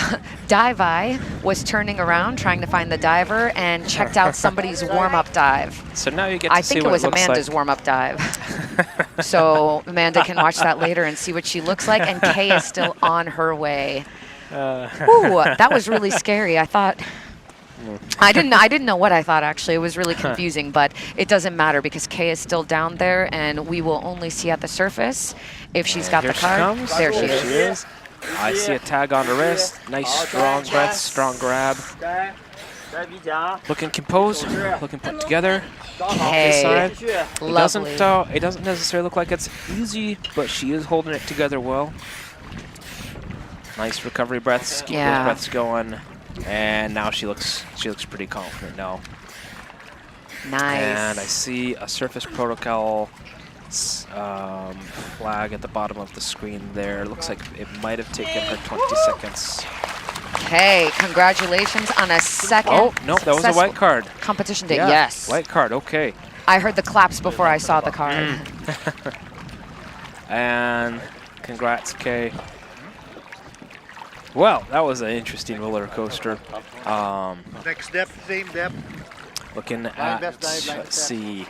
Dive was turning around trying to find the diver and checked out somebody's warm-up dive. So now you get to I see think what it was looks Amanda's like. warm-up dive. So Amanda can watch that later and see what she looks like. And Kay is still on her way. Ooh, that was really scary. I thought. I didn't know what I thought, actually. It was really confusing, but it doesn't matter because Kay is still down there, and we will only see at the surface if she's got Here the card. she comes. There she is. I see a tag on her wrist. Nice strong breath, strong grab. Looking composed, looking put together. Okay, lovely. It doesn't necessarily look like it's easy, but she is holding it together well. Nice recovery breaths. Keep those breaths going. And now she looks pretty confident now. Nice. And I see a surface protocol flag at the bottom of the screen there. Looks like it might have taken her 20 seconds. Okay, congratulations on a second. Oh, no, that was a white card. Competition day, Yeah, yes. white card, okay. I heard the claps before I saw the card. And congrats, Kay. Well, that was an interesting roller coaster. Next step, same depth. Looking at, let's see.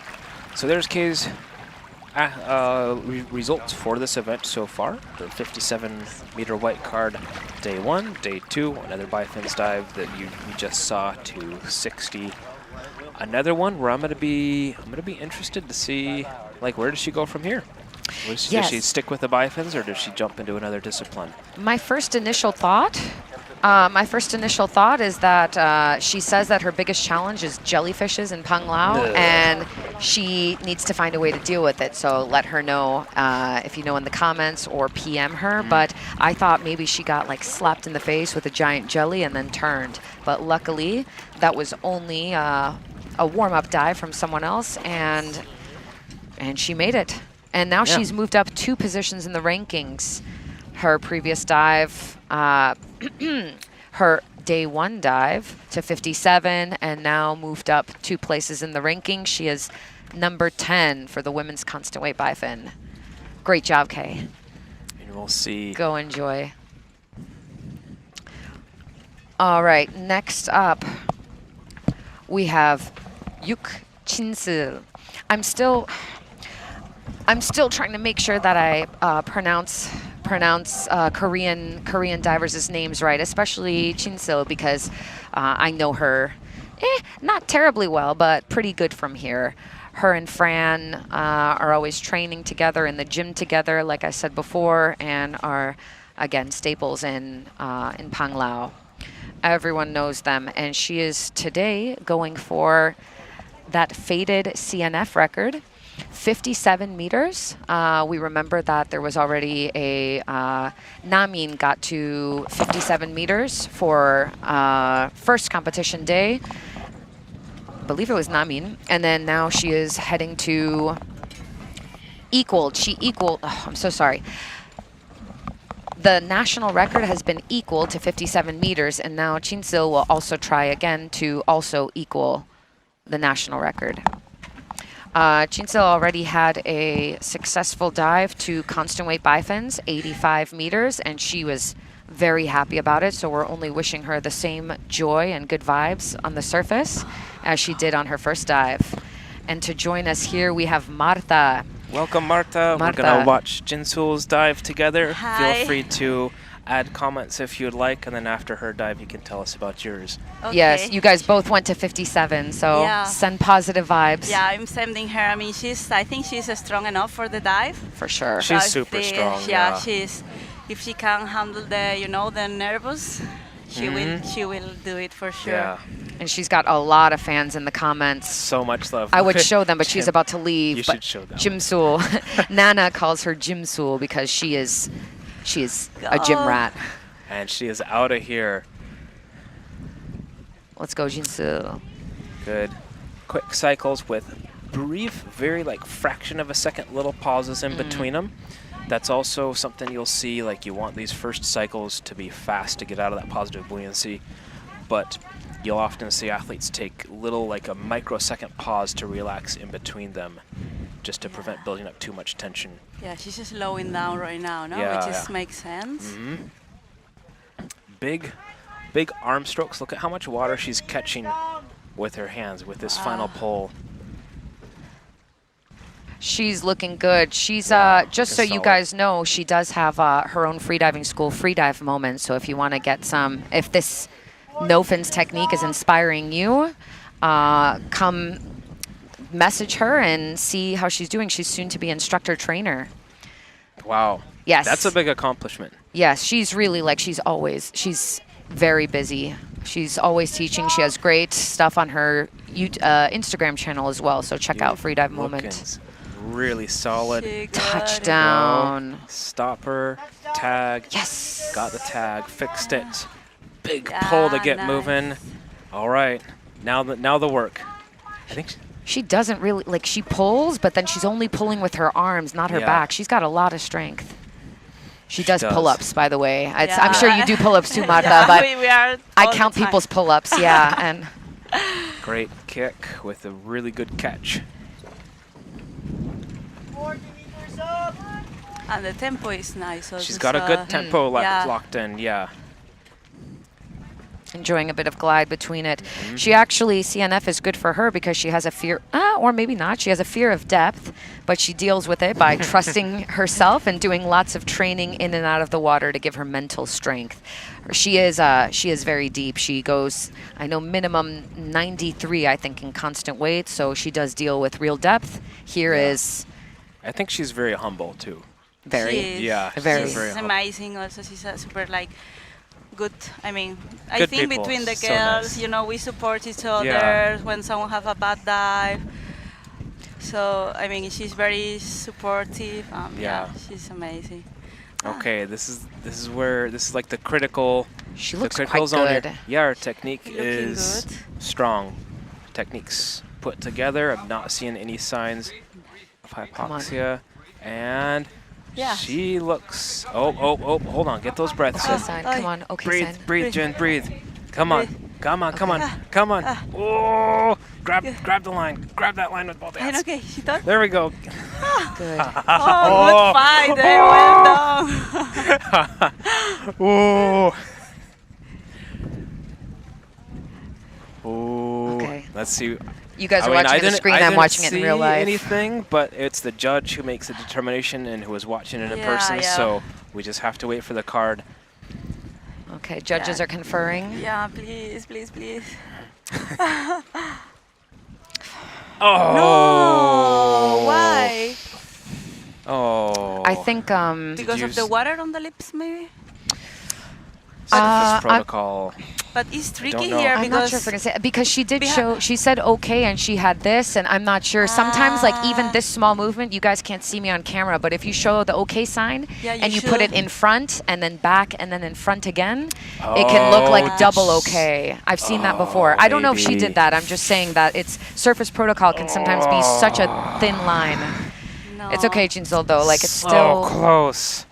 So there's Kay's results for this event so far. The 57-meter white card, day 1, day 2, another bifins dive that you just saw to 60. Another one where I'm gonna be interested to see, like, where does she go from here? Does she stick with the bifins, or does she jump into another discipline? My first initial thought is that she says that her biggest challenge is jellyfishes in Panglao, and she needs to find a way to deal with it. So let her know if you know in the comments, or PM her. But I thought maybe she got like slapped in the face with a giant jelly and then turned. But luckily, that was only a warm-up dive from someone else, and she made it. And now she's moved up 2 positions in the rankings. Her previous dive, her day 1 dive to 57, and now moved up 2 places in the rankings. She is number 10 for the women's constant weight bifin. Great job, Kay. And we'll see. Go enjoy. All right, next up, we have Yuk Chinsil. I'm still trying to make sure that I pronounce Korean divers' names right, especially Chinsil, because I know her not terribly well, but pretty good from here. Her and Fran are always training together in the gym together, like I said before, and are again staples in Panglao. Everyone knows them, and she is today going for that faded CNF record. 57 meters. We remember that there was already a Namin got to 57 meters for first competition day. I believe it was Namin. And then now she is heading to I'm so sorry. The national record has been equal to 57 meters, and now Chinsil will also try again to also equal the national record. Chinsil already had a successful dive to constant weight bifins, 85 meters, and she was very happy about it. So we're only wishing her the same joy and good vibes on the surface as she did on her first dive. And to join us here, we have Marta. Welcome, Marta. We're going to watch Jinsul's dive together. Hi. Feel free to add comments if you'd like, and then after her dive, you can tell us about yours. Okay. Yes, you guys both went to 57, so send positive vibes. Yeah, I'm sending her. I mean, I think she's strong enough for the dive. For sure. She's super strong. Yeah, if she can handle the nervous, she will do it for sure. Yeah. And she's got a lot of fans in the comments. So much love. I would show them, but she's about to leave. You should show them. Jimsul. Nana calls her Jimsul because she is a gym rat. And she is out of here. Let's go, Jinsul. Good. Quick cycles with brief, very like fraction of a second little pauses in between them. That's also something you'll see, like you want these first cycles to be fast to get out of that positive buoyancy, but you'll often see athletes take little, like a microsecond pause to relax in between them, just to prevent building up too much tension. Yeah, she's just slowing down right now, no? Yeah, Which is yeah. makes sense. Big arm strokes. Look at how much water she's catching with her hands with this final pull. She's looking good. She's just so you solid. guys know, she does have her own freediving school, Freedive Moment. So if you want to get some, if this no fins technique is inspiring you, come message her and see how she's doing. She's soon to be instructor trainer. Wow. Yes. That's a big accomplishment. Yes, she's really like she's very busy. She's always teaching. She has great stuff on her Instagram channel as well. So check out Freedive Moment. Really solid. Touchdown. Stopper, tag. Yes. Got the tag, fixed it. Big pull to get moving. All right, now the work. I think she doesn't really like. She pulls, but then she's only pulling with her arms, not her back. She's got a lot of strength. She does pull-ups, by the way. I'm sure you do pull-ups too, Marta, but I count people's pull-ups. Yeah, and great kick with a really good catch. And the tempo is nice. Also, She's got a good tempo locked in, yeah. enjoying a bit of glide between it. She actually, CNF is good for her because she has a fear, or maybe not, she has a fear of depth, but she deals with it by trusting herself and doing lots of training in and out of the water to give her mental strength. She is very deep. She goes, I know, minimum 93, I think, in constant weight, so she does deal with real depth. Here is... I think she's very humble, too. Very. She is. Yeah, very. She's amazing. Also, she's a super, like, good, I mean, I Good think people. between the So girls, nice. you know, we support each other Yeah. when someone have a bad dive. So, I mean, she's very supportive. Yeah, she's amazing. Okay, this is like the critical. She the looks critical quite zone here. good. Yeah, her technique Looking is good. strong. Techniques put together. I'm not seeing any signs of hypoxia, and Yeah. she looks. Oh! Hold on, get those breaths Okay, in. sign. Come on. Okay, Breathe, sign. breathe, Jen, breathe. Come on, come on. Oh! Grab the line. Grab that line with both hands. Okay, she done? There we go. Good. Oh, good fight there. Well done. Ooh. Ooh. Okay. Let's see. You guys are I mean, watching it on the screen. I'm watching it in real life. I didn't see anything, but it's the judge who makes the determination and who is watching it in person. Yeah. So we just have to wait for the card. Okay, judges are conferring. Yeah, please. Oh. No, why? Oh. I think Because of the water on the lips, maybe? Surface protocol. But it's tricky don't know. here I'm not because sure if we're gonna say because she did show. She said okay, and she had this, and I'm not sure. Sometimes, like even this small movement, you guys can't see me on camera, but if you show the okay sign and you put it in front and then back and then in front again, it can look like double okay. I've seen that before. I don't know if she maybe. did that. I'm just saying that it's surface protocol can sometimes be such a thin line. No. It's okay, Jinzol, though. Like it's So still close.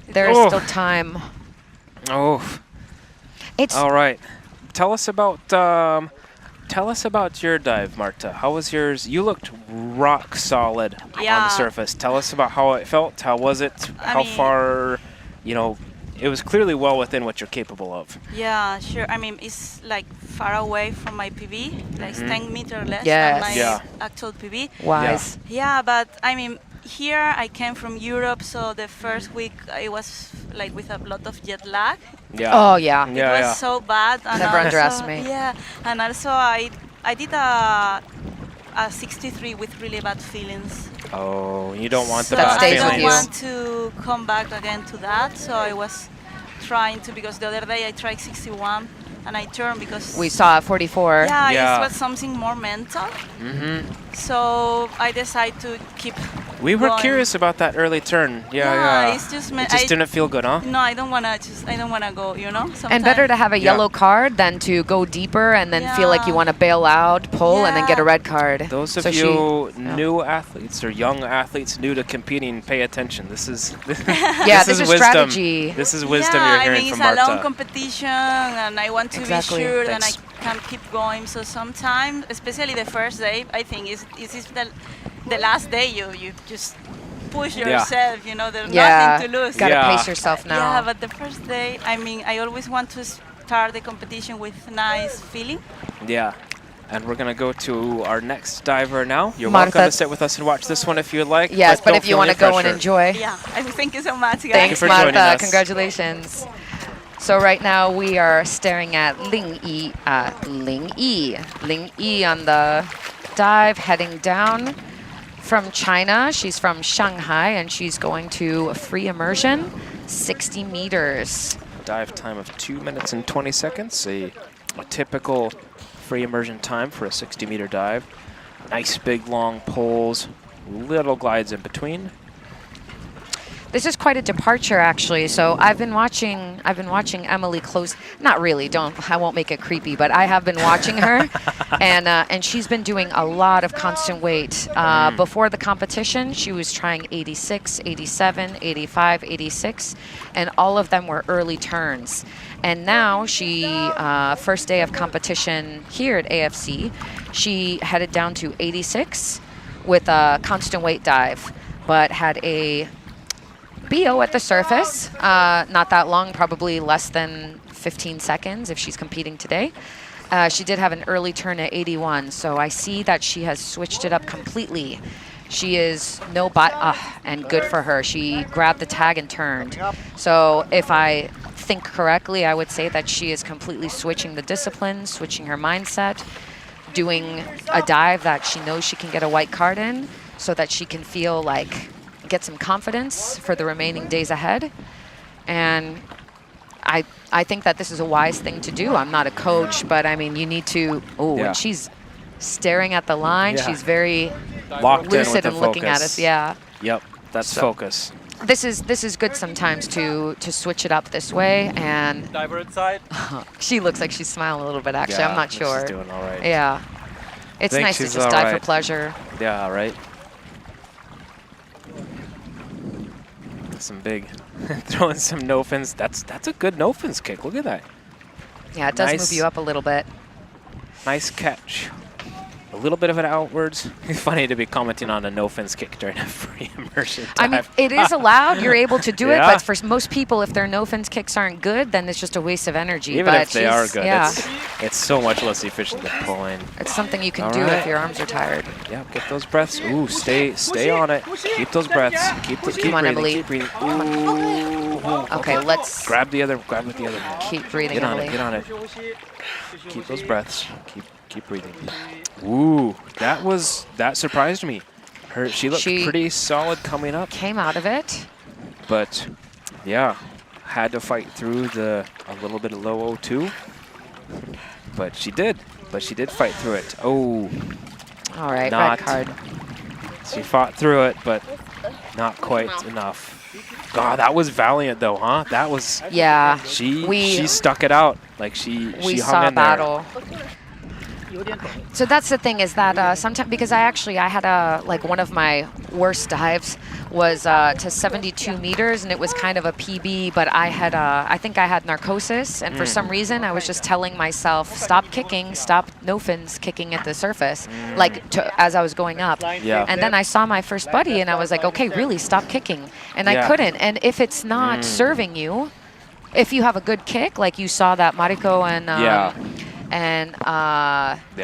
there is still time. Oh. It's All right. Tell us about your dive, Marta. How was yours? You looked rock solid on the Yeah. surface. Tell us about how it felt. How was it? How far? You know, it was clearly well within what you're capable of. Yeah, sure. I mean, it's like far away from my PB, like 10 meters less Yes. than my Yeah. actual PB. wise. Yeah, but I mean, here I came from Europe, so the first week I was like with a lot of jet lag. Yeah. Oh yeah. It was so bad. And Never also, underestimate. Yeah, and also I did a 63 with really bad feelings. Oh, you don't want the So bad stays I with don't you. feelings. want to come back again to that. So I was trying to, because the other day I tried 61 and I turned because We saw it 44. yeah, Yeah. it was something more mental. Mm-hmm. So I decided to keep. We were going. curious about that early turn. Yeah. It's just It just didn't feel good, huh? No, I don't wanna go. You know. And better to have a Yeah. yellow card than to go deeper and then feel like you Yeah. want to bail out, pull, and then get a red card. Those of So you she- new athletes or young athletes new to competing, pay attention. This is Yeah, this is wisdom. strategy. This is wisdom yeah, you're I hearing mean, from it's a long Marta. competition, and I want to Exactly. be sure that I Thanks. can keep going. So sometimes, especially the first day, I think is the the last day you just push Yeah. yourself. You know, there's Yeah, nothing to lose. gotta pace yourself now. Yeah, but the first day, I mean, I always want to start the competition with nice feeling. Yeah. And we're going to go to our next diver now. You're Martha. welcome to sit with us and watch this one if you'd like. Yes, but don't if you feel want to any go and pressure. enjoy. Yeah, thank you so much, guys. Thanks, for joining Martha. us. Congratulations. So right now we are staring at Ling Yi on the dive, heading down from China. She's from Shanghai, and she's going to a free immersion, 60 meters. Dive time of 2 minutes and 20 seconds. A typical free immersion time for a 60-meter dive. Nice big long poles, little glides in between. This is quite a departure, actually. So I've been watching Emily close. Not really. I won't make it creepy, but I have been watching her, and she's been doing a lot of constant weight. Before the competition, she was trying 86, 87, 85, 86, and all of them were early turns. And now she, first day of competition here at AFC, she headed down to 86 with a constant weight dive, but had a BO at the surface, not that long, probably less than 15 seconds if she's competing today. She did have an early turn at 81, so I see that she has switched it up completely. She is and good for her. She grabbed the tag and turned. So if I think correctly, I would say that she is completely switching the discipline, switching her mindset, doing a dive that she knows she can get a white card in so that she can feel like get some confidence for the remaining days ahead. And I think that this is a wise thing to do. I'm not a coach, but I mean, you need to, and she's staring at the line. Yeah. She's very Locked in with lucid the and looking at focus. us. Yeah. Yep, that's focus. This is good sometimes to switch it up this way. And Diver inside. she looks like she's smiling a little bit, actually. Yeah, I'm not sure. She's doing all right. Yeah. It's Think nice to she's just all dive for right. pleasure. Yeah, right. Some big, throwing some no fins. That's a good no fins kick. Look at that. Yeah, it does Nice. move you up a little bit. Nice catch. A little bit of it outwards. It's funny to be commenting on a no fins kick during a free immersion dive. I mean, it is allowed. You're able to do it, Yeah. but for most people, if their no fins kicks aren't good, then it's just a waste of energy. Even but if they are good, yeah, it's so much less efficient than pulling. it's something you can All do right. if your arms are tired. Yeah, get those breaths. Ooh, stay on it. Keep those breaths. Keep Come on, breathing. Emily. Keep breathing. Ooh. Okay, let's grab with the other hand. keep breathing, Get on Emily. it. Get on it. Keep those breaths. Keep breathing. Ooh, that surprised me. She looked pretty solid coming up. Came out of it. But yeah, had to fight through a little bit of low 02. But she did fight through it. Oh. All right, not, red card. She fought through it, but not quite enough. God, that was valiant though, huh? That was. Yeah. She stuck it out. Like she We hung saw in there. battle. So that's the thing is that sometimes, because I had one of my worst dives was to 72 meters, and it was kind of a PB, but I think I had narcosis, and for some reason I was just telling myself, stop kicking, stop no fins kicking at the surface, as I was going up. Yeah. And then I saw my first buddy, and I was like, okay, really, stop kicking. And I couldn't. And if it's not serving you, if you have a good kick, like you saw that Mariko and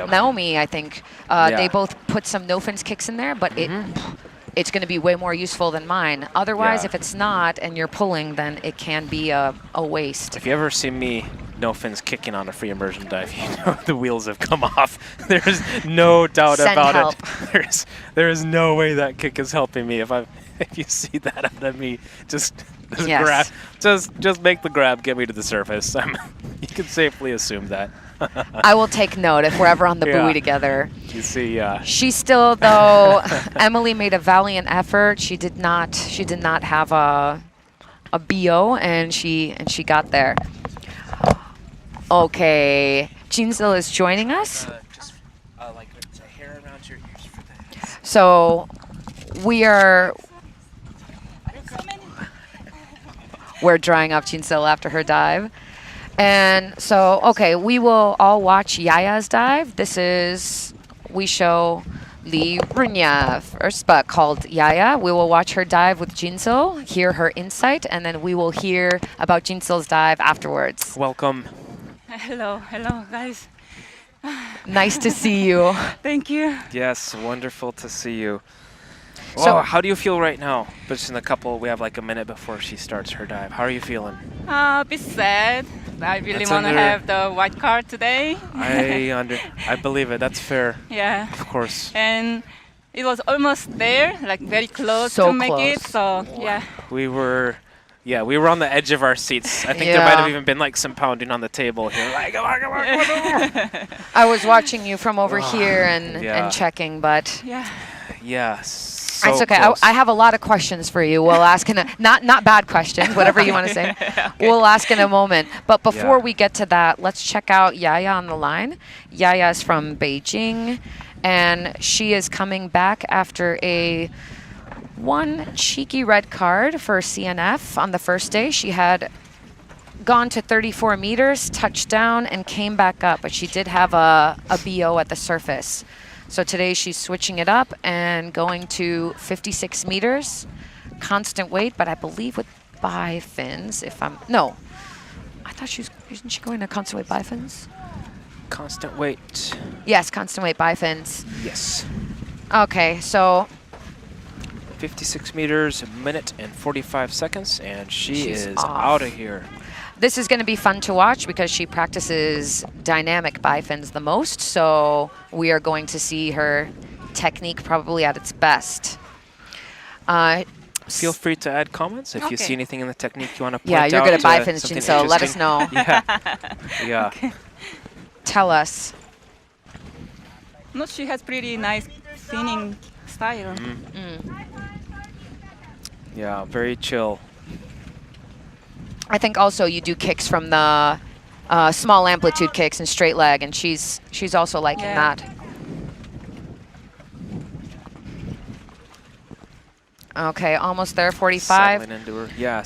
Naomi, I think, they both put some no fins kicks in there, but it's going to be way more useful than mine. Otherwise, if it's not and you're pulling, then it can be a waste. If you ever see me no fins kicking on a free immersion dive, you know the wheels have come off. There's no doubt Send about help. it. There is no way that kick is helping me. If you see that out of me, just grab, just make the grab, get me to the surface. You can safely assume that. I will take note if we're ever on the buoy together. You see, She still, though, Emily made a valiant effort. She did not have a BO, and she got there. Okay, Jinsil is joining us. Just like the hair around your ears for that. So we're drying off Jinsil after her dive. And so, okay, we will all watch Yaya's dive. We show Li Runya first, but called Yaya. We will watch her dive with Jinso, hear her insight, and then we will hear about Jinso's dive afterwards. Welcome. Hello, guys. Nice to see you. Thank you. Yes, wonderful to see you. So, how do you feel right now? Just in we have like a minute before she starts her dive. How are you feeling? A bit sad. I really That's want to have the white card today. I believe it. That's fair. Yeah. Of course. And it was almost there, like very close So to make it. close. So yeah. We were on the edge of our seats. I think there might have even been like some pounding on the table here. Like, come on. I was watching you from over here and checking, but Yes. it's okay. I have a lot of questions for you. We'll ask in not bad questions, whatever you want to say. Okay. We'll ask in a moment. But before we get to that, let's check out Yaya on the line. Yaya is from Beijing, and she is coming back after one cheeky red card for CNF on the first day. She had gone to 34 meters, touched down, and came back up, but she did have a BO at the surface. So today she's switching it up and going to 56 meters, constant weight, but I believe with bifins, I thought isn't she going to constant weight bifins? Constant weight. Yes, constant weight bifins. Yes. Okay, so 56 meters, a minute and 45 seconds, and she's off. out of here. This is going to be fun to watch because she practices dynamic bifins the most, so we are going to see her technique probably at its best. Feel free to add comments if you see anything in the technique you want to point Yeah, out. you're good at bifins, Jin, so let us know. Yeah. Okay. Tell us. No, she has pretty nice spinning style. Yeah, very chill. I think also you do kicks from the small amplitude kicks and straight leg, and she's also liking that. Okay, almost there, 45.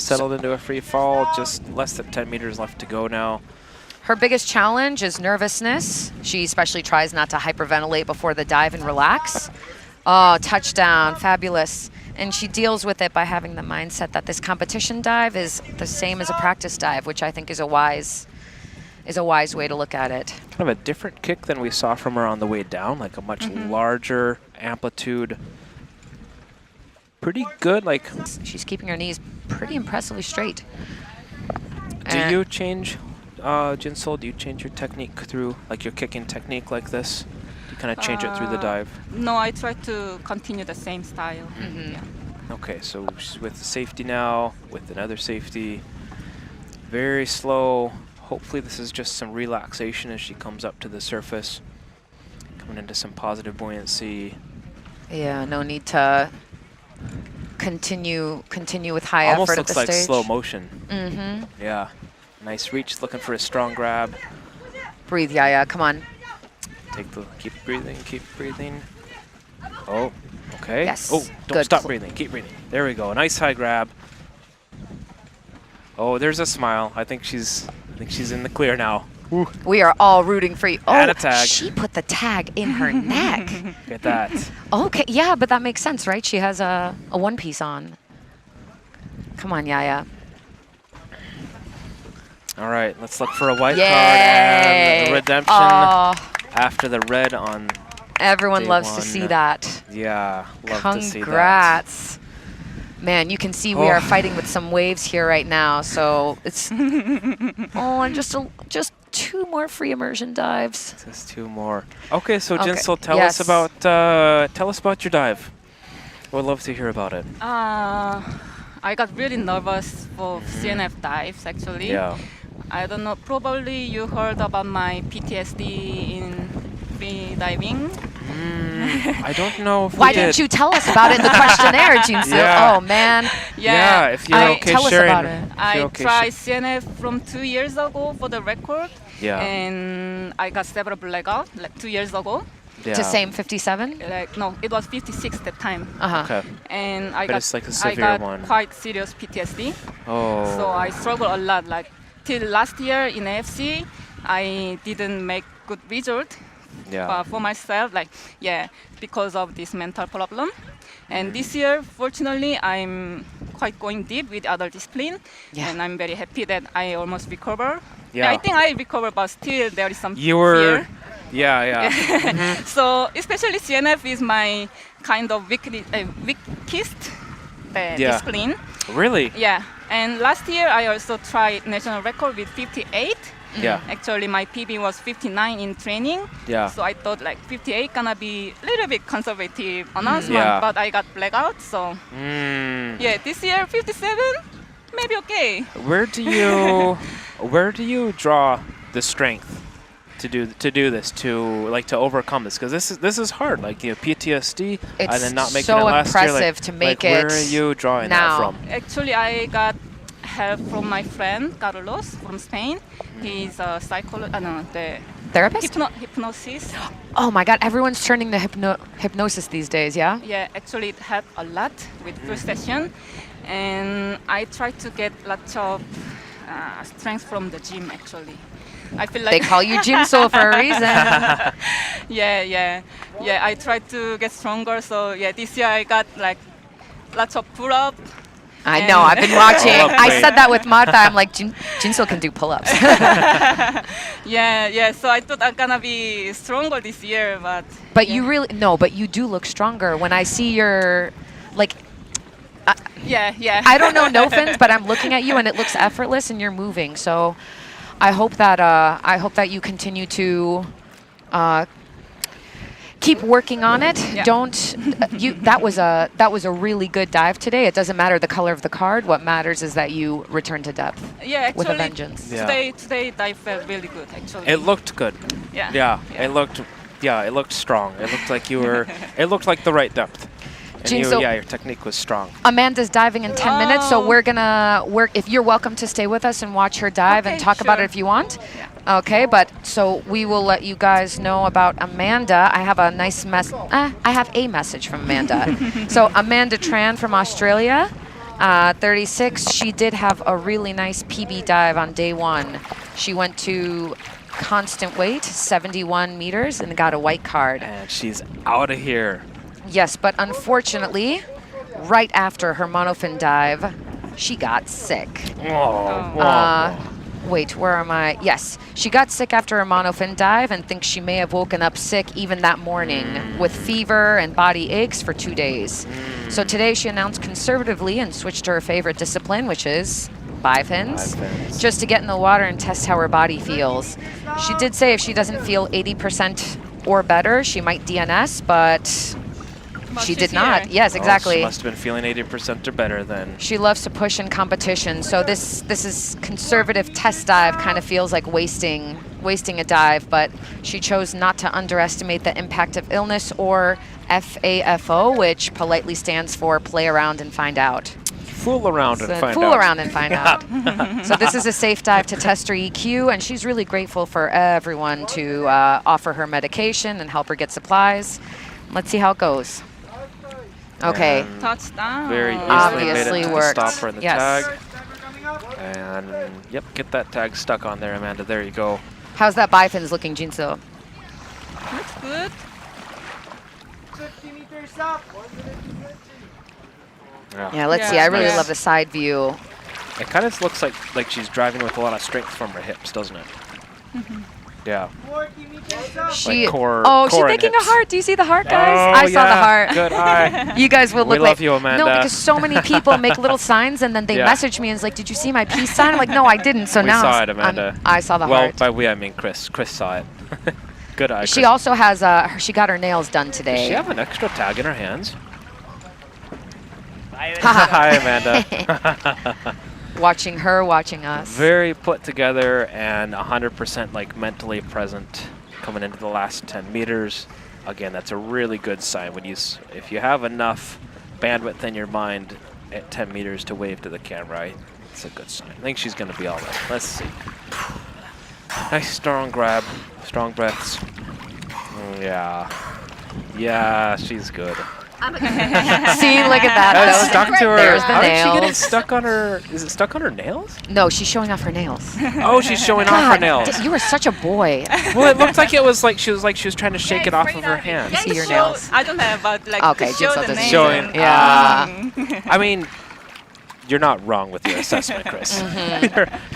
Settled into a free fall. Just less than 10 meters left to go now. Her biggest challenge is nervousness. She especially tries not to hyperventilate before the dive and relax. Oh, touchdown, fabulous. And she deals with it by having the mindset that this competition dive is the same as a practice dive, which I think is a wise way to look at it. Kind of a different kick than we saw from her on the way down, like a much larger amplitude. Pretty good, like she's keeping her knees pretty impressively straight. Do you change, Jinso, do you change your technique through, like your kicking technique like this? Do you kind of change it through the dive? No, I try to continue the same style. Yeah. Okay, so she's with the safety now, with another safety. Very slow. Hopefully this is just some relaxation as she comes up to the surface. Coming into some positive buoyancy. Yeah, no need to continue with high Almost effort at the looks like stage. slow motion. Yeah. Nice reach, looking for a strong grab. Breathe, Yaya, come on. Keep breathing. Oh, okay. Yes. Oh, don't stop breathing, keep breathing. There we go, nice high grab. Oh, there's a smile. I think she's in the clear now. Ooh. We are all rooting for you. And Oh, a tag. she put the tag in her neck. Get that. Okay, yeah, but that makes sense, right? She has a one piece on. Come on, Yaya. All right, let's look for a white Yay! card and redemption Oh. after the red on Everyone day loves to one. see that. Yeah, love to see that. Congrats. Man, you can see we are fighting with some waves here right now, so it's and just two more free immersion dives. Just two more. Okay, so Okay, Jinso, tell us about your dive. We'd love to hear about it. I got really nervous for CNF dives actually. Yeah. I don't know, probably you heard about my PTSD in free diving. I don't know if Why we didn't did. you tell us about it in the questionnaire, Jinsu? Yeah. Oh, man. Yeah, if you're okay tell us sharing. about it. I tried CNF from 2 years ago for the record. Yeah. And I got several blackout like 2 years ago. Yeah. To same 57? Like no, it was 56 that time. Okay. And But it's like a I severe got one. quite serious PTSD. Oh. So I struggled a lot. Like till last year in AFC, I didn't make good result But for myself, like, because of this mental problem. And this year, fortunately, I'm quite going deep with other discipline. And I'm very happy that I almost recover. I think I recover, but still there is some fear. So especially CNF is my kind of weakest discipline. Really? Yeah. And last year I also tried national record with 58. Actually my PB was 59 in training. So I thought like 58 gonna be a little bit conservative announcement, but I got blackout. So this year 57, maybe okay. Where do you draw the strength to do this, to overcome this? Because this is hard. Like, you know, PTSD and then not making it last year. It's so impressive to make it. Where are you drawing that from? Actually, I got help from my friend Carlos from Spain. He's a therapist? Hypnosis. Oh my God, everyone's turning to hypnosis these days, yeah? Yeah, actually it helped a lot with first session. And I tried to get lots of strength from the gym, actually. I feel like they call you Jinso for a reason. I tried to get stronger. So this year I got like lots of pull-up. I know, I've been watching. I said that with Marta. I'm like, Jinso can do pull-ups. So I thought I'm gonna be stronger this year, but you really but you do look stronger when I see your like. I don't know, no offense, but I'm looking at you and it looks effortless and you're moving. So I hope that you continue to keep working on it. That was a really good dive today. It doesn't matter the color of the card. What matters is that you return to depth with a vengeance. Today dive felt really good, actually. It looked good. It looked strong. It looked like you were it looked like the right depth. And your technique was strong. Amanda's diving in 10 minutes, so we're gonna work. If you're welcome to stay with us and watch her dive and talk about it if you want. Okay, but so we will let you guys know about Amanda. I have a nice I have a message from Amanda. So Amanda Tran from Australia, 36. She did have a really nice PB dive on day 1. She went to constant weight, 71 meters, and got a white card. And she's out of here. Yes, but unfortunately, right after her monofin dive, she got sick. Wait, where am I? Yes, she got sick after her monofin dive and thinks she may have woken up sick even that morning with fever and body aches for 2 days. So today she announced conservatively and switched to her favorite discipline, which is bifins, just to get in the water and test how her body feels. She did say if she doesn't feel 80% or better, she might DNS, but she did not. Yes, exactly. She must have been feeling 80% or better then. She loves to push in competition, so this is conservative test dive. Kind of feels like wasting a dive, but she chose not to underestimate the impact of illness, or FAFO, which politely stands for play around and find out. Fool around and find out. Fool around and find out. So this is a safe dive to test her EQ, and she's really grateful for everyone to offer her medication and help her get supplies. Let's see how it goes. Okay. Touchdown. Very easily obviously made it to worked. The stop for the tag. And yep, get that tag stuck on there, Amanda. There you go. How's that bifins looking, Jinso? Looks good. 50 meters up. Yeah, let's see. I really love the side view. It kind of looks like she's driving with a lot of strength from her hips, doesn't it? Yeah. 40 meters up. She's making a heart. Do you see the heart, guys? I saw the heart. Good eye. You guys will look we love you, Amanda. No, because so many people make little signs and then they message me and it's like, did you see my peace sign? I'm like, no, I didn't. So we now saw it, Amanda. I saw the heart. Well, by we I mean Chris. Chris saw it. Good eye. She also has she got her nails done today. Does she have an extra tag in her hands? Hi, Amanda. Watching her, watching us. Very put together and 100% like mentally present coming into the last 10 meters. Again, that's a really good sign when if you have enough bandwidth in your mind at 10 meters to wave to the camera. It's a good sign. I think she's going to be all right. Let's see. Nice strong grab, strong breaths. Yeah, she's good. See, look at that. That's stuck to her. There's the How did she get it nails. stuck on her? Is it stuck on her nails? No, she's showing off her nails. Oh, she's showing off her nails. You are such a boy. Well, it looked like it was like she was trying to shake it off of her hand. See your nails. I don't have, but like Okay, to show Jisook the doesn't nails. Showing. Yeah. I mean, you're not wrong with your assessment, Chris.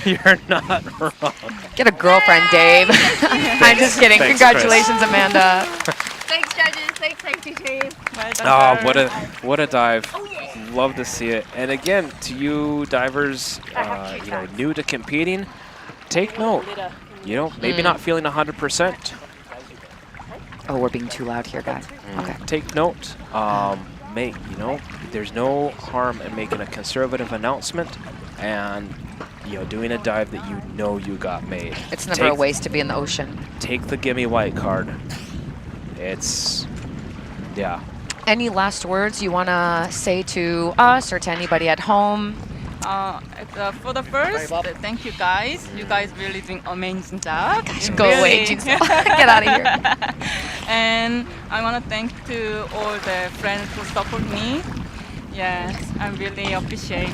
You're not wrong. Get a girlfriend, Dave. I'm just kidding. Thanks, Congratulations, Amanda. Thanks, judges. Thanks, team. Oh, what a dive! Love to see it. And again, to you divers, new to competing, take note. Maybe not feeling 100%. Oh, we're being too loud here, guys. Okay. Take note. There's no harm in making a conservative announcement and doing a dive that you got made. It's never a waste to be in the ocean. Take the gimme white card. Yeah. Any last words you want to say to us or to anybody at home? For the first, thank you guys. You guys really doing amazing job. Go away, Jisook. Get out of here. And I want to thank to all the friends who support me. Yes, I really appreciate.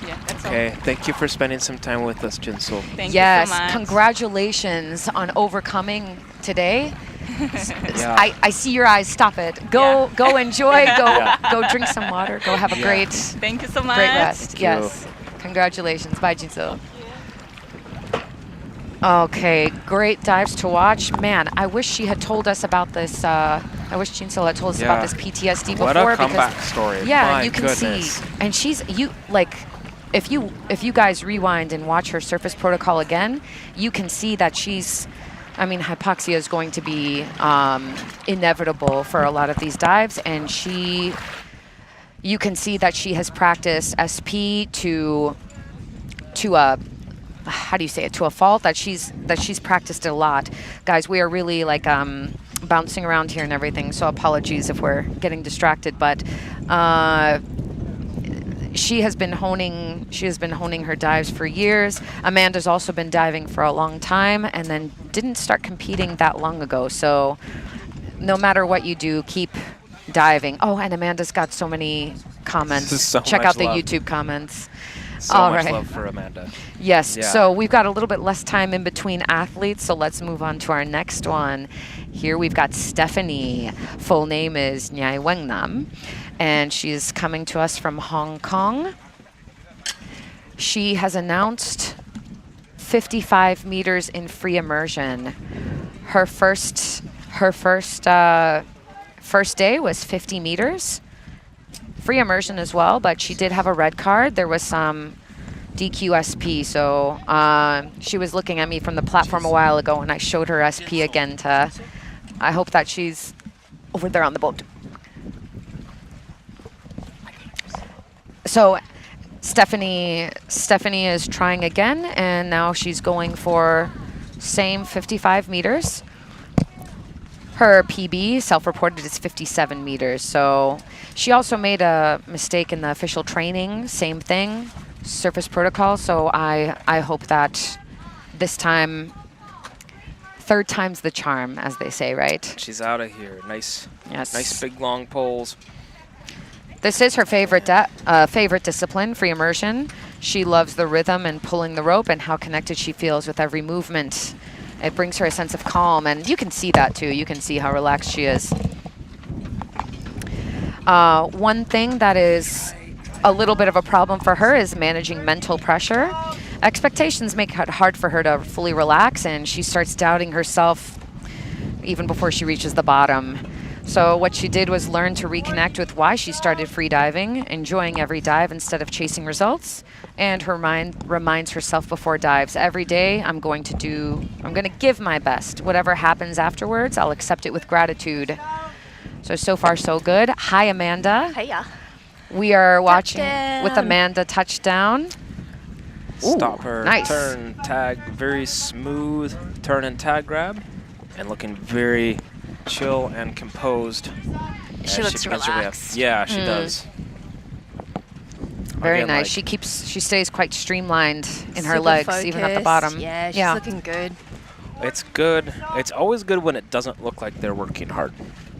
Yeah, that's all. Okay, thank you for spending some time with us, Jisook. Thank you so much. Congratulations on overcoming today. Yeah. I see your eyes. Stop it. Go enjoy. Go drink some water. Go have a great. Thank you so much. Great rest. Yes. Congratulations. Bye, Jisook. Okay, great dives to watch. Man, I wish she had told us about this. I wish Jisook had told us about this PTSD before. What a comeback story. Yeah, My you can goodness. see, and if you guys rewind and watch her surface protocol again, you can see that hypoxia is going to be inevitable for a lot of these dives, and you can see that she has practiced SP to a to a fault, that she's practiced it a lot. Guys, we are really bouncing around here and everything, so apologies if we're getting distracted, but she has been honing her dives for years. Amanda's also been diving for a long time and then didn't start competing that long ago. So no matter what you do, keep diving. Oh, and Amanda's got so many comments. So Check much out the love. YouTube comments. So All much right. love for Amanda. Yes, Yeah. so we've got a little bit less time in between athletes, so let's move on to our next one. Here we've got Stephanie. Full name is Nyai Weng Nam, and she's coming to us from Hong Kong. She has announced 55 meters in free immersion. Her first day was 50 meters. Free immersion as well, but she did have a red card. There was some DQ-SP, so she was looking at me from the platform a while ago, and I showed her SP again I hope that she's over there on the boat. So Stephanie is trying again, and now she's going for same 55 meters. Her PB, self-reported, is 57 meters. So she also made a mistake in the official training. Same thing, surface protocol. So I hope that this time, third time's the charm, as they say, right? She's out of here. Nice big long poles. This is her favorite discipline, free immersion. She loves the rhythm and pulling the rope and how connected she feels with every movement. It brings her a sense of calm, and you can see that too. You can see how relaxed she is. One thing that is a little bit of a problem for her is managing mental pressure. Expectations make it hard for her to fully relax, and she starts doubting herself even before she reaches the bottom. So what she did was learn to reconnect with why she started free diving, enjoying every dive instead of chasing results. And her mind reminds herself before dives, every day I'm going to give my best. Whatever happens afterwards, I'll accept it with gratitude. So far so good. Hi, Amanda. Hiya. We are watching Touchdown. with Amanda touchdown. Stop her. Nice. Turn, tag, very smooth turn and tag grab. And looking very chill and composed. She looks relaxed. Yeah, she does. Very Again, nice. like- She stays quite streamlined in her Super legs, even at the focused. bottom. Yeah, she's looking good. It's good. It's always good when it doesn't look like they're working hard.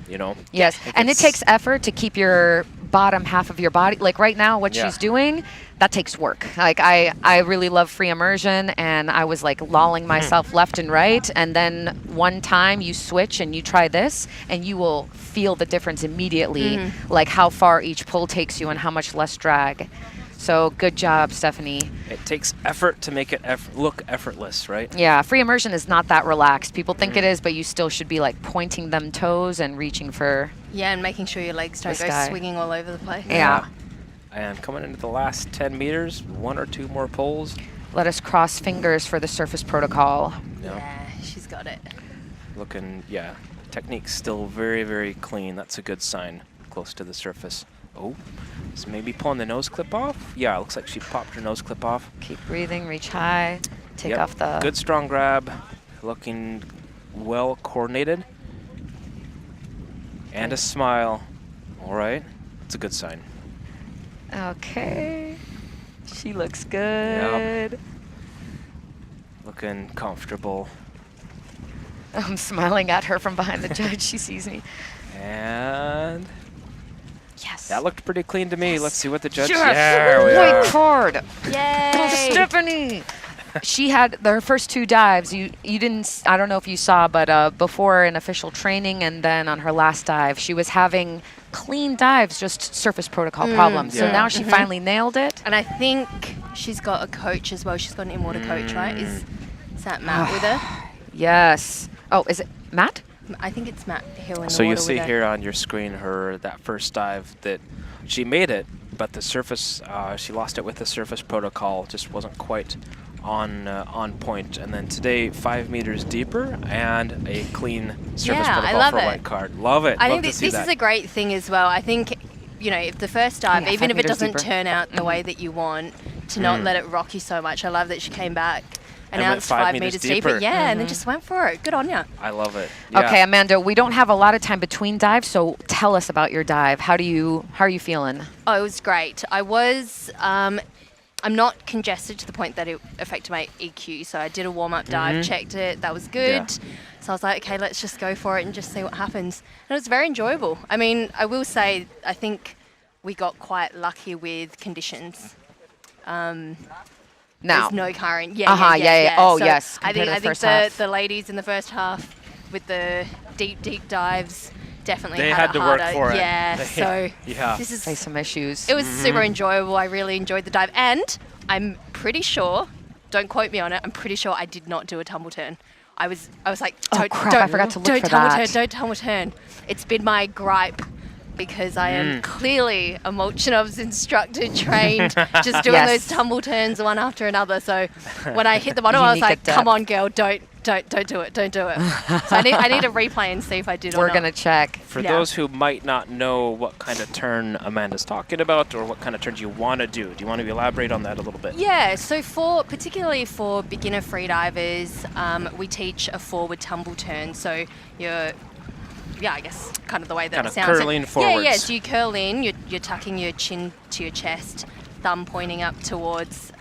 you know? Yes, and it takes effort to keep your bottom half of your body. Like right now, what she's doing, that takes work. Like I really love free immersion, and I was like lolling myself left and right, and then one time you switch and you try this, and you will feel the difference immediately, like how far each pull takes you and how much less drag. So good job, Stephanie. It takes effort to make it look effortless, right? Yeah, free immersion is not that relaxed. People think it is, but you still should be like pointing them toes and reaching for. Yeah, and making sure your legs don't go swinging all over the place. Yeah. And coming into the last 10 meters, 1 or 2 more pulls. Let us cross fingers for the surface protocol. Yeah, she's got it. Looking, technique's still very, very clean. That's a good sign, close to the surface. Oh, is maybe pulling the nose clip off? Yeah, it looks like she popped her nose clip off. Keep breathing, reach high, take off the... Good strong grab, looking well coordinated. And a smile. All right, it's a good sign. Okay, she looks good. Yep. Looking comfortable. I'm smiling at her from behind the judge. She sees me. And... Yes. That looked pretty clean to me. Let's see what the judge... Yes. There we White are. card. Yay! Go Stephanie. She had her first 2 dives. You didn't, I don't know if you saw, but before an official training and then on her last dive, she was having clean dives, just surface protocol problems. So now she finally nailed it. And I think she's got a coach as well. She's got an in-water coach, right? Is that Matt with her? Yes. Oh, is it Matt? I think it's Matt Hill in the So water you see with her. here on your screen that first dive that she made it, but the surface, she lost it with the surface protocol, just wasn't quite on point. And then today, 5 meters deeper and a clean surface protocol for a white card. Love it. I Love think to see this that. is a great thing as well. I think, you know, if the first dive, even 5 if it meters doesn't deeper. turn out the way that you want, to not let it rock you so much. I love that she came back, And went announced 5 5 meters meters deeper. deeper. Yeah, and then just went for it. Good on ya. I love it. Okay, Amanda, we don't have a lot of time between dives, so tell us about your dive. How are you feeling? Oh, it was great. I was, I'm not congested to the point that it affected my EQ, so I did a warm-up dive, checked it, that was good. Yeah. So I was like, okay, let's just go for it and just see what happens. And it was very enjoyable. I mean, I will say, I think we got quite lucky with conditions. Now. There's no current. Yeah. Oh, So yes. I compared to think the first half. the ladies in the first half with the deep dives definitely They had had it to work harder. for it. Yeah, They- so yeah. this is Face some issues. it was super enjoyable. I really enjoyed the dive, and I'm pretty sure. Don't quote me on it. I'm pretty sure I did not do a tumble turn. I was like, Oh, crap, I forgot to look don't for tumble that. turn, don't tumble turn. It's been my gripe because I am clearly a Molchanov's instructor trained, just doing Yes. those tumble turns one after another. So when I hit the bottom, I was Unique like, at depth. come on, girl, don't do it, don't do it. So I need a replay and see if I did or We're not. gonna check. For Yeah. those who might not know what kind of turn Amanda's talking about or what kind of turns you want to do you want to elaborate on that a little bit? Yeah, so particularly for beginner freedivers, we teach a forward tumble turn. So you're, I guess kind of the way that Kind it of sounds. curling Yeah, forwards. so you curl in, you're tucking your chin to your chest, thumb pointing up towards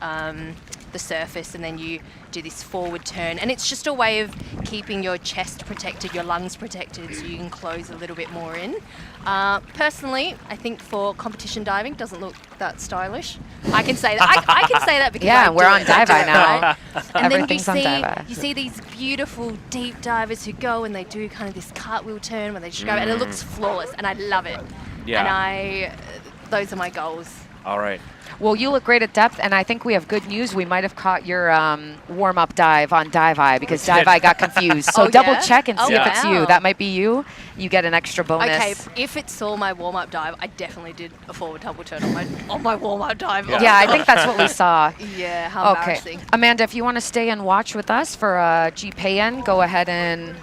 the surface, and then you do this forward turn. And it's just a way of keeping your chest protected, your lungs protected, so you can close a little bit more in. Personally, I think for competition diving, doesn't look that stylish. I can say that. I can say that because Yeah, I we're do on it. I do Dive it, now. right? And then Everything's on Dive. you see these beautiful deep divers who go and they do kind of this cartwheel turn where they just go, and it looks flawless, and I love it. Yeah. And those are my goals. All right. Well, you look great at depth, and I think we have good news. We might have caught your warm-up dive on Dive Eye because Dive Eye got confused. So Oh, double yeah? check and see Oh, if it's wow. you. That might be you. You get an extra bonus. Okay, if it saw my warm-up dive, I definitely did a forward tumble turn on my warm-up dive. Yeah, I think that's what we saw. Yeah, how Okay, embarrassing. Amanda, if you want to stay and watch with us for GPN, go ahead and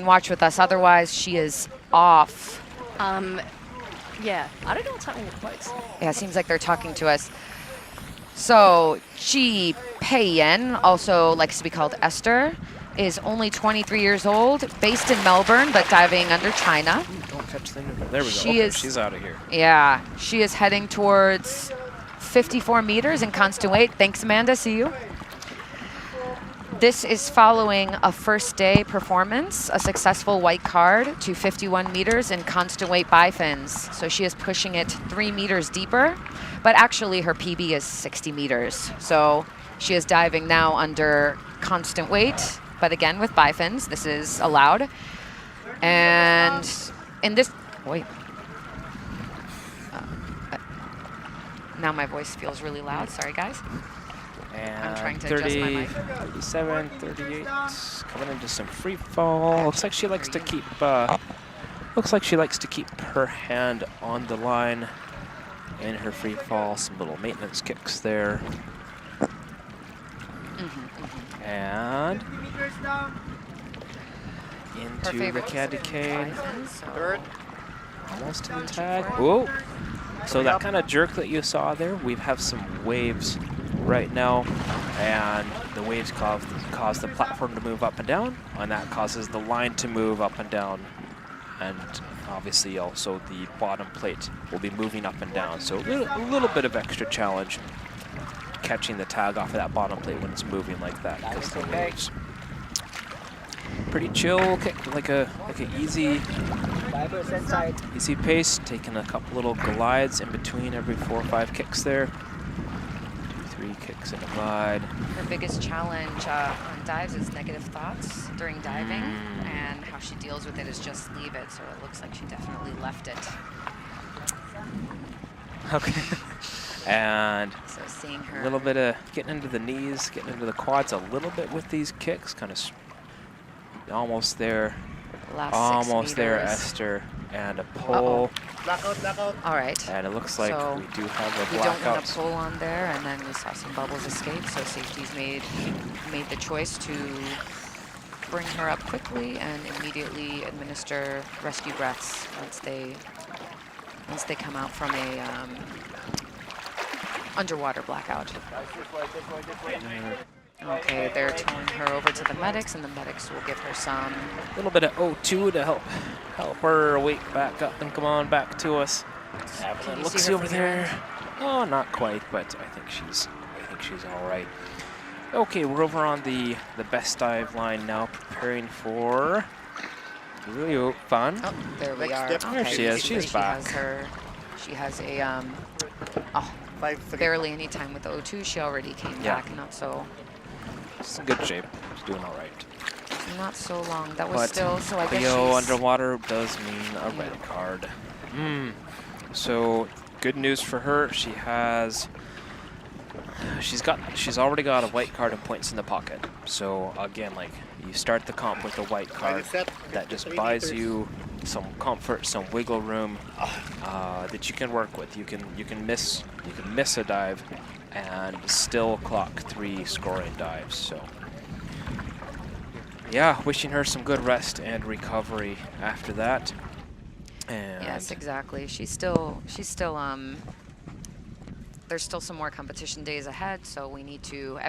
watch with us. Otherwise, she is off. Yeah, I don't know what's happening with the boats. Yeah, it seems like they're talking to us. So, Ji Peiyan, also likes to be called Esther, is only 23 years old, based in Melbourne, but diving under China. Don't catch the There we go. She Okay, is- she's out of here. Yeah, she is heading towards 54 meters in constant weight. Thanks, Amanda. See you. This is following a first day performance, a successful white card to 51 meters in constant weight bifins. So she is pushing it 3 meters deeper, but actually her PB is 60 meters. So she is diving now under constant weight, but again with bifins, this is allowed. And in this, wait. Now my voice feels really loud, sorry guys. And I'm trying to 30, adjust my mic. 37, 38, coming into some free fall. Looks like she likes to keep. Looks like she likes to keep her hand on the line in her free fall. Some little maintenance kicks there. And into the caddy. Almost to the tag. Whoa! So that kind of jerk that you saw there, we have some waves right now, and the waves cause the platform to move up and down, and that causes the line to move up and down, and obviously also the bottom plate will be moving up and down. So a little bit of extra challenge catching the tag off of that bottom plate when it's moving like that, because the waves. Pretty chill kick, like a easy pace, taking a couple little glides in between every 4 or 5 kicks there. 2, 3 kicks in a glide. Her biggest challenge on dives is negative thoughts during diving, and how she deals with it is just leave it. So it looks like she definitely left it. Okay. And so seeing her a little bit of getting into the knees, getting into the quads a little bit with these kicks, kind of almost there. Almost there, Esther, and a pull. Blackout. All right. And it looks like so we do have a we blackout. don't want a pull on there, and then we saw some bubbles escape. So safety's made the choice to bring her up quickly and immediately administer rescue breaths once they come out from a underwater blackout. Okay, they're towing her over to the medics, and the medics will give her some. A little bit of O2 to help her wake back up and come on back to us. Look, see over there. Oh, not quite, but I think she's all right. Okay, we're over on the best dive line now, preparing for Rhea Fan. Oh, there we are. There Okay, she is. She's back. She has a barely any time with the O2. She already came back, not so. She's in good shape. She's doing all right. Not so long. That was still. So I guess Leo underwater does mean a red card. So good news for her. She's already got a white card and points in the pocket. So again, like you start the comp with a white card, that just buys you some comfort, some wiggle room that you can work with. You can miss a dive and still clock 3 scoring dives. So yeah, wishing her some good rest and recovery after that. And yes, exactly. She's still there's still some more competition days ahead, so we need to,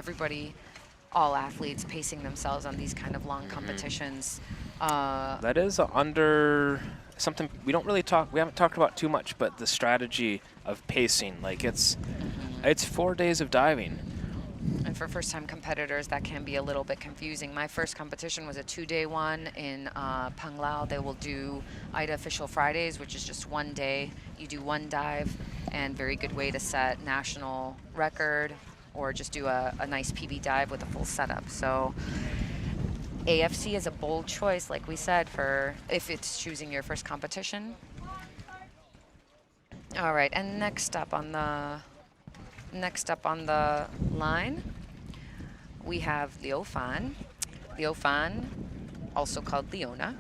all athletes pacing themselves on these kind of long competitions. That is under something we haven't talked about too much, but the strategy of pacing, like it's 4 days of diving. And for first-time competitors, that can be a little bit confusing. My first competition was a 2-day one in Panglao. They will do AIDA Official Fridays, which is just 1 day. You do 1 dive, and very good way to set national record, or just do a nice PB dive with a full setup. So AFC is a bold choice, like we said, for if it's choosing your first competition. All right, and next up on the line, we have Liu Fan. Liu Fan, also called Leona,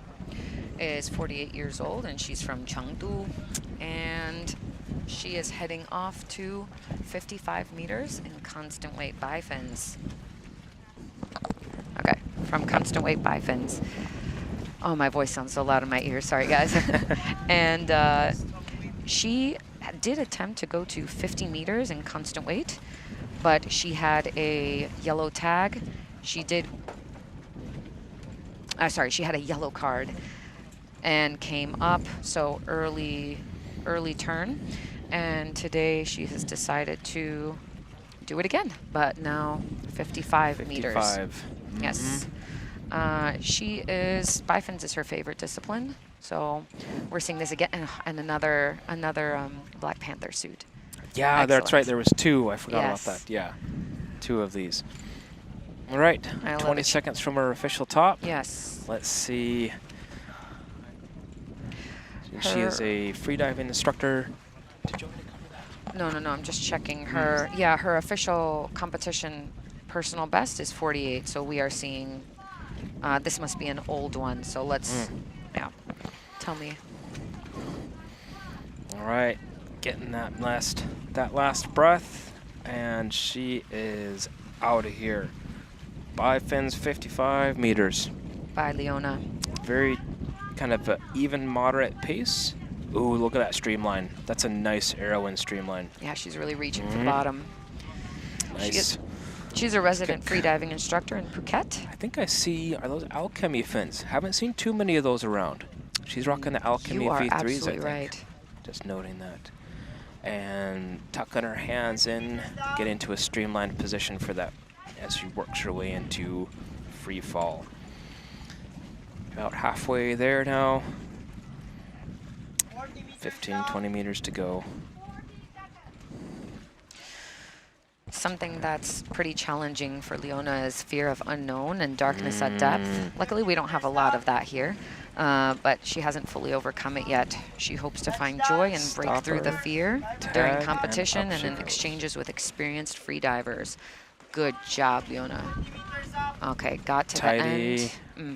is 48 years old, and she's from Chengdu, and she is heading off to 55 meters in constant weight bifins. Okay, from constant weight bifins. Oh, my voice sounds so loud in my ears. Sorry, guys. And she did attempt to go to 50 meters in constant weight, but she had a yellow tag. She had a yellow card and came up, so early turn. And today she has decided to do it again, but now 55 meters. Yes. She is, bifins is her favorite discipline. So we're seeing this again, and another Black Panther suit. Yeah, that's right. There was 2. I forgot Yes. about that. Yeah, 2 of these. All right, I love 20 it. seconds from our official top. Yes. Let's see. She is a freediving instructor. Did you want to cover that? No. I'm just checking her. Yeah, her official competition personal best is 48. So we are seeing. This must be an old one. So let's. Yeah. Tell me. All right, getting that last breath, and she is out of here. Bifins 55 meters. By Leona. Very kind of an even moderate pace. Ooh, look at that streamline. That's a nice arrow in streamline. Yeah, she's really reaching for bottom. Nice. She's a resident freediving instructor in Phuket. I think I see, are those alchemy fins? Haven't seen too many of those around. She's rocking the alchemy You are V3s, I absolutely think. right. Just noting that. And tucking her hands in, get into a streamlined position for that as she works her way into free fall. About halfway there now. 15, 20 meters to go. Something that's pretty challenging for Leona is fear of unknown and darkness at depth. Luckily, we don't have a lot of that here, but she hasn't fully overcome it yet. She hopes to find joy and break through the fear during competition and in exchanges with experienced freedivers. Good job, Leona. Okay, got to the end.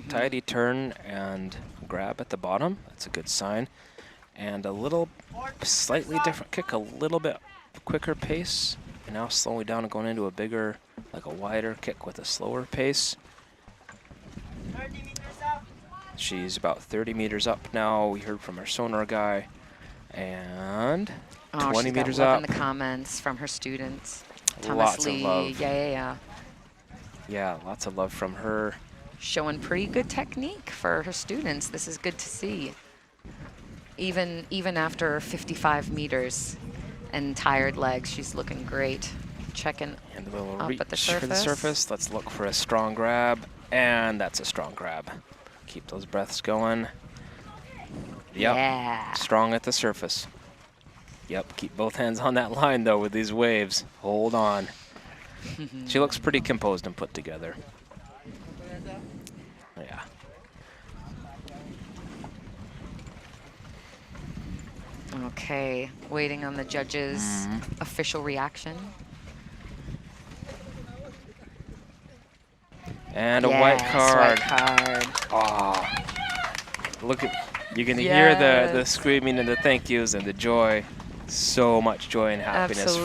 Tidy turn and grab at the bottom. That's a good sign. And a little slightly different kick, a little bit quicker pace. And now slowing down and going into a bigger, like a wider kick with a slower pace. She's about 30 meters up now. We heard from our sonar guy. And 20 meters up. In the comments from her students. Lots of love. Yeah. Yeah, lots of love from her. Showing pretty good technique for her students. This is good to see. Even after 55 meters and tired legs, she's looking great. Checking and we'll up reach at the surface. For the surface. Let's look for a strong grab, and that's a strong grab. Keep those breaths going. Yep, yeah. Strong at the surface. Yep, keep both hands on that line though with these waves. Hold on. She looks pretty composed and put together. Yeah. Okay, waiting on the judges' official reaction. And a white card. Oh, look at, you can hear the screaming and the thank yous and the joy. So much joy and happiness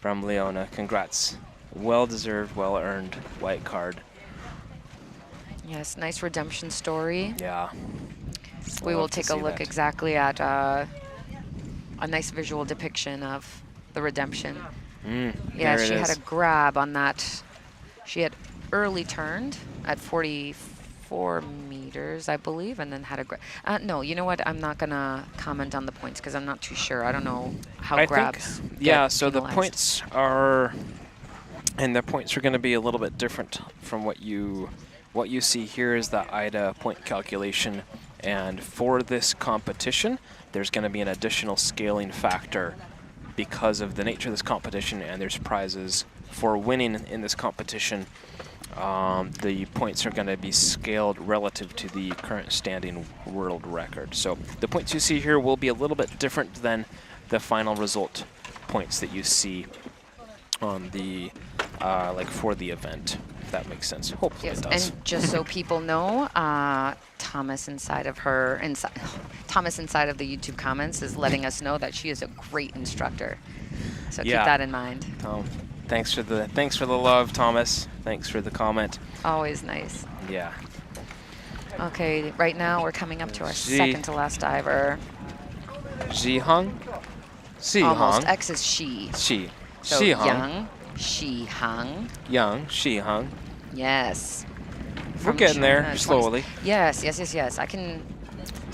from Leona. Congrats. Well deserved, well earned white card. Yes, nice redemption story. Yeah. We will take a look exactly at a nice visual depiction of the redemption. Yeah, she had a grab on that. She had early turned at 44 meters, I believe, and then had a grab. No, you know what? I'm not going to comment on the points because I'm not too sure. I don't know how grabs get yeah, so penalized. the points are, and the points are going to be a little bit different from what you see here is the AIDA point calculation. And for this competition, there's going to be an additional scaling factor because of the nature of this competition, and there's prizes for winning in this competition. The points are going to be scaled relative to the current standing world record. So the points you see here will be a little bit different than the final result points that you see on the like for the event, if that makes sense. Hopefully it does. And just so people know, Thomas inside of the YouTube comments is letting us know that she is a great instructor. So keep that in mind. Thanks for the love, Thomas. Thanks for the comment. Always nice. Yeah. Okay, right now we're coming up to our second to last diver. Zhihang? Almost. X is she. She. So Yang, Shihang. Yang, Shihang. Yes. We're getting there slowly. Yes. I can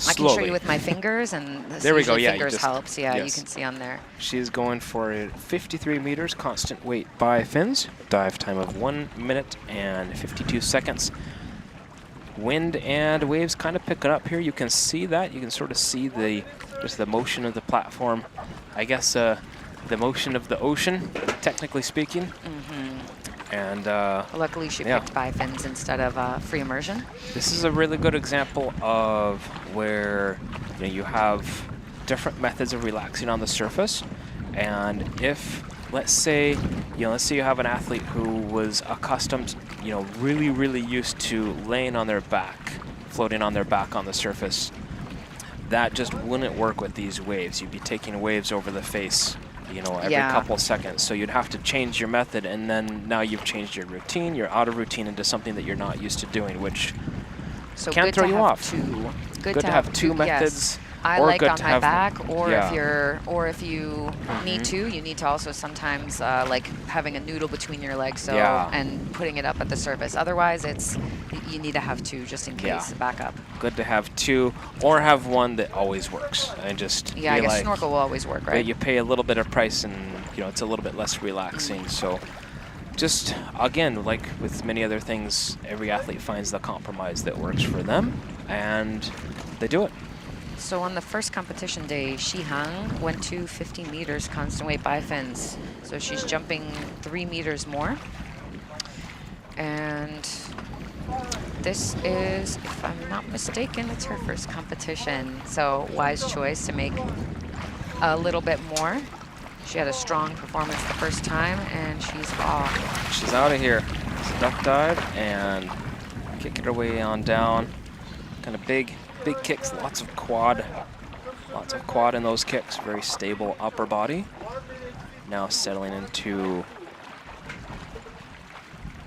I can show you with my fingers, and there we go. Yeah, fingers helps. Yeah, you can see on there. She's going for 53 meters, constant weight by fins. Dive time of 1 minute and 52 seconds. Wind and waves kind of picking up here. You can see that. You can sort of see just the motion of the platform. I guess the motion of the ocean, technically speaking. And luckily she picked bifins instead of free immersion. This is a really good example of where you have different methods of relaxing on the surface. And if, let's say you have an athlete who was accustomed, really used to laying on their back, floating on their back on the surface, that just wouldn't work with these waves. You'd be taking waves over the face, every couple seconds. So you'd have to change your method, and then now you've changed your routine. You're out of routine into something that you're not used to doing, which can throw you off. Good to have two methods. Yes. I like on my back, or if you need to, you need to also sometimes like having a noodle between your legs, and putting it up at the surface. Otherwise, you need to have two just in case backup. Good to have two, or have one that always works, and just I guess snorkel will always work, right? You pay a little bit of price, and it's a little bit less relaxing. So, just again, like with many other things, every athlete finds the compromise that works for them, and they do it. So on the first competition day, Shihang went to 50 meters constant weight bifins. So she's jumping 3 meters more. And this is, if I'm not mistaken, it's her first competition. So wise choice to make a little bit more. She had a strong performance the first time, and she's off. She's out of here. It's a duck dive and kicking her way on down. Kind of big kicks, lots of quad in those kicks. Very stable upper body. Now settling into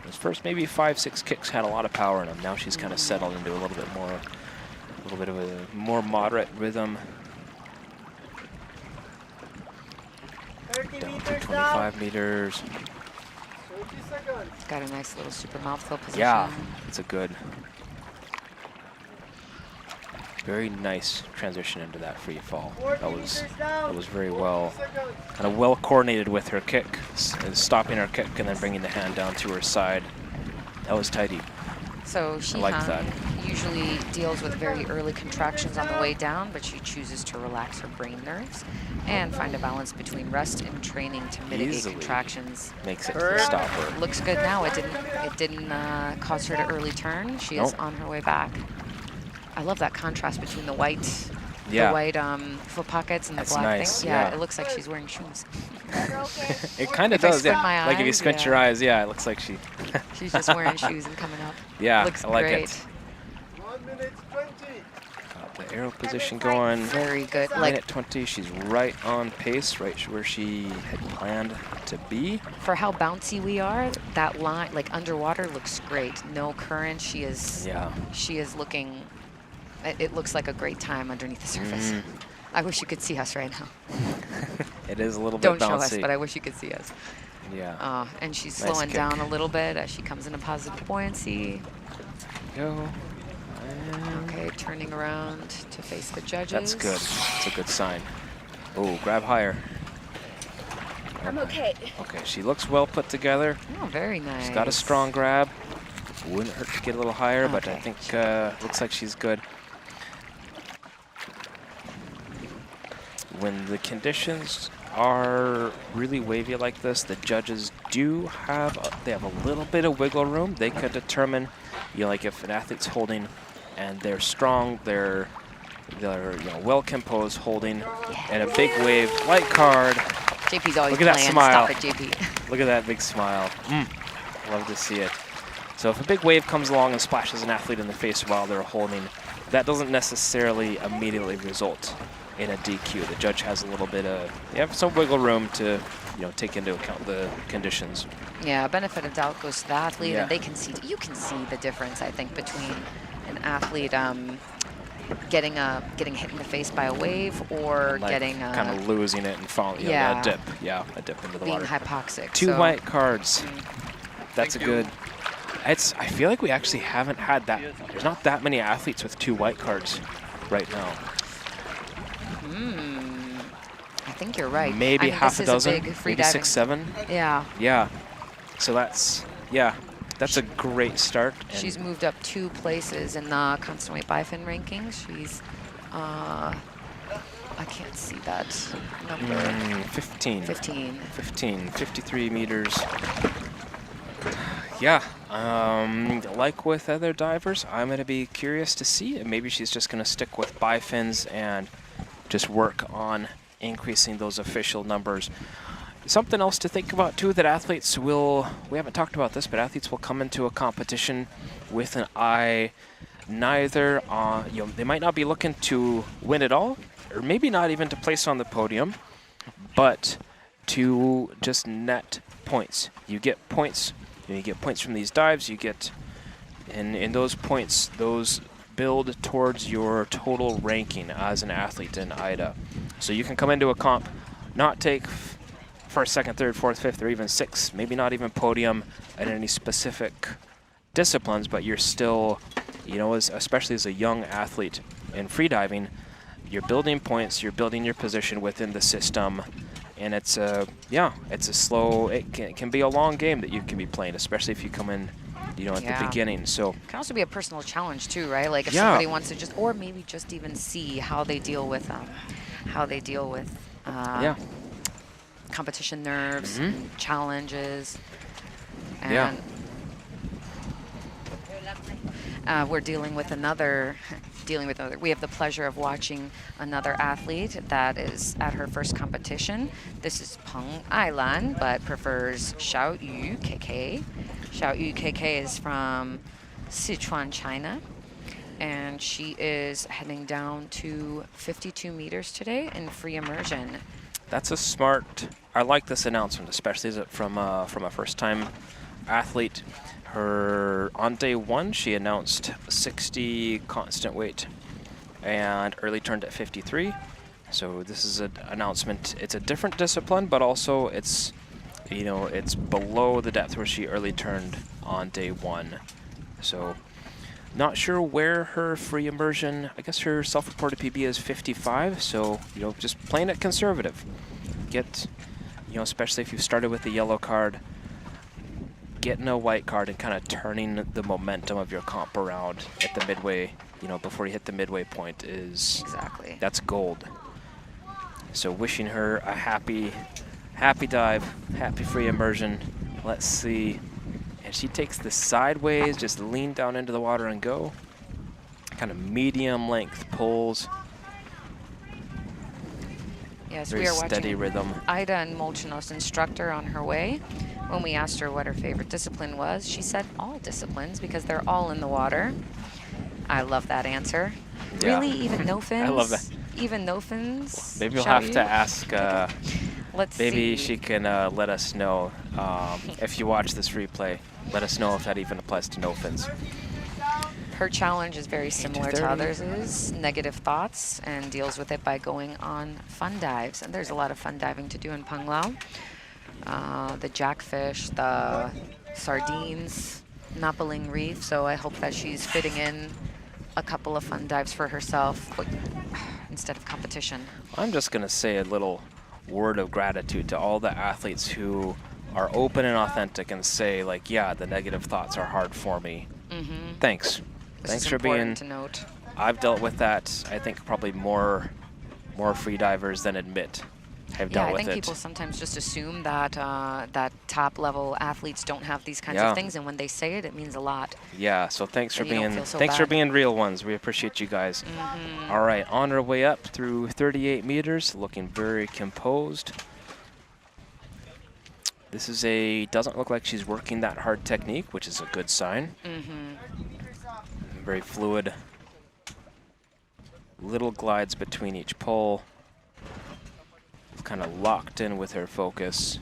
those first maybe 5-6 kicks had a lot of power in them. Now she's kind of settled into a little bit of a more moderate rhythm. Down to 25 meters. Got a nice little super mouthful position. Yeah, it's a good. Very nice transition into that free fall. That was very well, kind of well coordinated with her kick, stopping her kick and then bringing the hand down to her side. That was tidy. So Shihang usually deals with very early contractions on the way down, but she chooses to relax her brain nerves and find a balance between rest and training to mitigate contractions. Makes it stop her. Looks good now. It didn't cause her to early turn. She is on her way back. I love that contrast between the white, foot pockets and the black thing. Yeah, it looks like she's wearing shoes. It kind of does, yeah. Like if you squint your eyes, it looks like she's just wearing shoes and coming up. Yeah, looks I like great. it. 1 minute 20. Got the arrow position going. Very good. Minute 20. She's right on pace, right where she had planned to be. For how bouncy we are, that line, like underwater, looks great. No current. She is looking. It looks like a great time underneath the surface. I wish you could see us right now. It is a little bit bouncy. Don't show us, but I wish you could see us. Yeah. And she's slowing down a little bit as she comes into positive buoyancy. Go. Okay, turning around to face the judges. That's good. That's a good sign. Oh, grab higher. I'm okay. Okay, she looks well put together. Oh, very nice. She's got a strong grab. Wouldn't hurt to get a little higher, but I think looks like she's good. When the conditions are really wavy like this, the judges do have a little bit of wiggle room. They could determine, like if an athlete's holding and they're strong, they're well composed holding, and a big wave, light card. JP's always look at that smile. Stop it, JP. Look at that big smile. Love to see it. So if a big wave comes along and splashes an athlete in the face while they're holding, that doesn't necessarily immediately result in a DQ. The judge has a little bit of, some wiggle room to, take into account the conditions. Yeah, benefit of doubt goes to the athlete, and they can see, you can see the difference, I think, between an athlete getting hit in the face by a wave or getting kind of losing it and falling, a dip. Yeah, a dip into the water. Being hypoxic. Two white cards. That's a good. I feel like we actually haven't had that. There's not that many athletes with 2 white cards. right now? I think you're right. Maybe half a dozen, maybe 6, 7. Yeah. Yeah. So that's, that's a great start. She's moved up 2 places in the constant weight bifin rankings. She's, I can't see that number. 15. 15. 15, 53 meters. Yeah, like with other divers, I'm going to be curious to see. Maybe she's just going to stick with bifins and just work on increasing those official numbers. Something else to think about too, that athletes will, we haven't talked about this, but athletes will come into a competition with an eye neither, they might not be looking to win it all, or maybe not even to place on the podium, but to just net points. You get points, you get points from these dives, you get, in those points, those build towards your total ranking as an athlete in AIDA. So you can come into a comp, not take first, second, third, fourth, fifth, or even sixth, maybe not even podium at any specific disciplines, but you're still, you know, especially as a young athlete in freediving, you're building points, you're building your position within the system, and it's a, it's a slow, it can be a long game that you can be playing, especially if you come in, you know, at the beginning. So it can also be a personal challenge too, right? Like if somebody wants to just, or maybe just even see how they deal with competition nerves, and challenges, and we're dealing with another. We have the pleasure of watching another athlete that is at her first competition. This is Peng Ailan, but prefers Xiao Yu KK. Xiao Yu KK is from Sichuan, China, and she is heading down to 52 meters today in free immersion. That's a smart, I like this announcement, especially from a first-time athlete. On day 1, she announced 60 constant weight and early turned at 53. So this is an announcement. It's a different discipline, but also it's, you know, it's below the depth where she early turned on day 1. So not sure where her free immersion, I guess her self-reported PB is 55. So, you know, just playing it conservative. Get, you know, especially if you've started with the yellow card, getting a white card and kind of turning the momentum of your comp around at the midway, you know, before you hit the midway point is that's gold. So wishing her a happy dive, happy free immersion. Let's see. And she takes the sideways, just lean down into the water and go. Kind of medium length pulls. Yes, very we are steady watching rhythm. AIDA and Molchanov's instructor on her way. When we asked her what her favorite discipline was, she said all disciplines because they're all in the water. I love that answer. Yeah. Really, even no fins? I love that. Even no fins? Maybe we'll have to ask, Let's maybe see. she can let us know if you watch this replay. Let us know if that even applies to no fins. Her challenge is very similar to others' negative thoughts, and deals with it by going on fun dives. And there's a lot of fun diving to do in Panglao. The jackfish, the sardines, Napaling Reef. So I hope that she's fitting in a couple of fun dives for herself instead of competition. I'm just going to say a little word of gratitude to all the athletes who are open and authentic and say, like, yeah, the negative thoughts are hard for me. Thanks. Thanks for being. To note. I've dealt with that. I think probably more free divers than admit have dealt with it. I think people sometimes just assume that that top level athletes don't have these kinds of things, and when they say it, it means a lot. Yeah. So thanks for being thanks for being real ones. We appreciate you guys. All right, on our way up through 38 meters, looking very composed. This is doesn't look like she's working that hard technique, which is a good sign. Very fluid. Little glides between each pull. Kind of locked in with her focus.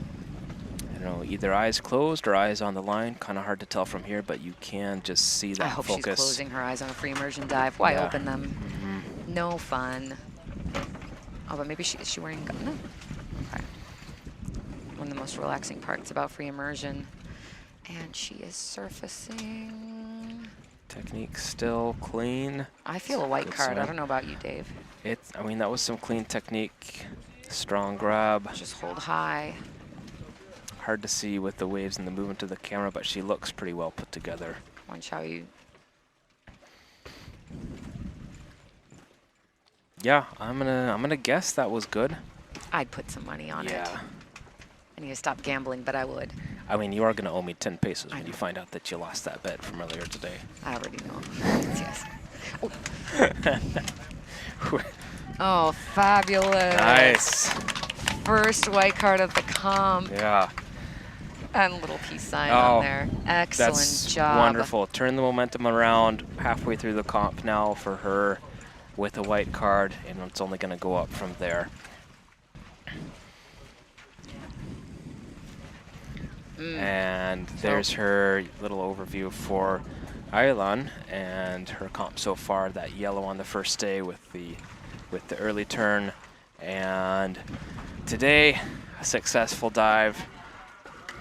I don't know, either eyes closed or eyes on the line. Kind of hard to tell from here, but you can just see that I hope focus. she's closing her eyes on a free immersion dive. Why open them? No fun. Oh, but maybe is she wearing no? Okay. One of the most relaxing parts about free immersion. And she is surfacing. Technique still clean. I feel a white Good card. I swim. don't know about you, Dave. I mean, that was some clean technique. Strong grab. Just hold high. Hard to see with the waves and the movement of the camera, but she looks pretty well put together. One Zhao Yu. Yeah, I'm gonna guess that was good. I'd put some money on it. Yeah. I need to stop gambling, but I would. I mean, you are gonna owe me 10 pesos when you find out that you lost that bet from earlier today. I already know. Yes. Oh. Oh, fabulous. Nice. First white card of the comp. Yeah. And a little peace sign on there. Excellent That's job. wonderful. Turn the momentum around halfway through the comp now for her with a white card, and it's only going to go up from there. And there's her little overview for Ireland and her comp so far. That yellow on the first day with the early turn, and today a successful dive.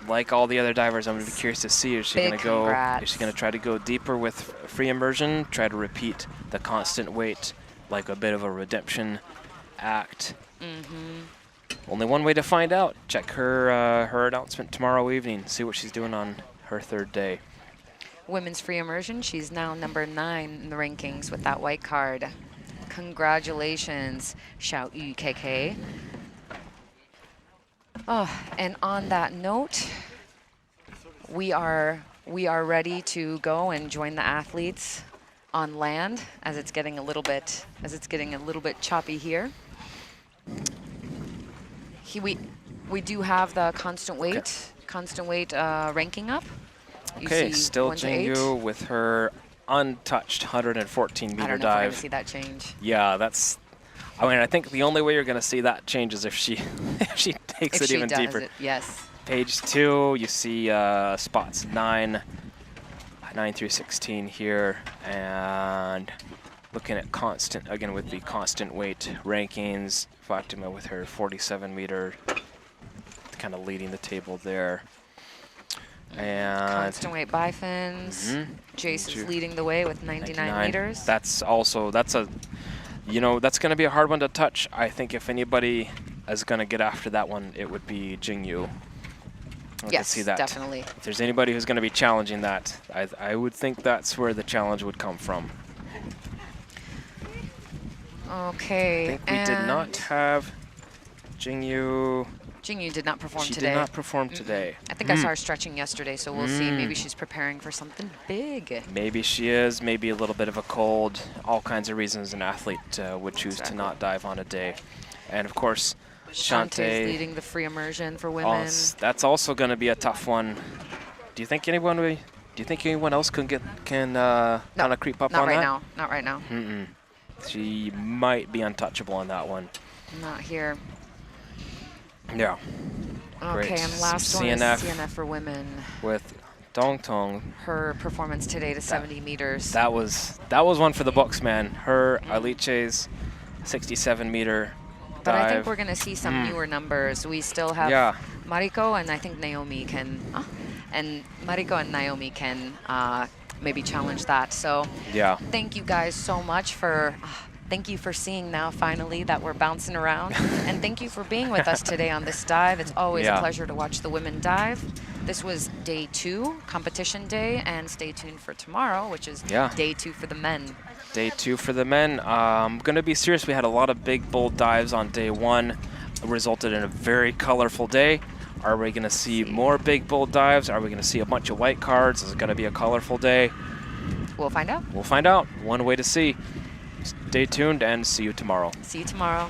Like all the other divers, I'm going to be curious to see, is she going to go? Is she going to try to go deeper with free immersion? Try to repeat the constant weight, like a bit of a redemption act. Only one way to find out. Check her her announcement tomorrow evening. See what she's doing on her third day. Women's free immersion. She's now number 9 in the rankings with that white card. Congratulations, Zhao Yu KK. Oh, and on that note, we are ready to go and join the athletes on land as it's getting a little bit choppy here. We do have the constant weight ranking up. Okay, still Jing Yu with her untouched 114 meter I don't know dive. if we're gonna see that change. Yeah, that's. I mean, I think the only way you're going to see that change is if she takes it even deeper. Yes. Page 2, you see spots 9 through 16 here, and looking at constant again with the constant weight rankings. Fatima with her 47 meter, kind of leading the table there. And Constant weight bifins. Jace is leading the way with 99 meters. That's a. You know, that's going to be a hard one to touch. I think if anybody is going to get after that one, it would be Jing Yu. I can see that. Definitely. If there's anybody who's going to be challenging that, I would think that's where the challenge would come from. Okay. I think we did not have Jing Yu. Jing Yu did not perform today. She did not perform today. I think I saw her stretching yesterday, so we'll see. Maybe she's preparing for something big. Maybe she is. Maybe a little bit of a cold. All kinds of reasons an athlete would choose to not dive on a day. And of course, Shantae's leading the free immersion for women. That's also going to be a tough one. Do you think anyone else can kind of creep up on that? Not right now. She might be untouchable on that one. Not here. Yeah. Okay, Great. and last one is CNF for women. With Dong Tong. Her performance today to 70 meters. That was one for the books, man. Her Alice's 67 meter But dive. I think we're going to see some newer numbers. We still have Mariko, and I think Naomi can, maybe challenge that. So thank you guys so much for. Thank you for seeing now, finally, that we're bouncing around. And thank you for being with us today on this dive. It's always a pleasure to watch the women dive. This was day 2, competition day, and stay tuned for tomorrow, which is day 2 for the men. Day 2 for the men. I'm going to be serious. We had a lot of big, bold dives on day 1. It resulted in a very colorful day. Are we going to see more big, bold dives? Are we going to see a bunch of white cards? Is it going to be a colorful day? We'll find out. We'll find out. One way to see. Stay tuned and see you tomorrow. See you tomorrow.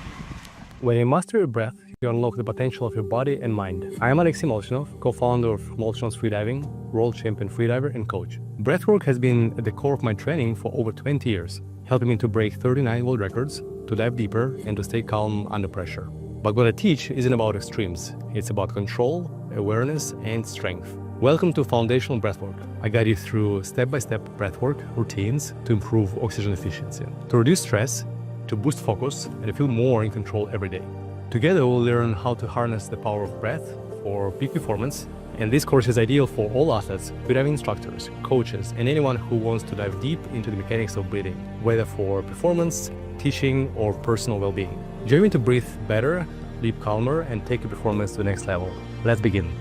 When you master your breath, you unlock the potential of your body and mind. I am Alexei Molchanov, co-founder of Molchanov's Freediving, world champion freediver and coach. Breathwork has been at the core of my training for over 20 years, helping me to break 39 world records, to dive deeper, and to stay calm under pressure. But what I teach isn't about extremes. It's about control, awareness, and strength. Welcome to Foundational Breathwork. I guide you through step-by-step breathwork routines to improve oxygen efficiency, to reduce stress, to boost focus, and to feel more in control every day. Together, we'll learn how to harness the power of breath for peak performance And this course is ideal for all athletes, freediving instructors, coaches, and anyone who wants to dive deep into the mechanics of breathing, whether for performance, teaching, or personal well-being. Join me to breathe better, live calmer, and take your performance to the next level. Let's begin.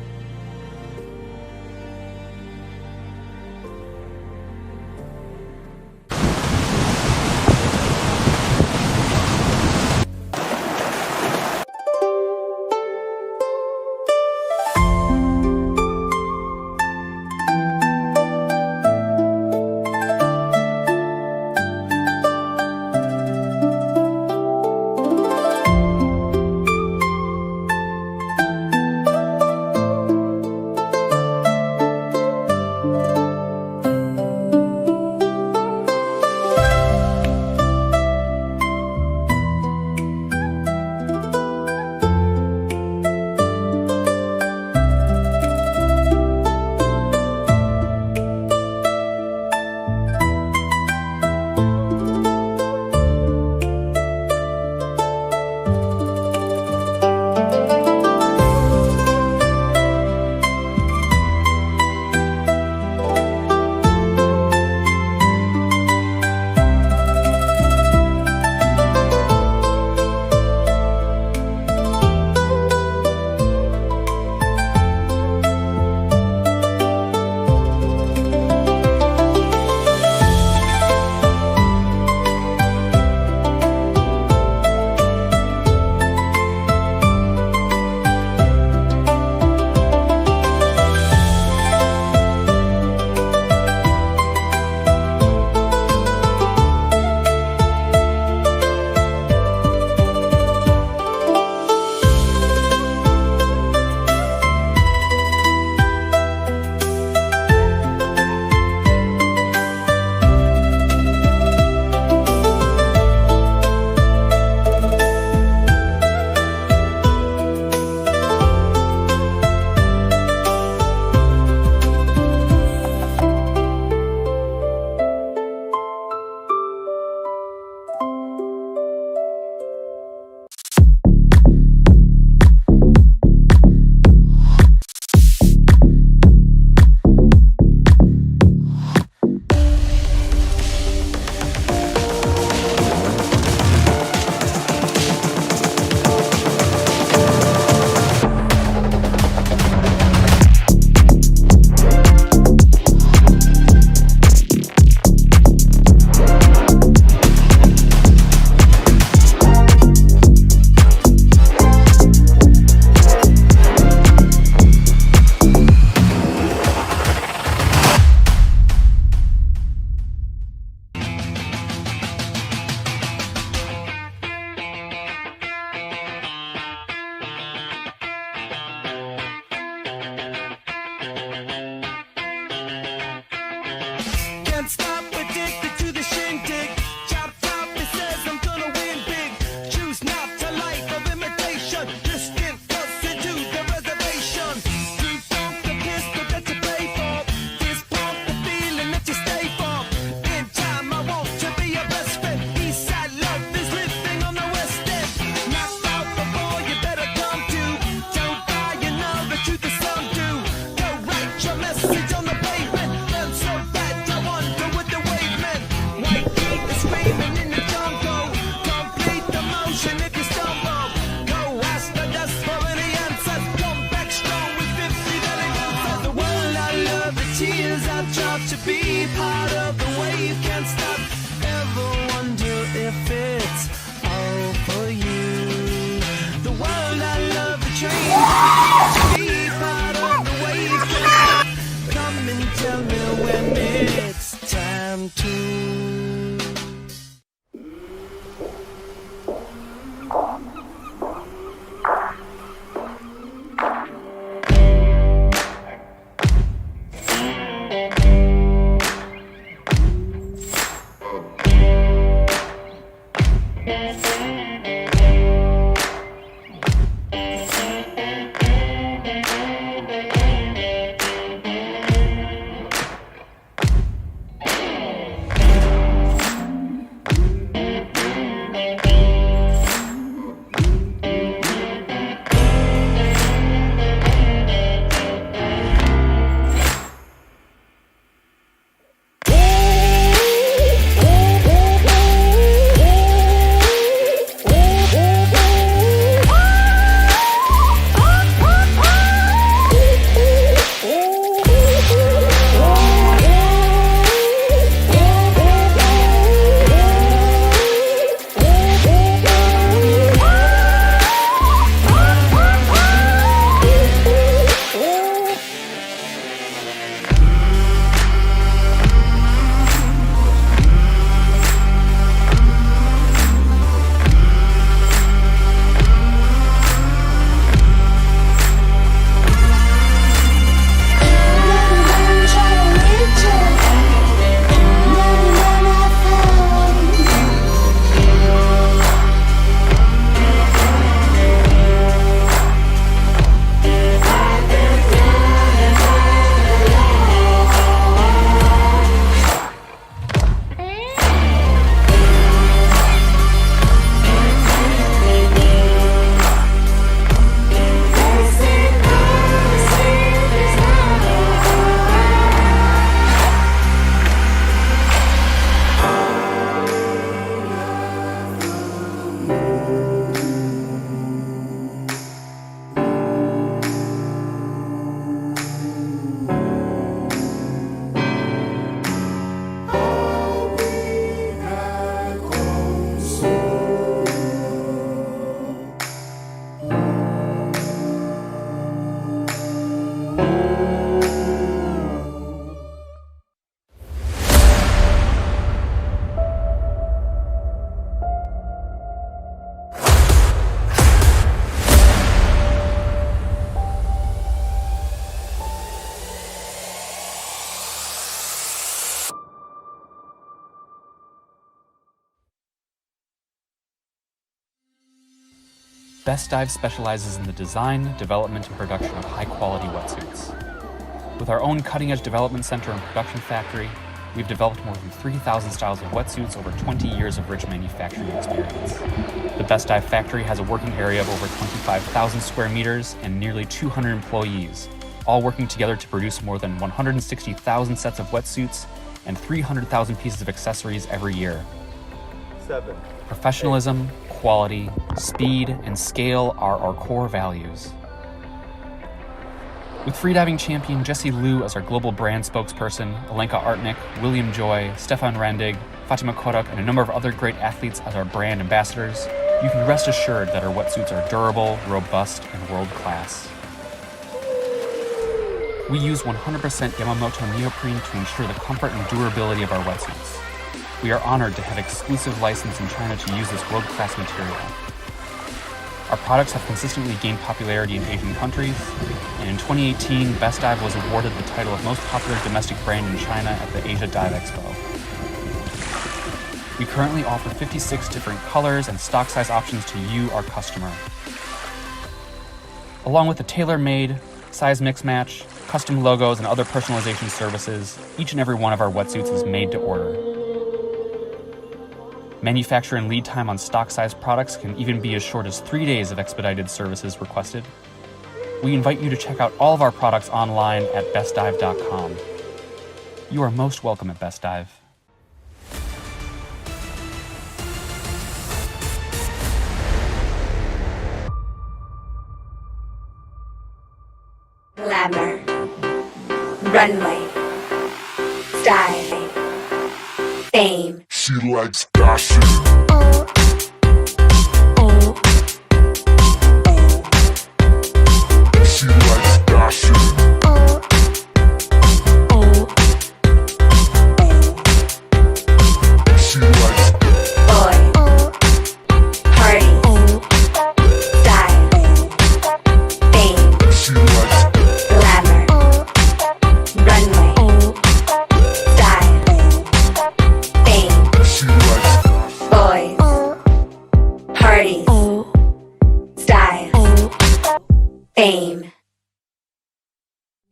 Best Dive specializes in the design, development, and production of high-quality wetsuits. With our own cutting-edge development center and production factory, we've developed more than 3,000 styles of wetsuits over 20 years of rich manufacturing experience. The Best Dive factory has a working area of over 25,000 square meters and nearly 200 employees, all working together to produce more than 160,000 sets of wetsuits and 300,000 pieces of accessories every year. 7. Professionalism, quality, speed, and scale are our core values. With freediving champion Jessie Liu as our global brand spokesperson, Alenka Artnik, William Joy, Stefan Randig, Fatima Korok, and a number of other great athletes as our brand ambassadors, you can rest assured that our wetsuits are durable, robust, and world-class. We use 100% Yamamoto neoprene to ensure the comfort and durability of our wetsuits. We are honored to have exclusive license in China to use this world-class material. Our products have consistently gained popularity in Asian countries, and in 2018, Best Dive was awarded the title of most popular domestic brand in China at the Asia Dive Expo. We currently offer 56 different colors and stock size options to you, our customer. Along with the tailor-made, size mix-match, custom logos, and other personalization services, each and every one of our wetsuits is made to order. Manufacture and lead time on stock-size products can even be as short as 3 days of expedited services requested. We invite you to check out all of our products online at bestdive.com. You are most welcome at Best Dive. Glamour, runway, style, fame. She likes fashion. She likes fashion. She likes Boy, party, style, fame. She likes Glamour, runway, style, fame. She likes Boys, parties, style, fame.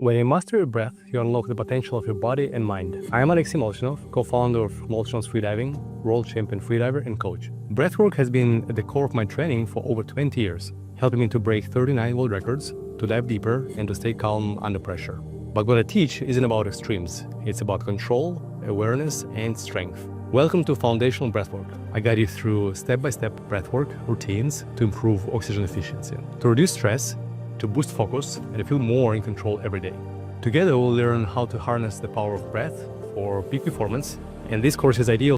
When you master your breath, you unlock the potential of your body and mind. I am Alexei Molchanov, co-founder of Molchanov's Freediving, world champion freediver and coach. Breathwork has been at the core of my training for over 20 years, helping me to break 39 world records, to dive deeper, and to stay calm under pressure. But what I teach isn't about extremes. It's about control, awareness, and strength. Welcome to Foundational Breathwork. I guide you through step-by-step breathwork routines to improve oxygen efficiency, to reduce stress, to boost focus, and to feel more in control every day. Together, we'll learn how to harness the power of breath for peak performance, and this course is ideal